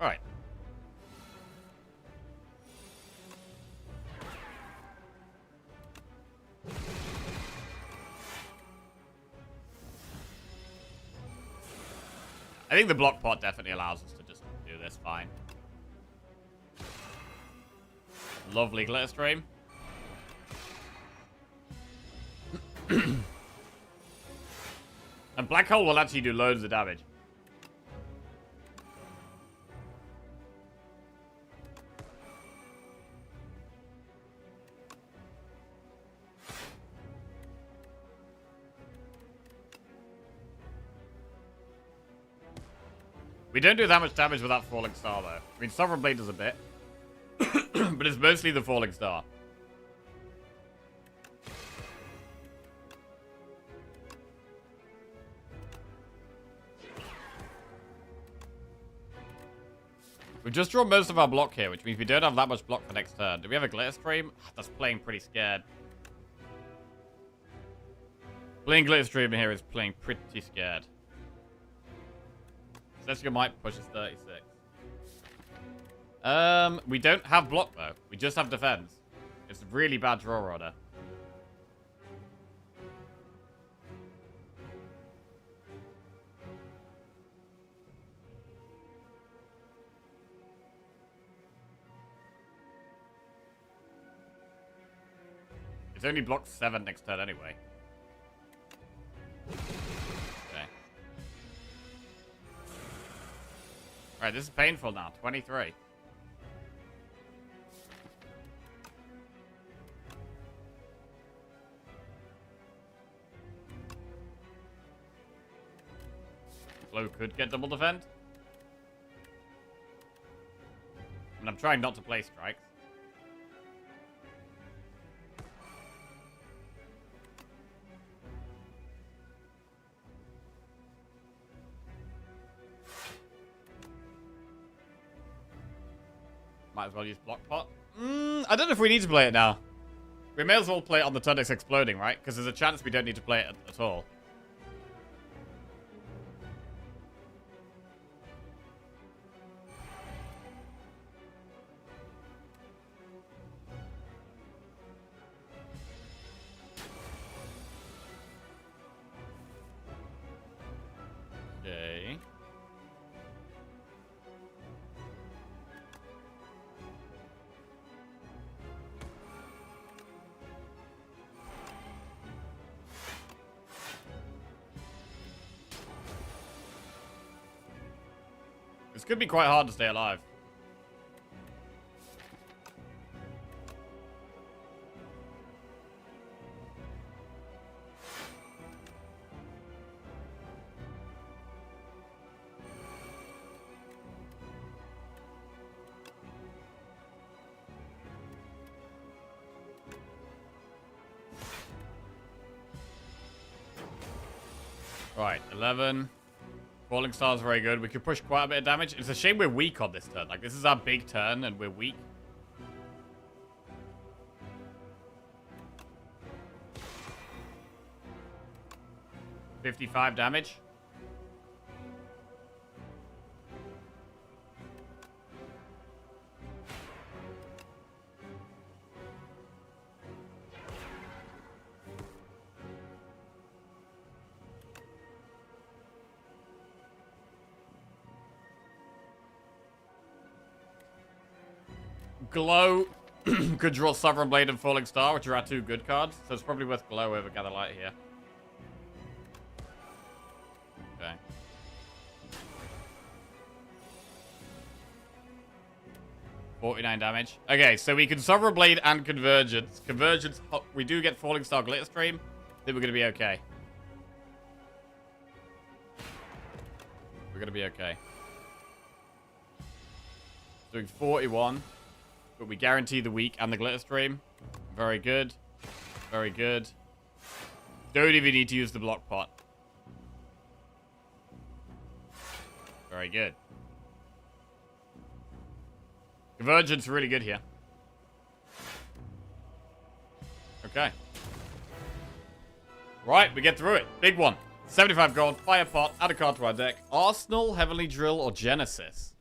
Alright. I think the block pot definitely allows us to just do this fine. Lovely glitter stream. And black hole will actually do loads of damage. We don't do that much damage without Falling Star, though. I mean, Sovereign Blade does a bit. But it's mostly the Falling Star. We've just drawn most of our block here, which means we don't have that much block for next turn. Do we have a Glitter Stream? That's playing pretty scared. Playing Glitter Stream here is playing pretty scared. Celestia might push us 36. We don't have block, though. We just have defense. It's a really bad draw order. It's only blocked 7 next turn anyway. Okay. Alright, this is painful now. 23. Flo could get double defend. And I'm trying not to play strikes. Might as well use block pot. I don't know if we need to play it now. We may as well play it on the turn it's exploding, right? Because there's a chance we don't need to play it at all. Okay. This could be quite hard to stay alive. Right, 11. Falling Star's very good. We could push quite a bit of damage. It's a shame we're weak on this turn. Like, this is our big turn, and we're weak. $55 damage. Glow could draw Sovereign Blade and Falling Star, which are our 2 good cards. So it's probably worth Glow over Gather Light here. Okay. $49 damage. Okay, so we can Sovereign Blade and Convergence. Convergence, we do get Falling Star Glitter Stream. Then we're going to be okay. We're going to be okay. Doing 41. But we guarantee the weak and the glitter stream. Very good. Very good. Don't even need to use the block pot. Very good. Convergence really good here. Okay. Right, we get through it. Big one. 75 gold, fire pot, add a card to our deck. Arsenal, Heavenly Drill, or Genesis?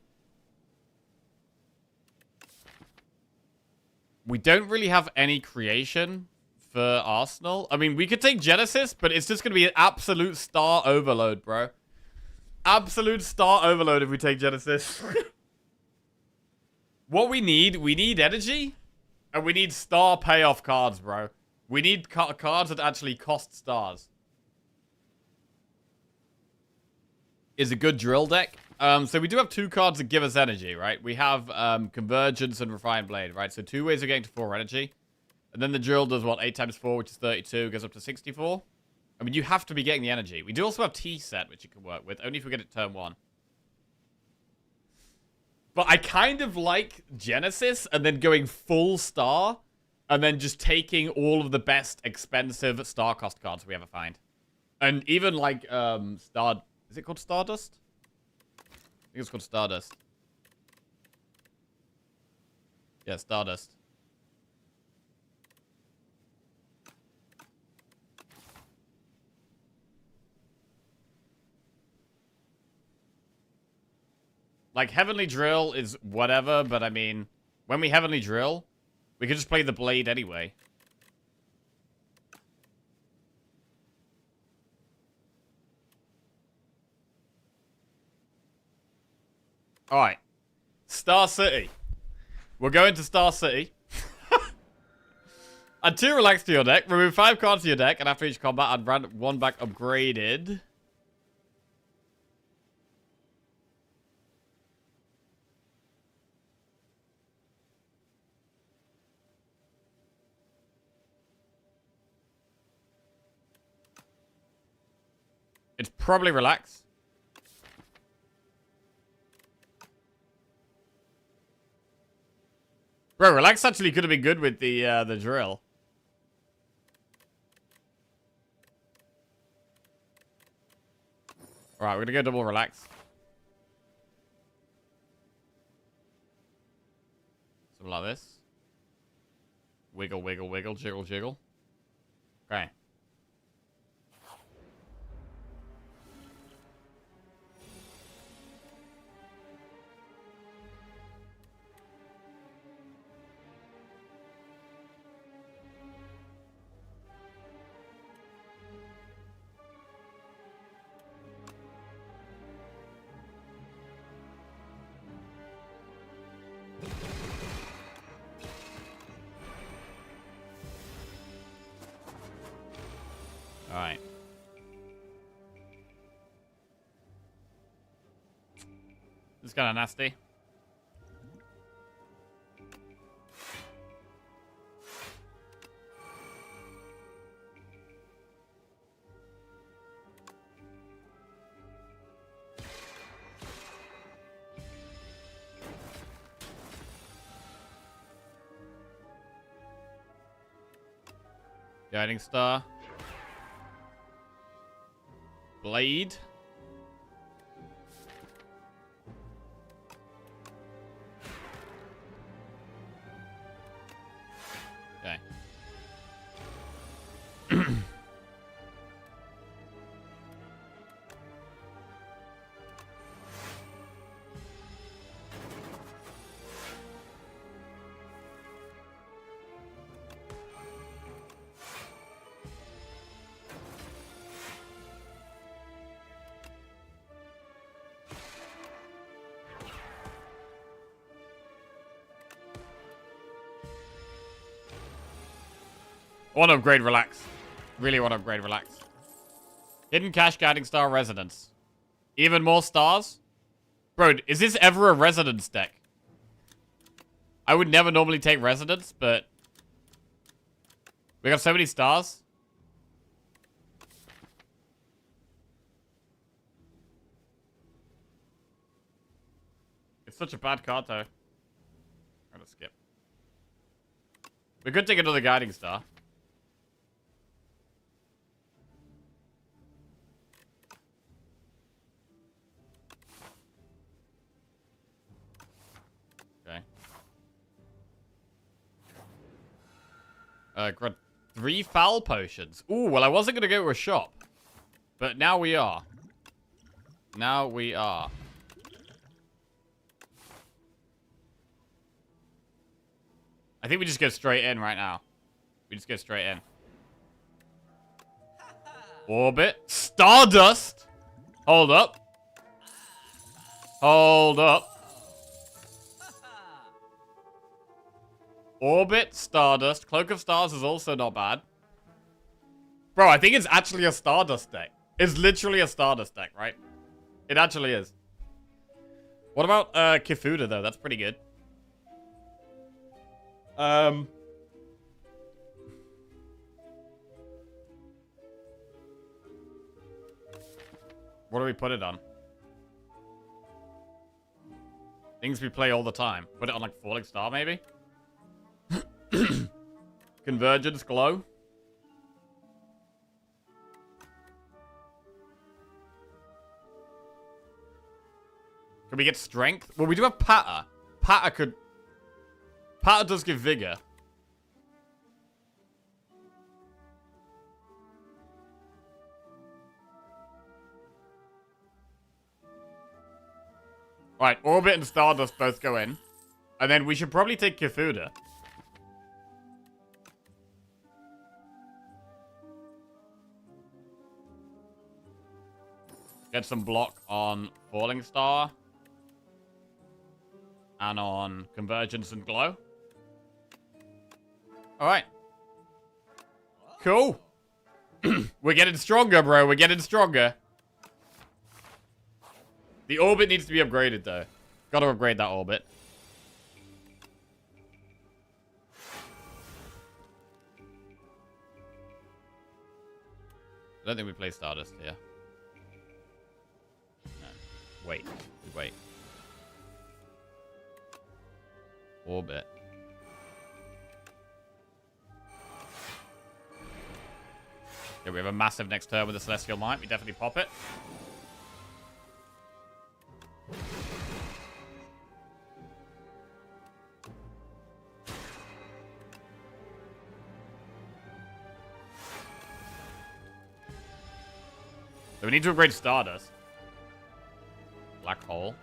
We don't really have any creation for Arsenal. I mean, we could take Genesis, but it's just going to be an absolute star overload, bro. Absolute star overload if we take Genesis. What we need energy, and we need star payoff cards, bro. We need cards that actually cost stars. Is a good drill deck. So we do have 2 cards that give us energy, right? We have Convergence and Refined Blade, right? So 2 ways of getting to 4 energy. And then the drill does what? 8 times 4, which is 32, goes up to 64. I mean, you have to be getting the energy. We do also have T-Set, which you can work with, only if we get it turn 1. But I kind of like Genesis and then going full star and then just taking all of the best expensive star cost cards we ever find. And even like Star... Is it called Stardust? I think it's called Stardust. Yeah, Stardust. Like, Heavenly Drill is whatever, but I mean, when we Heavenly Drill, we can just play the Blade anyway. Alright. Star City. We're going to Star City. Add 2 relax to your deck. Remove 5 cards to your deck, and after each combat, add 1 back upgraded. It's probably relax. Bro, relax actually could have been good with the drill. Alright, we're gonna go double relax. Something like this. Wiggle, wiggle, wiggle, jiggle, jiggle. Okay. Alright. This is kind of nasty. Guiding Star. Blade. Okay. I want to upgrade Relax. Really want to upgrade Relax. Hidden Cache Guiding Star Resonance. Even more stars? Bro, is this ever a Resonance deck? I would never normally take Resonance, but... we got so many stars. It's such a bad card, though. I'm gonna skip. We could take another Guiding Star. Got 3 foul potions. Ooh, well, I wasn't going to go to a shop. But now we are. Now we are. I think we just go straight in right now. We just go straight in. Orbit. Stardust. Hold up. Hold up. Orbit, Stardust. Cloak of Stars is also not bad. Bro, I think it's actually a Stardust deck. It's literally a Stardust deck, right? It actually is. What about Kifuda, though? That's pretty good. What do we put it on? Things we play all the time. Put it on, like, Falling Star, maybe? Convergence, Glow. Can we get Strength? Well, we do have Patter. Patter does give Vigor. Right, Orbit and Stardust both go in. And then we should probably take Kifuda. Get some block on Falling Star. And on Convergence and Glow. Alright. Cool. We're getting stronger, bro. We're getting stronger. The Orbit needs to be upgraded, though. Gotta upgrade that Orbit. I don't think we play Stardust here. No. Wait. Wait. Orbit. Yeah, we have a massive next turn with the Celestial Might. We definitely pop it. So we need to upgrade Stardust. Black Hole.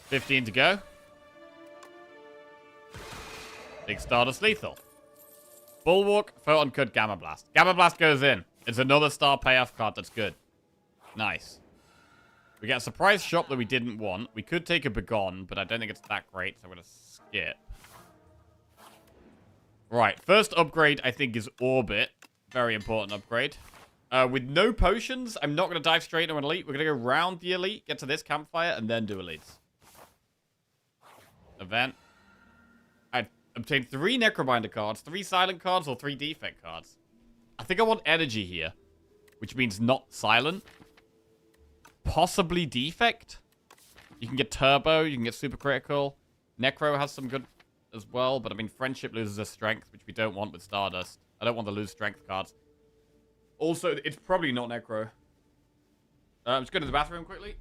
$15 to go. Big Stardust lethal. Bulwark, Photon Cut, Gamma Blast. Gamma Blast goes in. It's another star payoff card that's good. Nice. We get a surprise shop that we didn't want. We could take a Begone, but I don't think it's that great, so I'm going to skip. Right, first upgrade, I think, is Orbit. Very important upgrade. With no potions, I'm not going to dive straight into an Elite. We're going to go round the Elite, get to this campfire, and then do Elites. Event. I obtained 3 Necrobinder cards, 3 Silent cards, or 3 Defect cards. I think I want Energy here, which means not Silent. Possibly Defect. You can get Turbo, you can get Super Critical. Necro has some good as well, but I mean, Friendship loses a Strength, which we don't want with Stardust. I don't want to lose Strength cards. Also, it's probably not Necro. I'm just going to the bathroom quickly.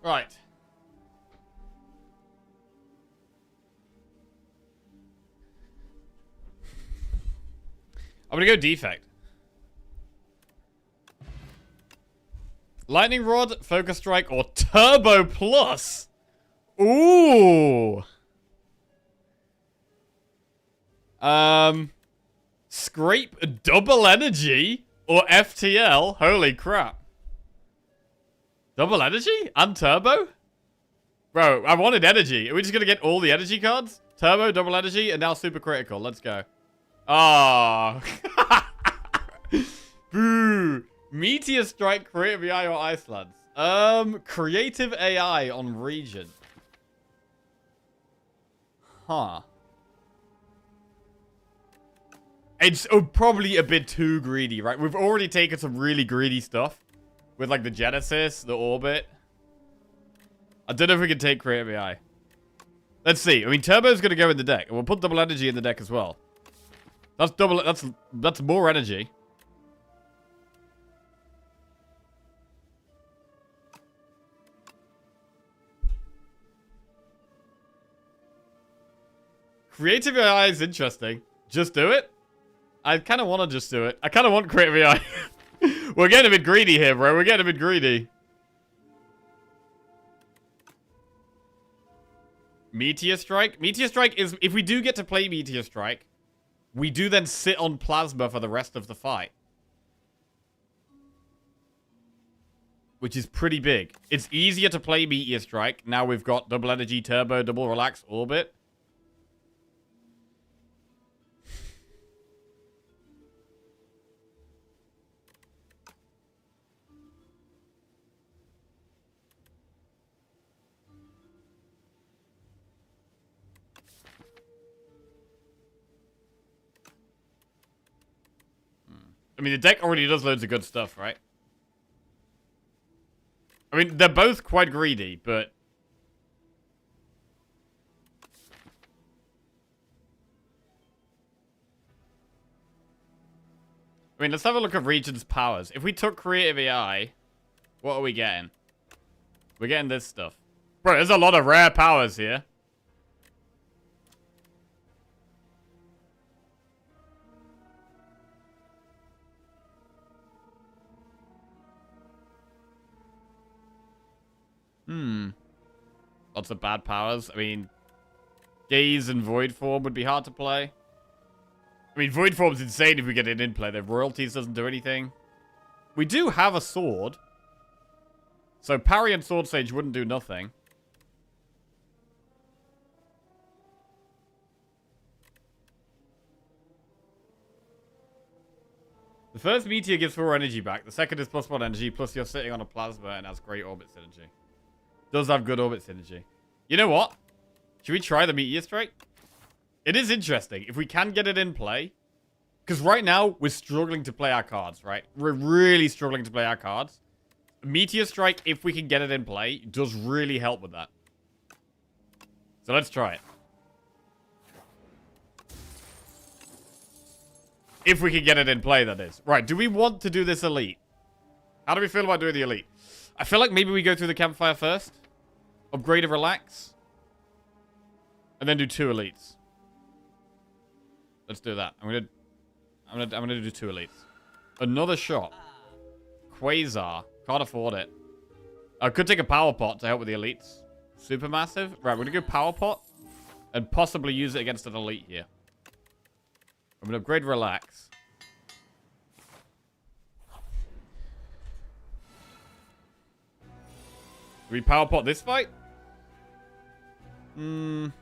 Right. I'm gonna go defect. Lightning Rod, Focus Strike, or Turbo Plus? Ooh. Scrape Double Energy or FTL? Holy crap. Double Energy and Turbo? Bro, I wanted energy. Are we just gonna get all the energy cards? Turbo, Double Energy, and now Super Critical. Let's go. Ah. Boo. Meteor Strike, Creative AI, or Iceland? Creative AI on region. Huh. It's probably a bit too greedy, right? We've already taken some really greedy stuff. With, like, the Genesis, the Orbit. I don't know if we can take Creative AI. Let's see. I mean, Turbo's going to go in the deck. And we'll put Double Energy in the deck as well. That's double... That's more energy. Creative AI is interesting. Just do it? I kind of want to just do it. I kind of want Creative AI. We're getting a bit greedy here, bro. We're getting a bit greedy. Meteor Strike? Meteor Strike is... If we do get to play Meteor Strike, we do then sit on Plasma for the rest of the fight. Which is pretty big. It's easier to play Meteor Strike. Now we've got Double Energy, Turbo, Double Relax, Orbit. I mean, the deck already does loads of good stuff, right? I mean, they're both quite greedy, but... I mean, let's have a look at Region's powers. If we took Creative AI, what are we getting? We're getting this stuff. Bro, there's a lot of rare powers here. Lots of bad powers. I mean, Gaze and Void Form would be hard to play. I mean, Void Form's insane if we get it in play. The Royalties doesn't do anything. We do have a sword. So Parry and Sword Sage wouldn't do nothing. The first Meteor gives 4 energy back. The second is +1 energy, plus you're sitting on a Plasma and has great orbit synergy. Does have good orbit synergy. You know what? Should we try the Meteor Strike? It is interesting. If we can get it in play. Because right now, we're struggling to play our cards, right? We're really struggling to play our cards. Meteor Strike, if we can get it in play, does really help with that. So let's try it. If we can get it in play, that is. Right, do we want to do this elite? How do we feel about doing the elite? I feel like maybe we go through the campfire first. Upgrade and relax. And then do 2 elites. Let's do that. I'm gonna do 2 elites. Another shot. Quasar. Can't afford it. I could take a power pot to help with the elites. Supermassive. Right, we're gonna go power pot. And possibly use it against an elite here. I'm gonna upgrade relax. Do we power pot this fight? I mean,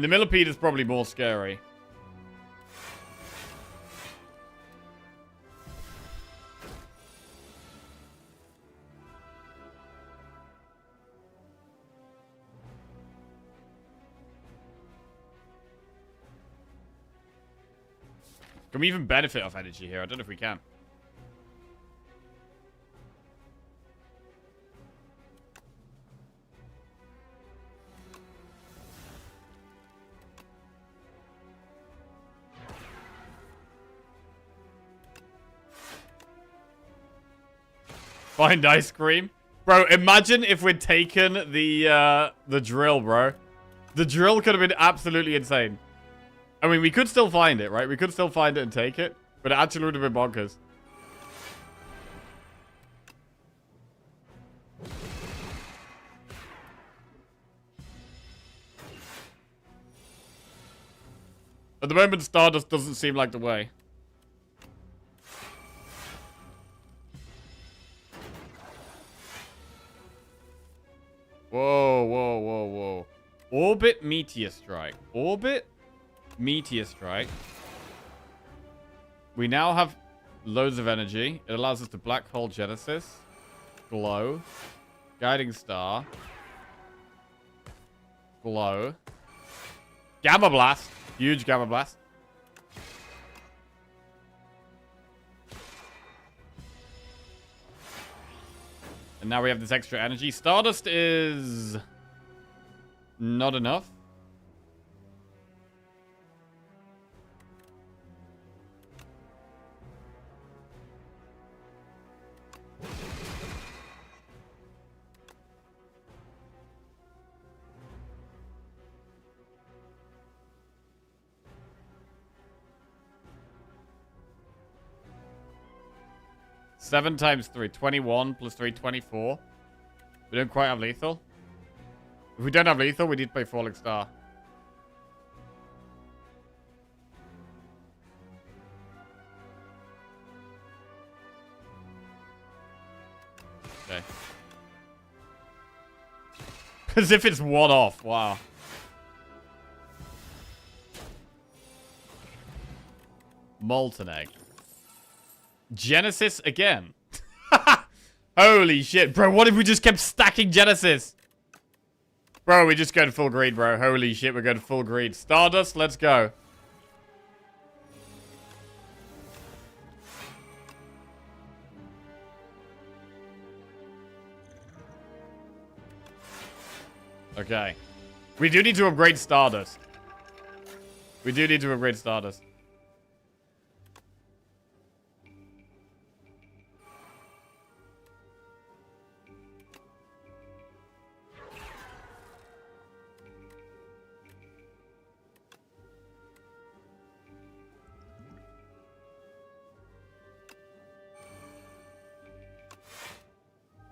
the Millipede is probably more scary. Can we even benefit off energy here? I don't know if we can. Find ice cream. Bro, imagine if we'd taken the drill, bro. The drill could have been absolutely insane. I mean, we could still find it, right? We could still find it and take it. But it actually would have been bonkers. At the moment, Stardust doesn't seem like the way. Whoa, whoa, whoa, whoa. Orbit Meteor Strike. Orbit Meteor Strike. We now have loads of energy. It allows us to Black Hole Genesis. Glow. Guiding Star. Glow. Gamma Blast. Huge Gamma Blast. And now we have this extra energy. Stardust is not enough. Seven times 3, 21 plus 3, 24. We don't quite have lethal. If we don't have lethal, we need to play Falling Star. Okay. As if it's one off. Wow. Molten Egg. Genesis again. Holy shit. Bro, what if we just kept stacking Genesis? Bro, we're just going full greed, bro. Holy shit, we're going full greed. Stardust, let's go. Okay. We do need to upgrade Stardust. We do need to upgrade Stardust.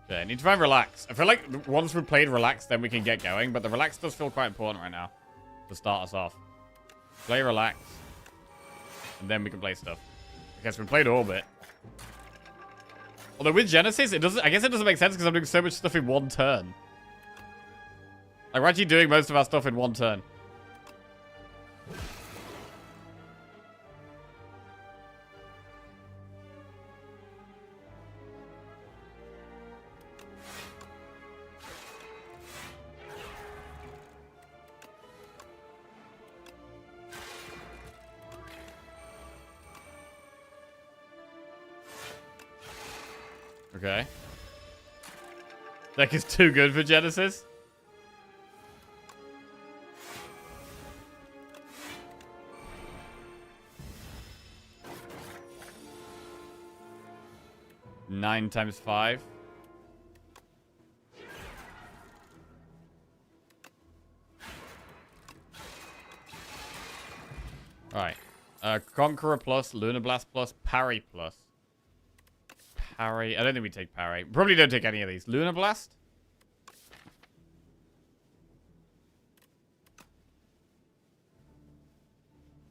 Okay, I need to find Relax. I feel like once we've played Relax, then we can get going. But the Relax does feel quite important right now to start us off. Play Relax. And then we can play stuff. Okay, so we played Orbit. Although with Genesis, it doesn't. I guess it doesn't make sense because I'm doing so much stuff in one turn. Like, we're actually doing most of our stuff in one turn. Okay. Deck is too good for Genesis. Nine times 5. Alright. Conqueror plus, Lunar Blast plus, Parry plus. Parry. I don't think we take Parry. Probably don't take any of these. Lunar Blast?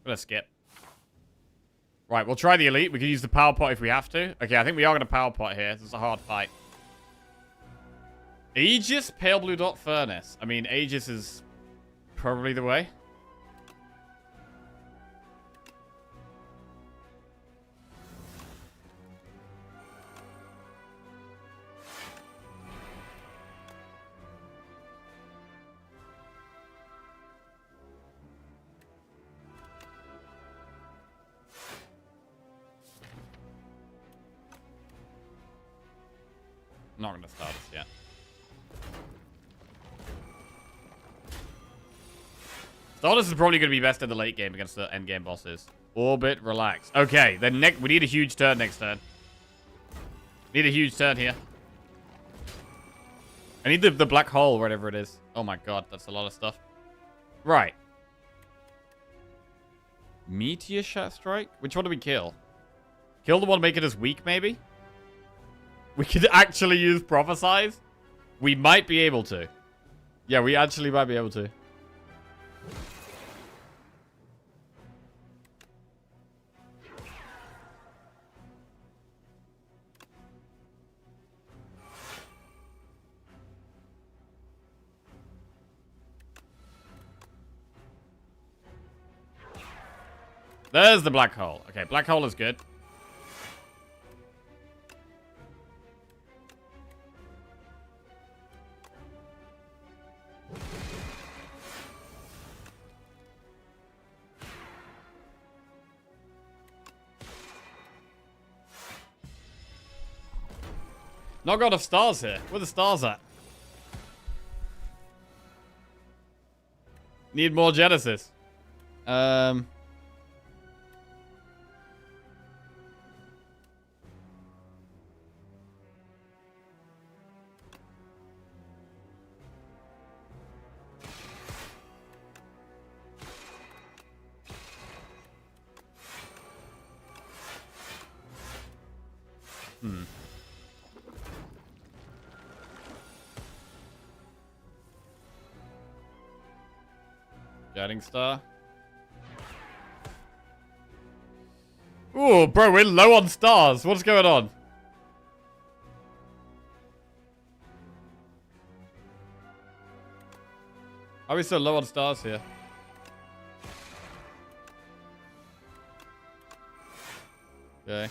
Let's skip. Right, we'll try the Elite. We can use the Power Pot if we have to. Okay, I think we are going to Power Pot here. This is a hard fight. Aegis, Pale Blue Dot, Furnace. I mean, Aegis is probably the way. Not going to start us yet. Stardust is probably going to be best in the late game against the end game bosses. Orbit, Relax. Okay, then we need a huge turn next turn. Need a huge turn here. I need the black hole, whatever it is. Oh my god, that's a lot of stuff. Right. Meteor strike? Which one do we kill? Kill the one making us weak, maybe? We could actually use prophesize? We might be able to. Yeah, we actually might be able to. There's the black hole. Okay, black hole is good. Not got enough stars here. Where are the stars at? Need more Genesis. Guiding star. Ooh, bro, we're low on stars. What's going on? Are we so low on stars here? Okay.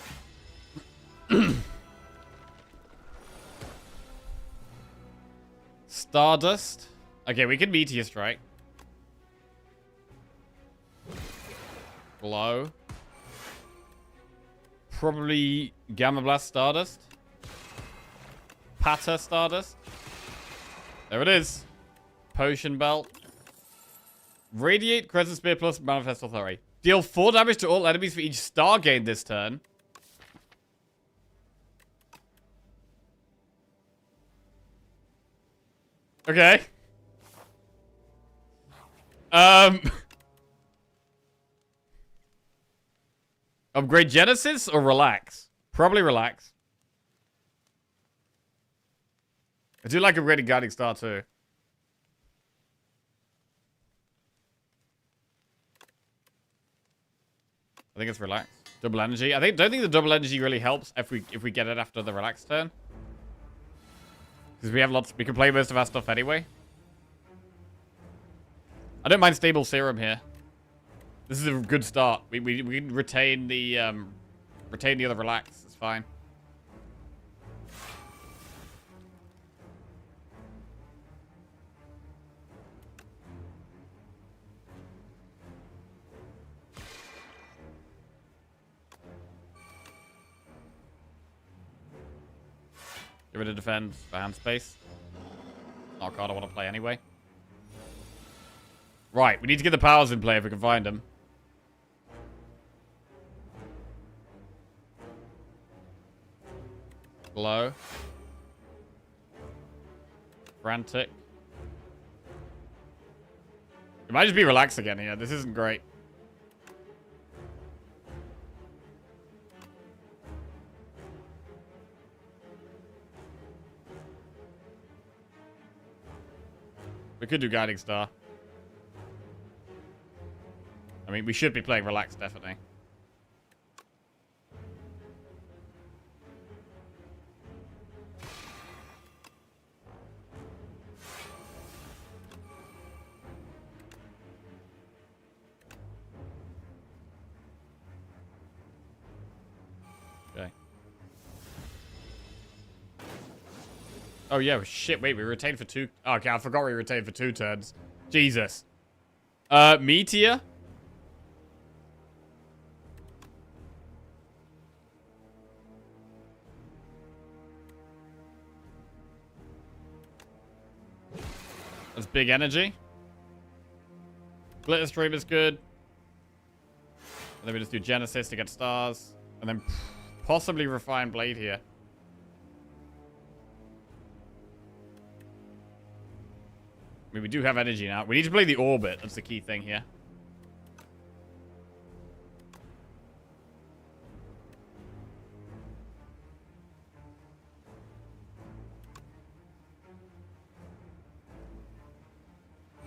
Stardust. Okay, we can meteor strike. Glow. Probably Gamma Blast Stardust. Patter Stardust. There it is. Potion Belt. Radiate Crescent Spear plus Manifest Authority. Deal 4 damage to all enemies for each star gained this turn. Okay. Upgrade Genesis or relax? Probably relax. I do like upgrading Guiding Star too. I think it's relax. Double energy. Don't think the double energy really helps if we get it after the relax turn. Because we have lots. We can play most of our stuff anyway. I don't mind stable serum here. This is a good start. We can retain the other relax. It's fine. Get rid of defend for hand space. Oh god, I want to play anyway. Right, we need to get the powers in play if we can find them. Glow. Frantic. It might just be relax again here. This isn't great. We could do Guiding Star. I mean, we should be playing relax, definitely. Okay. Oh, yeah, shit, wait, we retained for 2... Oh, okay, I forgot we retained for 2 turns. Jesus. Meteor? That's big energy. Glitter Stream is good. And then we just do Genesis to get stars. And then possibly Refined Blade here. I mean, we do have energy now. We need to play the orbit. That's the key thing here.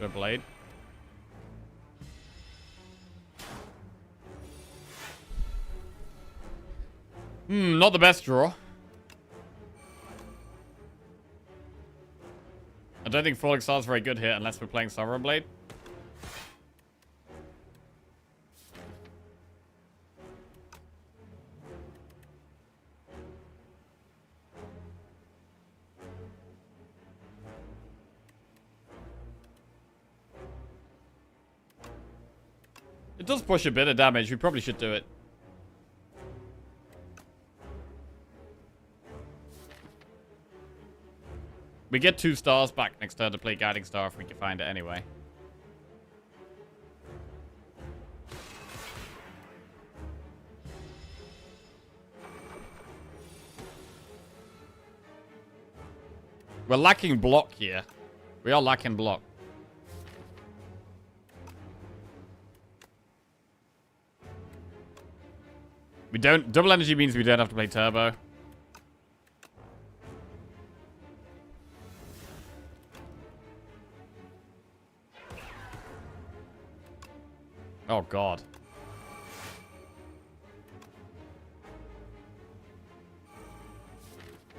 Got a blade. Not the best draw. I don't think Falling Star is very good here unless we're playing Sovereign Blade. It does push a bit of damage. We probably should do it. We get 2 stars back next turn to play Guiding Star if we can find it anyway. We're lacking block here. We are lacking block. We don't... Double energy means we don't have to play turbo. Oh, God.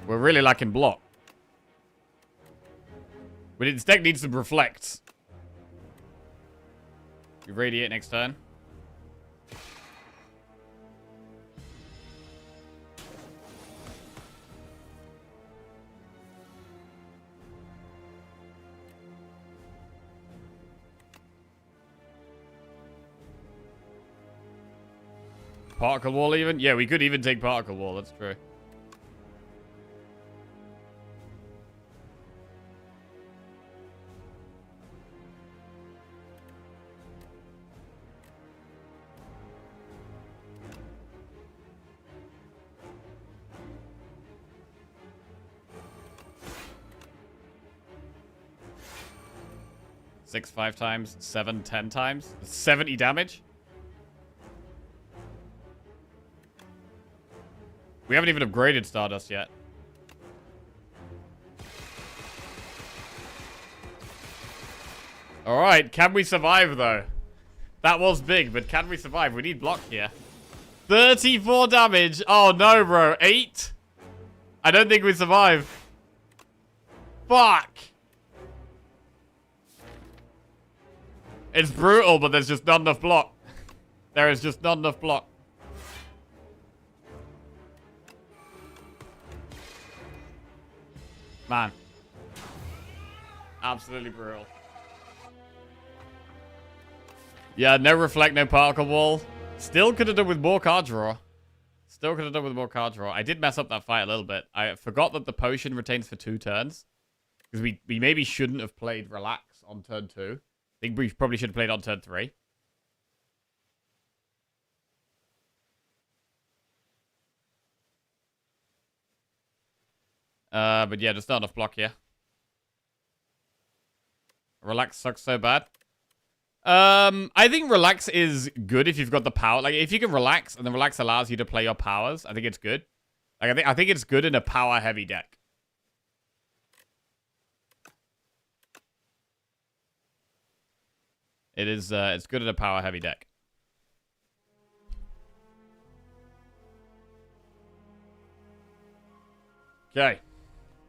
We're really lacking block. This deck needs some reflects. We radiate next turn. Particle Wall even? Yeah, we could even take Particle Wall, that's true. Six, 5 times, 7, 10 times. 70 damage? We haven't even upgraded Stardust yet. Alright, can we survive though? That was big, but can we survive? We need block here. 34 damage. Oh no, bro. 8? I don't think we survive. Fuck. It's brutal, but there's just not enough block. There is just not enough block. Man. Absolutely brutal. Yeah, no reflect, no particle wall. Still could have done with more card draw. Still could have done with more card draw. I did mess up that fight a little bit. I forgot that the potion retains for 2 turns. Because we maybe shouldn't have played relax on turn 2. I think we probably should have played on turn 3. But yeah, just not enough block here. Relax sucks so bad. I think relax is good if you've got the power. Like, if you can relax, and then relax allows you to play your powers, I think it's good. Like, I think it's good in a power-heavy deck. It is, it's good in a power-heavy deck. Okay.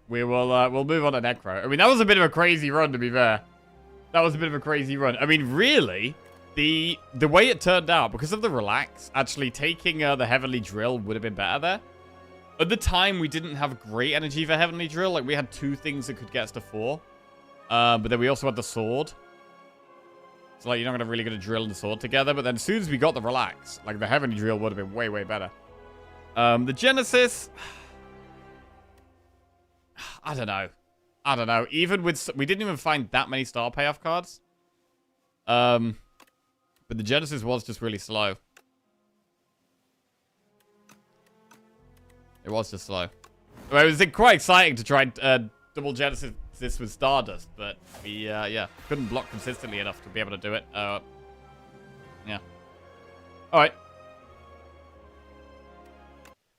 We'll move on to Necro. I mean, that was a bit of a crazy run, to be fair. That was a bit of a crazy run. I mean, really, the way it turned out, because of the relax, actually taking the Heavenly Drill would have been better there. At the time, we didn't have great energy for Heavenly Drill. Like, we had 2 things that could get us to 4. But then we also had the sword. So, like, you're not really going to drill and sword together. But then as soon as we got the relax, like, the Heavenly Drill would have been way, way better. The Genesis... I don't know. I don't know. Even with... We didn't even find that many star payoff cards. But the Genesis was just really slow. It was just slow. I mean, it was quite exciting to try double Genesis this with Stardust, but we, yeah, couldn't block consistently enough to be able to do it. Yeah. Alright.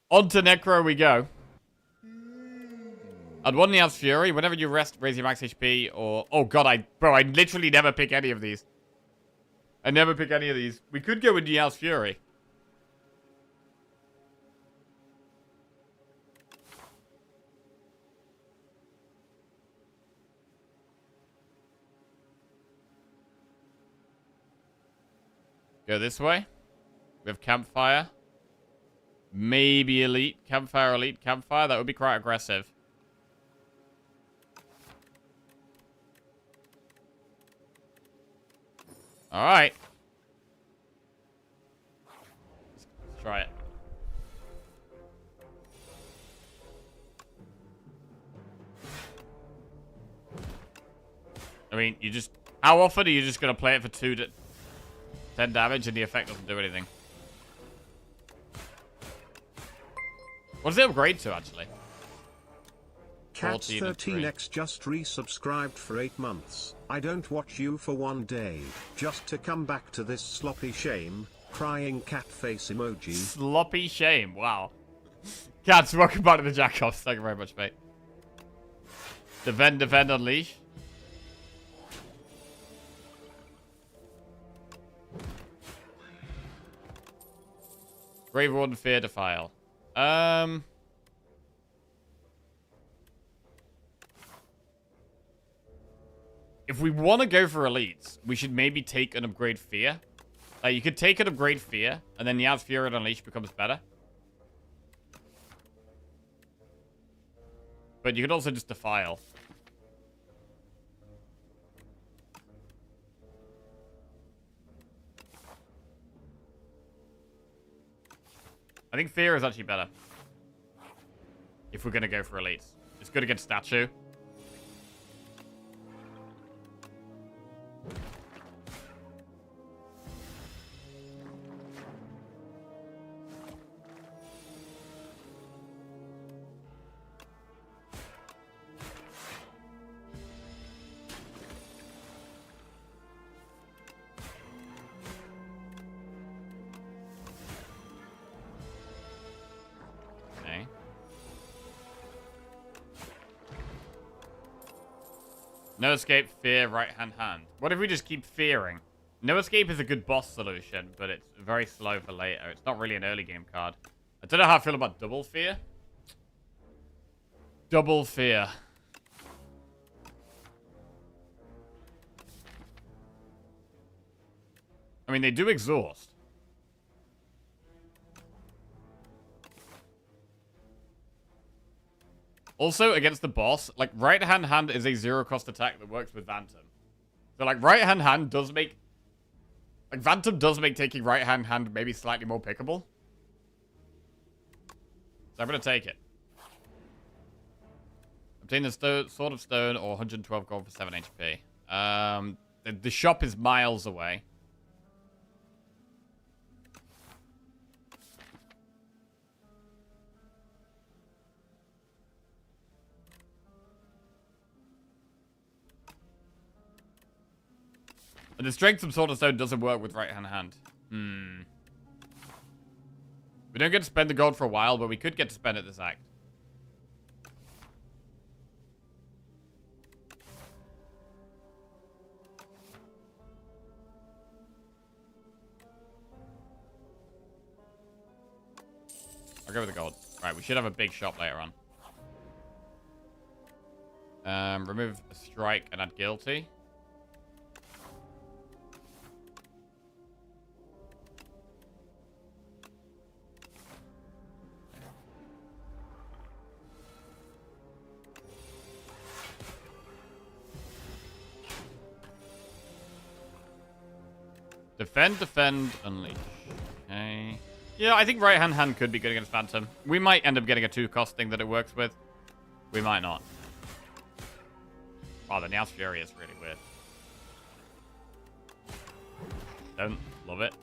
On to Necro we go. I'd won the Al's Fury. Whenever you rest, raise your max HP, or... Oh, God, I literally never pick any of these. I never pick any of these. We could go with the Al's Fury. Go this way. We have Campfire. Maybe Elite. Campfire, Elite, Campfire. That would be quite aggressive. Alright. Let's try it. I mean, you just... How often are you just going to play it for 10 damage and the effect doesn't do anything? What does it upgrade to, actually? Cats13x just resubscribed for 8 months. I don't watch you for 1 day, just to come back to this sloppy shame. Crying cat face emoji. Sloppy shame, wow. Cats, welcome back to the Jackoffs. Thank you very much, mate. Defend, unleash. Grave Warden, Fear, Defile. If we want to go for elites, we should maybe take an upgrade Fear. You could take an upgrade Fear, and then the Al's Fury and Unleash becomes better. But you could also just Defile. I think Fear is actually better. If we're going to go for elites. It's good against Statue. No escape, fear, right-hand hand. What if we just keep fearing? No escape is a good boss solution, but it's very slow for later. It's not really an early game card. I don't know how I feel about double fear. Double fear. I mean, they do exhaust. Also, against the boss, like, right-hand hand is a zero-cost attack that works with Phantom. So, like, right-hand hand does make... Like, Phantom does make taking right-hand hand maybe slightly more pickable. So I'm going to take it. Obtain the Sword of Stone or 112 gold for 7 HP. The shop is miles away. And the strength of Sword of Stone doesn't work with right-hand hand. We don't get to spend the gold for a while, but we could get to spend it this act. I'll go with the gold. Right, we should have a big shop later on. Remove a strike and add guilty. Defend, unleash. Okay. Yeah, I think right-hand hand could be good against Phantom. We might end up getting a 2-cost thing that it works with. We might not. Oh, the Now's Fury is really weird. Don't love it.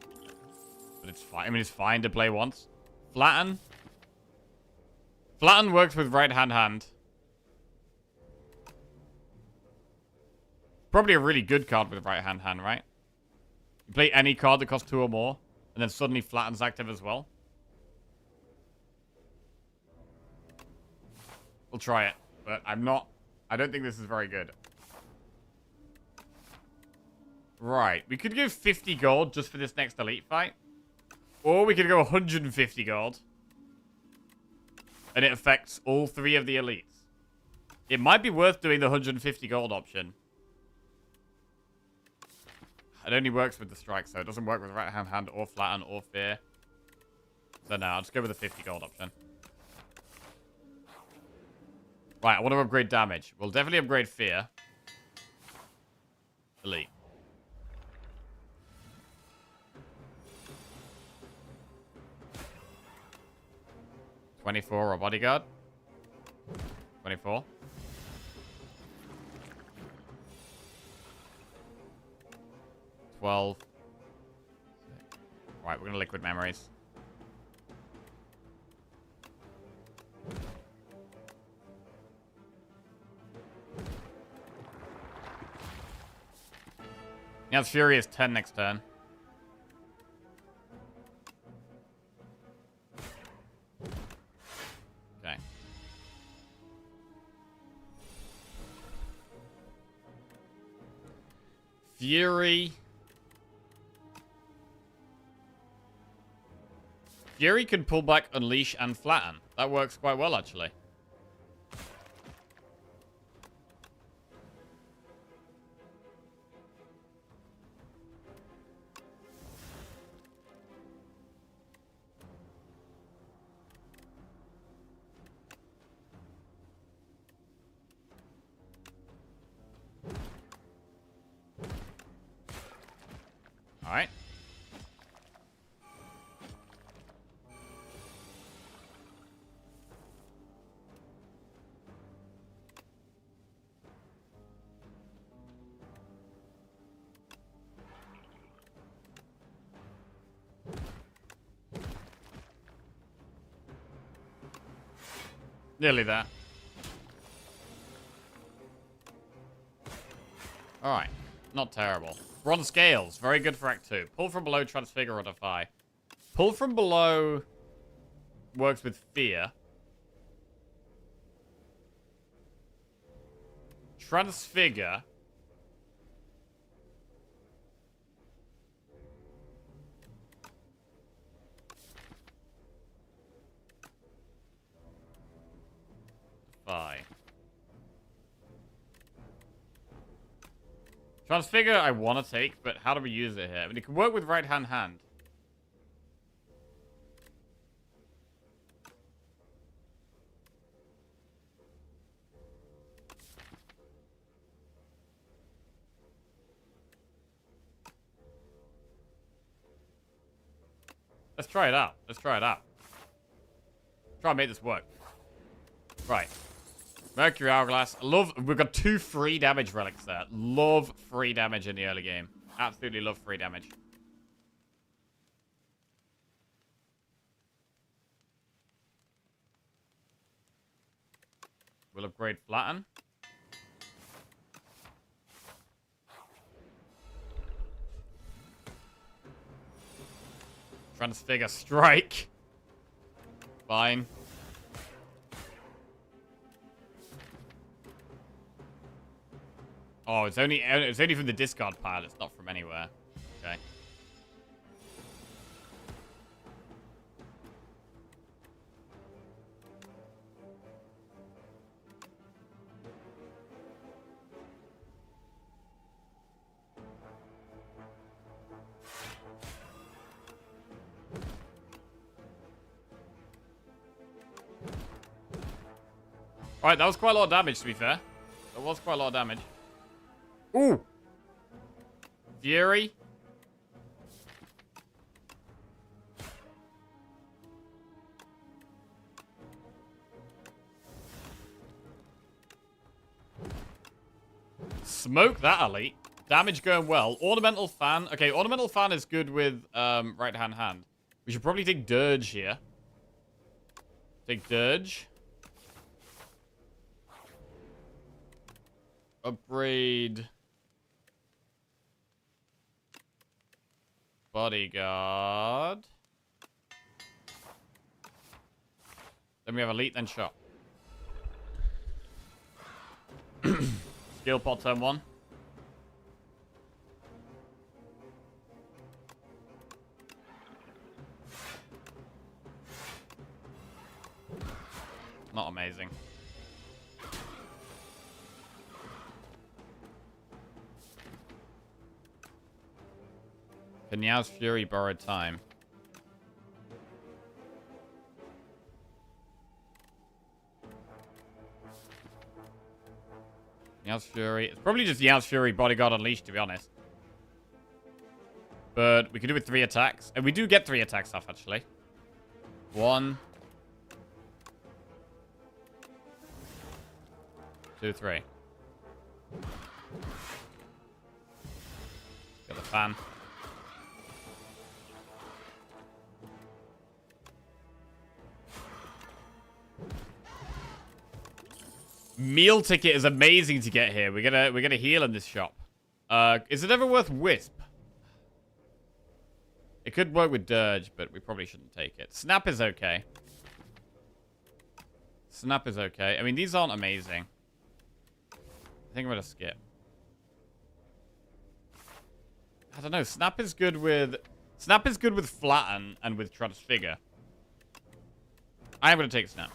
But it's fine. I mean, it's fine to play once. Flatten. Flatten works with right-hand hand. probably a really good card with right-hand hand, right? You play any card that costs 2 or more, and then suddenly Flatten's active as well. We'll try it, but I don't think this is very good. Right, we could go 50 gold just for this next elite fight. Or we could go 150 gold. And it affects all 3 of the elites. It might be worth doing the 150 gold option. It only works with the strike, so it doesn't work with right-hand hand or flatten or fear. So no, I'll just go with the 50 gold option. Right, I want to upgrade damage. We'll definitely upgrade fear. Elite. $24 or bodyguard. 24. $12. Right, we're gonna liquid memories. Yeah, it's Fury is 10 next turn. Okay. Fury. Fury can pull back, unleash, and flatten. That works quite well, actually. All right. Nearly there. Alright. Not terrible. Bronze Scales. Very good for Act 2. Pull from below, transfigure, or defy. Pull from below works with fear. Transfigure. Defy. Transfigure I want to take, but how do we use it here? I mean, it can work with right-hand hand. Let's try it out. Let's try it out. Try and make this work. Right. Mercury Hourglass. Love. We've got 2 free damage relics there. Love free damage in the early game. Absolutely love free damage. We'll upgrade Flatten. Transfigure Strike. Fine. Oh, it's only from the discard pile. It's not from anywhere. Okay. Alright, that was quite a lot of damage, to be fair. That was quite a lot of damage. Ooh! Fury. Smoke that elite. Damage going well. Ornamental Fan. Okay, Ornamental Fan is good with right-hand hand. We should probably take Dirge here. Take Dirge. Upgrade Bodyguard. Then we have elite, then shot. Skill pot turn 1. Not amazing. Kenyau's Fury borrowed time. Kenyau's Fury. It's probably just Yau's Fury Bodyguard Unleashed, to be honest. But we can do it 3 attacks. And we do get 3 attacks off, actually. 1, 2, 3. Got the fan. Meal ticket is amazing to get here. We're gonna heal in this shop. Is it ever worth Wisp? It could work with Dirge, but we probably shouldn't take it. Snap is okay. Snap is okay. I mean, these aren't amazing. I think I'm gonna skip. I don't know. Snap is good with Flatten and with Transfigure. I am gonna take Snap.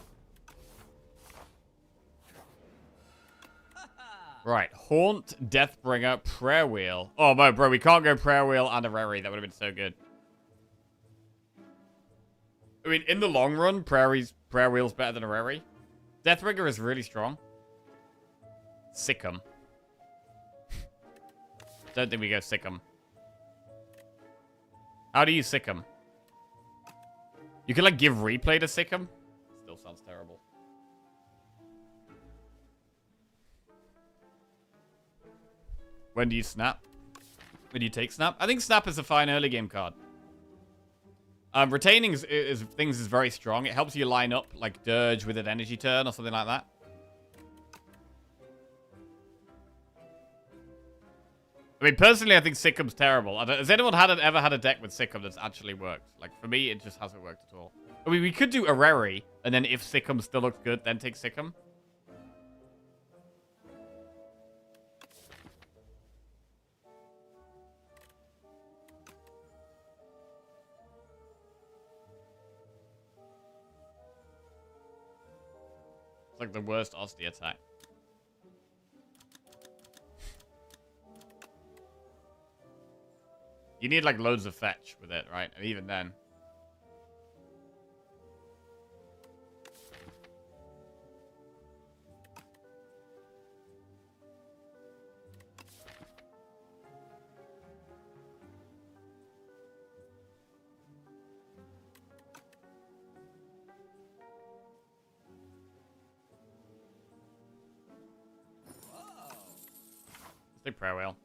Right, Haunt, Deathbringer, Prayer Wheel. Oh, no, bro, we can't go Prayer Wheel and a Rary. That would have been so good. I mean, in the long run, Prayer Wheel's better than a Rary. Deathbringer is really strong. Sick'em. Don't think we go Sick'em. How do you Sick'em? You can, like, give replay to Sick'em? Still sounds terrible. When do you snap? When do you take snap? I think snap is a fine early game card. Retaining things is very strong. It helps you line up like Dirge with an energy turn or something like that. I mean, personally, I think Sick'em's terrible. Has anyone ever had a deck with Sick'em that's actually worked? Like, for me, it just hasn't worked at all. I mean, we could do a Rary, and then if Sick'em still looks good, then take Sick'em. It's like the worst Osty attack. You need like loads of fetch with it, right? And even then. Let's take Prayer Wheel.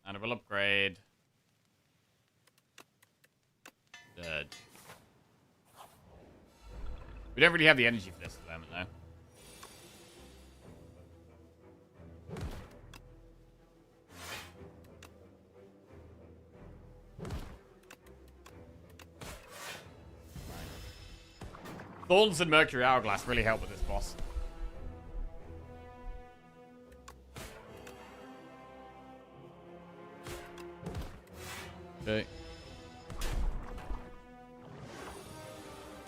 And it will upgrade. Dirge. We don't really have the energy for this at the moment, though. Thorns and Mercury Hourglass really help with this boss. Okay.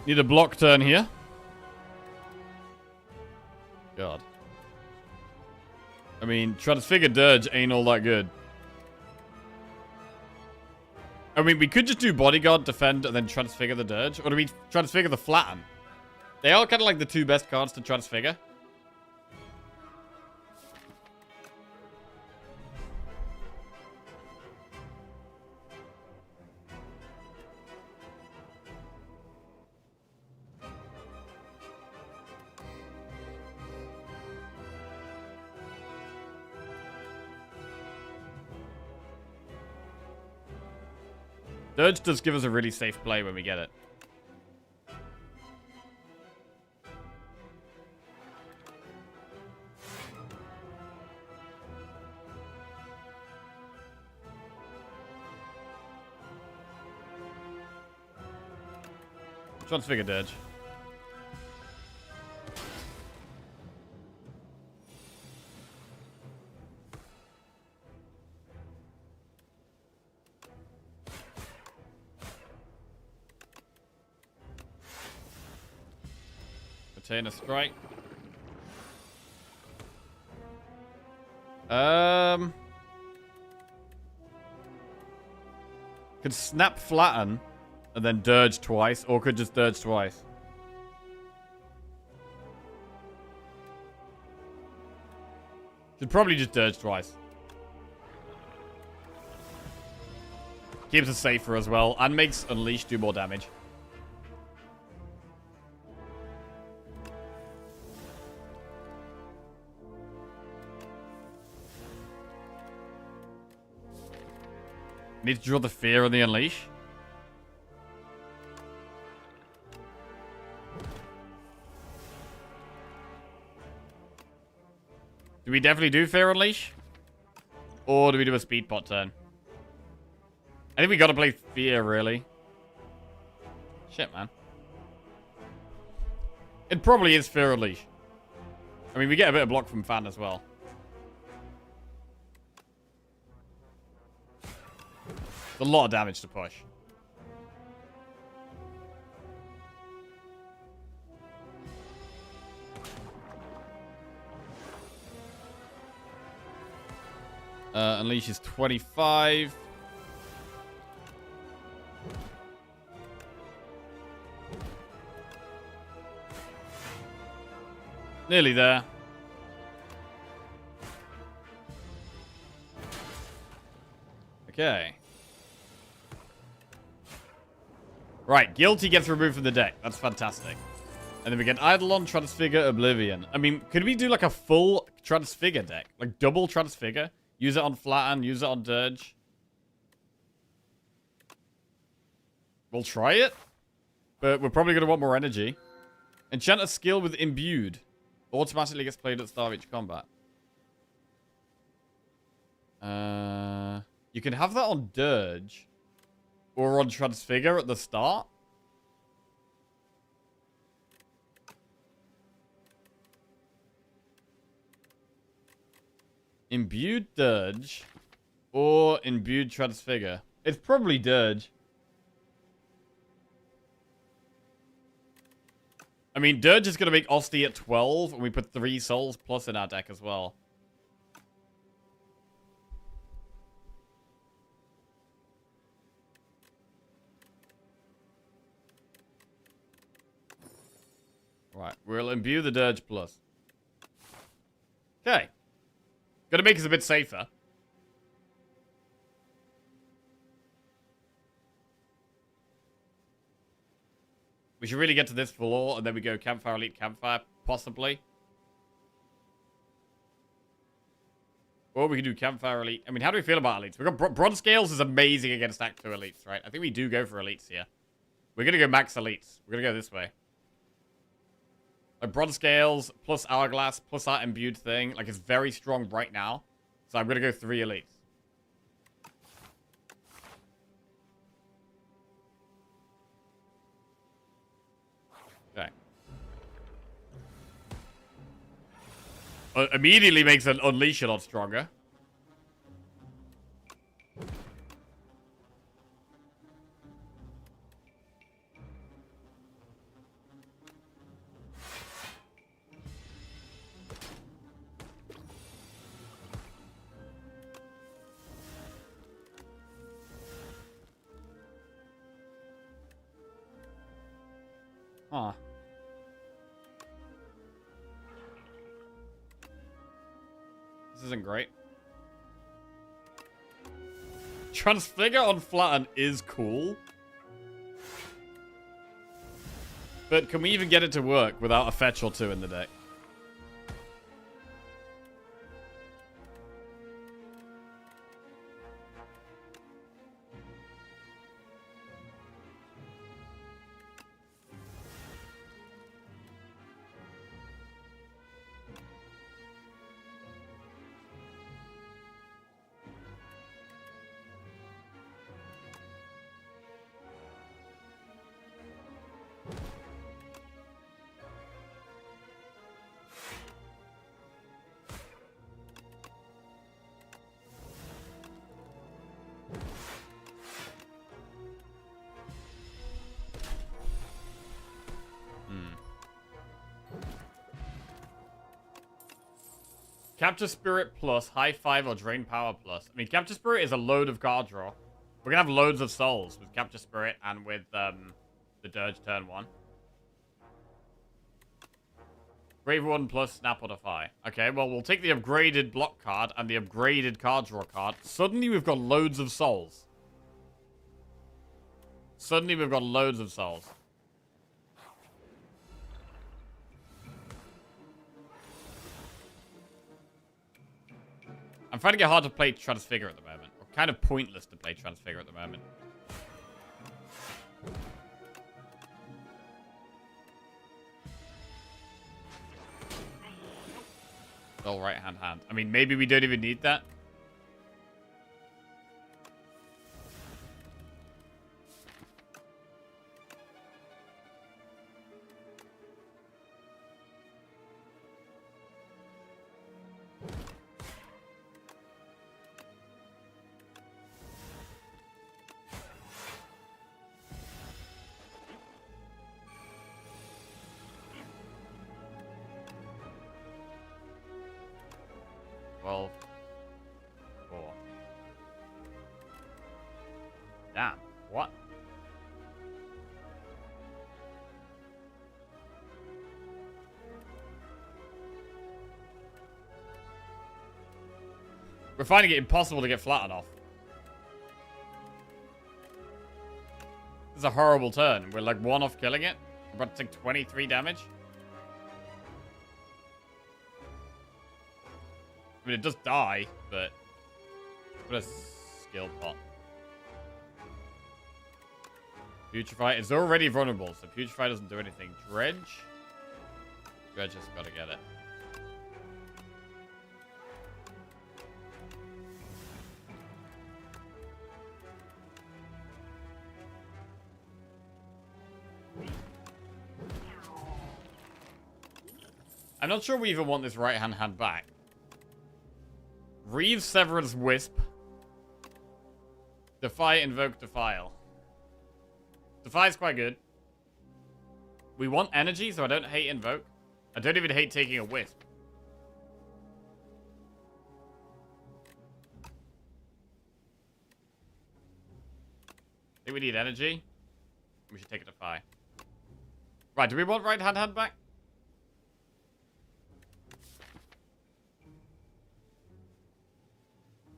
Need a block turn here. God. I mean, Transfigure Dirge ain't all that good. I mean, we could just do Bodyguard, Defend, and then Transfigure the Dirge. Or do we Transfigure the Flatten? They are kind of like the 2 best cards to Transfigure. Dirge does give us a really safe play when we get it. Transfigure Dirge. Retain a strike. Could snap flatten and then dirge twice, or could just dirge twice. Should probably just dirge twice. Keeps us safer as well, and makes Unleash do more damage. Need to draw the Fear on the Unleash. Do we definitely do Fear Unleash? Or do we do a Speed Pot turn? I think we gotta play Fear, really. Shit, man. It probably is Fear Unleash. I mean, we get a bit of block from Fan as well. A lot of damage to push. Unleash is 25. Nearly there. Okay. Right, Guilty gets removed from the deck. That's fantastic. And then we get Eidolon, Transfigure, Oblivion. I mean, could we do like a full Transfigure deck? Like double Transfigure? Use it on Flatten, use it on Dirge. We'll try it. But we're probably going to want more energy. Enchant a skill with Imbued. Automatically gets played at the start of each combat. You can have that on Dirge. Or on Transfigure at the start. Imbued Dirge. Or Imbued Transfigure. It's probably Dirge. I mean, Dirge is going to make Osti at 12. And we put 3 souls plus in our deck as well. Right, we'll imbue the Dirge plus. Okay. Gonna make us a bit safer. We should really get to this floor, and then we go Campfire Elite Campfire, possibly. Or we can do Campfire Elite. I mean, how do we feel about Elites? We've got Bronze Scales is amazing against Act 2 Elites, right? I think we do go for Elites here. We're gonna go Max Elites. We're gonna go this way. Like, Bronze Scales, plus Hourglass, plus that Imbued thing. Like, it's very strong right now. So I'm going to go 3 Elites. Okay. Immediately makes an Unleash a lot stronger. Huh. This isn't great. Transfigure on Flatten is cool. But can we even get it to work without a fetch or 2 in the deck? Capture Spirit plus, High 5 or Drain Power plus. I mean, Capture Spirit is a load of card draw. We're going to have loads of souls with Capture Spirit and with the Dirge turn 1. Grave 1 plus Snap or Defy. Okay, well, we'll take the upgraded block card and the upgraded card draw card. Suddenly, we've got loads of souls. Suddenly, we've got loads of souls. I'm finding it hard to play Transfigure at the moment. Or kind of pointless to play Transfigure at the moment. All right hand. I mean, maybe we don't even need that. Well, 4. Damn. What? We're finding it impossible to get flattened off. This is a horrible turn. We're like 1 off killing it. We're about to take 23 damage. I mean, it does die, but what a skill pot. Putrefy is already vulnerable, so Putrefy doesn't do anything. Dredge? Dredge has got to get it. I'm not sure we even want this right-hand hand back. Reeve Severance Wisp. Defy, Invoke, Defile. Defy is quite good. We want energy, so I don't hate Invoke. I don't even hate taking a Wisp. I think we need energy. We should take a Defy. Right, do we want right-hand hand back?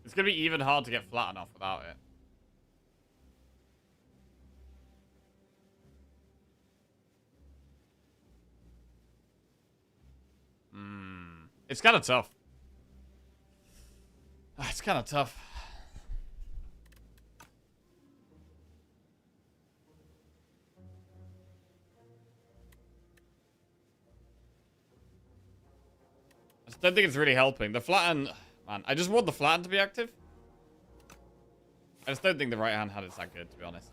It's going to be even hard to get flat enough without it. It's kind of tough. It's kind of tough. I just don't think it's really helping. The flatten... Man, I just want the flatten to be active. I just don't think the right hand had is that good, to be honest.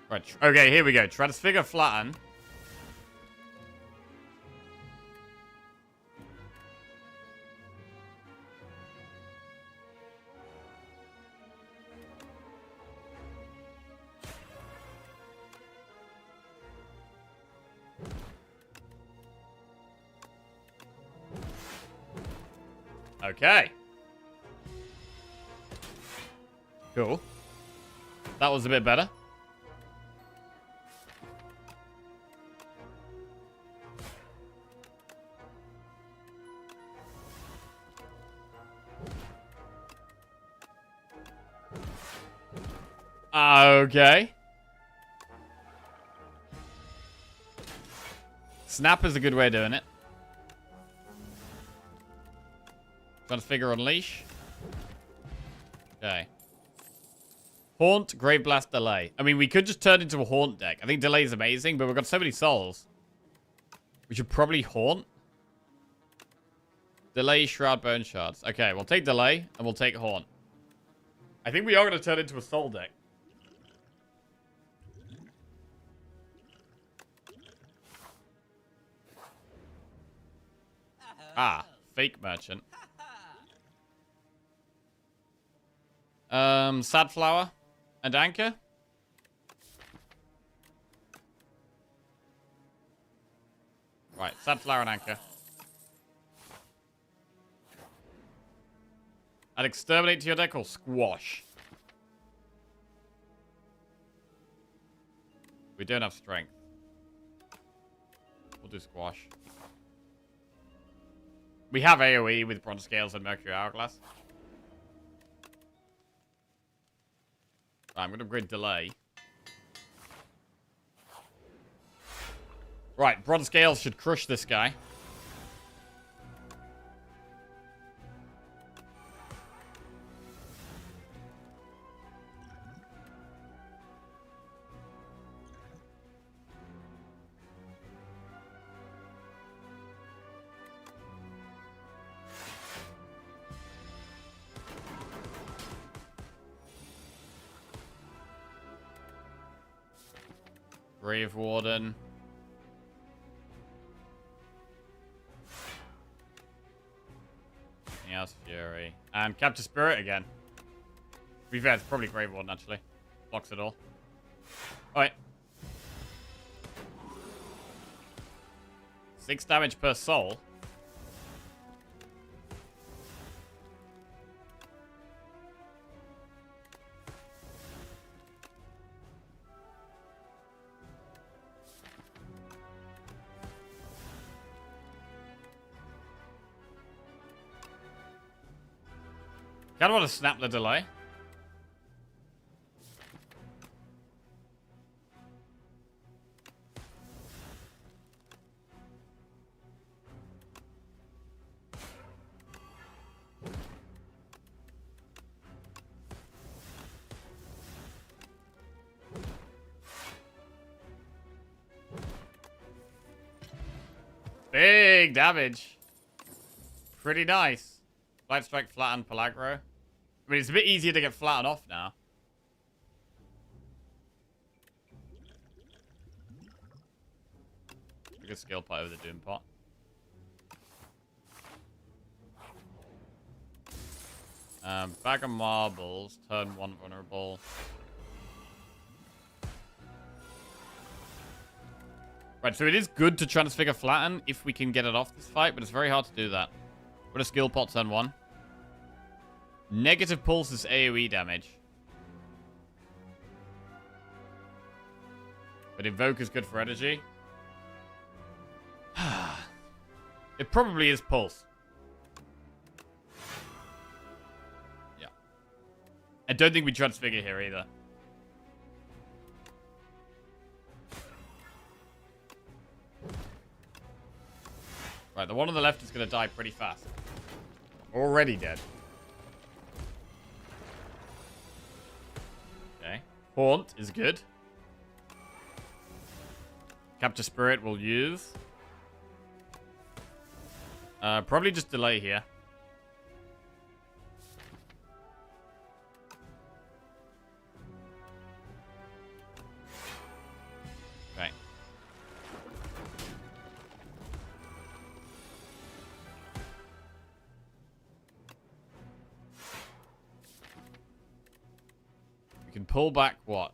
Right, okay, here we go. Transfigure flatten. Okay. Cool. That was a bit better. Okay. Snap is a good way of doing it. Transfigure Unleash. Okay. Haunt, Grave Blast, Delay. I mean, we could just turn into a Haunt deck. I think Delay is amazing, but we've got so many souls. We should probably Haunt. Delay, Shroud, Bone Shards. Okay, we'll take Delay, and we'll take Haunt. I think we are going to turn into a soul deck. Ah, Fake Merchant. Sad Flower and Anchor. Right, Sunflower and Anchor. And Exterminate to your deck or Squash? We don't have Strength. We'll do Squash. We have AoE with Bronze Scales and Mercury Hourglass. Right, I'm going to upgrade Delay. Right, Bronze Scales should crush this guy. Grave Warden. Chaos Fury. And Capture Spirit again. To be fair, it's probably Grave Warden actually. Blocks it all. Alright. 6 damage per soul. Kind of want to snap the delay. Big damage. Pretty nice. Light Strike, Flatten, Pelagro. I mean, it's a bit easier to get Flatten off now. A good skill pot over the Doom pot. Bag of Marbles, turn 1 vulnerable. Right, so it is good to Transfigure Flatten if we can get it off this fight, but it's very hard to do that. Put a skill pot, turn 1. Negative Pulse is AoE damage. But Invoke is good for energy. It probably is Pulse. Yeah. I don't think we Transfigure here either. Right, the one on the left is going to die pretty fast. Already dead. Okay. Haunt is good. Capture Spirit we'll use. Probably just delay here. Okay. We can pull back what?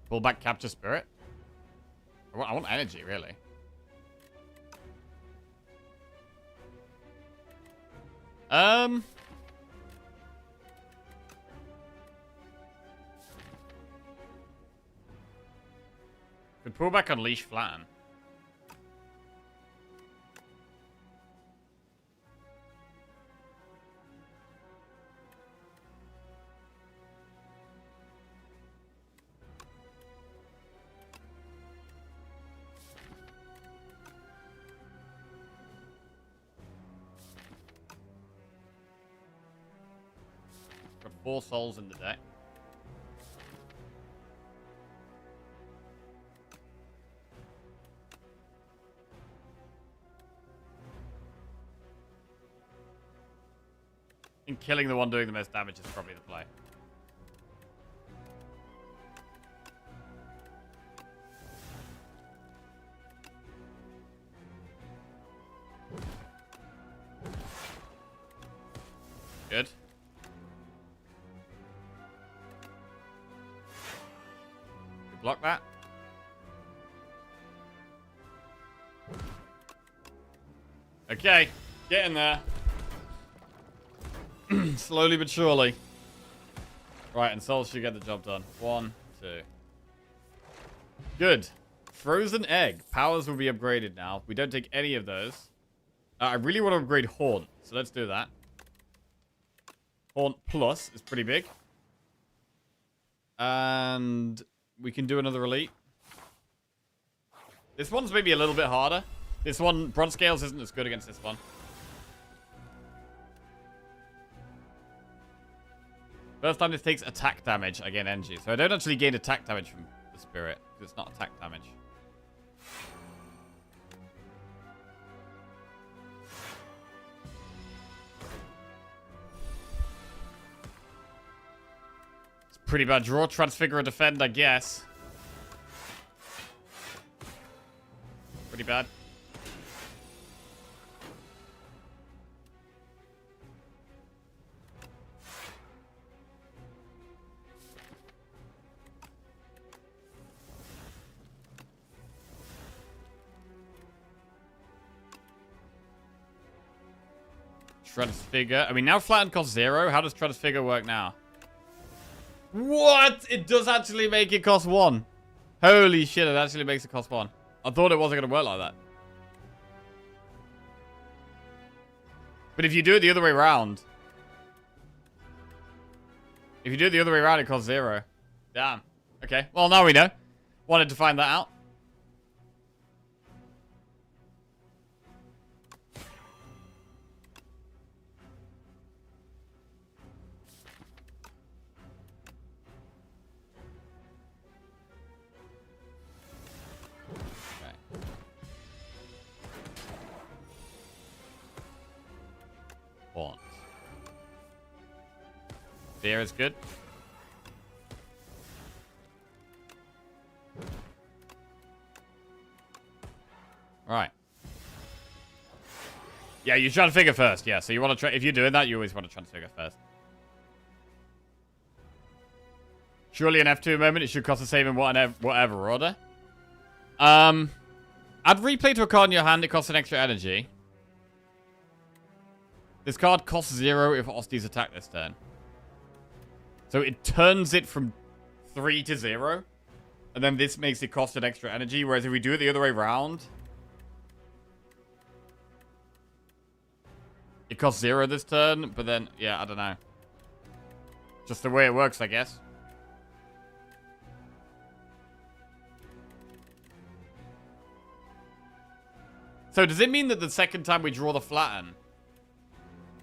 Pull back Capture Spirit? I want energy, really. Could pull back Unleash Flatten. Got 4 souls in the deck. I think killing the one doing the most damage is probably the play. Good. Block that. Okay, getting there. Slowly but surely. Right, and Soul should get the job done. 1, 2. Good. Frozen Egg. Powers will be upgraded now. We don't take any of those. I really want to upgrade Haunt, so let's do that. Haunt Plus is pretty big. And we can do another Elite. This one's maybe a little bit harder. This one, Bronze Scales isn't as good against this one. First time this takes attack damage, I gain energy. So I don't actually gain attack damage from the Spirit, because it's not attack damage. It's pretty bad. Draw, Transfigure, or Defend, I guess. Pretty bad. Transfigure. I mean, now Flatten costs 0. How does Transfigure work now? What? It does actually make it cost 1. Holy shit, it actually makes it cost 1. I thought it wasn't going to work like that. But if you do it the other way around... If you do it the other way around, it costs 0. Damn. Okay. Well, now we know. Wanted to find that out. Haunt. There is good. Right. Yeah, you Transfigure first. Yeah, so you want to try. If you're doing that, you always want to Transfigure first. Surely an F2 moment. It should cost the same in whatever order. Add replay to a card in your hand. It costs an extra energy. This card costs 0 if Osti's attack this turn. So it turns it from 3 to 0. And then this makes it cost an extra energy. Whereas if we do it the other way around... It costs 0 this turn. But then, yeah, I don't know. Just the way it works, I guess. So does it mean that the second time we draw the Flatten...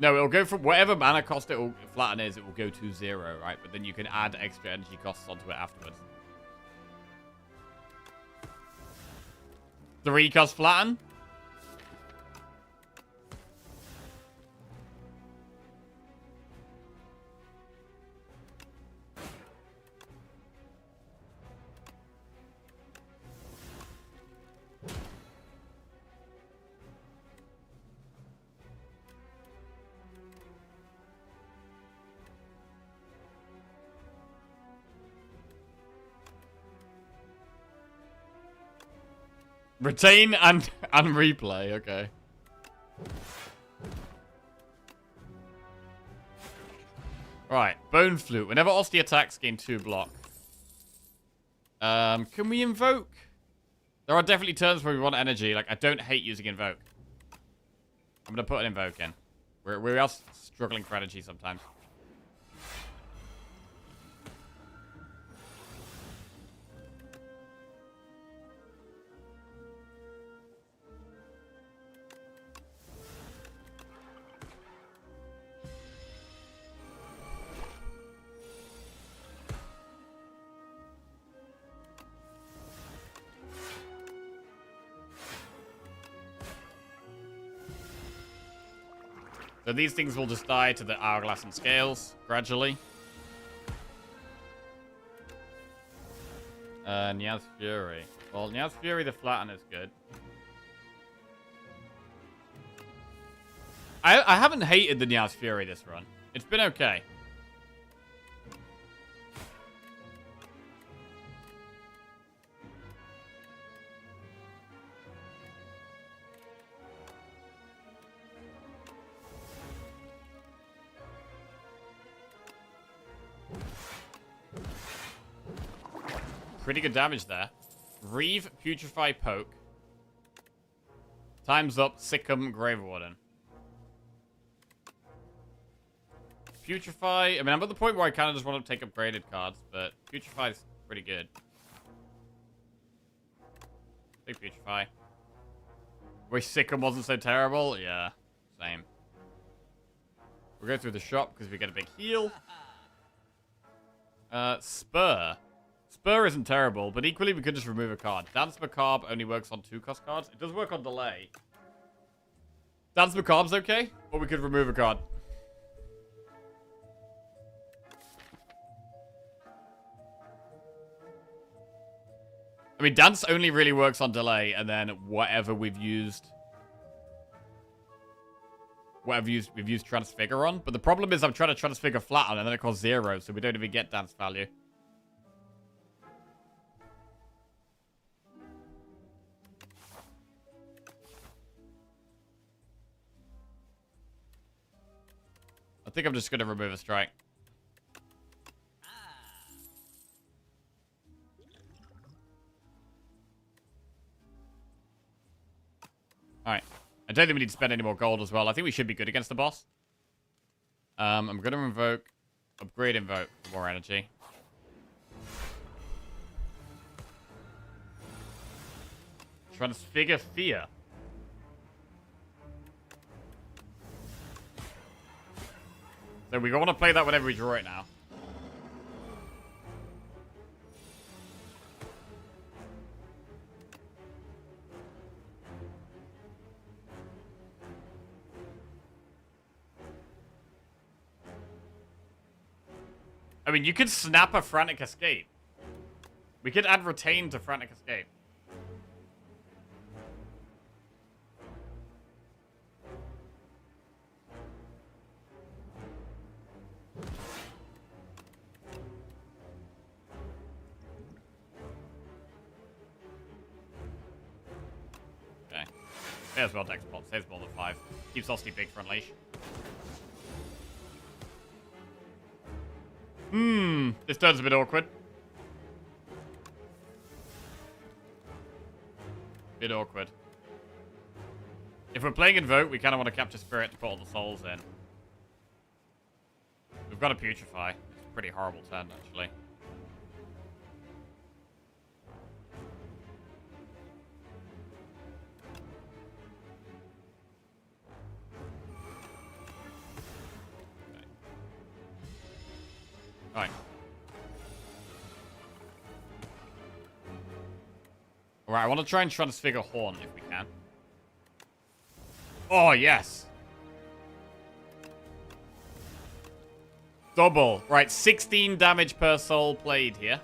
No, it'll go from whatever mana cost Flatten is, it will go to 0, right? But then you can add extra energy costs onto it afterwards. 3 cost Flatten? Retain and replay, okay. Right, Bone Flute. Whenever Osti attacks, gain 2 block. Can we invoke? There are definitely turns where we want energy. Like, I don't hate using invoke. I'm gonna put an invoke in. We're else struggling for energy sometimes. So these things will just die to the Hourglass and Scales, gradually. Niaz Fury. Well, Niaz Fury, the Flatten is good. I haven't hated the Niaz Fury this run. It's been okay. pretty good damage there. Reeve, Putrefy, Poke. Time's up, Sickum, Grave Warden. Putrefy, I mean, I'm at the point where I kind of just want to take upgraded cards, but Putrefy's pretty good. Big Putrefy. Wish Sickum wasn't so terrible. Yeah, same. We'll go through the shop because we get a big heal. Spur. Spur isn't terrible, but equally we could just remove a card. Dance Macabre only works on 2-cost cards. It does work on delay. Dance Macabre's okay, or we could remove a card. I mean, Dance only really works on delay, and then whatever we've used... we've used Transfigure on. But the problem is I'm trying to Transfigure flat on, and then it costs 0, so we don't even get Dance value. I think I'm just going to remove a strike. Alright. I don't think we need to spend any more gold as well. I think we should be good against the boss. I'm going to invoke... Upgrade Invoke for more energy. Transfigure Fear. So we want to play that whenever we draw it now. I mean, you could snap a Frantic Escape. We could add Retain to Frantic Escape. Okay. May as well deck spot. Saves more than 5. Keeps Osty big for Unleash. This turn's a bit awkward. Bit awkward. If we're playing Invoke, we kind of want to capture Spirit to put all the souls in. We've got a Putrefy. It's a pretty horrible turn, actually. Right. Alright, I want to try and Transfigure Horn if we can. Oh, yes. Double. Right, 16 damage per soul played here.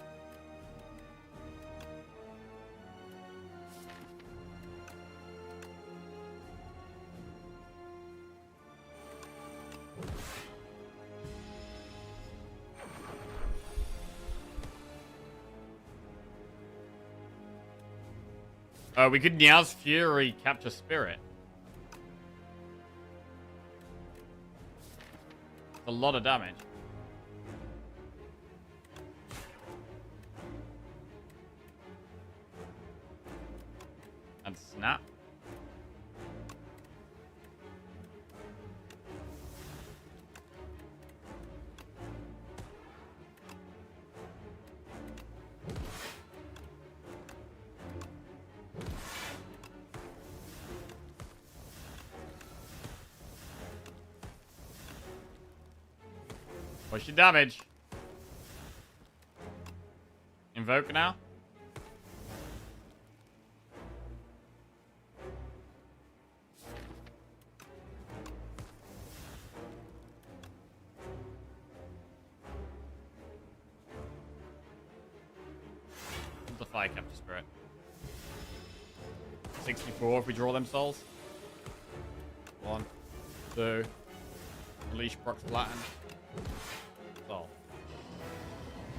We could Nia's Fury capture Spirit. It's a lot of damage. And snap. Push your damage. Invoke now. Defy Capture Spirit. 64 if we draw them souls. 1, 2. Unleash procs flatten. Soul.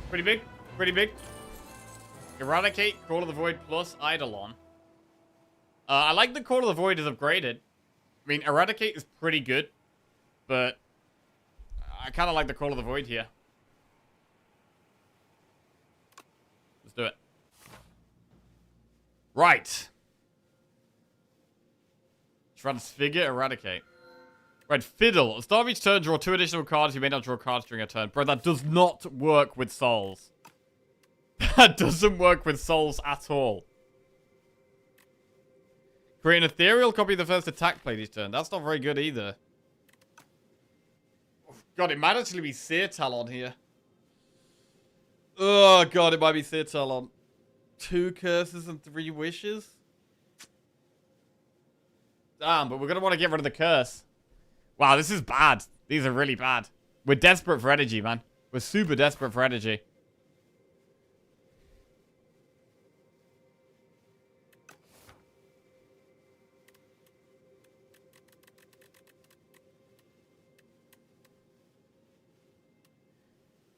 Pretty big. Pretty big. Eradicate, Call of the Void plus Eidolon. I like the Call of the Void is upgraded. I mean, Eradicate is pretty good, but I kind of like the Call of the Void here. Let's do it. Right. Transfigure, eradicate. Right, Fiddle. At the start of each turn, draw 2 additional cards. You may not draw cards during a turn. Bro, that does not work with souls. That doesn't work with souls at all. Create an ethereal copy of the first attack played each turn. That's not very good either. God, it might actually be Seer Talon here. Oh, God, it might be Seer Talon. 2 curses and 3 wishes? Damn, but we're going to want to get rid of the curse. Wow, this is bad. These are really bad. We're desperate for energy, man. We're super desperate for energy.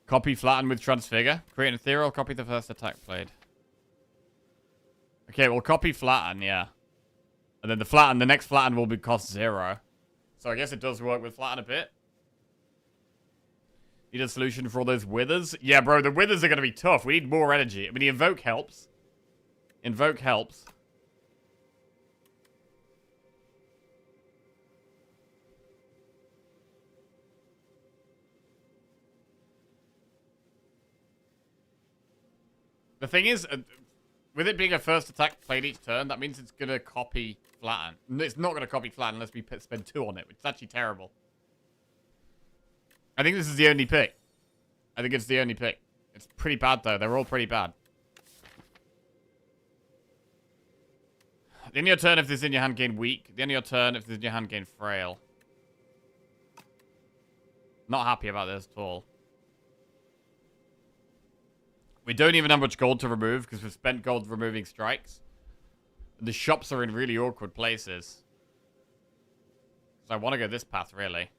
Copy flatten with transfigure. Create an ethereal copy of the first attack played. Okay, we'll copy flatten, yeah. And then the next flatten will be cost 0. So I guess it does work with flatten a bit. Need a solution for all those withers? Yeah, bro, the withers are going to be tough. We need more energy. I mean, the invoke helps. Invoke helps. The thing is, with it being a first attack played each turn, that means it's going to copy flatten. It's not going to copy flatten unless we spend 2 on it, which is actually terrible. I think this is the only pick. I think it's the only pick. It's pretty bad, though. They're all pretty bad. The end of your turn, if this is in your hand, gain weak. The end of your turn, if this is in your hand, gain frail. Not happy about this at all. We don't even have much gold to remove because we've spent gold removing strikes. And the shops are in really awkward places. So I want to go this path, really.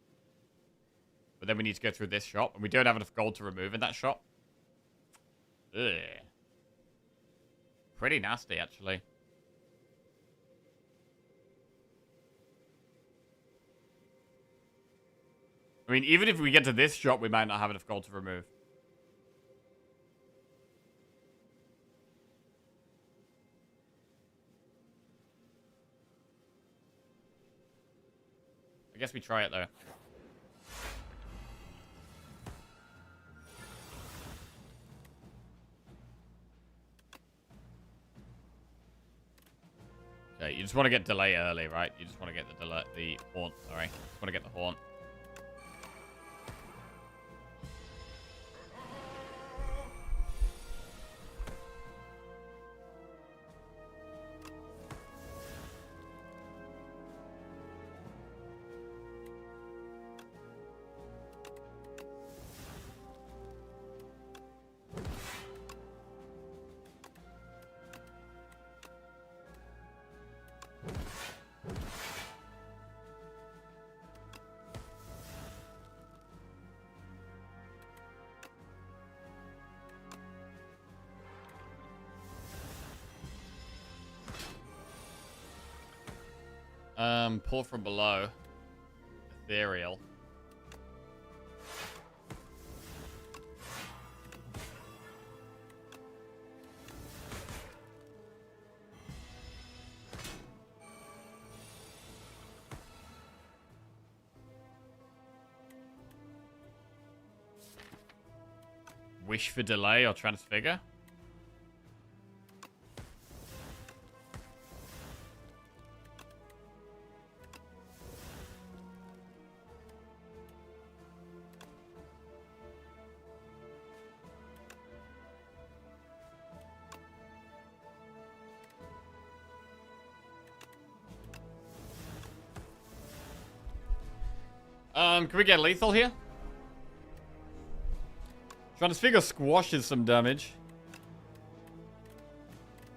But then we need to go through this shop. And we don't have enough gold to remove in that shop. Ugh. Pretty nasty, actually. I mean, even if we get to this shop, we might not have enough gold to remove. I guess we try it, though. Okay, you just want to get delay early, right? You just want to get the delay, the haunt, sorry. Just want to get the haunt. Pull from below. Ethereal. Wish for delay or transfigure? Can we get lethal here? Transfigure squashes some damage.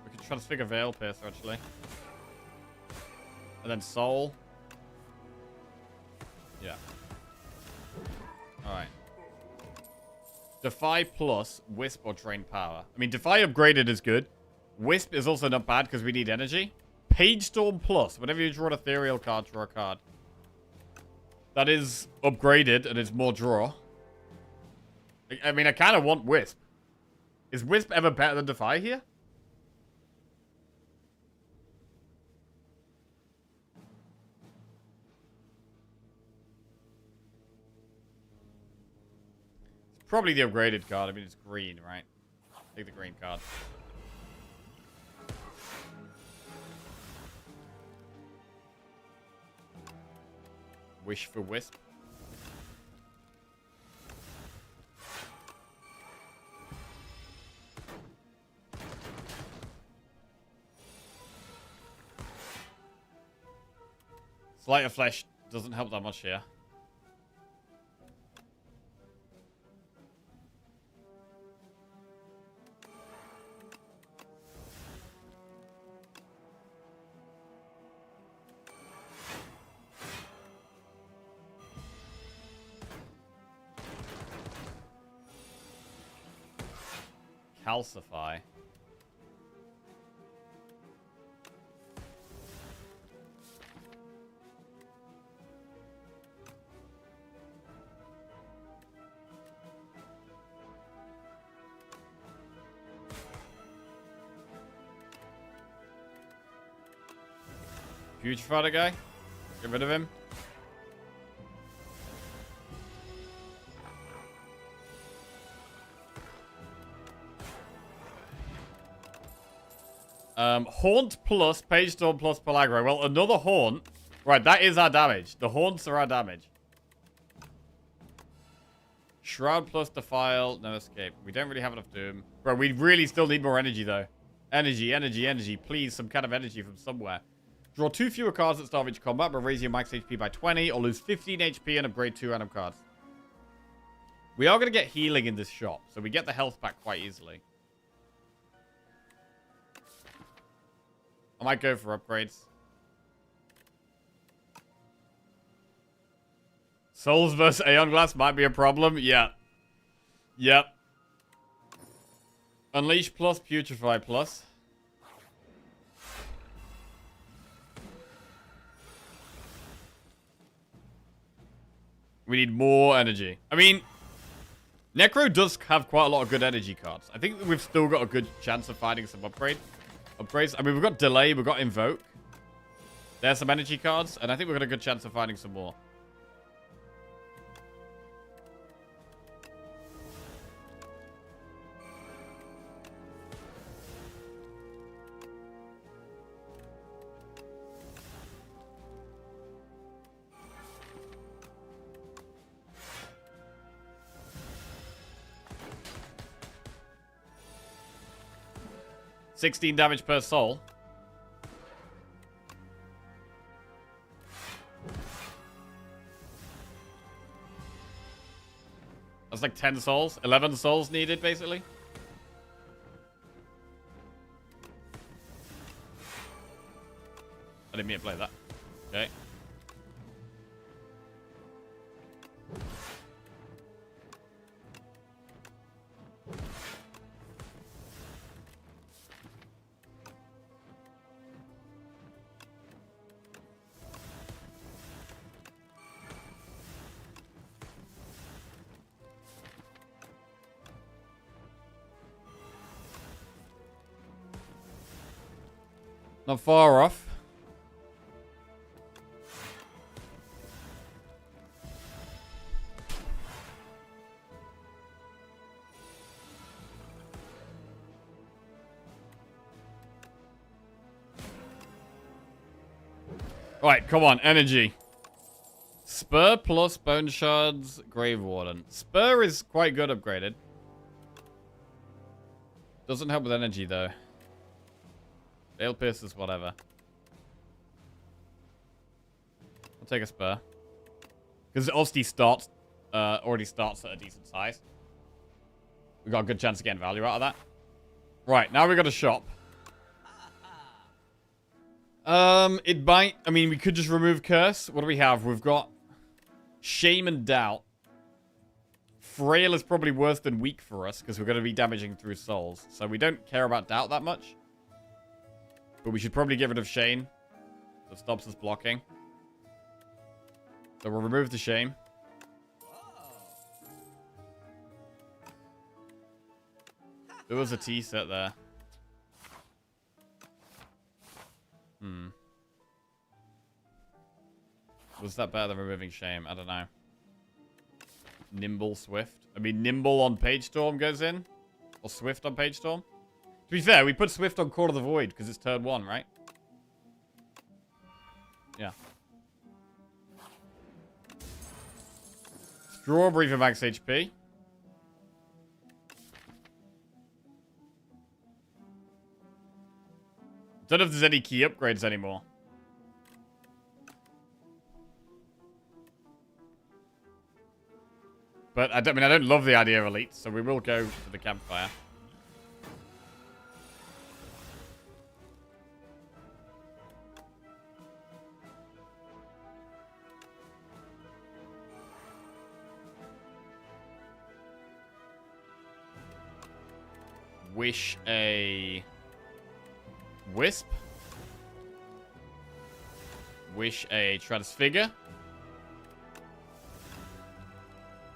We can transfigure Veil Piercer, actually. And then Soul. Yeah. Alright. Defy plus, Wisp or Drain Power. I mean, Defy upgraded is good. Wisp is also not bad because we need energy. Page Storm plus. Whenever you draw an ethereal card, draw a card. That is upgraded and it's more draw. I mean, I kind of want Wisp. Is Wisp ever better than Defy here? probably the upgraded card. I mean, it's green, right? Take the green card. Wish for Wisp. Sleight of Flesh doesn't help that much here. Calcify. Putrefy the guy. Get rid of him. Haunt plus Page Storm plus Pelagro. Well, another Haunt. Right, that is our damage. The Haunts are our damage. Shroud plus Defile. No escape. We don't really have enough Doom. Bro, we really still need more energy, though. Energy, energy, energy. Please, some kind of energy from somewhere. Draw 2 fewer cards at start of each combat, but raise your max HP by 20, or lose 15 HP and upgrade 2 random cards. We are going to get healing in this shop, so we get the health back quite easily. I might go for upgrades. Souls versus Aeon Glass might be a problem. Yeah. Yep. Unleash plus, Putrefy plus. We need more energy. I mean, Necro does have quite a lot of good energy cards. I think we've still got a good chance of finding some upgrades. I mean, we've got Delay, we've got Invoke. There's some energy cards, and I think we've got a good chance of finding some more. $16 damage per soul. That's like 10 souls. 11 souls needed, basically. I didn't mean to play that. Okay. Not far off. Alright, come on, energy. Spur plus Bone Shards, Grave Warden. Spur is quite good upgraded. Doesn't help with energy, though. Veil Pierces, whatever. I'll take a Spur. Because Osty starts, already starts at a decent size. We got a good chance of getting value out of that. Right, now we got a shop. It might... I mean, we could just remove Curse. What do we have? We've got Shame and Doubt. Frail is probably worse than Weak for us, because we're going to be damaging through souls. So we don't care about Doubt that much. But we should probably get rid of Shame. That stops us blocking. So we'll remove the Shame. There was a T set there. Was that better than removing Shame? I don't know. Nimble, Swift. I mean, Nimble on Page Storm goes in. Or Swift on Page Storm. To be fair, we put Swift on Court of the Void because it's turn 1, right? Yeah. Strawberry for max HP. Don't know if there's any key upgrades anymore. But I don't love the idea of elites, so we will go for the campfire. Wish a Wisp. Wish a Transfigure.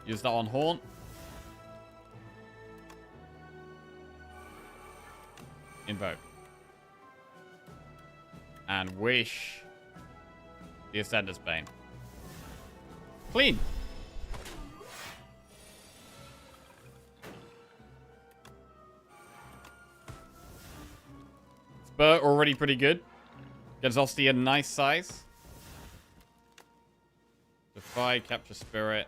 Use that on Haunt. Invoke. And wish the Ascender's Bane. Clean. Spur already pretty good. Gets Ostia a nice size. Defy, Capture Spirit.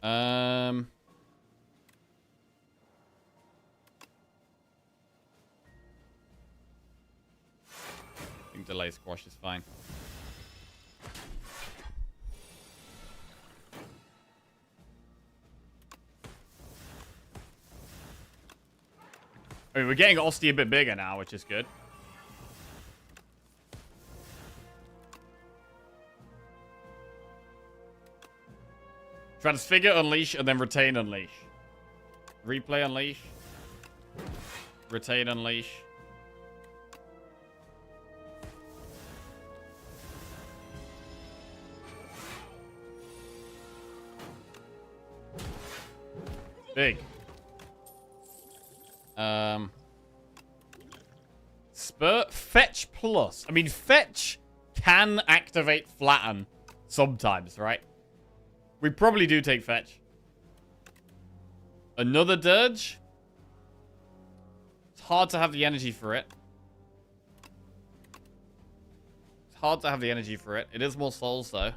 I think Delay Squash is fine. I mean, we're getting Ostia a bit bigger now, which is good. Transfigure, Unleash, and then Retain, Unleash. Replay, Unleash. Retain, Unleash. Big. Spur, Fetch Plus. I mean, Fetch can activate Flatten sometimes, right? We probably do take Fetch. Another Dirge. It's hard to have the energy for it. It's hard to have the energy for it. It is more souls, though.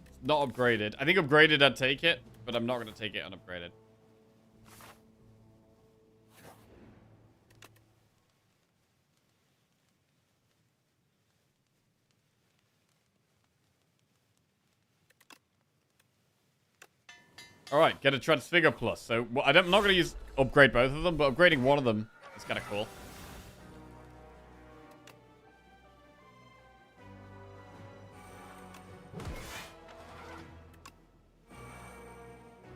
It's not upgraded. I think upgraded, I'd take it. But I'm not going to take it unupgraded. Alright, get a Transfigure Plus. So, well, I'm not going to upgrade both of them, but upgrading one of them is kind of cool.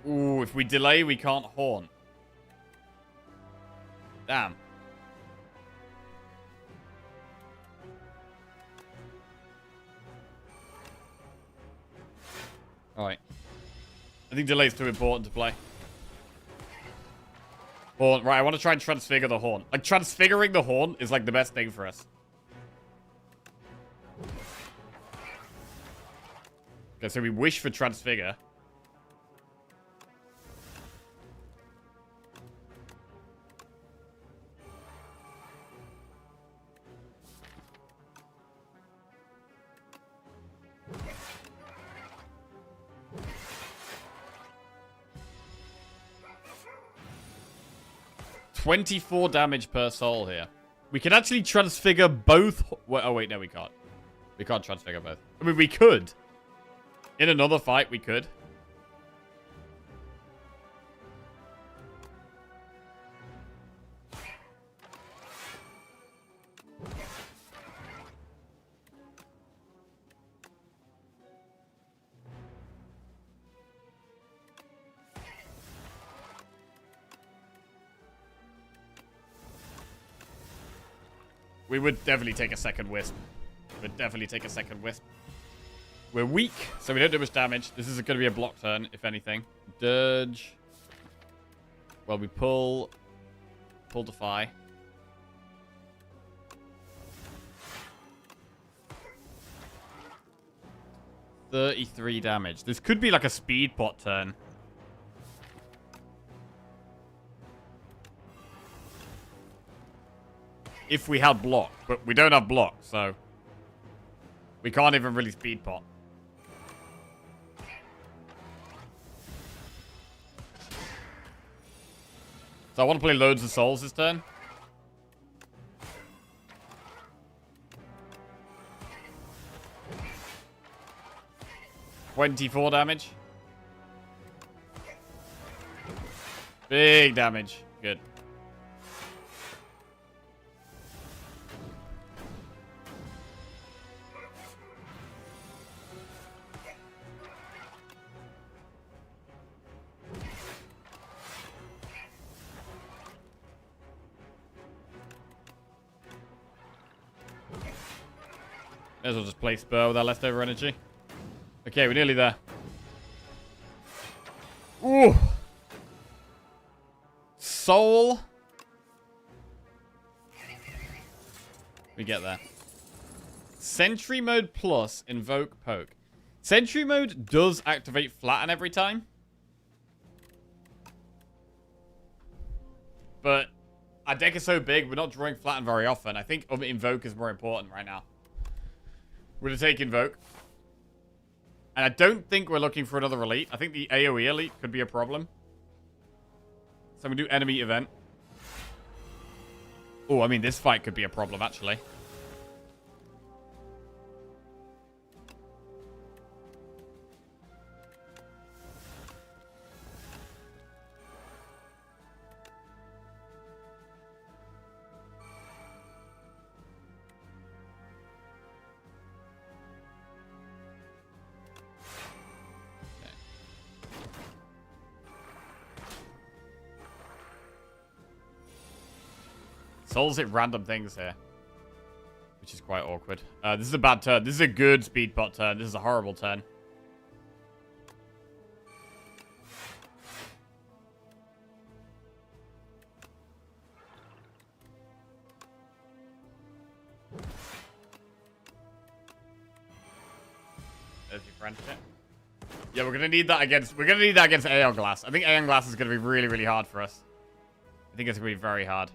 Ooh, if we delay, we can't Haunt. Damn. Alright. I think delay's too important to play. Haunt. Right, I want to try and transfigure the Haunt. Like, transfiguring the Haunt is, like, the best thing for us. Okay, so we wish for transfigure. $24 damage per soul here. We can actually transfigure both. Oh, wait, no, we can't. We can't transfigure both. I mean, we could. In another fight, we could. We would definitely take a second Wisp. We'd definitely take a second Wisp. We're weak, so we don't do much damage. This is going to be a block turn, if anything. Dirge. Well, we pull. Pull Defy. 33 damage. This could be like a speed pot turn. If we had block. But we don't have block, so... we can't even really speed pot. So I want to play loads of souls this turn. $24 damage. Big damage. Good. May as well just play Spur with our leftover energy. Okay, we're nearly there. Ooh. Soul. We get there. Sentry mode plus invoke poke. Sentry mode does activate flatten every time. But our deck is so big, we're not drawing flatten very often. I think invoke is more important right now. We're going to take invoke. And I don't think we're looking for another elite. I think the AoE elite could be a problem. So I'm going to do enemy event. Oh, I mean, this fight could be a problem, actually. Souls hit random things here. Which is quite awkward. This is a bad turn. This is a good speed pot turn. This is a horrible turn. There's your friendship. Yeah, we're gonna need that against Aeon Glass. I think Aeon Glass is gonna be really, really hard for us. I think it's gonna be very hard.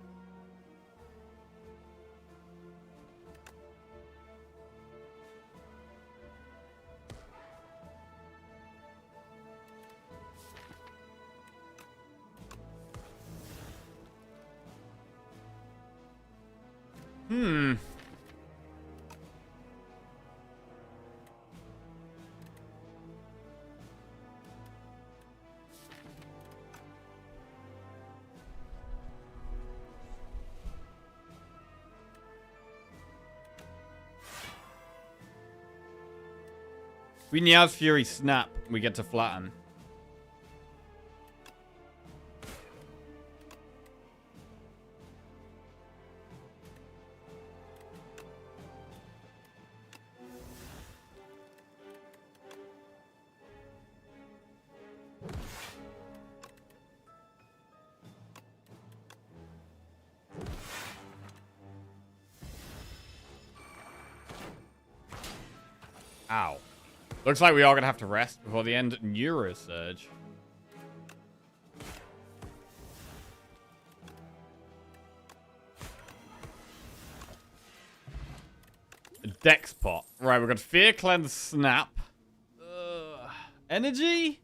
We Nia's Fury snap, we get to flatten. Ow. Looks like we are going to have to rest before the end. Neurosurge. Dex pot. Right, we've got Fear Cleanse Snap. Energy?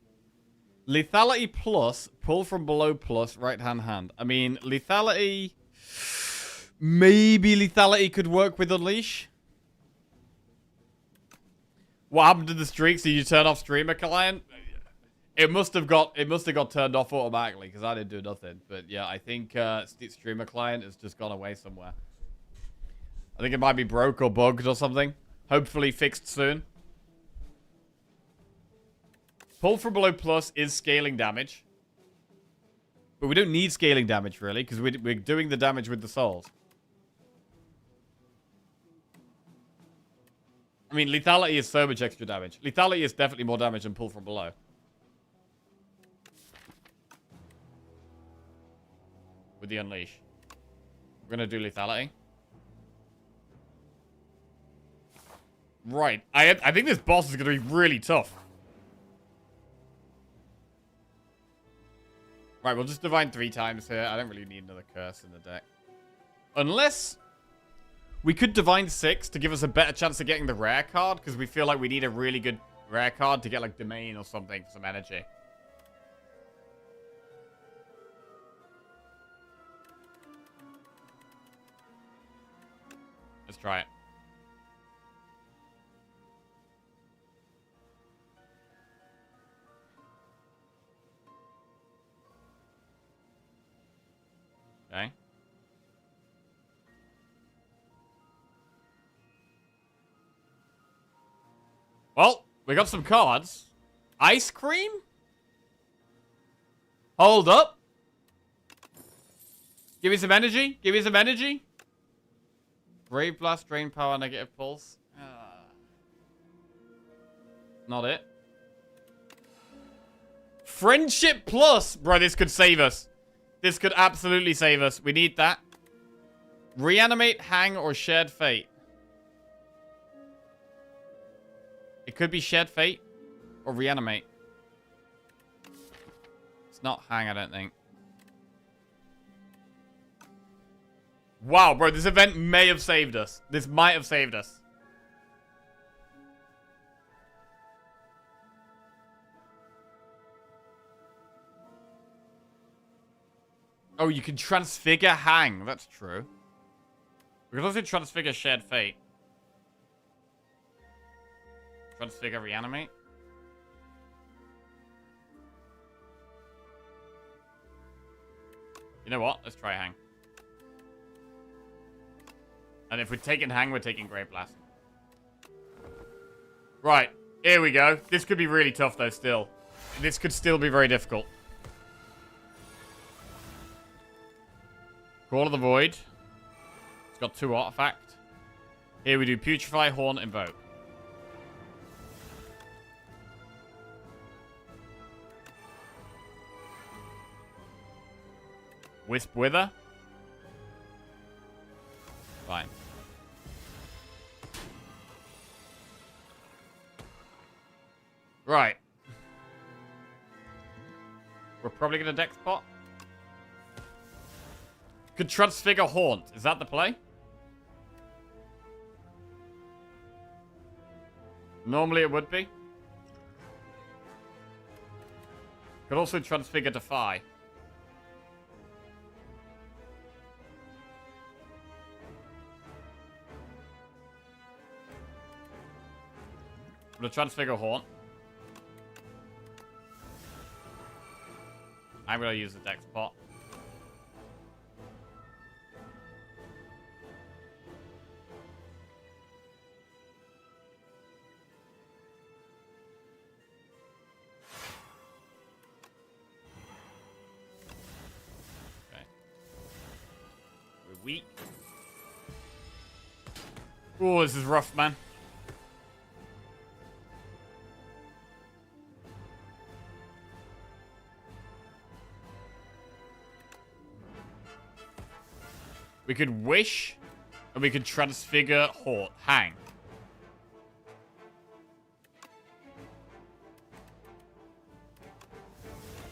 Lethality plus. Pull from below plus. Right hand. I mean, lethality... Maybe lethality could work with Unleash. What happened to the streaks? Did you turn off streamer client? It must have got turned off automatically because I didn't do nothing. But yeah, I think streamer client has just gone away somewhere. I think it might be broke or bugged or something. Hopefully fixed soon. Pull from below plus is scaling damage. But we don't need scaling damage really because we're doing the damage with the souls. I mean, lethality is so much extra damage. Lethality is definitely more damage than pull from below. With the Unleash. We're going to do lethality. Right. I think this boss is going to be really tough. Right, we'll just divine 3 times here. I don't really need another curse in the deck. Unless we could divine 6 to give us a better chance of getting the rare card, because we feel like we need a really good rare card to get like Domain or something for some energy. Let's try it. Okay. Well, we got some cards. Ice cream? Hold up. Give me some energy. Give me some energy. Brave Blast, Drain Power, Negative Pulse. Not it. Friendship Plus. Bro, this could save us. This could absolutely save us. We need that. Reanimate, Hang, or Shared Fate. It could be Shared Fate or Reanimate. It's not Hang, I don't think. Wow, bro, this event may have saved us. This might have saved us. Oh, you can transfigure Hang. That's true. We can also transfigure Shared Fate. Transfigure Reanimate. You know what? Let's try Hang. And if we're taking Hang, we're taking Great Blast. Right. Here we go. This could be really tough, though, still. This could still be very difficult. Call of the Void. It's got 2 artifacts. Here we do Putrefy, Haunt, Invoke. Wisp Wither. Fine. Right. We're probably going to deck spot. Could transfigure Haunt. Is that the play? Normally it would be. Could also transfigure Defy. I'm gonna transfigure Haunt. I'm gonna use the deck spot. Okay. We're weak. Oh, this is rough, man. We could Wish, and we could transfigure Hang.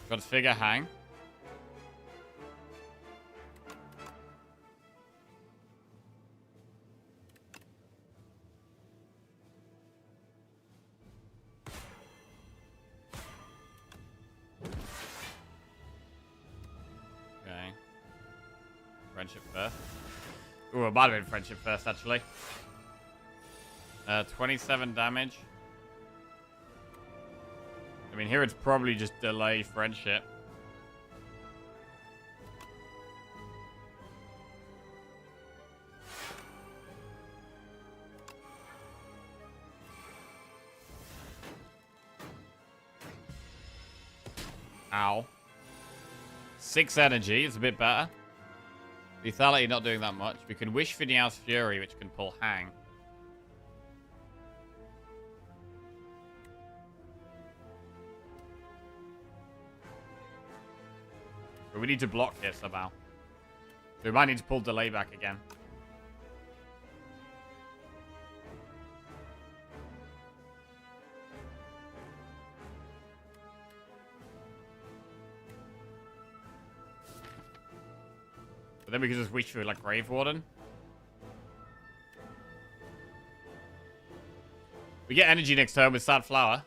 Transfigure Hang. Okay. Friendship first. Ooh, it might have been Friendship first, actually. 27 damage. I mean, here it's probably just delay Friendship. Ow. 6 energy is a bit better. Lethality not doing that much. We can Wish Vinyal's Fury, which can pull Hang. But we need to block here somehow. So we might need to pull Delay back again. But then we could just wish for, like, Grave Warden. We get energy next turn with Sad Flower.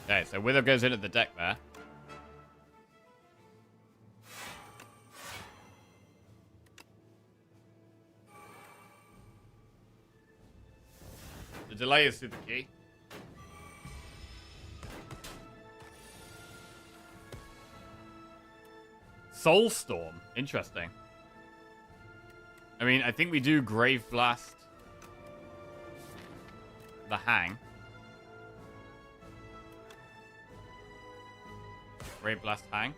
Okay, so Wither goes into the deck there. The delay is through the key. Soulstorm. Interesting. I mean, I think we do Grave Blast the Hang. Grave Blast Hang.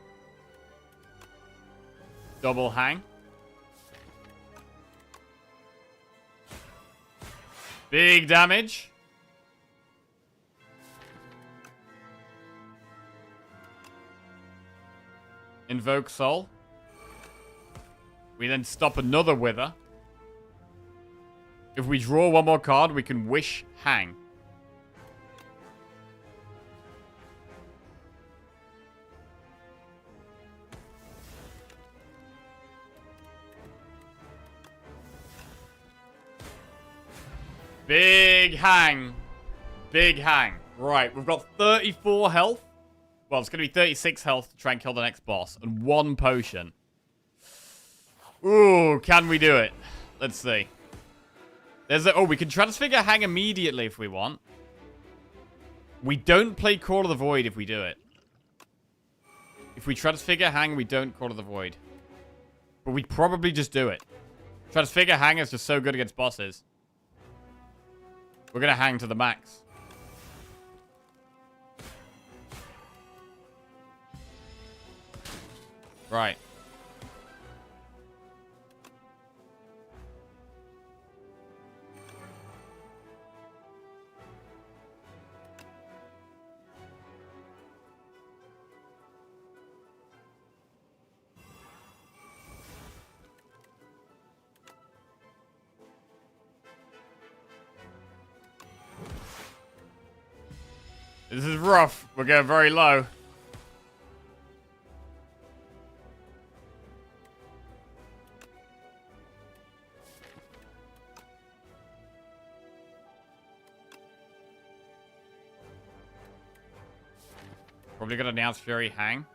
Double Hang. Big damage. Invoke Soul. We then stop another Wither. If we draw one more card, we can Wish Hang. Big Hang. Big Hang. Right, we've got 34 health. Well, it's going to be 36 health to try and kill the next boss. And 1 potion. Ooh, can we do it? Let's see. There's a... Oh, we can Transfigure Hang immediately if we want. We don't play Call of the Void if we do it. If we Transfigure Hang, we don't Call of the Void. But we'd probably just do it. Transfigure Hang is just so good against bosses. We're going to hang to the max. Right. This is rough. We're going very low. Probably gonna announce Fury Hang.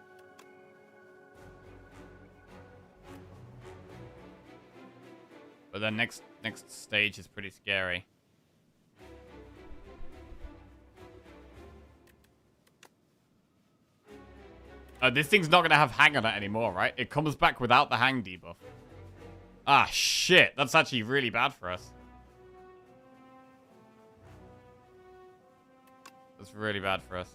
But then next stage is pretty scary. This thing's not gonna have Hang on it anymore, right? It comes back without the Hang debuff. Ah, shit. That's actually really bad for us. That's really bad for us.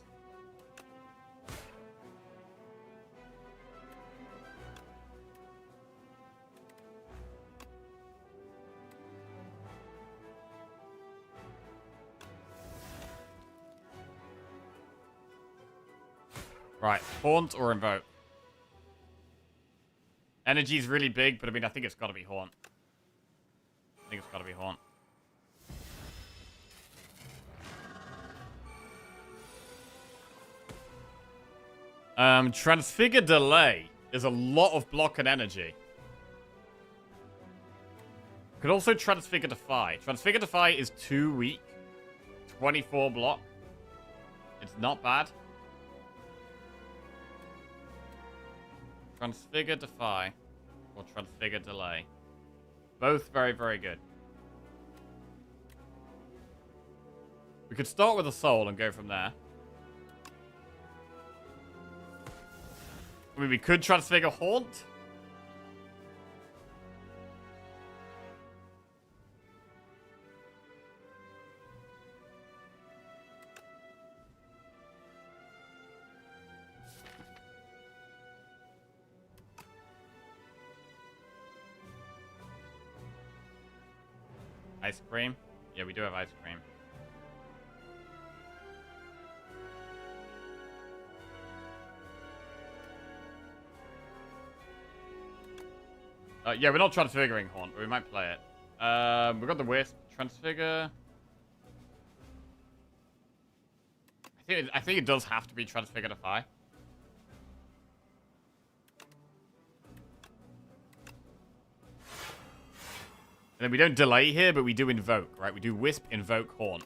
Right, Haunt or Invoke? Energy's really big, but I mean, I think it's got to be Haunt. I think it's got to be Haunt. Transfigure Delay is a lot of block and energy. Could also Transfigure Defy. Transfigure Defy is 2 weak. 24 block. It's not bad. Transfigure Defy or Transfigure Delay. Both very, very good. We could start with a soul and go from there. I mean, we could Transfigure Haunt. Ice cream? Yeah, we do have ice cream. Yeah, we're not transfiguring Haunt, but we might play it. We've got the Wisp. Transfigure. I think it does have to be Transfigure Defy. And then we don't delay here, but we do invoke, right? We do Wisp, invoke, Haunt.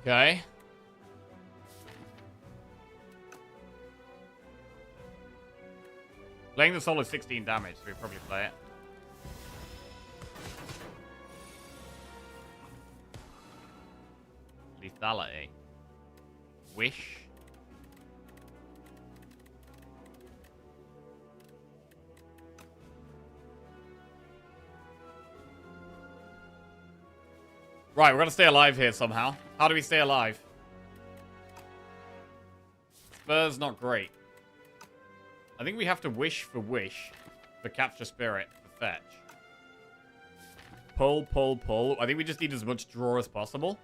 Okay. Playing the soul is 16 damage, so we probably play it. Lethality. Wish. Right, we're gonna stay alive here somehow. How do we stay alive? Spur's not great. I think we have to wish for capture spirit for fetch. Pull, pull, pull. I think we just need as much draw as possible.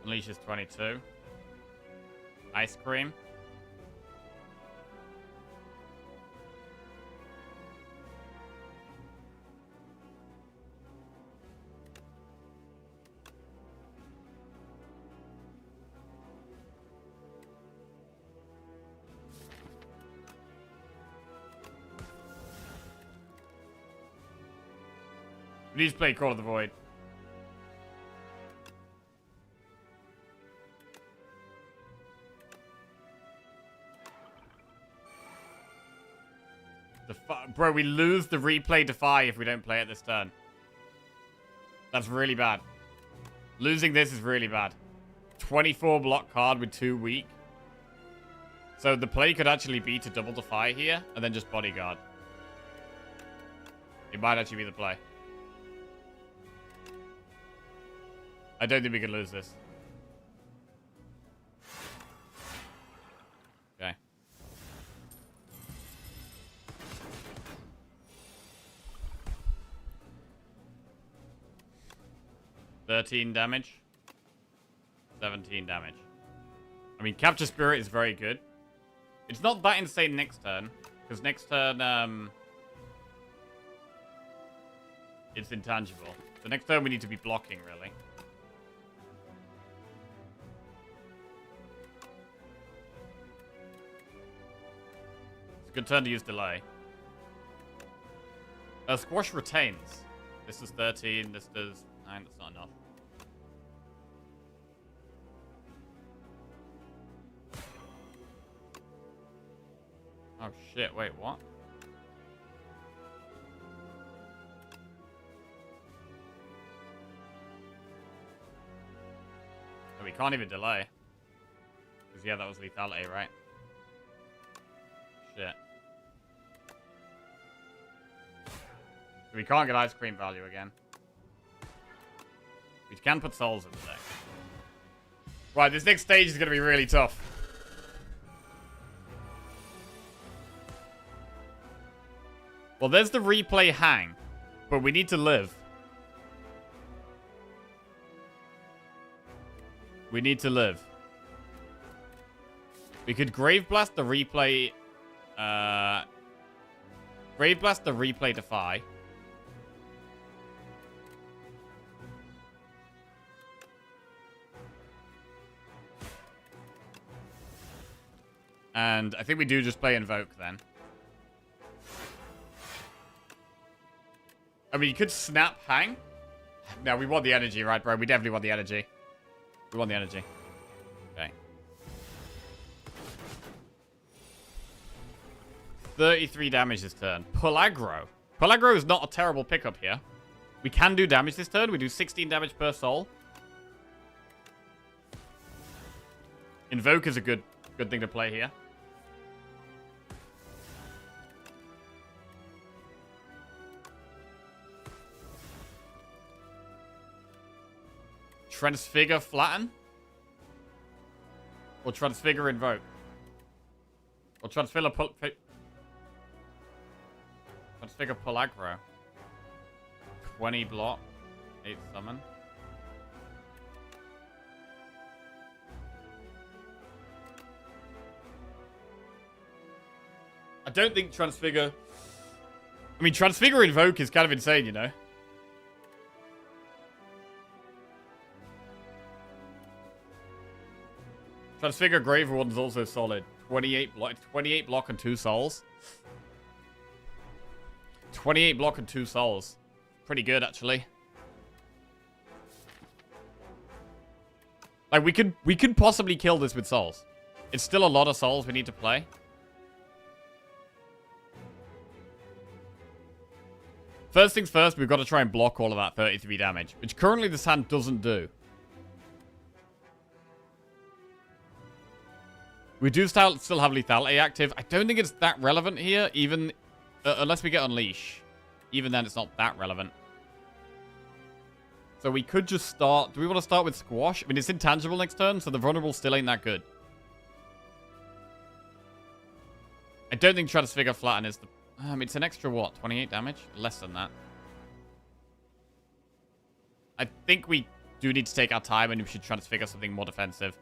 Unleash is 22. Ice cream. We need to play Call of the Void. Bro, we lose the replay Defy if we don't play it this turn. That's really bad. Losing this is really bad. 24 block card with 2 weak. So the play could actually be to double Defy here and then just Bodyguard. It might actually be the play. I don't think we can lose this. Okay. $13 damage. 17 damage. I mean, Capture Spirit is very good. It's not that insane next turn. Because next turn, it's intangible. The next turn we need to be blocking, really. It's a good turn to use delay. Squash retains. This is 13, this does 9, that's not enough. Oh shit, wait, what? Oh, we can't even delay. Because, yeah, that was lethality, right? Shit. We can't get ice cream value again. We can put souls in the deck. Right, this next stage is going to be really tough. Well, there's the replay hang, but we need to live. We need to live. We could Grave Blast the replay... Grave Blast the replay Defy. And I think we do just play Invoke then. I mean, you could snap Hang. No, we want the energy, right, bro? We definitely want the energy. We want the energy. Okay. 33 damage this turn. Pull aggro. Pull aggro is not a terrible pickup here. We can do damage this turn. We do 16 damage per soul. Invoke is a good thing to play here. Transfigure Flatten? Or Transfigure Invoke? Or Transfigure Pull Aggro? 20 block. 8 summon. I don't think Transfigure... I mean, Transfigure Invoke is kind of insane, you know? Transfigure Grave Warden's also solid. 28 block and 2 souls. 28 block and 2 souls. Pretty good, actually. Like, we could possibly kill this with souls. It's still a lot of souls we need to play. First things first, we've got to try and block all of that 33 damage, which currently this hand doesn't do. We do still have lethality active. I don't think it's that relevant here, even unless we get Unleash. Even then, it's not that relevant. So we could just start... Do we want to start with Squash? I mean, it's intangible next turn, so the vulnerable still ain't that good. I don't think Transfigure Flatten is the... it's an extra, what? 28 damage? Less than that. I think we do need to take our time, and we should Transfigure something more defensive.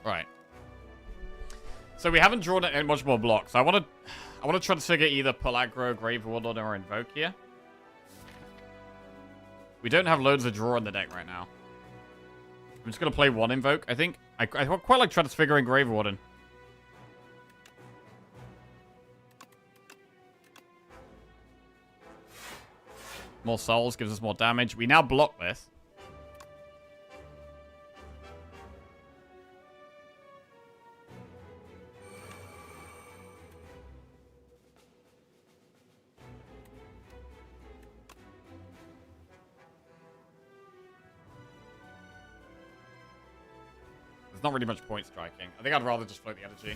Right. So we haven't drawn any much more blocks. I want to Transfigure either Pull Aggro, Grave Warden, or Invoke here. We don't have loads of draw in the deck right now. I'm just going to play one Invoke, I think. I quite like Transfiguring Grave Warden. More souls gives us more damage. We now block this. Not really much point striking. I think I'd rather just float the energy.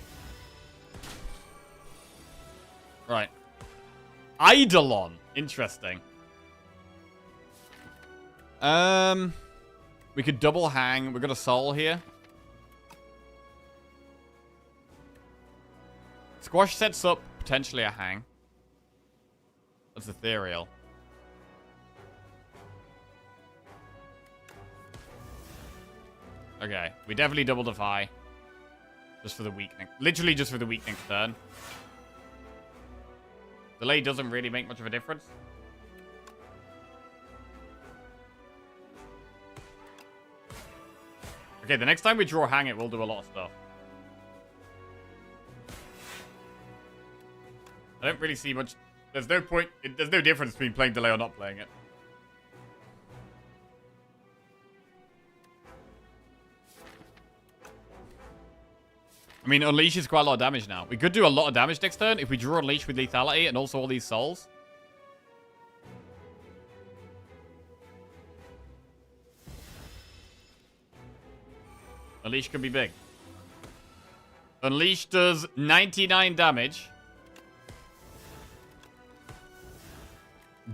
Right. Eidolon. Interesting. We could double hang. We've got a soul here. Squash sets up potentially a hang. That's ethereal. Okay, we definitely double Defy. Just for the weakening. Literally just for the weakening turn. Delay doesn't really make much of a difference. Okay, the next time we draw Hang It, we'll do a lot of stuff. I don't really see much... There's no point... There's no difference between playing Delay or not playing it. I mean, Unleash is quite a lot of damage now. We could do a lot of damage next turn if we draw Unleash with lethality and also all these souls. Unleash could be big. Unleash does 99 damage.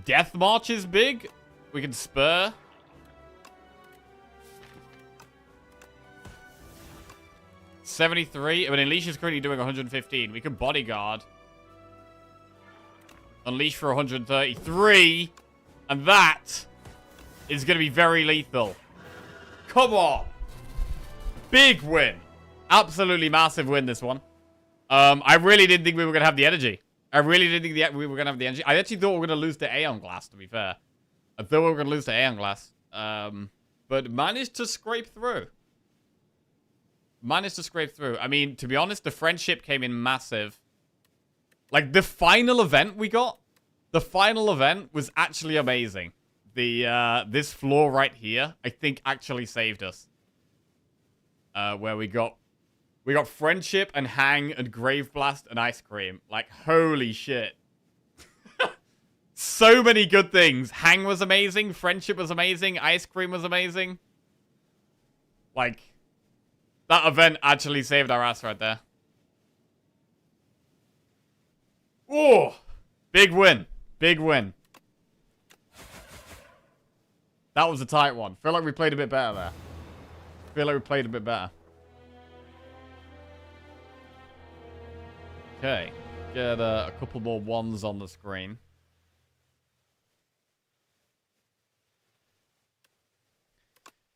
Death March is big. We can spur. $73. I mean, Unleash is currently doing 115. We can Bodyguard. Unleash for 133. And that is going to be very lethal. Come on. Big win. Absolutely massive win, this one. I really didn't think we were going to have the energy. I really didn't think we were going to have the energy. I actually thought we were going to lose to Aeon Glass, to be fair. I thought we were going to lose to Aeon Glass. But managed to scrape through. I mean, to be honest, the friendship came in massive. Like, the final event we got, the final event was actually amazing. This floor right here, I think, actually saved us. Where we got friendship and hang and grave blast and ice cream. Like, holy shit. So many good things. Hang was amazing. Friendship was amazing. Ice cream was amazing. Like, that event actually saved our ass right there. Oh, big win. Big win. That was a tight one. Feel like we played a bit better there. Okay. Get a couple more ones on the screen.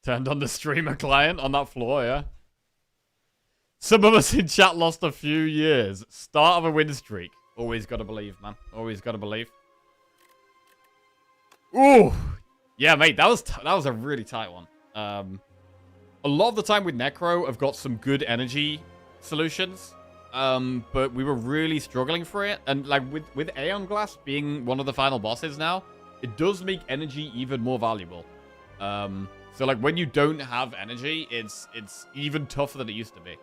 Turned on the streamer client on that floor, yeah. Some of us in chat lost a few years. Start of a win streak. Always gotta believe, man. Always gotta believe. Ooh! Yeah, mate, that was a really tight one. A lot of the time with Necro, I've got some good energy solutions. But we were really struggling for it. And like with Aeon Glass being one of the final bosses now, it does make energy even more valuable. So like when you don't have energy, it's even tougher than it used to be.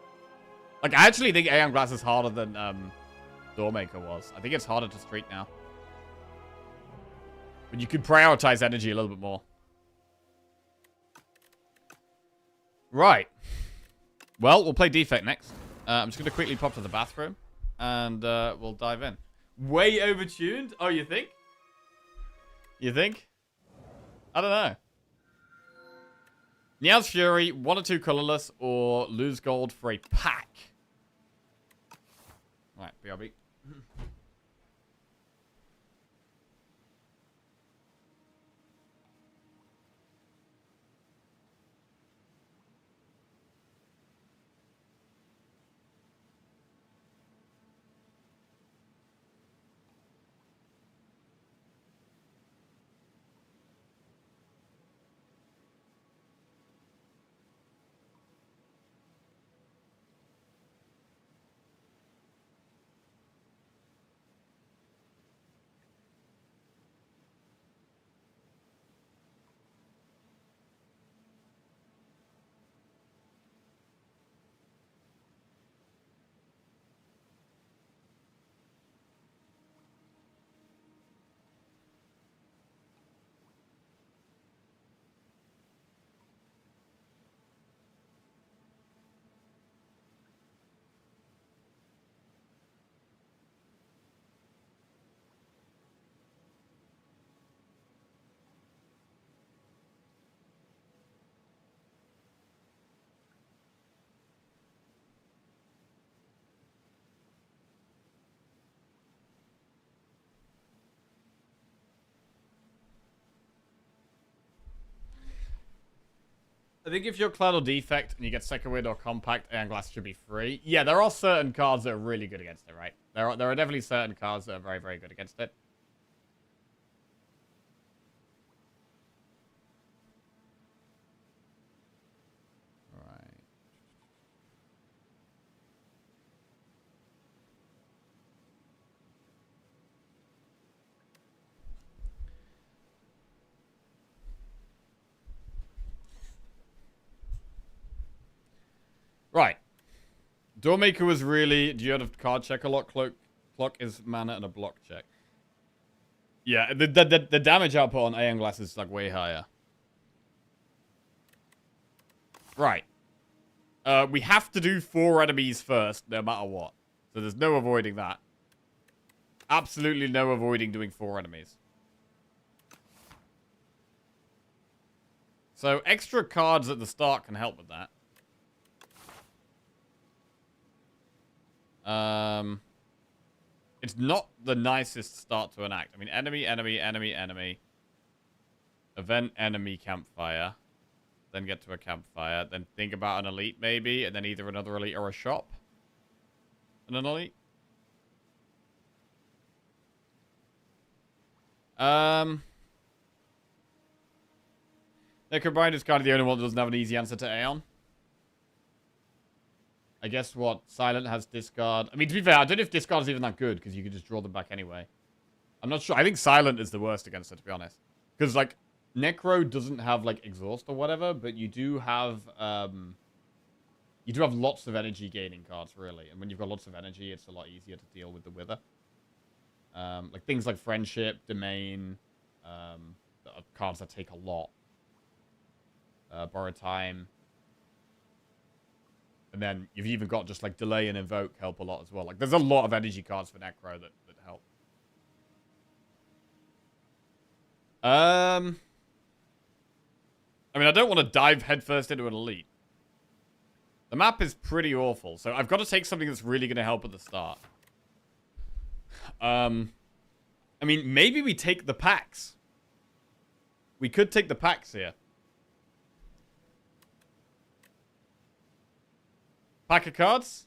Like I actually think Aeon Glass is harder than Doormaker was. I think it's harder to streak now. But you can prioritize energy a little bit more. Right. Well, we'll play Defect next. I'm just going to quickly pop to the bathroom. And we'll dive in. Way overtuned? Oh, you think? You think? I don't know. Nia's Fury, 1 or 2 colorless, or lose gold for a pack. Right, BRB. I think if you're Cloud or Defect and you get Second Wind or Compact, Aeon Glass should be free. Yeah, there are certain cards that are really good against it, right? There are definitely certain cards that are very, very good against it. Alright. Right. Doormaker was really... Do you have a card check a lot? Clock is mana and a block check. Yeah, the damage output on Aeon Glass is like way higher. Right. We have to do 4 enemies first, no matter what. So there's no avoiding that. Absolutely no avoiding doing 4 enemies. So extra cards at the start can help with that. It's not the nicest start to an act. I mean, enemy. Event, enemy, campfire. Then get to a campfire. Then think about an elite, maybe. And then either another elite or a shop. And an elite. Nick O'Brien is kind of the only one that doesn't have an easy answer to Aeon. I guess what? Silent has discard. I mean, to be fair, I don't know if discard is even that good, because you can just draw them back anyway. I'm not sure. I think Silent is the worst against it, to be honest. Because, like, Necro doesn't have, like, exhaust or whatever, but you do have, lots of energy gaining cards, really. And when you've got lots of energy, it's a lot easier to deal with the Wither. Like, things like Friendship, Domain, cards that take a lot. Borrow Time. And then you've even got just, like, Delay and Invoke help a lot as well. Like, there's a lot of energy cards for Necro that help. I mean, I don't want to dive headfirst into an elite. The map is pretty awful, so I've got to take something that's really going to help at the start. I mean, maybe we take the packs. We could take the packs here. Pack of cards?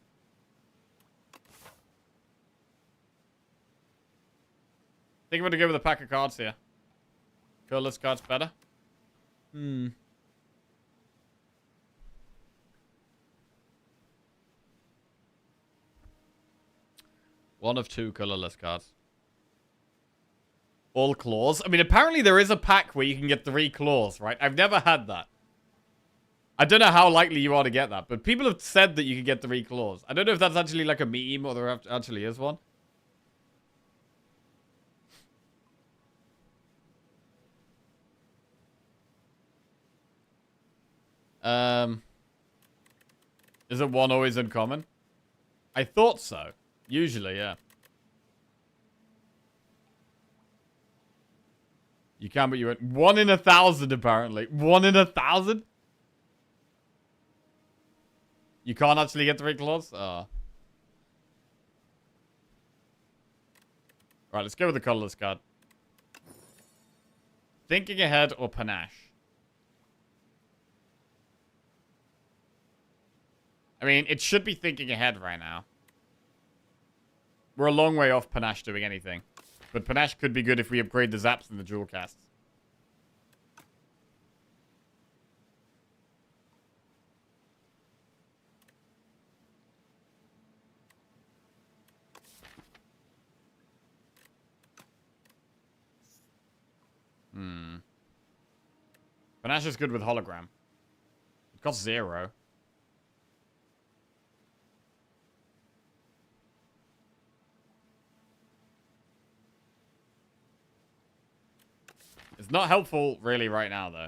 I think I'm going to go with a pack of cards here. Colorless cards better? One of two colorless cards. All claws. I mean, apparently there is a pack where you can get 3 claws, right? I've never had that. I don't know how likely you are to get that, but people have said that you can get 3 claws. I don't know if that's actually like a meme or there actually is one. Is it one always uncommon? I thought so. Usually, yeah. You can, but you went 1 in 1,000 apparently. 1 in 1,000? You can't actually get 3 claws? Oh. Right, let's go with the colorless card. Thinking Ahead or Panache? I mean, it should be Thinking Ahead right now. We're a long way off Panache doing anything. But Panache could be good if we upgrade the Zaps and the Jewel Casts. Panache is good with Hologram. It costs 0. It's not helpful, really, right now, though.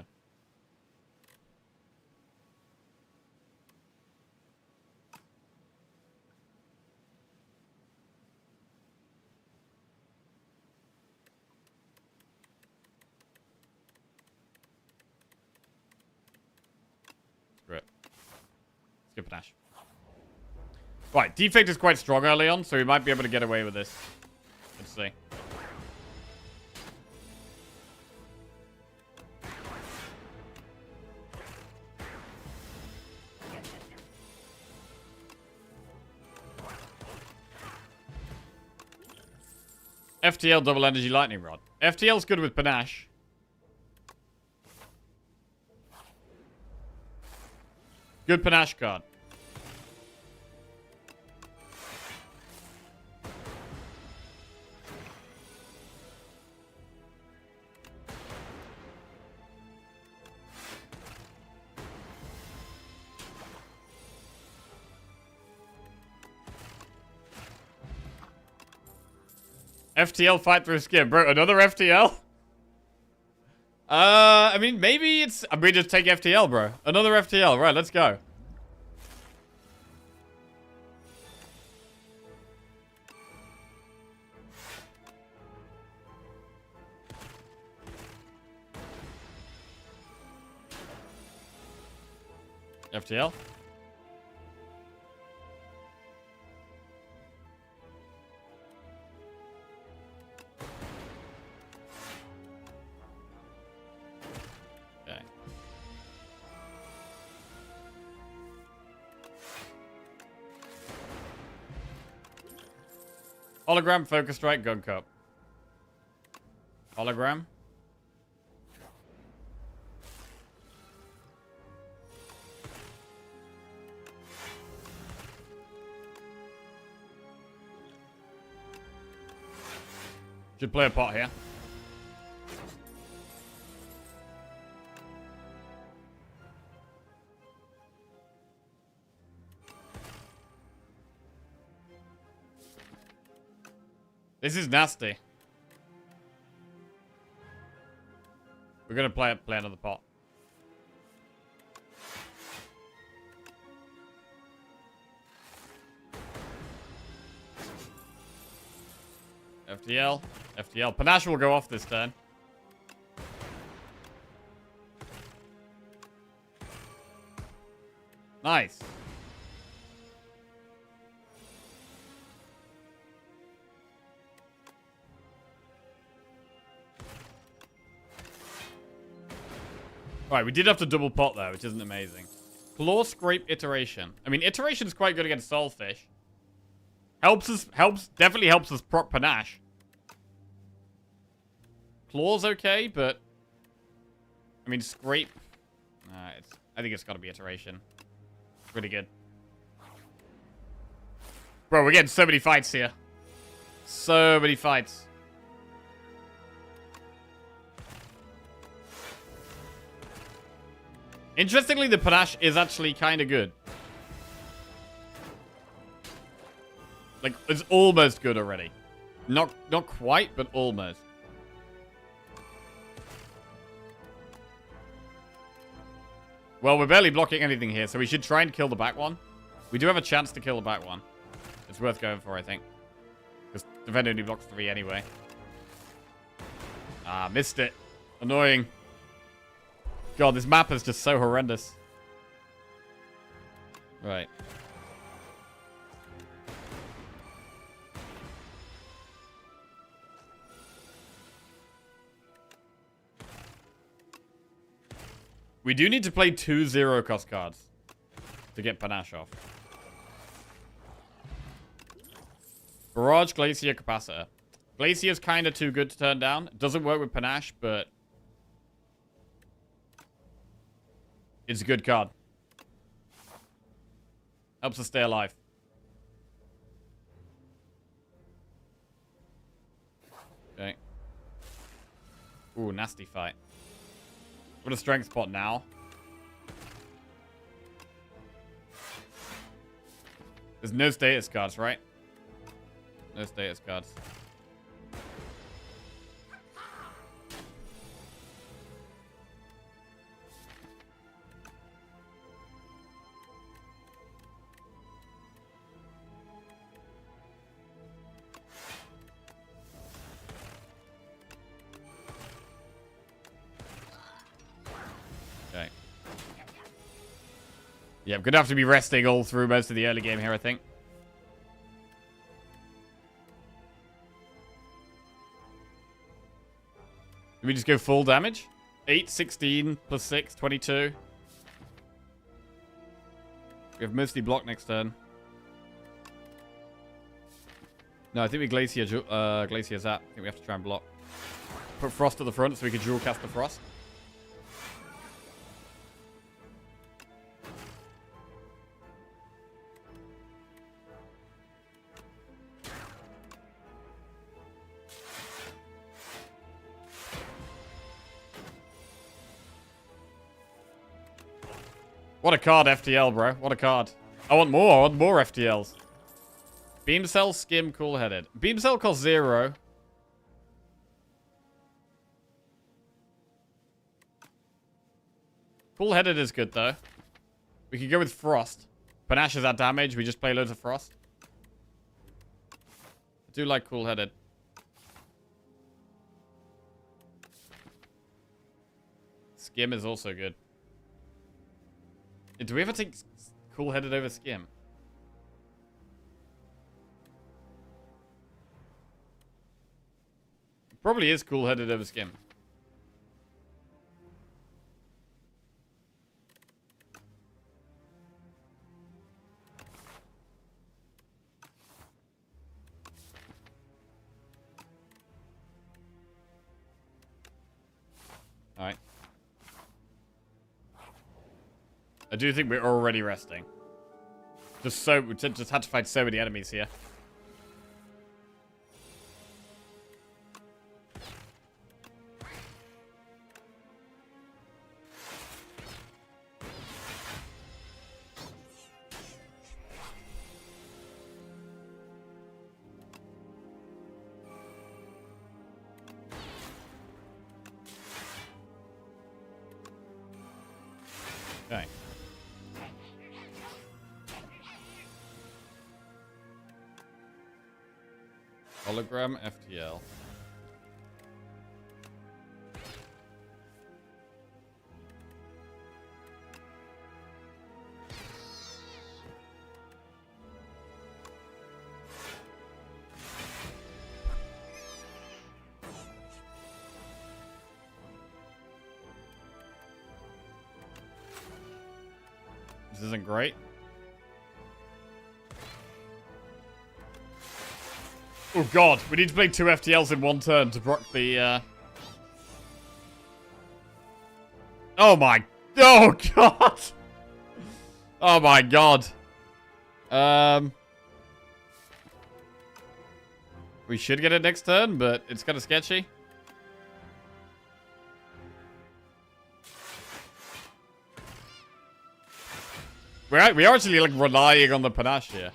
Screw it. Let's go Panache. Right, Defect is quite strong early on, so we might be able to get away with this. Let's see. FTL double energy lightning rod. FTL's good with Panache. Good Panache card. FTL fight through skin. Bro, another FTL? I mean, maybe it's... we just take FTL, bro. Another FTL. Right, let's go. FTL? Hologram, Focus Strike, Gun Cup. Hologram. Should play a pot here. This is nasty. We're gonna play another pot. FTL. FTL. Panache will go off this turn. Nice. Right, we did have to double pot though, which isn't amazing. Claw Scrape Iteration. I mean, Iteration is quite good against Soulfish. Definitely helps us proc Panache. Claw's okay, but I mean, Scrape. I think it's got to be Iteration. Pretty good. Bro, we're getting so many fights here. So many fights. Interestingly, the Panache is actually kind of good. Like, it's almost good already. Not quite, but almost. Well, we're barely blocking anything here, so we should try and kill the back one. We do have a chance to kill the back one. It's worth going for, I think. Because defender only blocks 3 anyway. Ah, missed it. Annoying. God, this map is just so horrendous. Right. We do need to play 2 0-cost cards to get Panache off. Barrage, Glacier, Capacitor. Glacier's kind of too good to turn down. It doesn't work with Panache, but it's a good card. Helps us stay alive. Okay. Ooh, nasty fight. What a strength spot now. There's no status cards, right? No status cards. Okay. Yeah, I'm gonna have to be resting all through most of the early game here, I think. Did we just go full damage? 8, 16, plus 6, 22. We have mostly block next turn. No, I think we Glacier Zap. I think we have to try and block. Put Frost at the front so we can dual cast the Frost. What a card, FTL, bro. What a card. I want more. I want more FTLs. Beam Cell, Skim, Cool-Headed. Beam Cell costs 0. Cool-Headed is good, though. We could go with Frost. Panache is at damage. We just play loads of Frost. I do like Cool-Headed. Skim is also good. Do we ever take Cool-Headed over Skim? Probably is Cool-Headed over Skim. I do think we're already resting. We just had to fight so many enemies here. Okay. Hologram FTL. This isn't great. Oh god, we need to play 2 FTLs in one turn to proc the, Oh my... Oh god! Oh my god. We should get it next turn, but it's kind of sketchy. We are actually, like, relying on the panache here.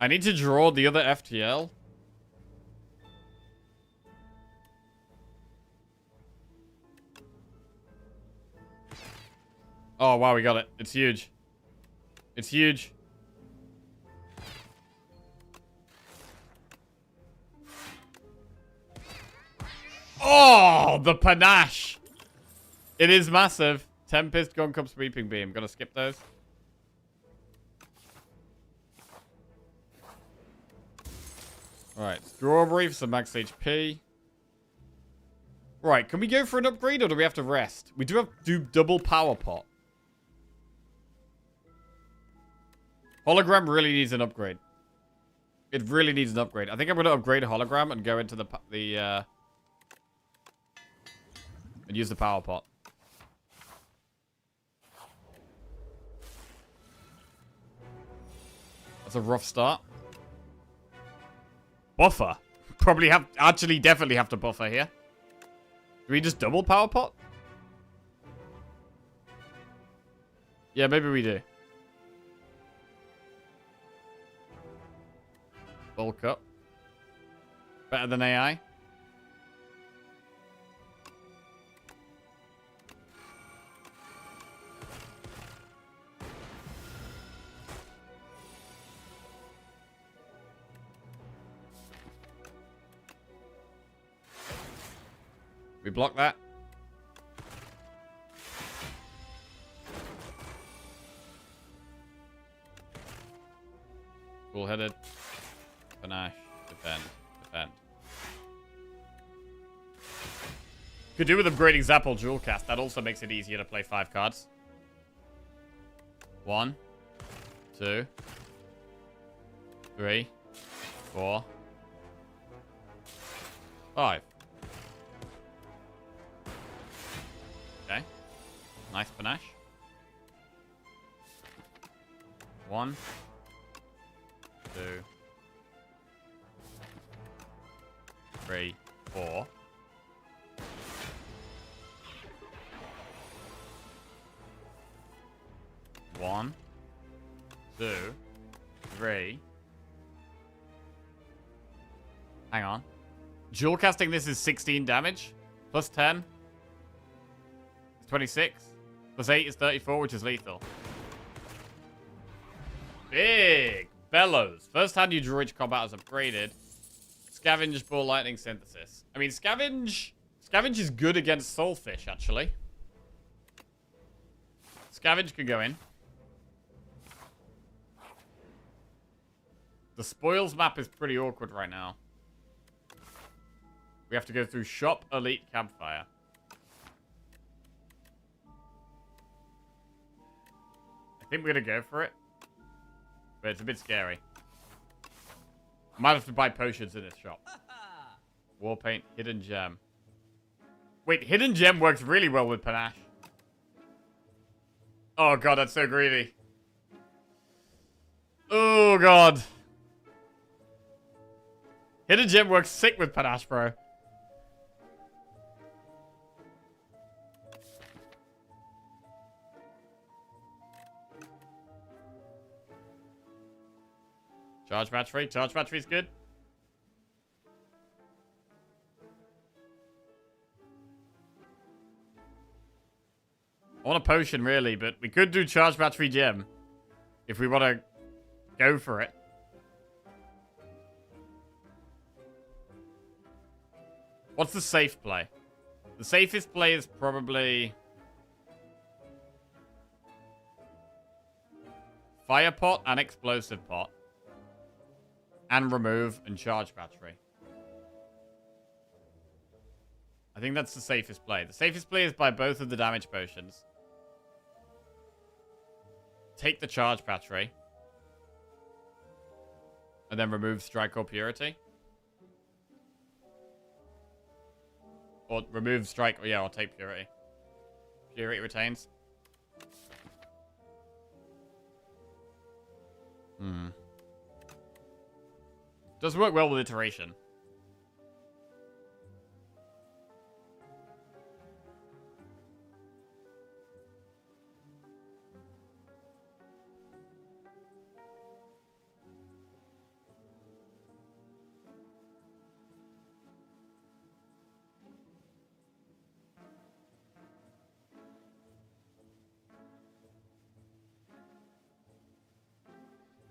I need to draw the other FTL. Oh, wow, we got it. It's huge. It's huge. Oh, the panache. It is massive. Tempest, Gun Cup, Sweeping Beam. Gonna skip those. Alright, Strawberry for some max HP. Right, can we go for an upgrade or do we have to rest? We do have to do double power pot. Hologram really needs an upgrade. It really needs an upgrade. I think I'm going to upgrade Hologram and go into and use the power pot. That's a rough start. Buffer. Definitely have to buffer here. Do we just double power pot? Yeah, maybe we do. Bulk up. Better than AI. We block that. Cool-headed. Panache. Defend. Defend. Could do with upgrading Zapple Jewel Cast. That also makes it easier to play 5 cards. 1, 2, 3, 4, 5. Okay. Nice panache. 1, 2, 3, 4. One, 2, 3. Hang on. Dual casting this is 16 damage. Plus 10. It's 26. Plus 8 is 34, which is lethal. Big bellows. First hand you draw each combat is upgraded. Scavenge, Ball, Lightning, Synthesis. I mean, Scavenge is good against Soulfish, actually. Scavenge could go in. The spoils map is pretty awkward right now. We have to go through Shop, Elite, Campfire. I think we're going to go for it. But it's a bit scary. Might have to buy potions in this shop. War paint, hidden gem. Wait, hidden gem works really well with panache. Oh god, that's so greedy. Oh god. Hidden gem works sick with panache, bro. Charge battery. Charge battery's good. I want a potion, really, but we could do charge battery gem. If we want to go for it. What's the safe play? The safest play is probably... fire pot and explosive pot. And remove and charge battery. I think that's the safest play. The safest play is buy both of the damage potions. Take the charge battery. And then remove strike or purity. Or remove strike, or yeah, or take purity. Purity retains. Does work well with iteration.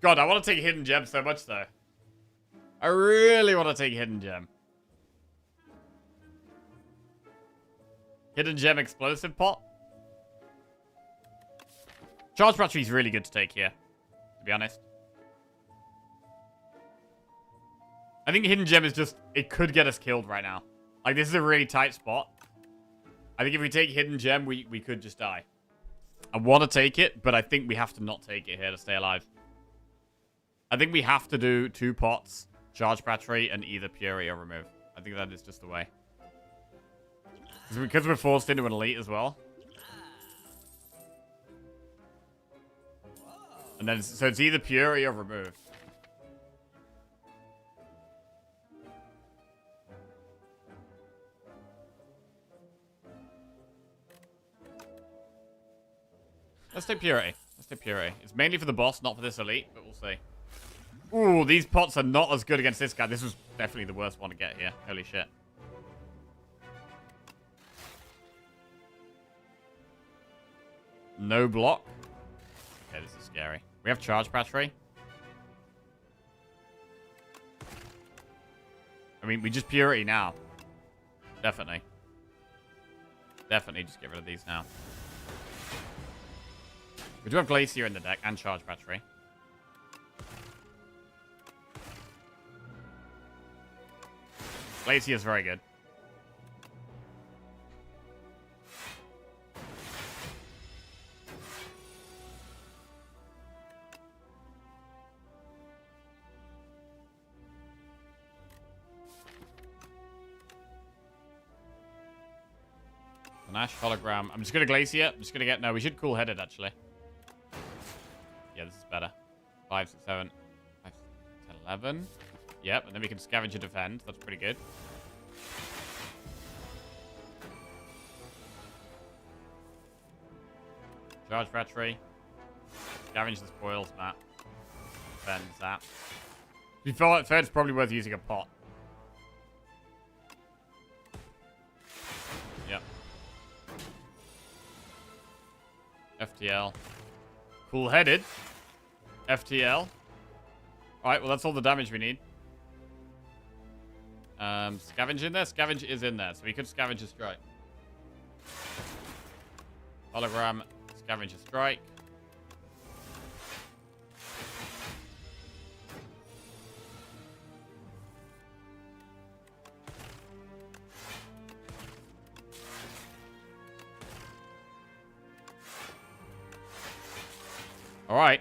God, I want to take hidden gem so much though. I really want to take hidden gem. Hidden gem explosive pot. Charge battery is really good to take here, to be honest. I think hidden gem is just, it could get us killed right now. Like, this is a really tight spot. I think if we take hidden gem, we could just die. I want to take it, but I think we have to not take it here to stay alive. I think we have to do 2 pots, charge battery, and either purity or remove. I think that is just the way. Because we're forced into an elite as well. And then, so it's either purity or remove. Let's take purity. Let's take purity. It's mainly for the boss, not for this elite, but we'll see. Ooh, these pots are not as good against this guy. This was definitely the worst one to get here. Holy shit. No block. Okay, this is scary. We have charge battery. I mean, we just purity now. Definitely. Definitely just get rid of these now. We do have Glacier in the deck and charge battery. Glacier is very good. Panache hologram. I'm just gonna Glacier. I'm just gonna get... No, we should cool headed actually. Yeah, this is better. 5, 6, 7, 5, 10, 11. Yep, and then we can scavenge and defend. That's pretty good. Charge battery. Scavenge the spoils map. Defend that. To be fair, it's probably worth using a pot. Yep. FTL. Cool-headed. FTL. Alright, well that's all the damage we need. Scavenge in there? Scavenge is in there, so we could scavenge a strike. Hologram, scavenge a strike. Alright.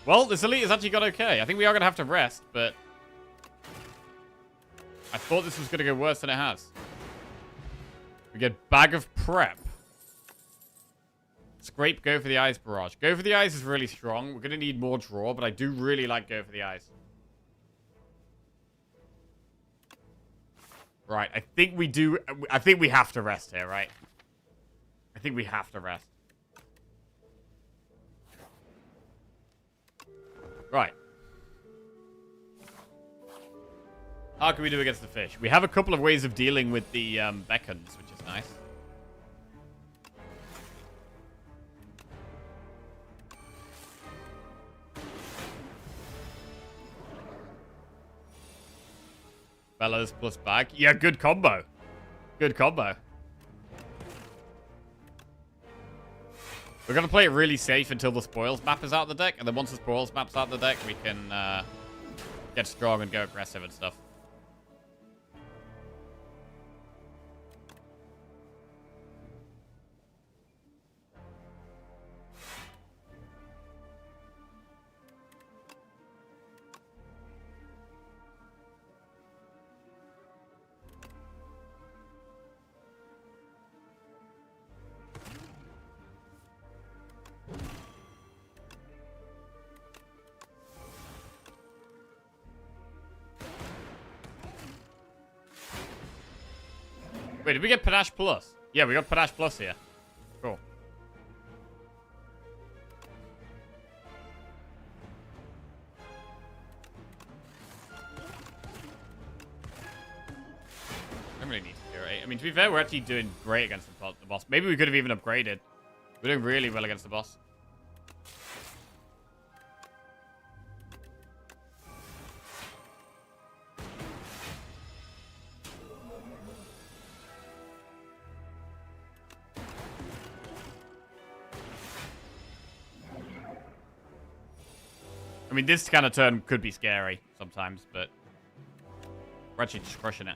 Well, this elite has actually got okay. I think we are going to have to rest, but... I thought this was going to go worse than it has. We get Bag of Prep. Scrape, Go for the Eyes, Barrage. Go for the Eyes is really strong. We're going to need more draw, but I do really like Go for the Eyes. Right, I think we do... I think we have to rest here, right? I think we have to rest. Right. How can we do against the fish? We have a couple of ways of dealing with the beacons, which is nice. Bellows plus bag. Yeah, good combo. Good combo. We're going to play it really safe until the spoils map is out of the deck. And then once the spoils map's out of the deck, we can get strong and go aggressive and stuff. Wait, did we get Panache Plus? Yeah, we got Panache Plus here. Cool. I don't really need to do it. I mean, to be fair, we're actually doing great against the boss. Maybe we could have even upgraded. We're doing really well against the boss. I mean, this kind of turn could be scary sometimes, but we're actually just crushing it.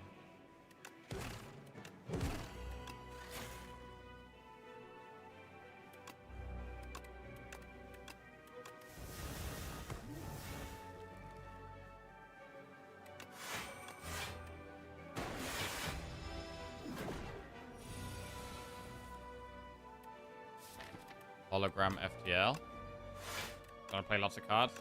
Hologram FTL. Gonna play lots of cards.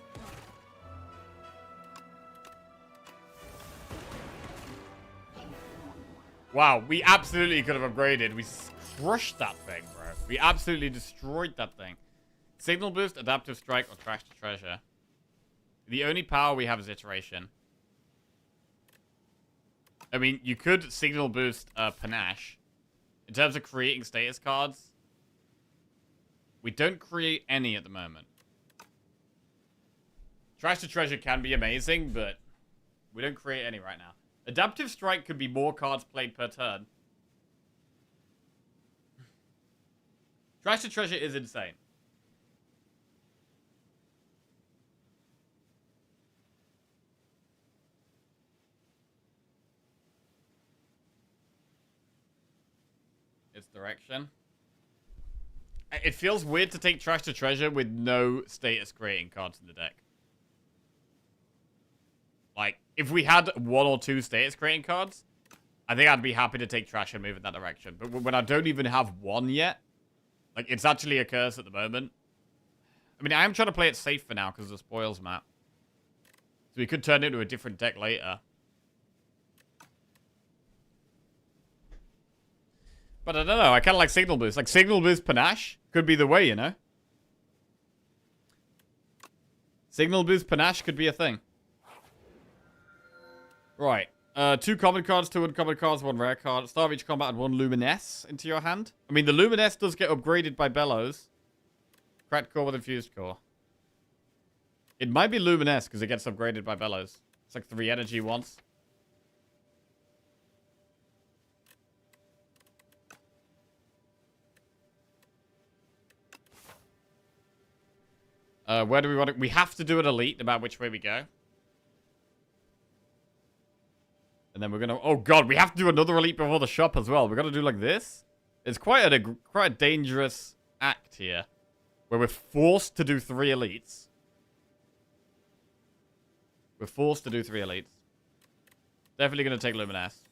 Wow, we absolutely could have upgraded. We crushed that thing, bro. We absolutely destroyed that thing. Signal Boost, Adaptive Strike, or Trash to Treasure. The only power we have is Iteration. I mean, you could Signal Boost Panache. In terms of creating status cards, we don't create any at the moment. Trash to Treasure can be amazing, but we don't create any right now. Adaptive Strike could be more cards played per turn. Trash to Treasure is insane. Its direction. It feels weird to take Trash to Treasure with no status creating cards in the deck. Like, if we had one or two status creating cards, I think I'd be happy to take Trash and move in that direction. But when I don't even have one yet, like, it's actually a curse at the moment. I mean, I am trying to play it safe for now because of the spoils map. So we could turn it into a different deck later. But I don't know, I kind of like Signal Boost. Like, Signal Boost Panache could be the way, you know? Signal Boost Panache could be a thing. Right. 2 common cards, 2 uncommon cards, 1 rare card. Start of each combat, and 1 Luminesse into your hand. I mean, the Luminesse does get upgraded by Bellows. Cracked core with infused core. It might be Luminesse because it gets upgraded by Bellows. It's like 3 energy once. Where do we want it? We have to do an elite no matter which way we go. And then we're gonna... Oh god, we have to do another elite before the shop as well. We're gonna do like this. It's quite a dangerous act here. Where we're forced to do 3 elites. We're forced to do 3 elites. Definitely going to take Luminous.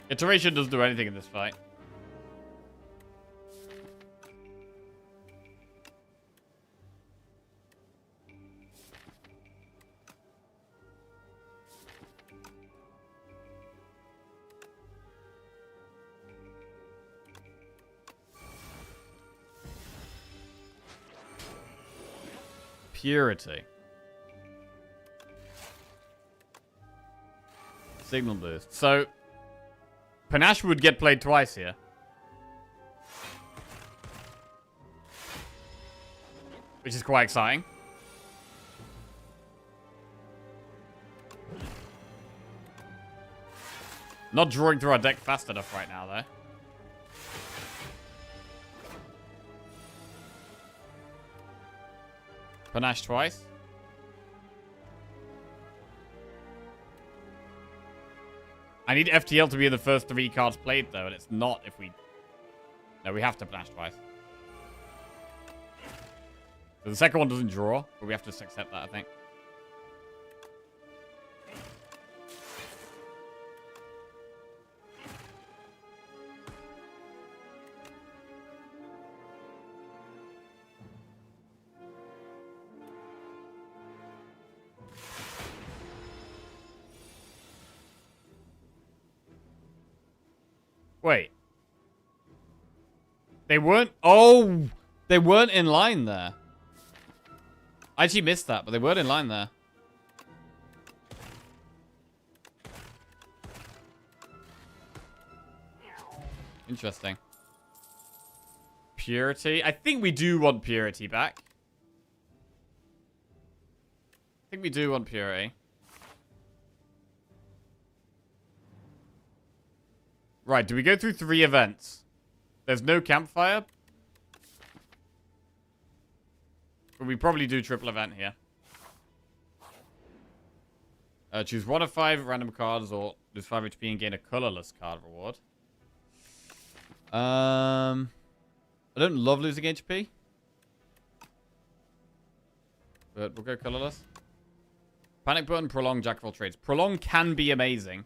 Iteration doesn't do anything in this fight. Purity. Signal boost. So, Panache would get played twice here. Which is quite exciting. Not drawing through our deck fast enough right now, though. Panache twice. I need FTL to be in the first 3 cards played, though, and it's not if we... No, we have to Panache twice. So the second one doesn't draw, but we have to just accept that, I think. Wait. They weren't... Oh! They weren't in line there. I actually missed that, but they weren't in line there. Interesting. Purity. I think we do want Purity back. I think we do want Purity. Right, do we go through 3 events? There's no campfire. But we probably do triple event here. Choose 1 of 5 random cards or lose 5 HP and gain a colorless card reward. I don't love losing HP. But we'll go colorless. Panic Button, Prolong, Jack of all trades. Prolong can be amazing.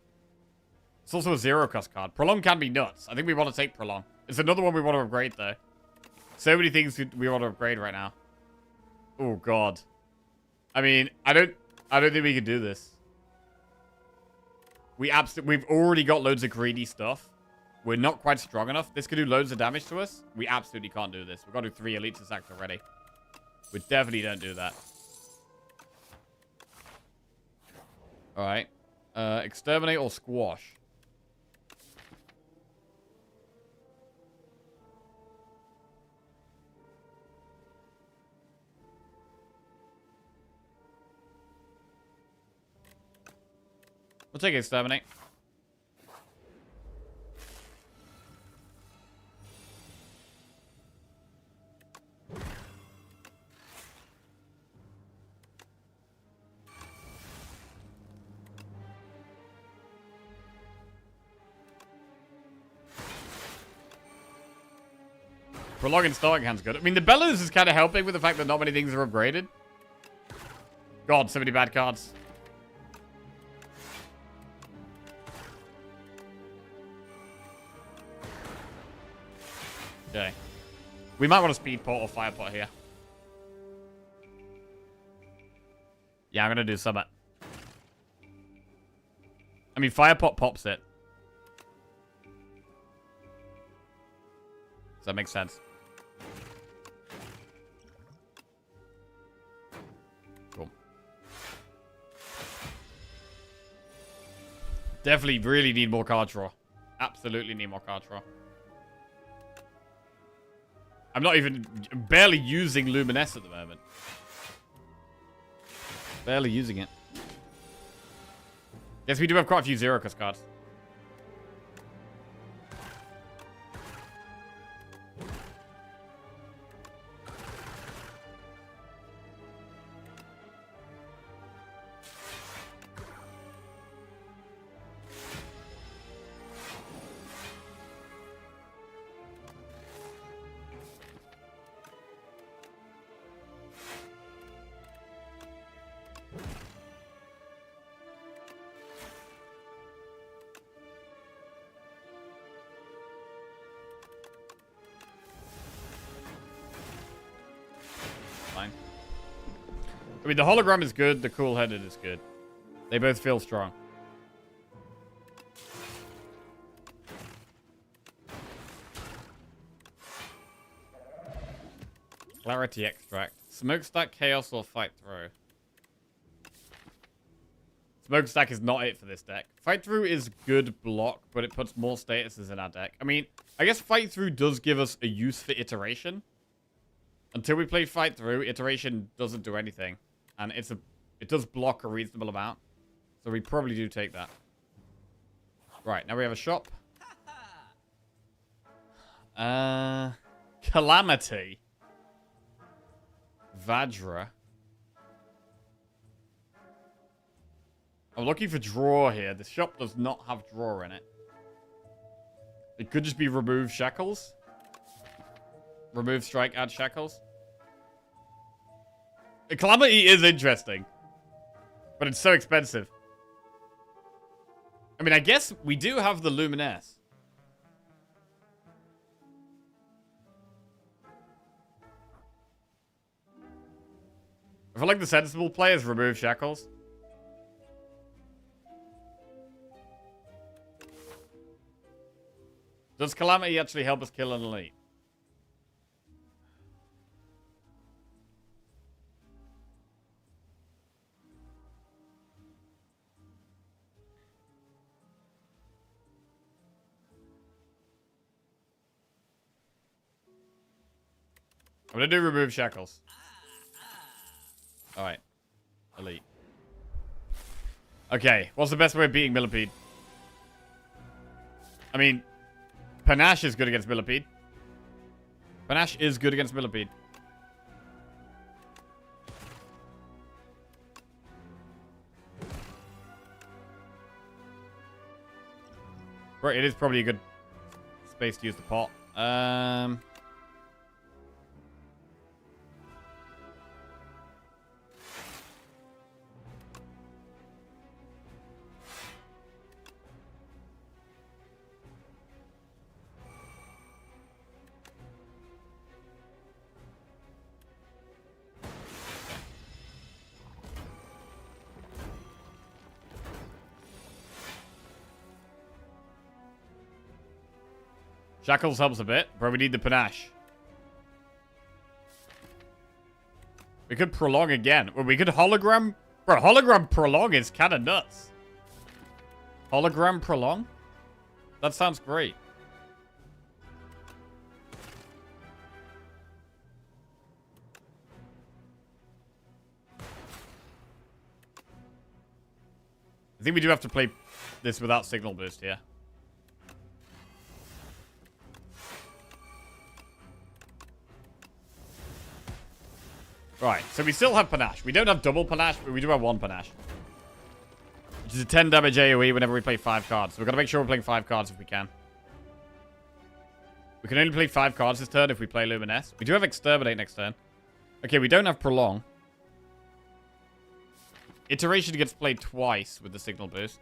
It's also a 0-cost card. Prolong can be nuts. I think we want to take Prolong. It's another one we want to upgrade, though. So many things we want to upgrade right now. Oh, God. I mean, I don't think we can do this. We've already got loads of greedy stuff. We're not quite strong enough. This could do loads of damage to us. We absolutely can't do this. We've got to do 3 elites attacked already. We definitely don't do that. Alright. Exterminate or Squash. We'll take Exterminate. Prolong and starting hand's good. I mean, the Bellows is kind of helping with the fact that not many things are upgraded. God, so many bad cards. Okay. We might want to speed pot or fire pot here. Yeah, I'm going to do Summit. I mean, fire pot pops it. Does that make sense? Cool. Definitely really need more card draw. Absolutely need more card draw. I'm not even barely using Luminous at the moment. Barely using it. Yes, we do have quite a few zero-cost cards. Fine. I mean, the hologram is good. The cool-headed is good. They both feel strong. Clarity extract. Smokestack, chaos, or fight through. Smokestack is not it for this deck. Fight through is good block, but it puts more statuses in our deck. I mean, I guess fight through does give us a use for iteration. Until we play fight through, iteration doesn't do anything. And it does block a reasonable amount. So we probably do take that. Right, now we have a shop. Calamity. Vajra. I'm looking for draw here. The shop does not have draw in it. It could just be remove shackles. Remove strike, add shackles. The Calamity is interesting. But it's so expensive. I mean, I guess we do have the Luminous. I feel like the sensible play is remove shackles. Does Calamity actually help us kill an elite? I'm gonna do remove shackles. Alright. Elite. Okay, what's the best way of beating Millipede? I mean, Panache is good against Millipede. Panache is good against Millipede. Right, it is probably a good space to use the pot. Shackles helps a bit, but we need the Panache. We could prolong again. Well, we could hologram. Bro, hologram prolong is kind of nuts. Hologram prolong? That sounds great. I think we do have to play this without signal boost here. Right, so we still have Panache. We don't have double Panache, but we do have one Panache. Which is a 10 damage AoE whenever we play 5 cards. So we've got to make sure we're playing 5 cards if we can. We can only play 5 cards this turn if we play Luminous. We do have Exterminate next turn. Okay, we don't have Prolong. Iteration gets played twice with the signal boost.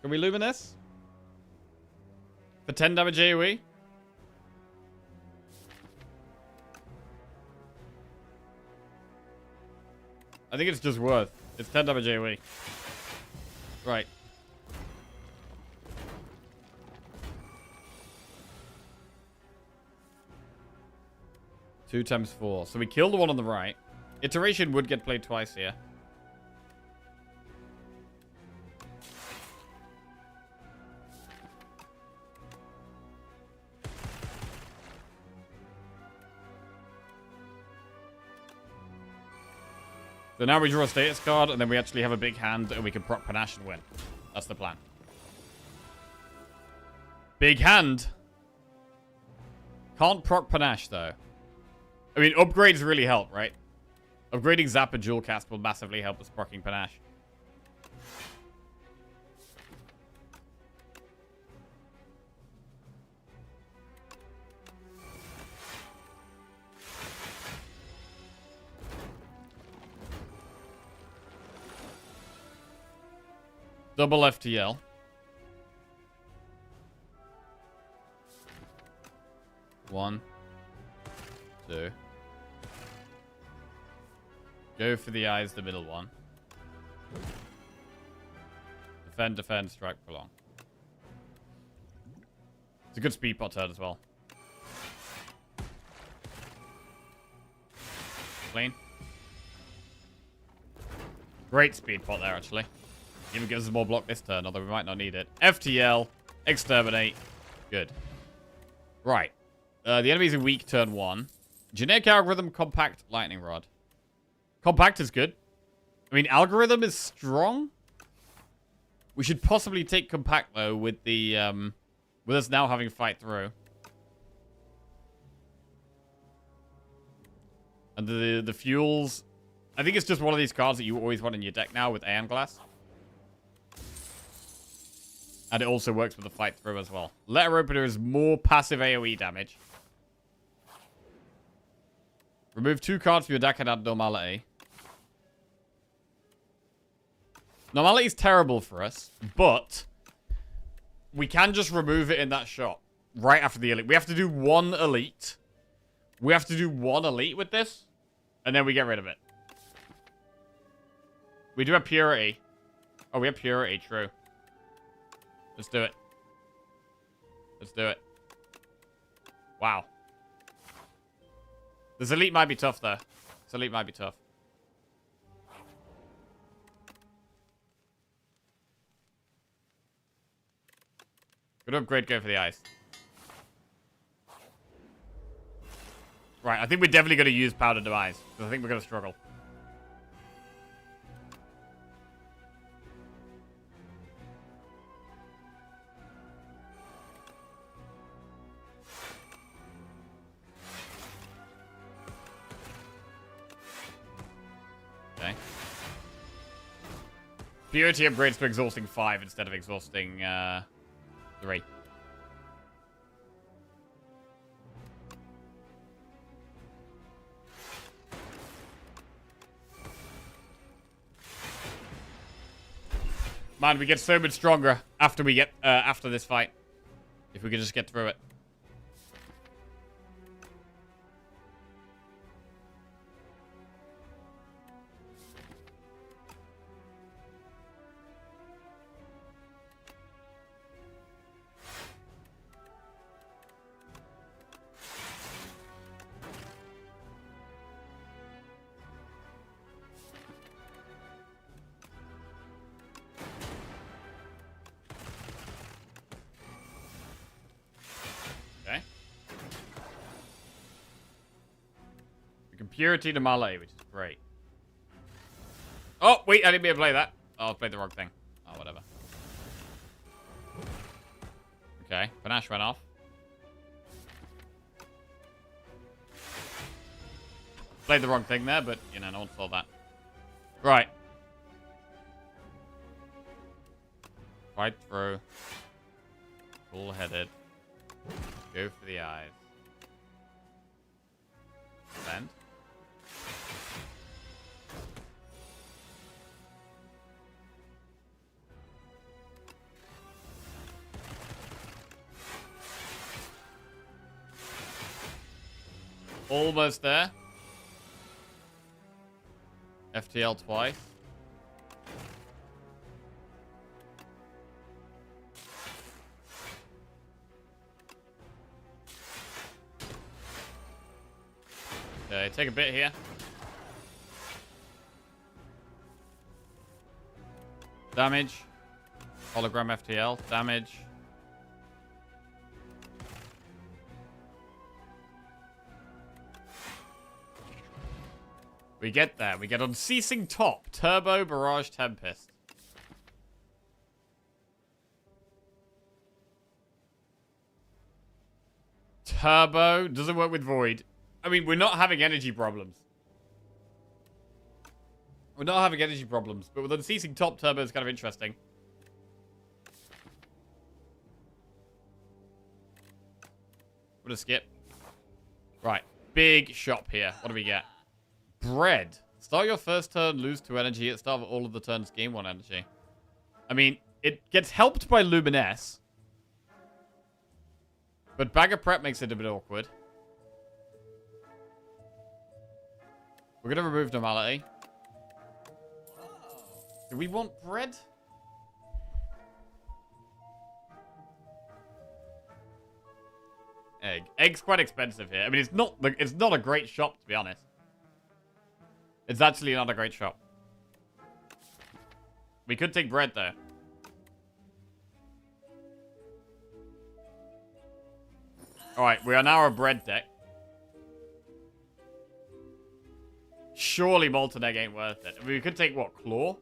Can we Luminous? For 10 damage AoE? I think it's just worth. It's 10 damage AoE. Right. Two times 4. So we kill the one on the right. Iteration would get played twice here. So now we draw a status card, and then we actually have a big hand, and we can proc Panache and win. That's the plan. Big hand. Can't proc Panache, though. I mean, upgrades really help, right? Upgrading Zap and Jewel Cast will massively help us proccing Panache. Double FTL. One. Two. Go for the eyes, the middle one. Defend, defend, strike, prolong. It's a good speed pot turn as well. Clean. Great speed pot there, actually. Even gives us more block this turn, although we might not need it. FTL, exterminate. Good. Right. The enemies are weak turn 1. Generic algorithm, compact, lightning rod. Compact is good. I mean, algorithm is strong. We should possibly take compact, though, with the, with us now having fight through. And the fuels... I think it's just one of these cards that you always want in your deck now with Aeon Glass. And it also works with the fight through as well. Letter Opener is more passive AoE damage. Remove 2 cards from your deck and add Normality. Normality is terrible for us, but we can just remove it in that shot right after the elite. We have to do 1 elite. We have to do 1 elite with this, and then we get rid of it. We do have Purity. Oh, we have Purity, true. Let's do it. Let's do it. Wow. This elite might be tough, though. This elite might be tough. Good upgrade, go for the ice. Right, I think we're definitely going to use Powder Demise, because I think we're going to struggle. Okay. Purity upgrades to exhausting 5 instead of exhausting 3. Man, we get so much stronger after we get after this fight. If we could just get through it. Purity to Malay, which is great. Oh, wait, I didn't mean to play that. Oh, I played the wrong thing. Oh, whatever. Okay, Panache went off. Played the wrong thing there, but, you know, no one saw that. Right. Fight through. Full-headed. Go for the eyes. Defend. Almost there. FTL twice. Okay, take a bit here. Damage. Hologram FTL. Damage. We get there. We get Unceasing Top. Turbo Barrage Tempest. Turbo doesn't work with Void. I mean, we're not having energy problems. We're not having energy problems, but with Unceasing Top, Turbo is kind of interesting. We're gonna skip. Right. Big shop here. What do we get? Bread. Start your first turn, lose 2 energy. At the start of all of the turns, gain 1 energy. I mean, it gets helped by Luminous. But Bag of Prep makes it a bit awkward. We're going to remove Normality. Do we want bread? Egg. Egg's quite expensive here. I mean, it's not a great shop, to be honest. It's actually not a great shop. We could take bread, though. Alright, we are now a bread deck. Surely Molten Egg ain't worth it. I mean, we could take, what, Claw?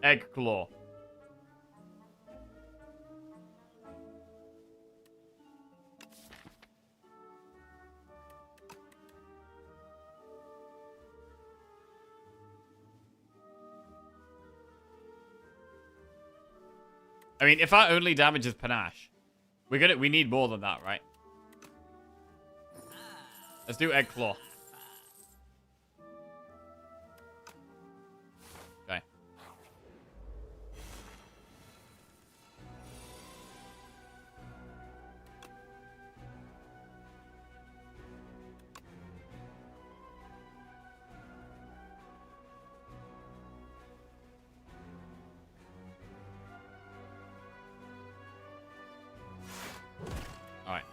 Egg Claw. I mean, if our only damage is Panache, we need more than that, right? Let's do Egg Claw. Okay. Alright.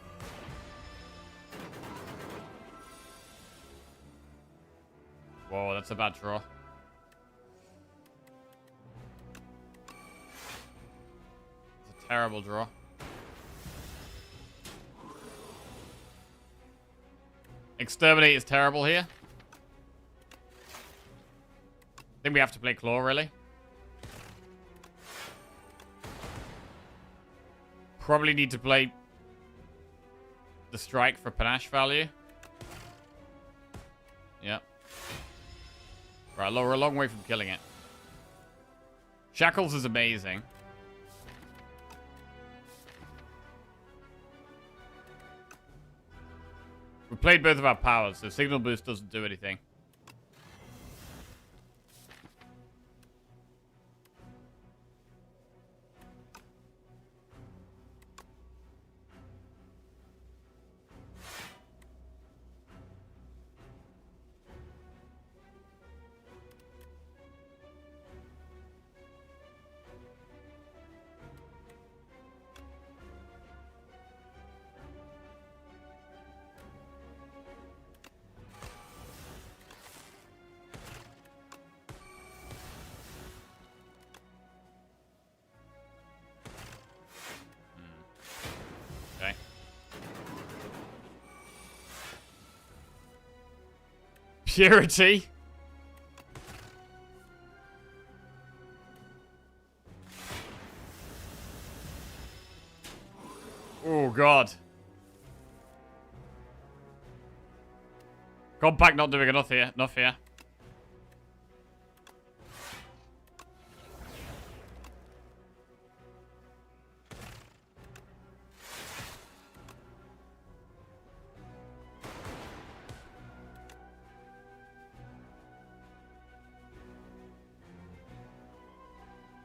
Whoa, that's a bad draw. It's a terrible draw. Exterminate is terrible here. I think we have to play Claw, really. Probably need to play the Strike for Panache value. Yep. Right, we're a long way from killing it. Shackles is amazing. We played both of our powers, so Signal Boost doesn't do anything. Okay. Purity. Oh, God. Compact not doing enough here. Enough here.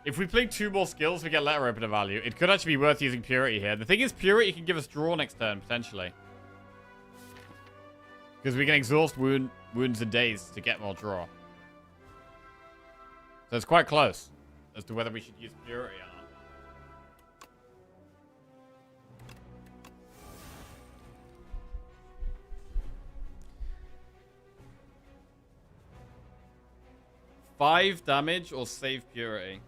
If we play 2 more skills, we get Letter Opener value. It could actually be worth using Purity here. The thing is, Purity can give us draw next turn, potentially. Because we can exhaust wounds and days to get more draw. So it's quite close as to whether we should use Purity or not. Five damage or save Purity?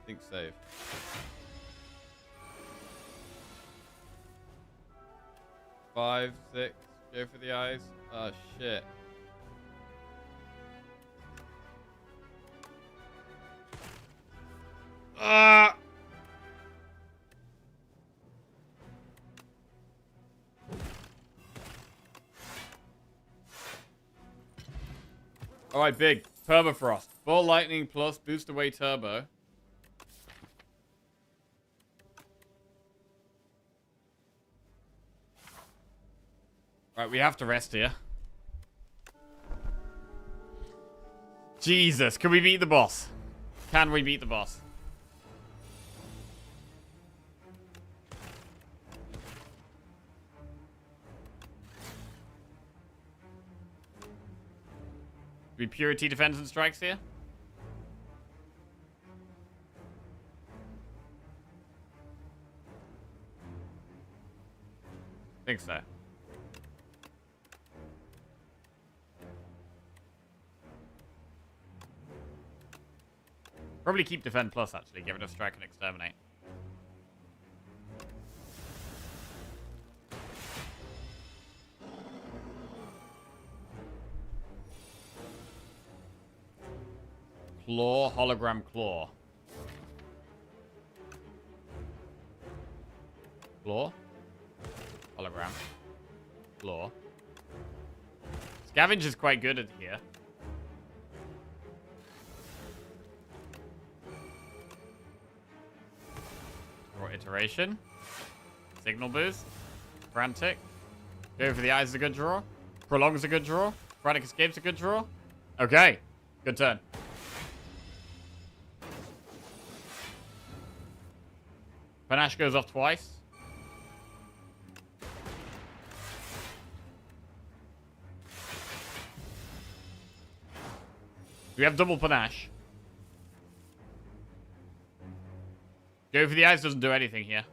Think save. Five, six. Go for the eyes. Oh, shit. Ah! Alright, big. Permafrost. Ball lightning plus boost away turbo. Right, we have to rest here. Jesus, can we beat the boss? Can we beat the boss? Do we purity defense and strikes here? Think so. Probably keep defend plus, actually. Get rid of strike and exterminate. Claw, hologram claw. Claw. Hologram. Claw. Scavenge is quite good at here. Or iteration. Signal boost. Frantic. Go for the eyes is a good draw. Prolong is a good draw. Frantic escape's a good draw. Okay. Good turn. Panache goes off twice. We have double panache. Go for the eyes doesn't do anything here.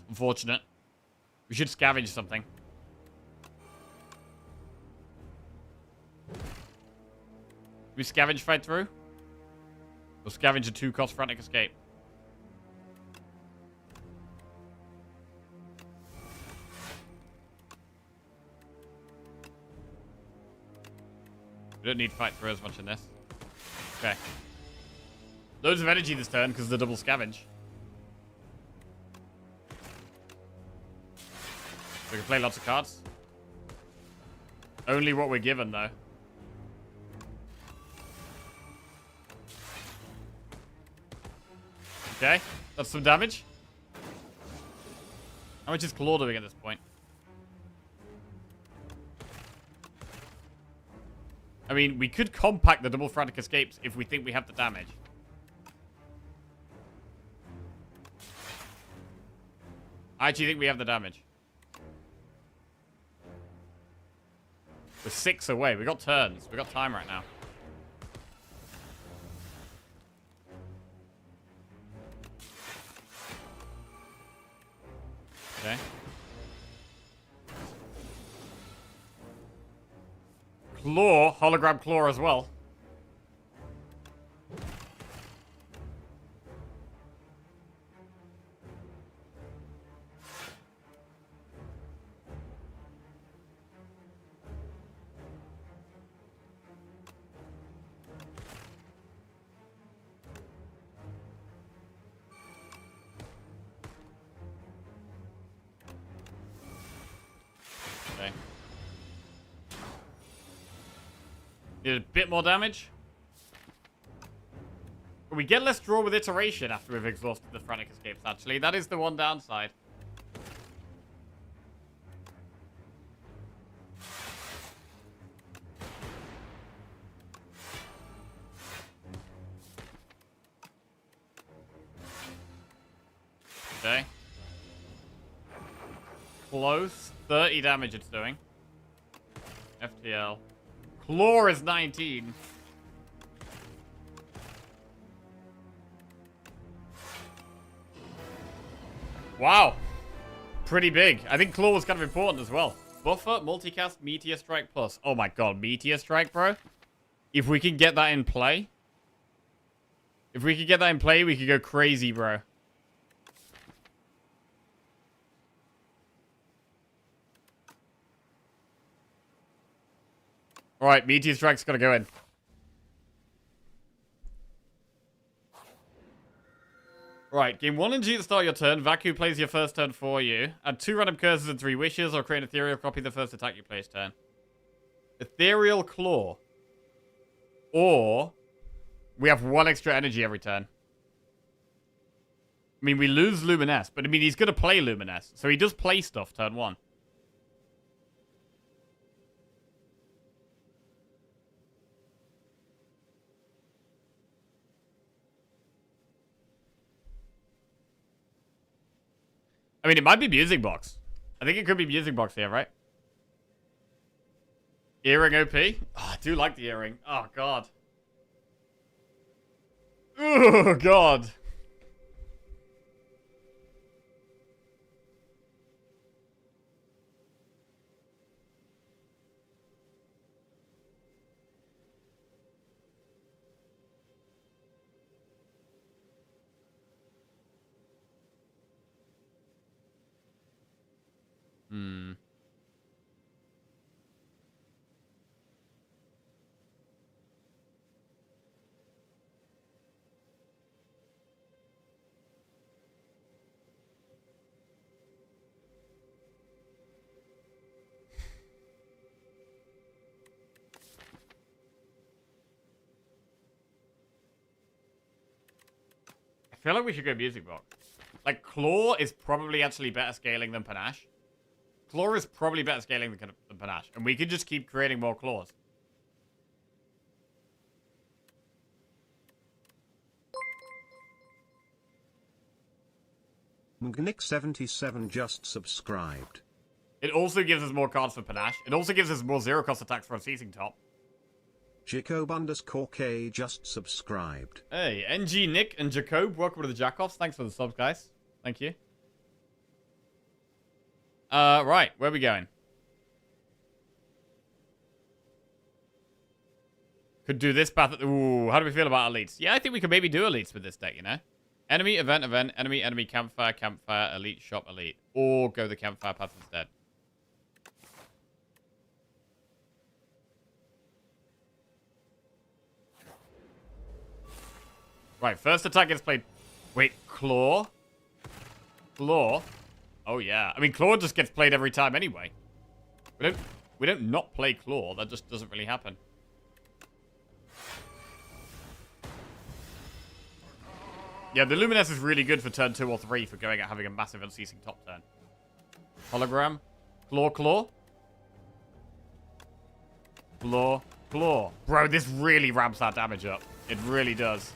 Unfortunate. We should scavenge something. We scavenge fight through? Or scavenge a 2-cost frantic escape? We don't need fight through as much in this. Okay. Loads of energy this turn because of the double scavenge. We can play lots of cards. Only what we're given, though. Okay, that's some damage. How much is Claw doing at this point? I mean, we could compact the double frantic escapes if we think we have the damage. I actually think we have the damage. We're 6 away. We got turns. We got time right now. Okay. Claw, hologram claw as well. Okay. Need a bit more damage. We get less draw with iteration after we've exhausted the frantic escapes, actually. That is the one downside. Okay. Close. 30 damage it's doing. FTL. Claw is 19. Wow. Pretty big. I think Claw was kind of important as well. Buffer, multicast, Meteor Strike plus. Oh my god, Meteor Strike, bro. If we can get that in play. If we could get that in play, we could go crazy, bro. Alright, Meteor Strike's gotta go in. Right, game 1 and G to start your turn. Vaku plays your first turn for you. Add 2 random curses and 3 wishes, or create an ethereal copy of the first attack you play's turn. Ethereal Claw. Or, we have 1 extra energy every turn. I mean, we lose Luminesce, but I mean, he's gonna play Luminesce. So he does play stuff turn 1. I mean, it might be Music Box. I think it could be Music Box here, right? Earring OP? Oh, I do like the earring. Oh, God. Oh, God. Hmm. I feel like we should go Music Box. Like, Claw is probably actually better scaling than Panache. Claw is probably better scaling than Panache. And we can just keep creating more Claws. Mgnick77 just subscribed. It also gives us more cards for Panache. It also gives us more zero-cost attacks for Unceasing Top. Jacob_K just subscribed. Hey, NG, Nick, and Jacob, welcome to the Jackoffs. Thanks for the subs, guys. Thank you. Right, where are we going? Could do this path. Ooh, how do we feel about elites? Yeah, I think we could maybe do elites with this deck, you know? Enemy, event, enemy, campfire, elite, shop, elite. Or go the campfire path instead. Right, first attack gets played. Wait, Claw? Claw? Oh, yeah. I mean, Claw just gets played every time anyway. We don't not play Claw. That just doesn't really happen. Yeah, the Luminesce is really good for turn 2 or 3 for going at having a massive Unceasing Top turn. Hologram. Claw, Claw. Claw, Claw. Bro, this really ramps our damage up. It really does.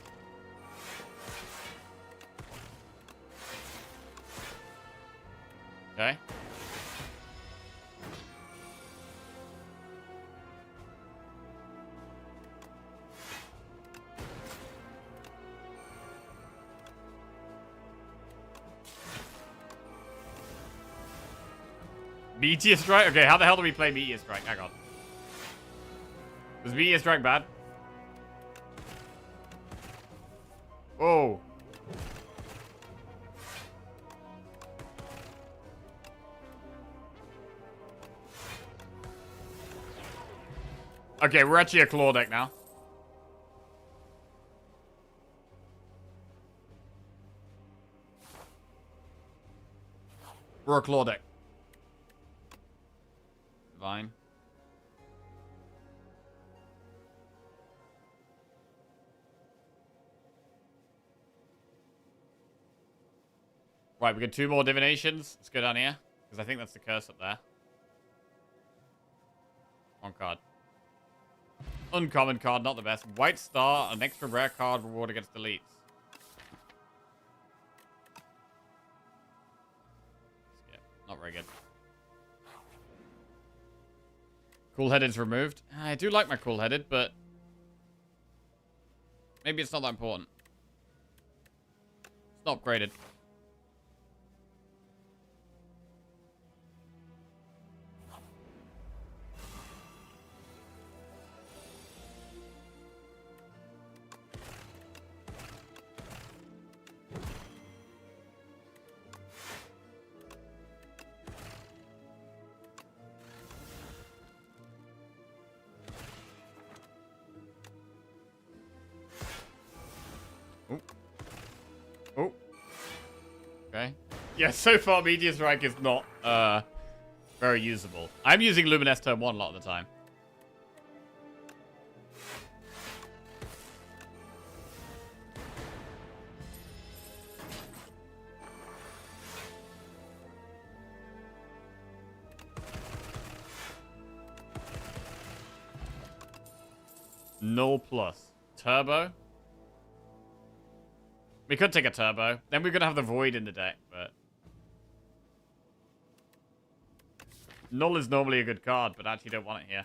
Okay. Meteor Strike? Okay, how the hell do we play Meteor Strike? Hang on. Was Meteor Strike bad? Oh. Okay, we're actually a Claw deck now. We're a Claw deck. Divine. Right, we got 2 more divinations. Let's go down here. Because I think that's the curse up there. One card. Uncommon card, not the best. White Star, an extra rare card, reward against deletes. Skip. Not very good. Cool-headed's removed. I do like my cool-headed, but maybe it's not that important. It's not upgraded. Yeah, so far Meteor Strike is not very usable. I'm using Luminous turn 1 a lot of the time. Null plus. Turbo? We could take a turbo. Then we're going to have the void in the deck, but... Null is normally a good card, but I actually don't want it here.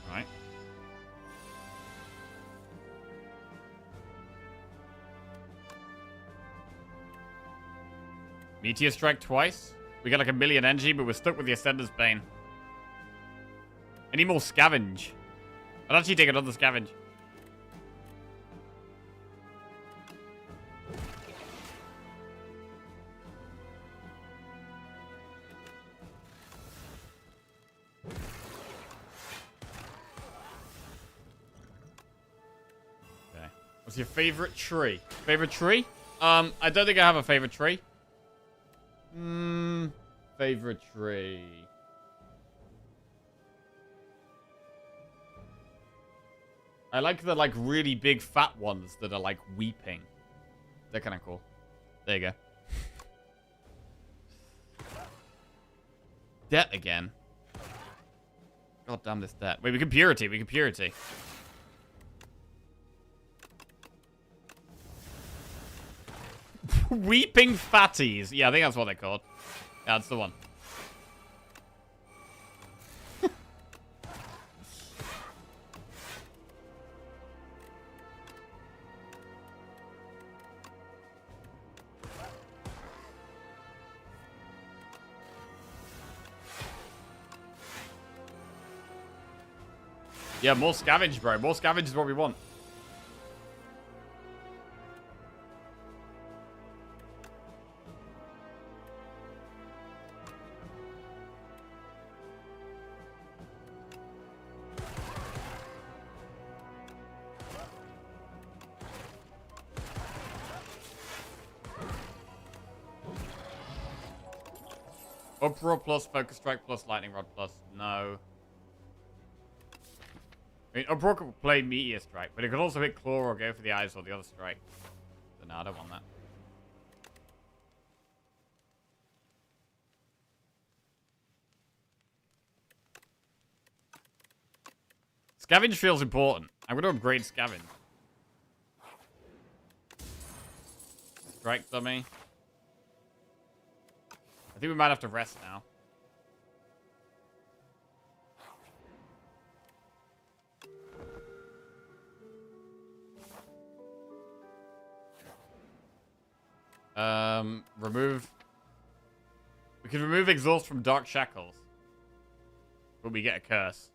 Alright. Meteor Strike twice. We got like a million energy, but we're stuck with the Ascender's Bane. Any more scavenge? I'd actually take another scavenge. Okay. What's your favorite tree? Favorite tree? I don't think I have a favorite tree. Favorite tree. I like the, like, really big fat ones that are, like, weeping. They're kind of cool. There you go. Debt again. God damn this debt. Wait, we can purity. We can purity. Weeping fatties. Yeah, I think that's what they're called. Yeah, that's the one. Yeah, more scavenge, bro. More scavenge is what we want. Uproar plus, Focus Strike plus, Lightning Rod plus. No. I mean, Uproar could play Meteor Strike, but it could also hit Claw or go for the eyes or the other strike. So no, I don't want that. Scavenge feels important. I'm going to upgrade Scavenge. Strike dummy. I think we might have to rest now. Remove. We can remove exhaust from Dark Shackles. But we get a curse.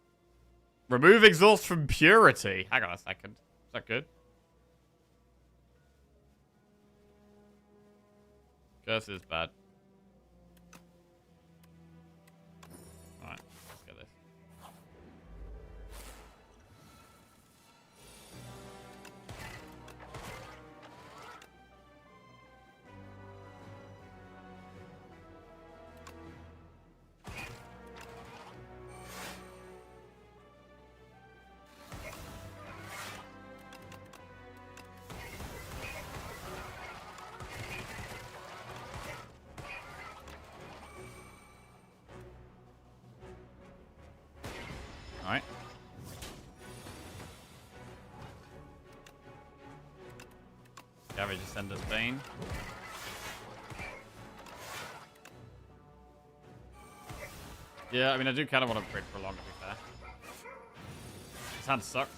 Remove exhaust from Purity. Hang on a second. Is that good? Curse is bad. Alright, let's get this. Alright. Garage Ascender's Bane. Yeah, I mean, I do kind of want to upgrade for longer, to be fair. This hand sucks.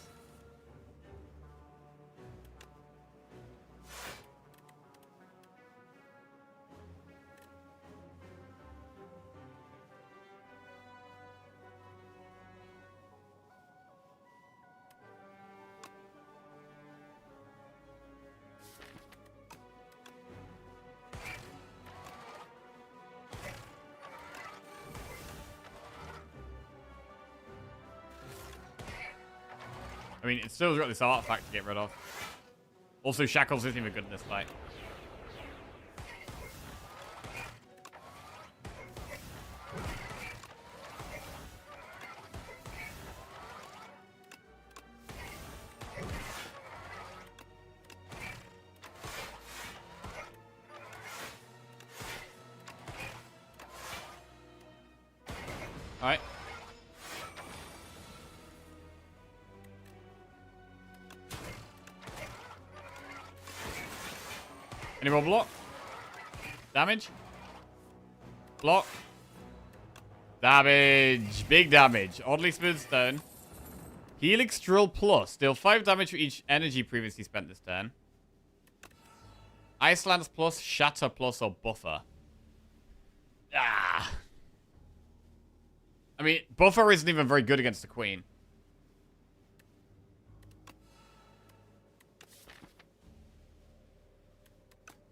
I mean, it's still got this artifact to get rid of. Also, Shackles isn't even good in this fight. Alright. Any more block? Damage? Block? Damage. Big damage. Oddly smooth stone. Helix Drill Plus. Deal 5 damage for each energy previously spent this turn. Ice Lance Plus, Shatter Plus, or Buffer. Ah. I mean, Buffer isn't even very good against the Queen.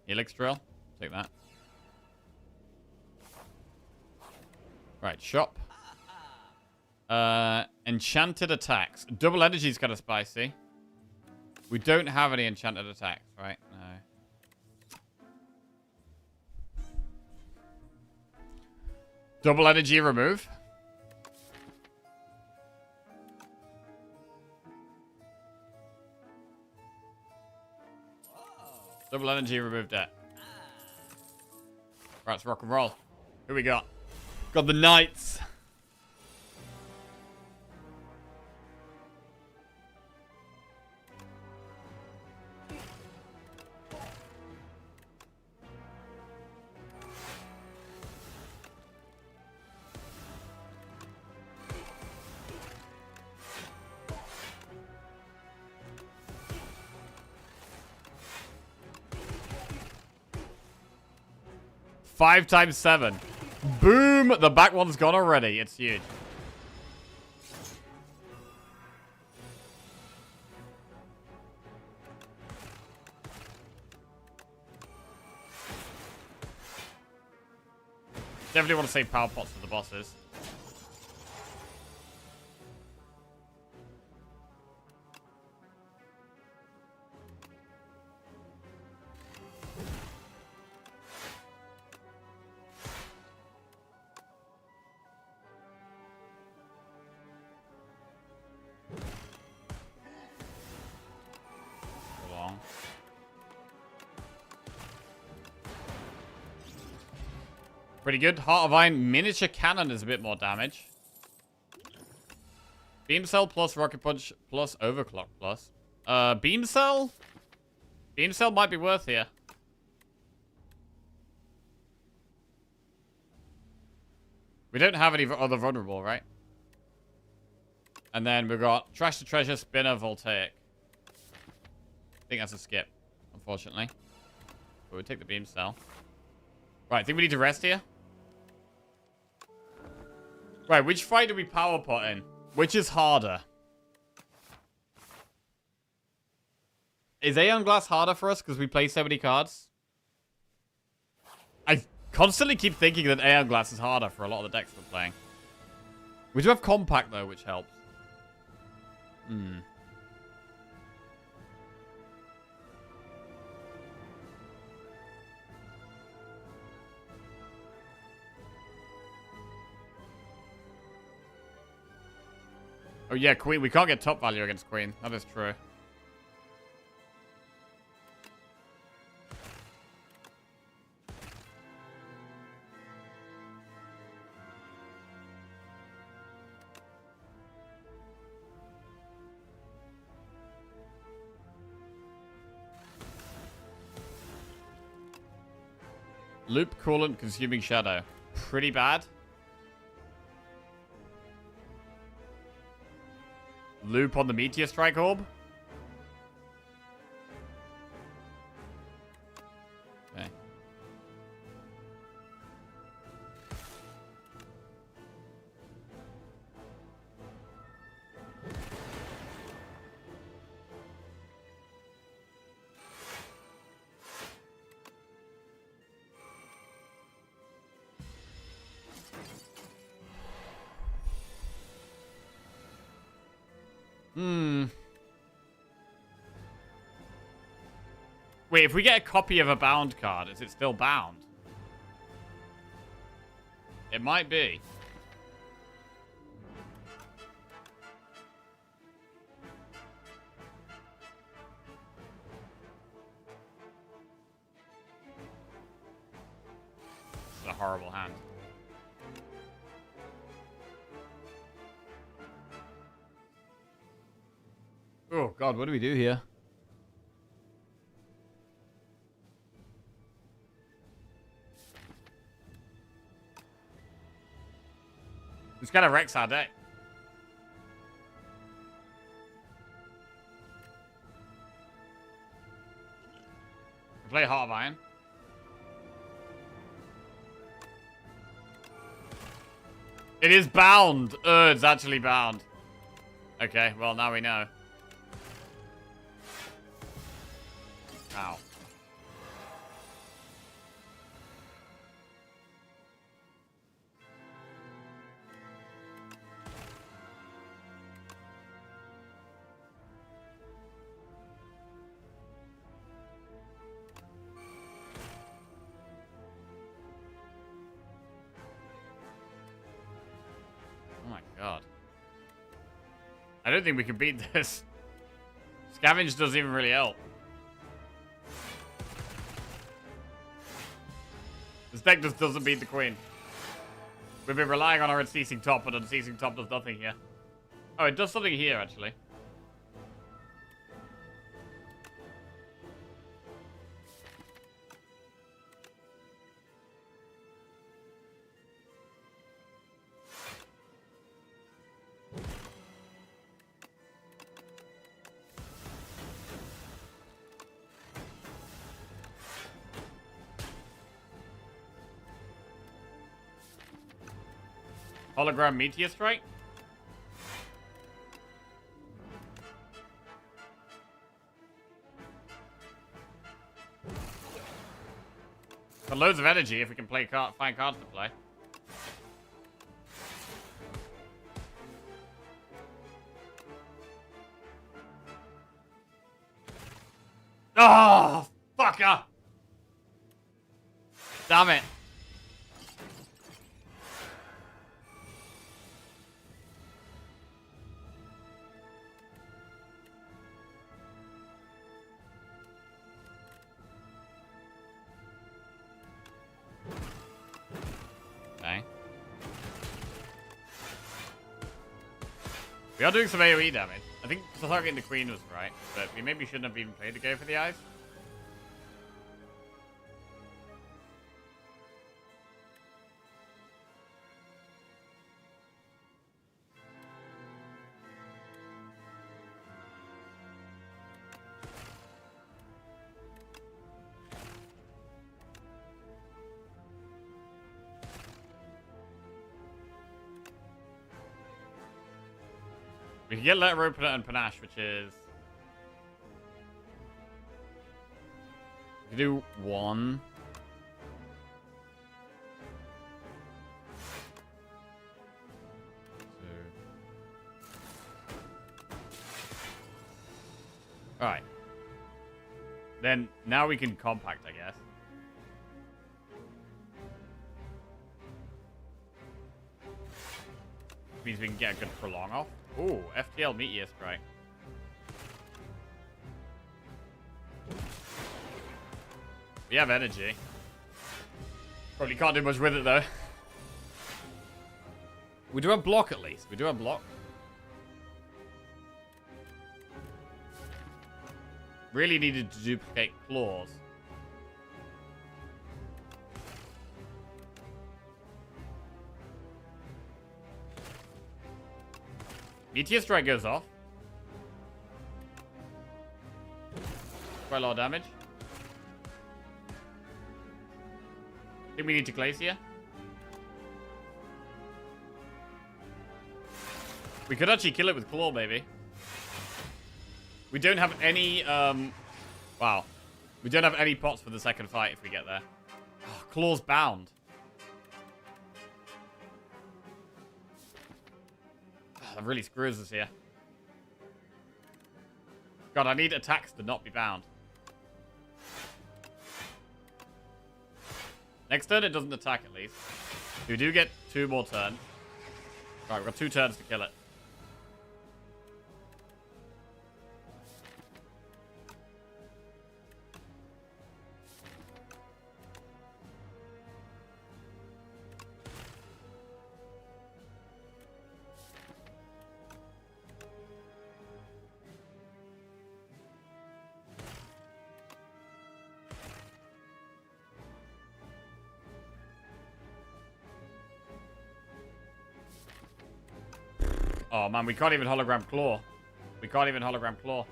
Helix Drill. Take that. Right, shop. Enchanted attacks. Double energy is kind of spicy. We don't have any enchanted attacks, right? No. Double energy remove. Double energy removed that. Right, let's rock and roll. Who we got? Got the Knights. Five times 7. Boom! The back one's gone already. It's huge. Definitely want to save power pots for the bosses. Pretty good. Heart of Iron Miniature Cannon is a bit more damage. Beam Cell plus Rocket Punch plus Overclock plus. Beam Cell? Beam Cell might be worth here. We don't have any other vulnerable, right? And then we've got Trash to Treasure, Spinner, Voltaic. I think that's a skip, unfortunately. But we'll take the Beam Cell. Right, I think we need to rest here. Right, which fight do we power pot in? Which is harder? Is Aeon Glass harder for us because we play so many cards? I constantly keep thinking that Aeon Glass is harder for a lot of the decks we're playing. We do have Compact, though, which helps. Hmm. Oh, yeah, Queen. We can't get top value against Queen. That is true. Loop, Coolant, Consuming Shadow. Pretty bad. Loop on the Meteor Strike Orb. Okay. Wait, if we get a copy of a bound card, is it still bound? It might be. This is a horrible hand. Oh, God, what do we do here? This kind of wrecks our deck. We play Heart of Iron. It is bound. It's actually bound. Okay, well, now we know. Ow. Oh my god. I don't think we can beat this. Scavenge doesn't even really help. This deck just doesn't beat the queen. We've been relying on our unceasing top, but unceasing top does nothing here. Oh, it does something here, actually. Hologram Meteor Strike? Got loads of energy if we can play find cards to play. Oh, fucker! Damn it. We are doing some AoE damage. I think targeting the queen was right, but we maybe shouldn't have even played to go for the eyes. We can get Letter Opener and Panache, which is... We can do one. Alright. Then, now we can compact, I guess. Means we can get a good prolong off. Ooh, FTL Meteor Strike. We have energy. Probably can't do much with it, though. We do have block, at least. We do have block. Really needed to duplicate claws. Meteor Strike goes off. Quite a lot of damage. I think we need to Glacier. We could actually kill it with Claw, maybe. We don't have any, wow. We don't have any pots for the second fight if we get there. Oh, Claw's bound. That really screws us here. God, I need attacks to not be bound. Next turn, it doesn't attack at least. We do get 2 more turns. Right, we've got 2 turns to kill it. Oh man, we can't even hologram claw. We can't even hologram claw.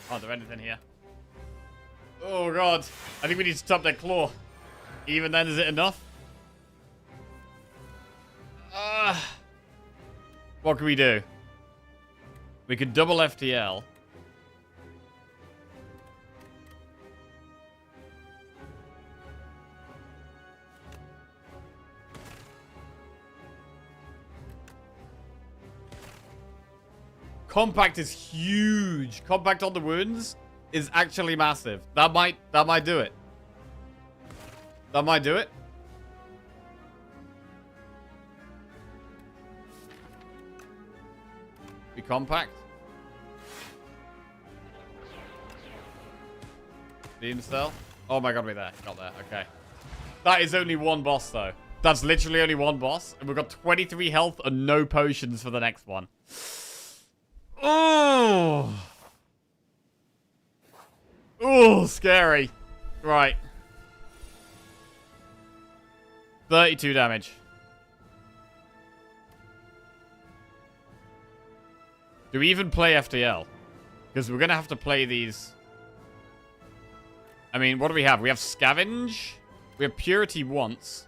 Oh, is there anything here? Oh god. I think we need to stop that claw. Even then, is it enough? What can we do? We could double FTL. Compact is huge. Compact on the wounds is actually massive. That might do it. That might do it. Be compact. Beam cell. Oh my god, we're there. Got there. Okay. That is only one boss, though. That's literally only one boss. And we've got 23 health and no potions for the next one. Oh. Oh, scary. Right. 32 damage. Do we even play FTL? Because we're going to have to play these. I mean, what do we have? We have Scavenge. We have Purity once.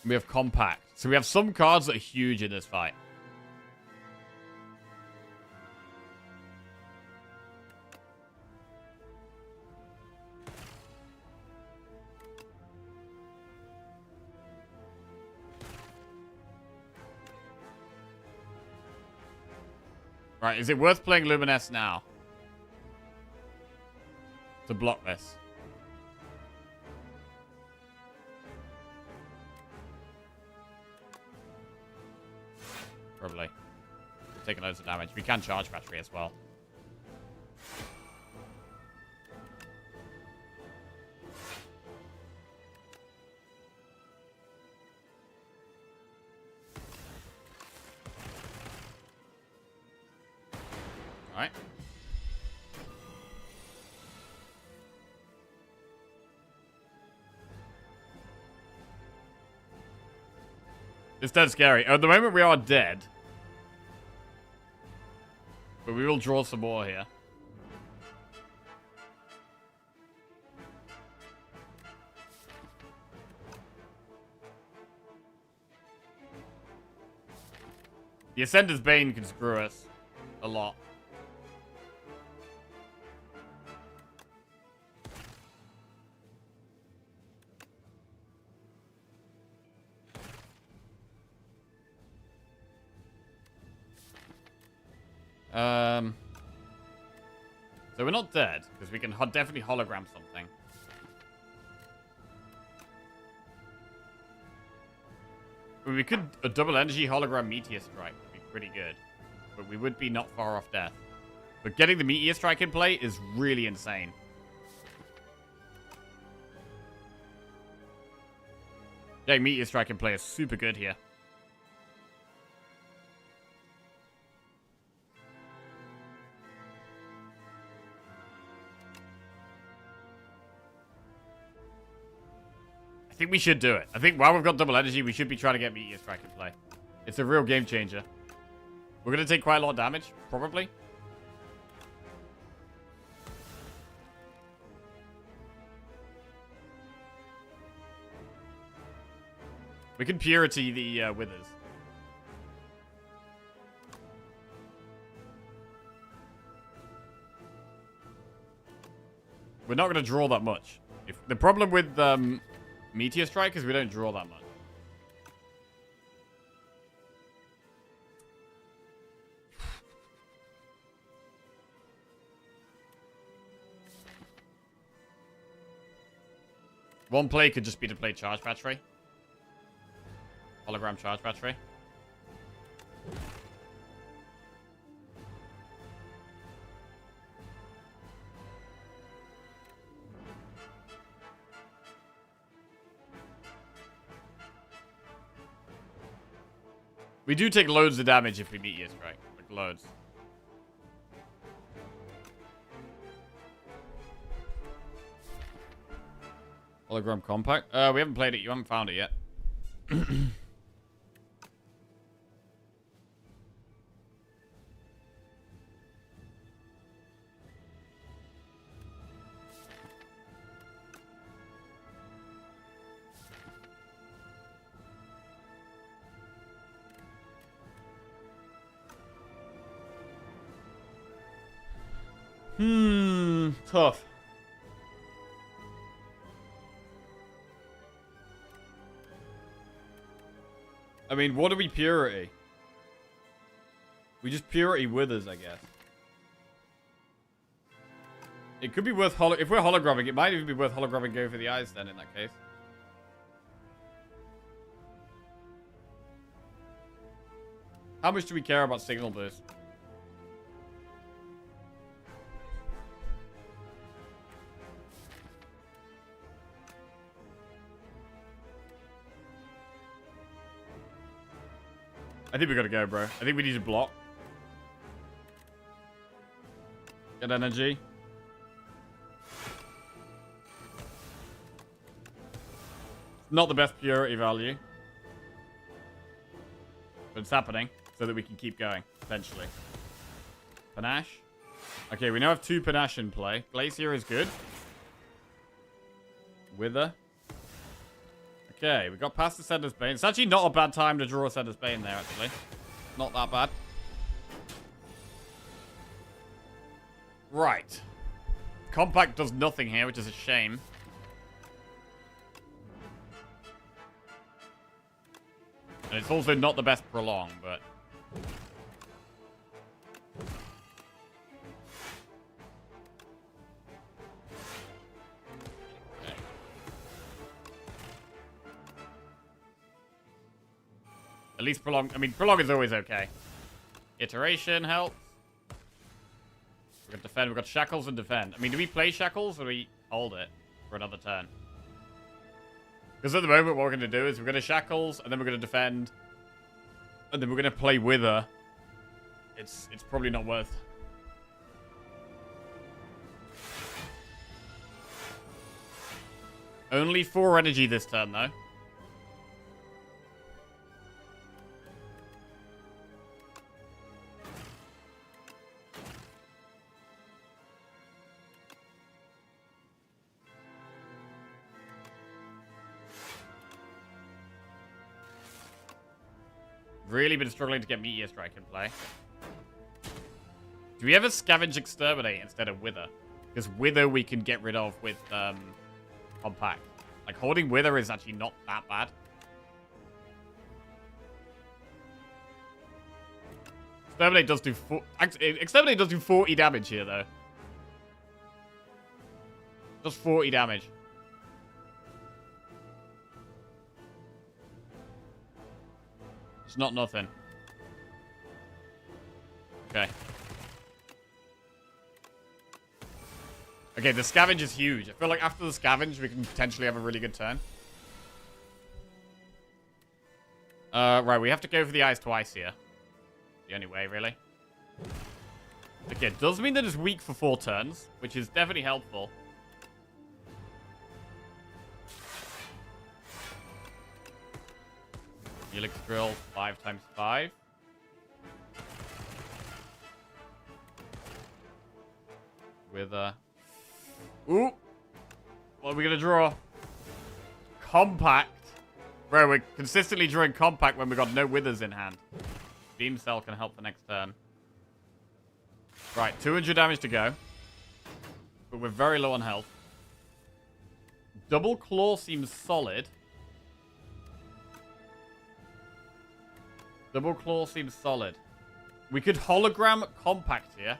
We have Compact. So we have some cards that are huge in this fight. Right, is it worth playing Luminous now? To block this? Probably. Taking loads of damage. We can charge battery as well. Alright. It's dead scary. At the moment, we are dead. But we will draw some more here. The Ascender's Bane can screw us a lot. So we're not dead, because we can definitely hologram something. We could a double energy hologram Meteor Strike would be pretty good. But we would be not far off death. But getting the Meteor Strike in play is really insane. Getting Meteor Strike in play is super good here. I think we should do it. I think while we've got double energy, we should be trying to get Meteor Strike in play. It's a real game changer. We're going to take quite a lot of damage, probably. We can Purity the Withers. We're not going to draw that much. The problem with Meteor Strike is we don't draw that much. One play could just be to play Charge Battery. Hologram Charge Battery. We do take loads of damage if we Meteor Strike. Like, loads. Hologram Compact? We haven't played it. You haven't found it yet. Tough. I mean, what are we Purity? We just Purity Withers, I guess. It could be worth if we're hologramming, it might even be worth hologramming going for the eyes then in that case. How much do we care about Signal Boost? I think we gotta go, bro. I think we need to block. Get energy. Not the best purity value. But it's happening, so that we can keep going, eventually. Panache. Okay, we now have 2 Panache in play. Glacier is good. Wither. Okay, we got past the Sender's Bane. It's actually not a bad time to draw a Sender's Bane there, actually. Not that bad. Right. Compact does nothing here, which is a shame. And it's also not the best Prolong, but... At least Prolong... I mean, Prolong is always okay. Iteration helps. We've got Defend. We've got Shackles and Defend. I mean, do we play Shackles or do we hold it for another turn? Because at the moment, what we're going to do is we're going to Shackles, and then we're going to Defend, and then we're going to play Wither. It's probably not worth... Only 4 energy this turn, though. Really been struggling to get Meteor Strike in play. Do we ever Scavenge Exterminate instead of Wither? Because Wither we can get rid of with Compact. Like, holding Wither is actually not that bad. Exterminate does do Exterminate does do 40 damage here, though. Does 40 damage. It's not nothing. Okay. Okay, the Scavenge is huge. I feel like after the Scavenge, we can potentially have a really good turn. Right, we have to go for the eyes twice here. The only way, really. Okay, it does mean that it's weak for 4 turns, which is definitely helpful. Helix Drill 5 times 5. With a... Ooh! What are we gonna draw? Compact. Bro, we're consistently drawing Compact when we've got no Withers in hand. Beam Cell can help the next turn. Right, 200 damage to go. But we're very low on health. Double claw seems solid. Double claw seems solid. We could hologram compact here.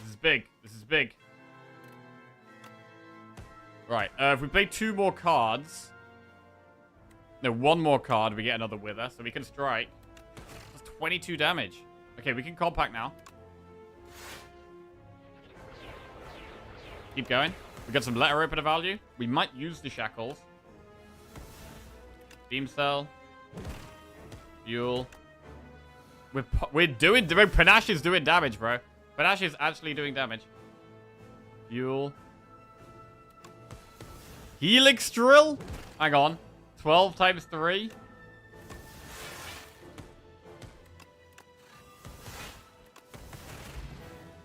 This is big. This is big. Right, if we play 2 more cards... No, 1 more card, we get another Wither, so we can strike. That's 22 damage. Okay, we can compact now. Keep going. We got some letter opener value. We might use the shackles. Beam cell. Fuel. We're doing... Panache is doing damage, bro. Panache is actually doing damage. Fuel. Helix drill? Hang on. 12 times 3.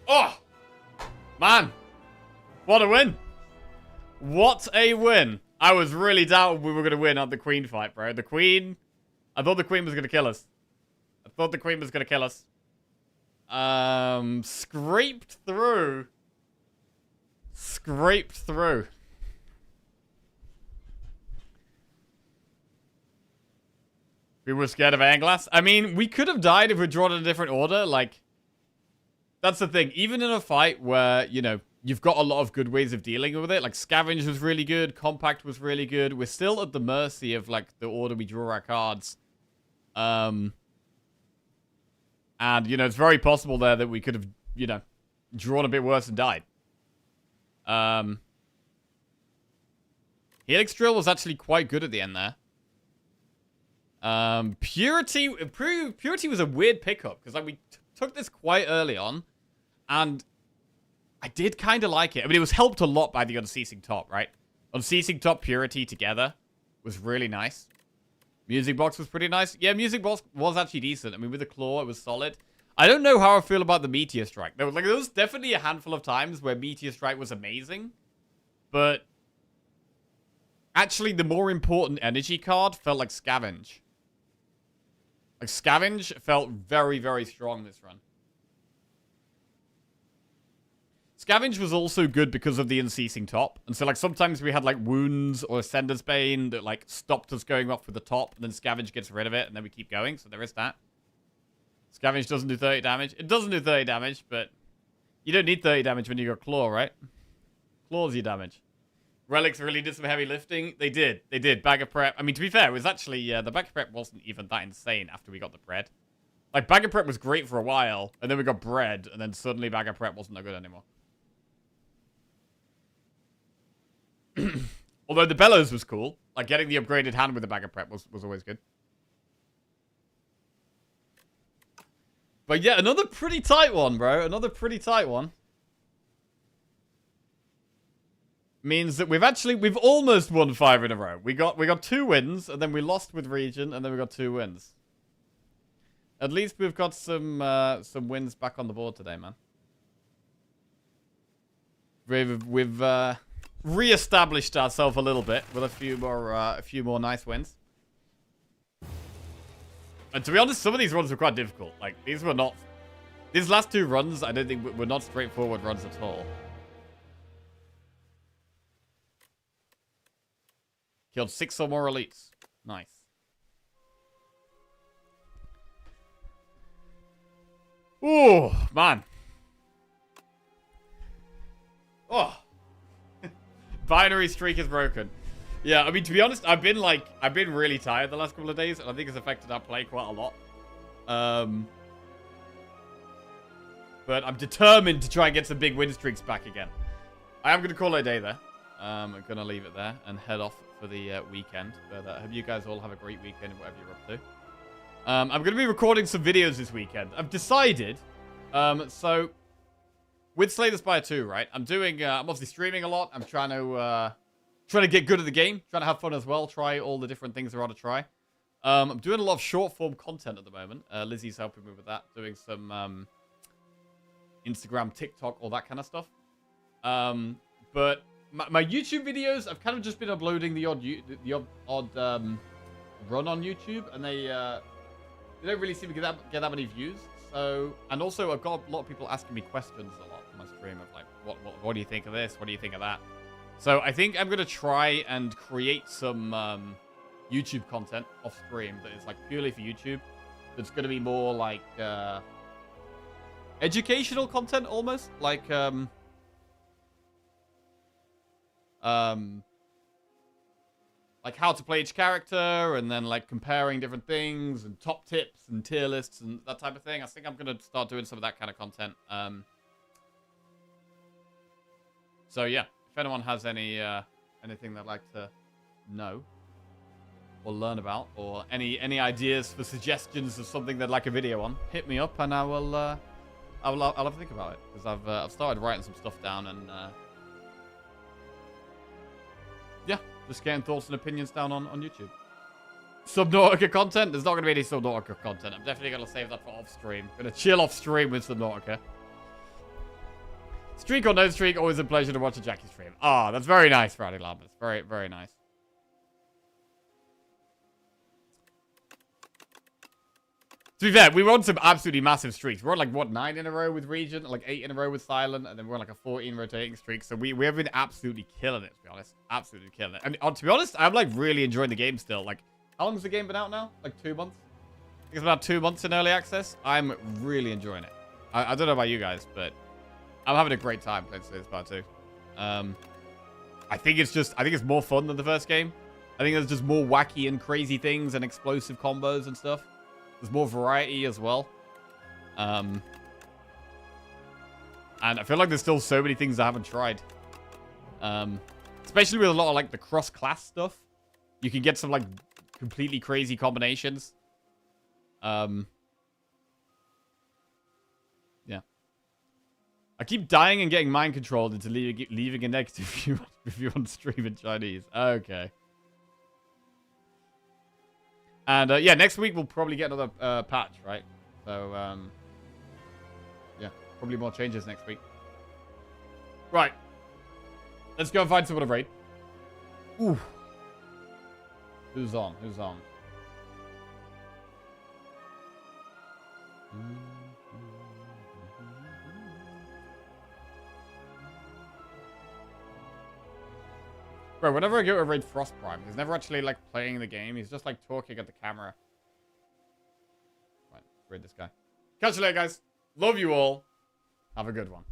Oh! Man. What a win. What a win. I was really doubting we were going to win on the Queen fight, bro. The Queen... I thought the Queen was going to kill us. Scraped through. Scraped through. We were scared of Anglass. I mean, we could have died if we'd drawn in a different order. Like, that's the thing. Even in a fight where, you know, you've got a lot of good ways of dealing with it. Like, Scavenge was really good. Compact was really good. We're still at the mercy of, like, the order we draw our cards. And, you know, it's very possible there that we could have, you know, drawn a bit worse and died. Helix Drill was actually quite good at the end there. Purity was a weird pickup because like we took this quite early on, and I did kind of like it. I mean, it was helped a lot by the Unceasing Top, right? Unceasing Top, Purity together was really nice. Music Box was pretty nice. Yeah, Music Box was actually decent. I mean, with the claw, it was solid. I don't know how I feel about the Meteor Strike. There was definitely a handful of times where Meteor Strike was amazing, but actually, the more important energy card felt like Scavenge. Like, Scavenge felt very, very strong this run. Scavenge was also good because of the Unceasing Top. And so, like, sometimes we had, like, Wounds or Ascender's Bane that, like, stopped us going off with the top. And then Scavenge gets rid of it, and then we keep going. So there is that. Scavenge doesn't do 30 damage. It doesn't do 30 damage, but you don't need 30 damage when you got Claw, right? Claw's your damage. Relics really did some heavy lifting. They did. They did. Bag of Prep. I mean, to be fair, it was actually... the Bag of Prep wasn't even that insane after we got the bread. Like, Bag of Prep was great for a while, and then we got bread, and then suddenly Bag of Prep wasn't that good anymore. Although the Bellows was cool. Like, getting the upgraded hand with the Bag of Prep was always good. But yeah, another pretty tight one, bro. Another pretty tight one. Means that we've almost won 5 in a row. We got 2 wins, and then we lost with Region, and then we got 2 wins. At least we've got some wins back on the board today, man. We've re-established ourselves a little bit with a few more nice wins. And to be honest, some of these runs were quite difficult. Like, these last 2 runs, I don't think were not straightforward runs at all. Killed 6 or more elites. Nice. Ooh, man. Oh. Binary streak is broken. Yeah, I mean, to be honest, I've been really tired the last couple of days, and I think it's affected our play quite a lot. But I'm determined to try and get some big win streaks back again. I am going to call it a day there. I'm going to leave it there and head off for the weekend. But I hope you guys all have a great weekend, whatever you're up to. I'm going to be recording some videos this weekend. I've decided, so with Slay the Spire 2, right? I'm obviously streaming a lot. I'm trying to get good at the game, trying to have fun as well, try all the different things there are to try. I'm doing a lot of short form content at the moment. Lizzie's helping me with that, doing some Instagram, TikTok, all that kind of stuff. But my YouTube videos, I've kind of just been uploading the odd run on YouTube, and they don't really seem to get that many views. So, and also I've got a lot of people asking me questions a lot on my stream of like, what do you think of this? What do you think of that? So I think I'm gonna try and create some YouTube content off stream that is like purely for YouTube. That's gonna be more like educational content almost, like how to play each character, and then like comparing different things and top tips and tier lists and that type of thing. I think I'm gonna start doing some of that kind of content. So yeah, if anyone has any anything they'd like to know or learn about, or any ideas for suggestions of something they'd like a video on, hit me up and I'll have a think about it, because I've started writing some stuff down, and yeah, just getting thoughts and opinions down on YouTube. Subnautica content? There's not going to be any Subnautica content. I'm definitely going to save that for off stream. Going to chill off stream with Subnautica. Streak or no streak, always a pleasure to watch a Jackie stream. Ah, that's very nice, Friday Lambert. Very, very nice. To be fair, we were on some absolutely massive streaks. We're on like, what, 9 in a row with Regent, like 8 in a row with Silent, and then we're on like a 14 rotating streak. So we have been absolutely killing it, to be honest. Absolutely killing it. And to be honest, I'm like really enjoying the game still. Like, how long has the game been out now? Like 2 months? I think it's about 2 months in early access. I'm really enjoying it. I don't know about you guys, but I'm having a great time playing this part 2. I think it's more fun than the first game. I think there's just more wacky and crazy things and explosive combos and stuff. There's more variety as well. And I feel like there's still so many things I haven't tried. Especially with a lot of like the cross-class stuff. You can get some like completely crazy combinations. Yeah. I keep dying and getting mind controlled into leaving a negative review on stream in Chinese. Okay. And yeah, next week we'll probably get another patch, right? So yeah, probably more changes next week. Right. Let's go and find someone to raid. Ooh. Who's on? Who's on? Bro, whenever I go to raid Frost Prime, he's never actually, like, playing the game. He's just, like, talking at the camera. Right, raid this guy. Catch you later, guys. Love you all. Have a good one.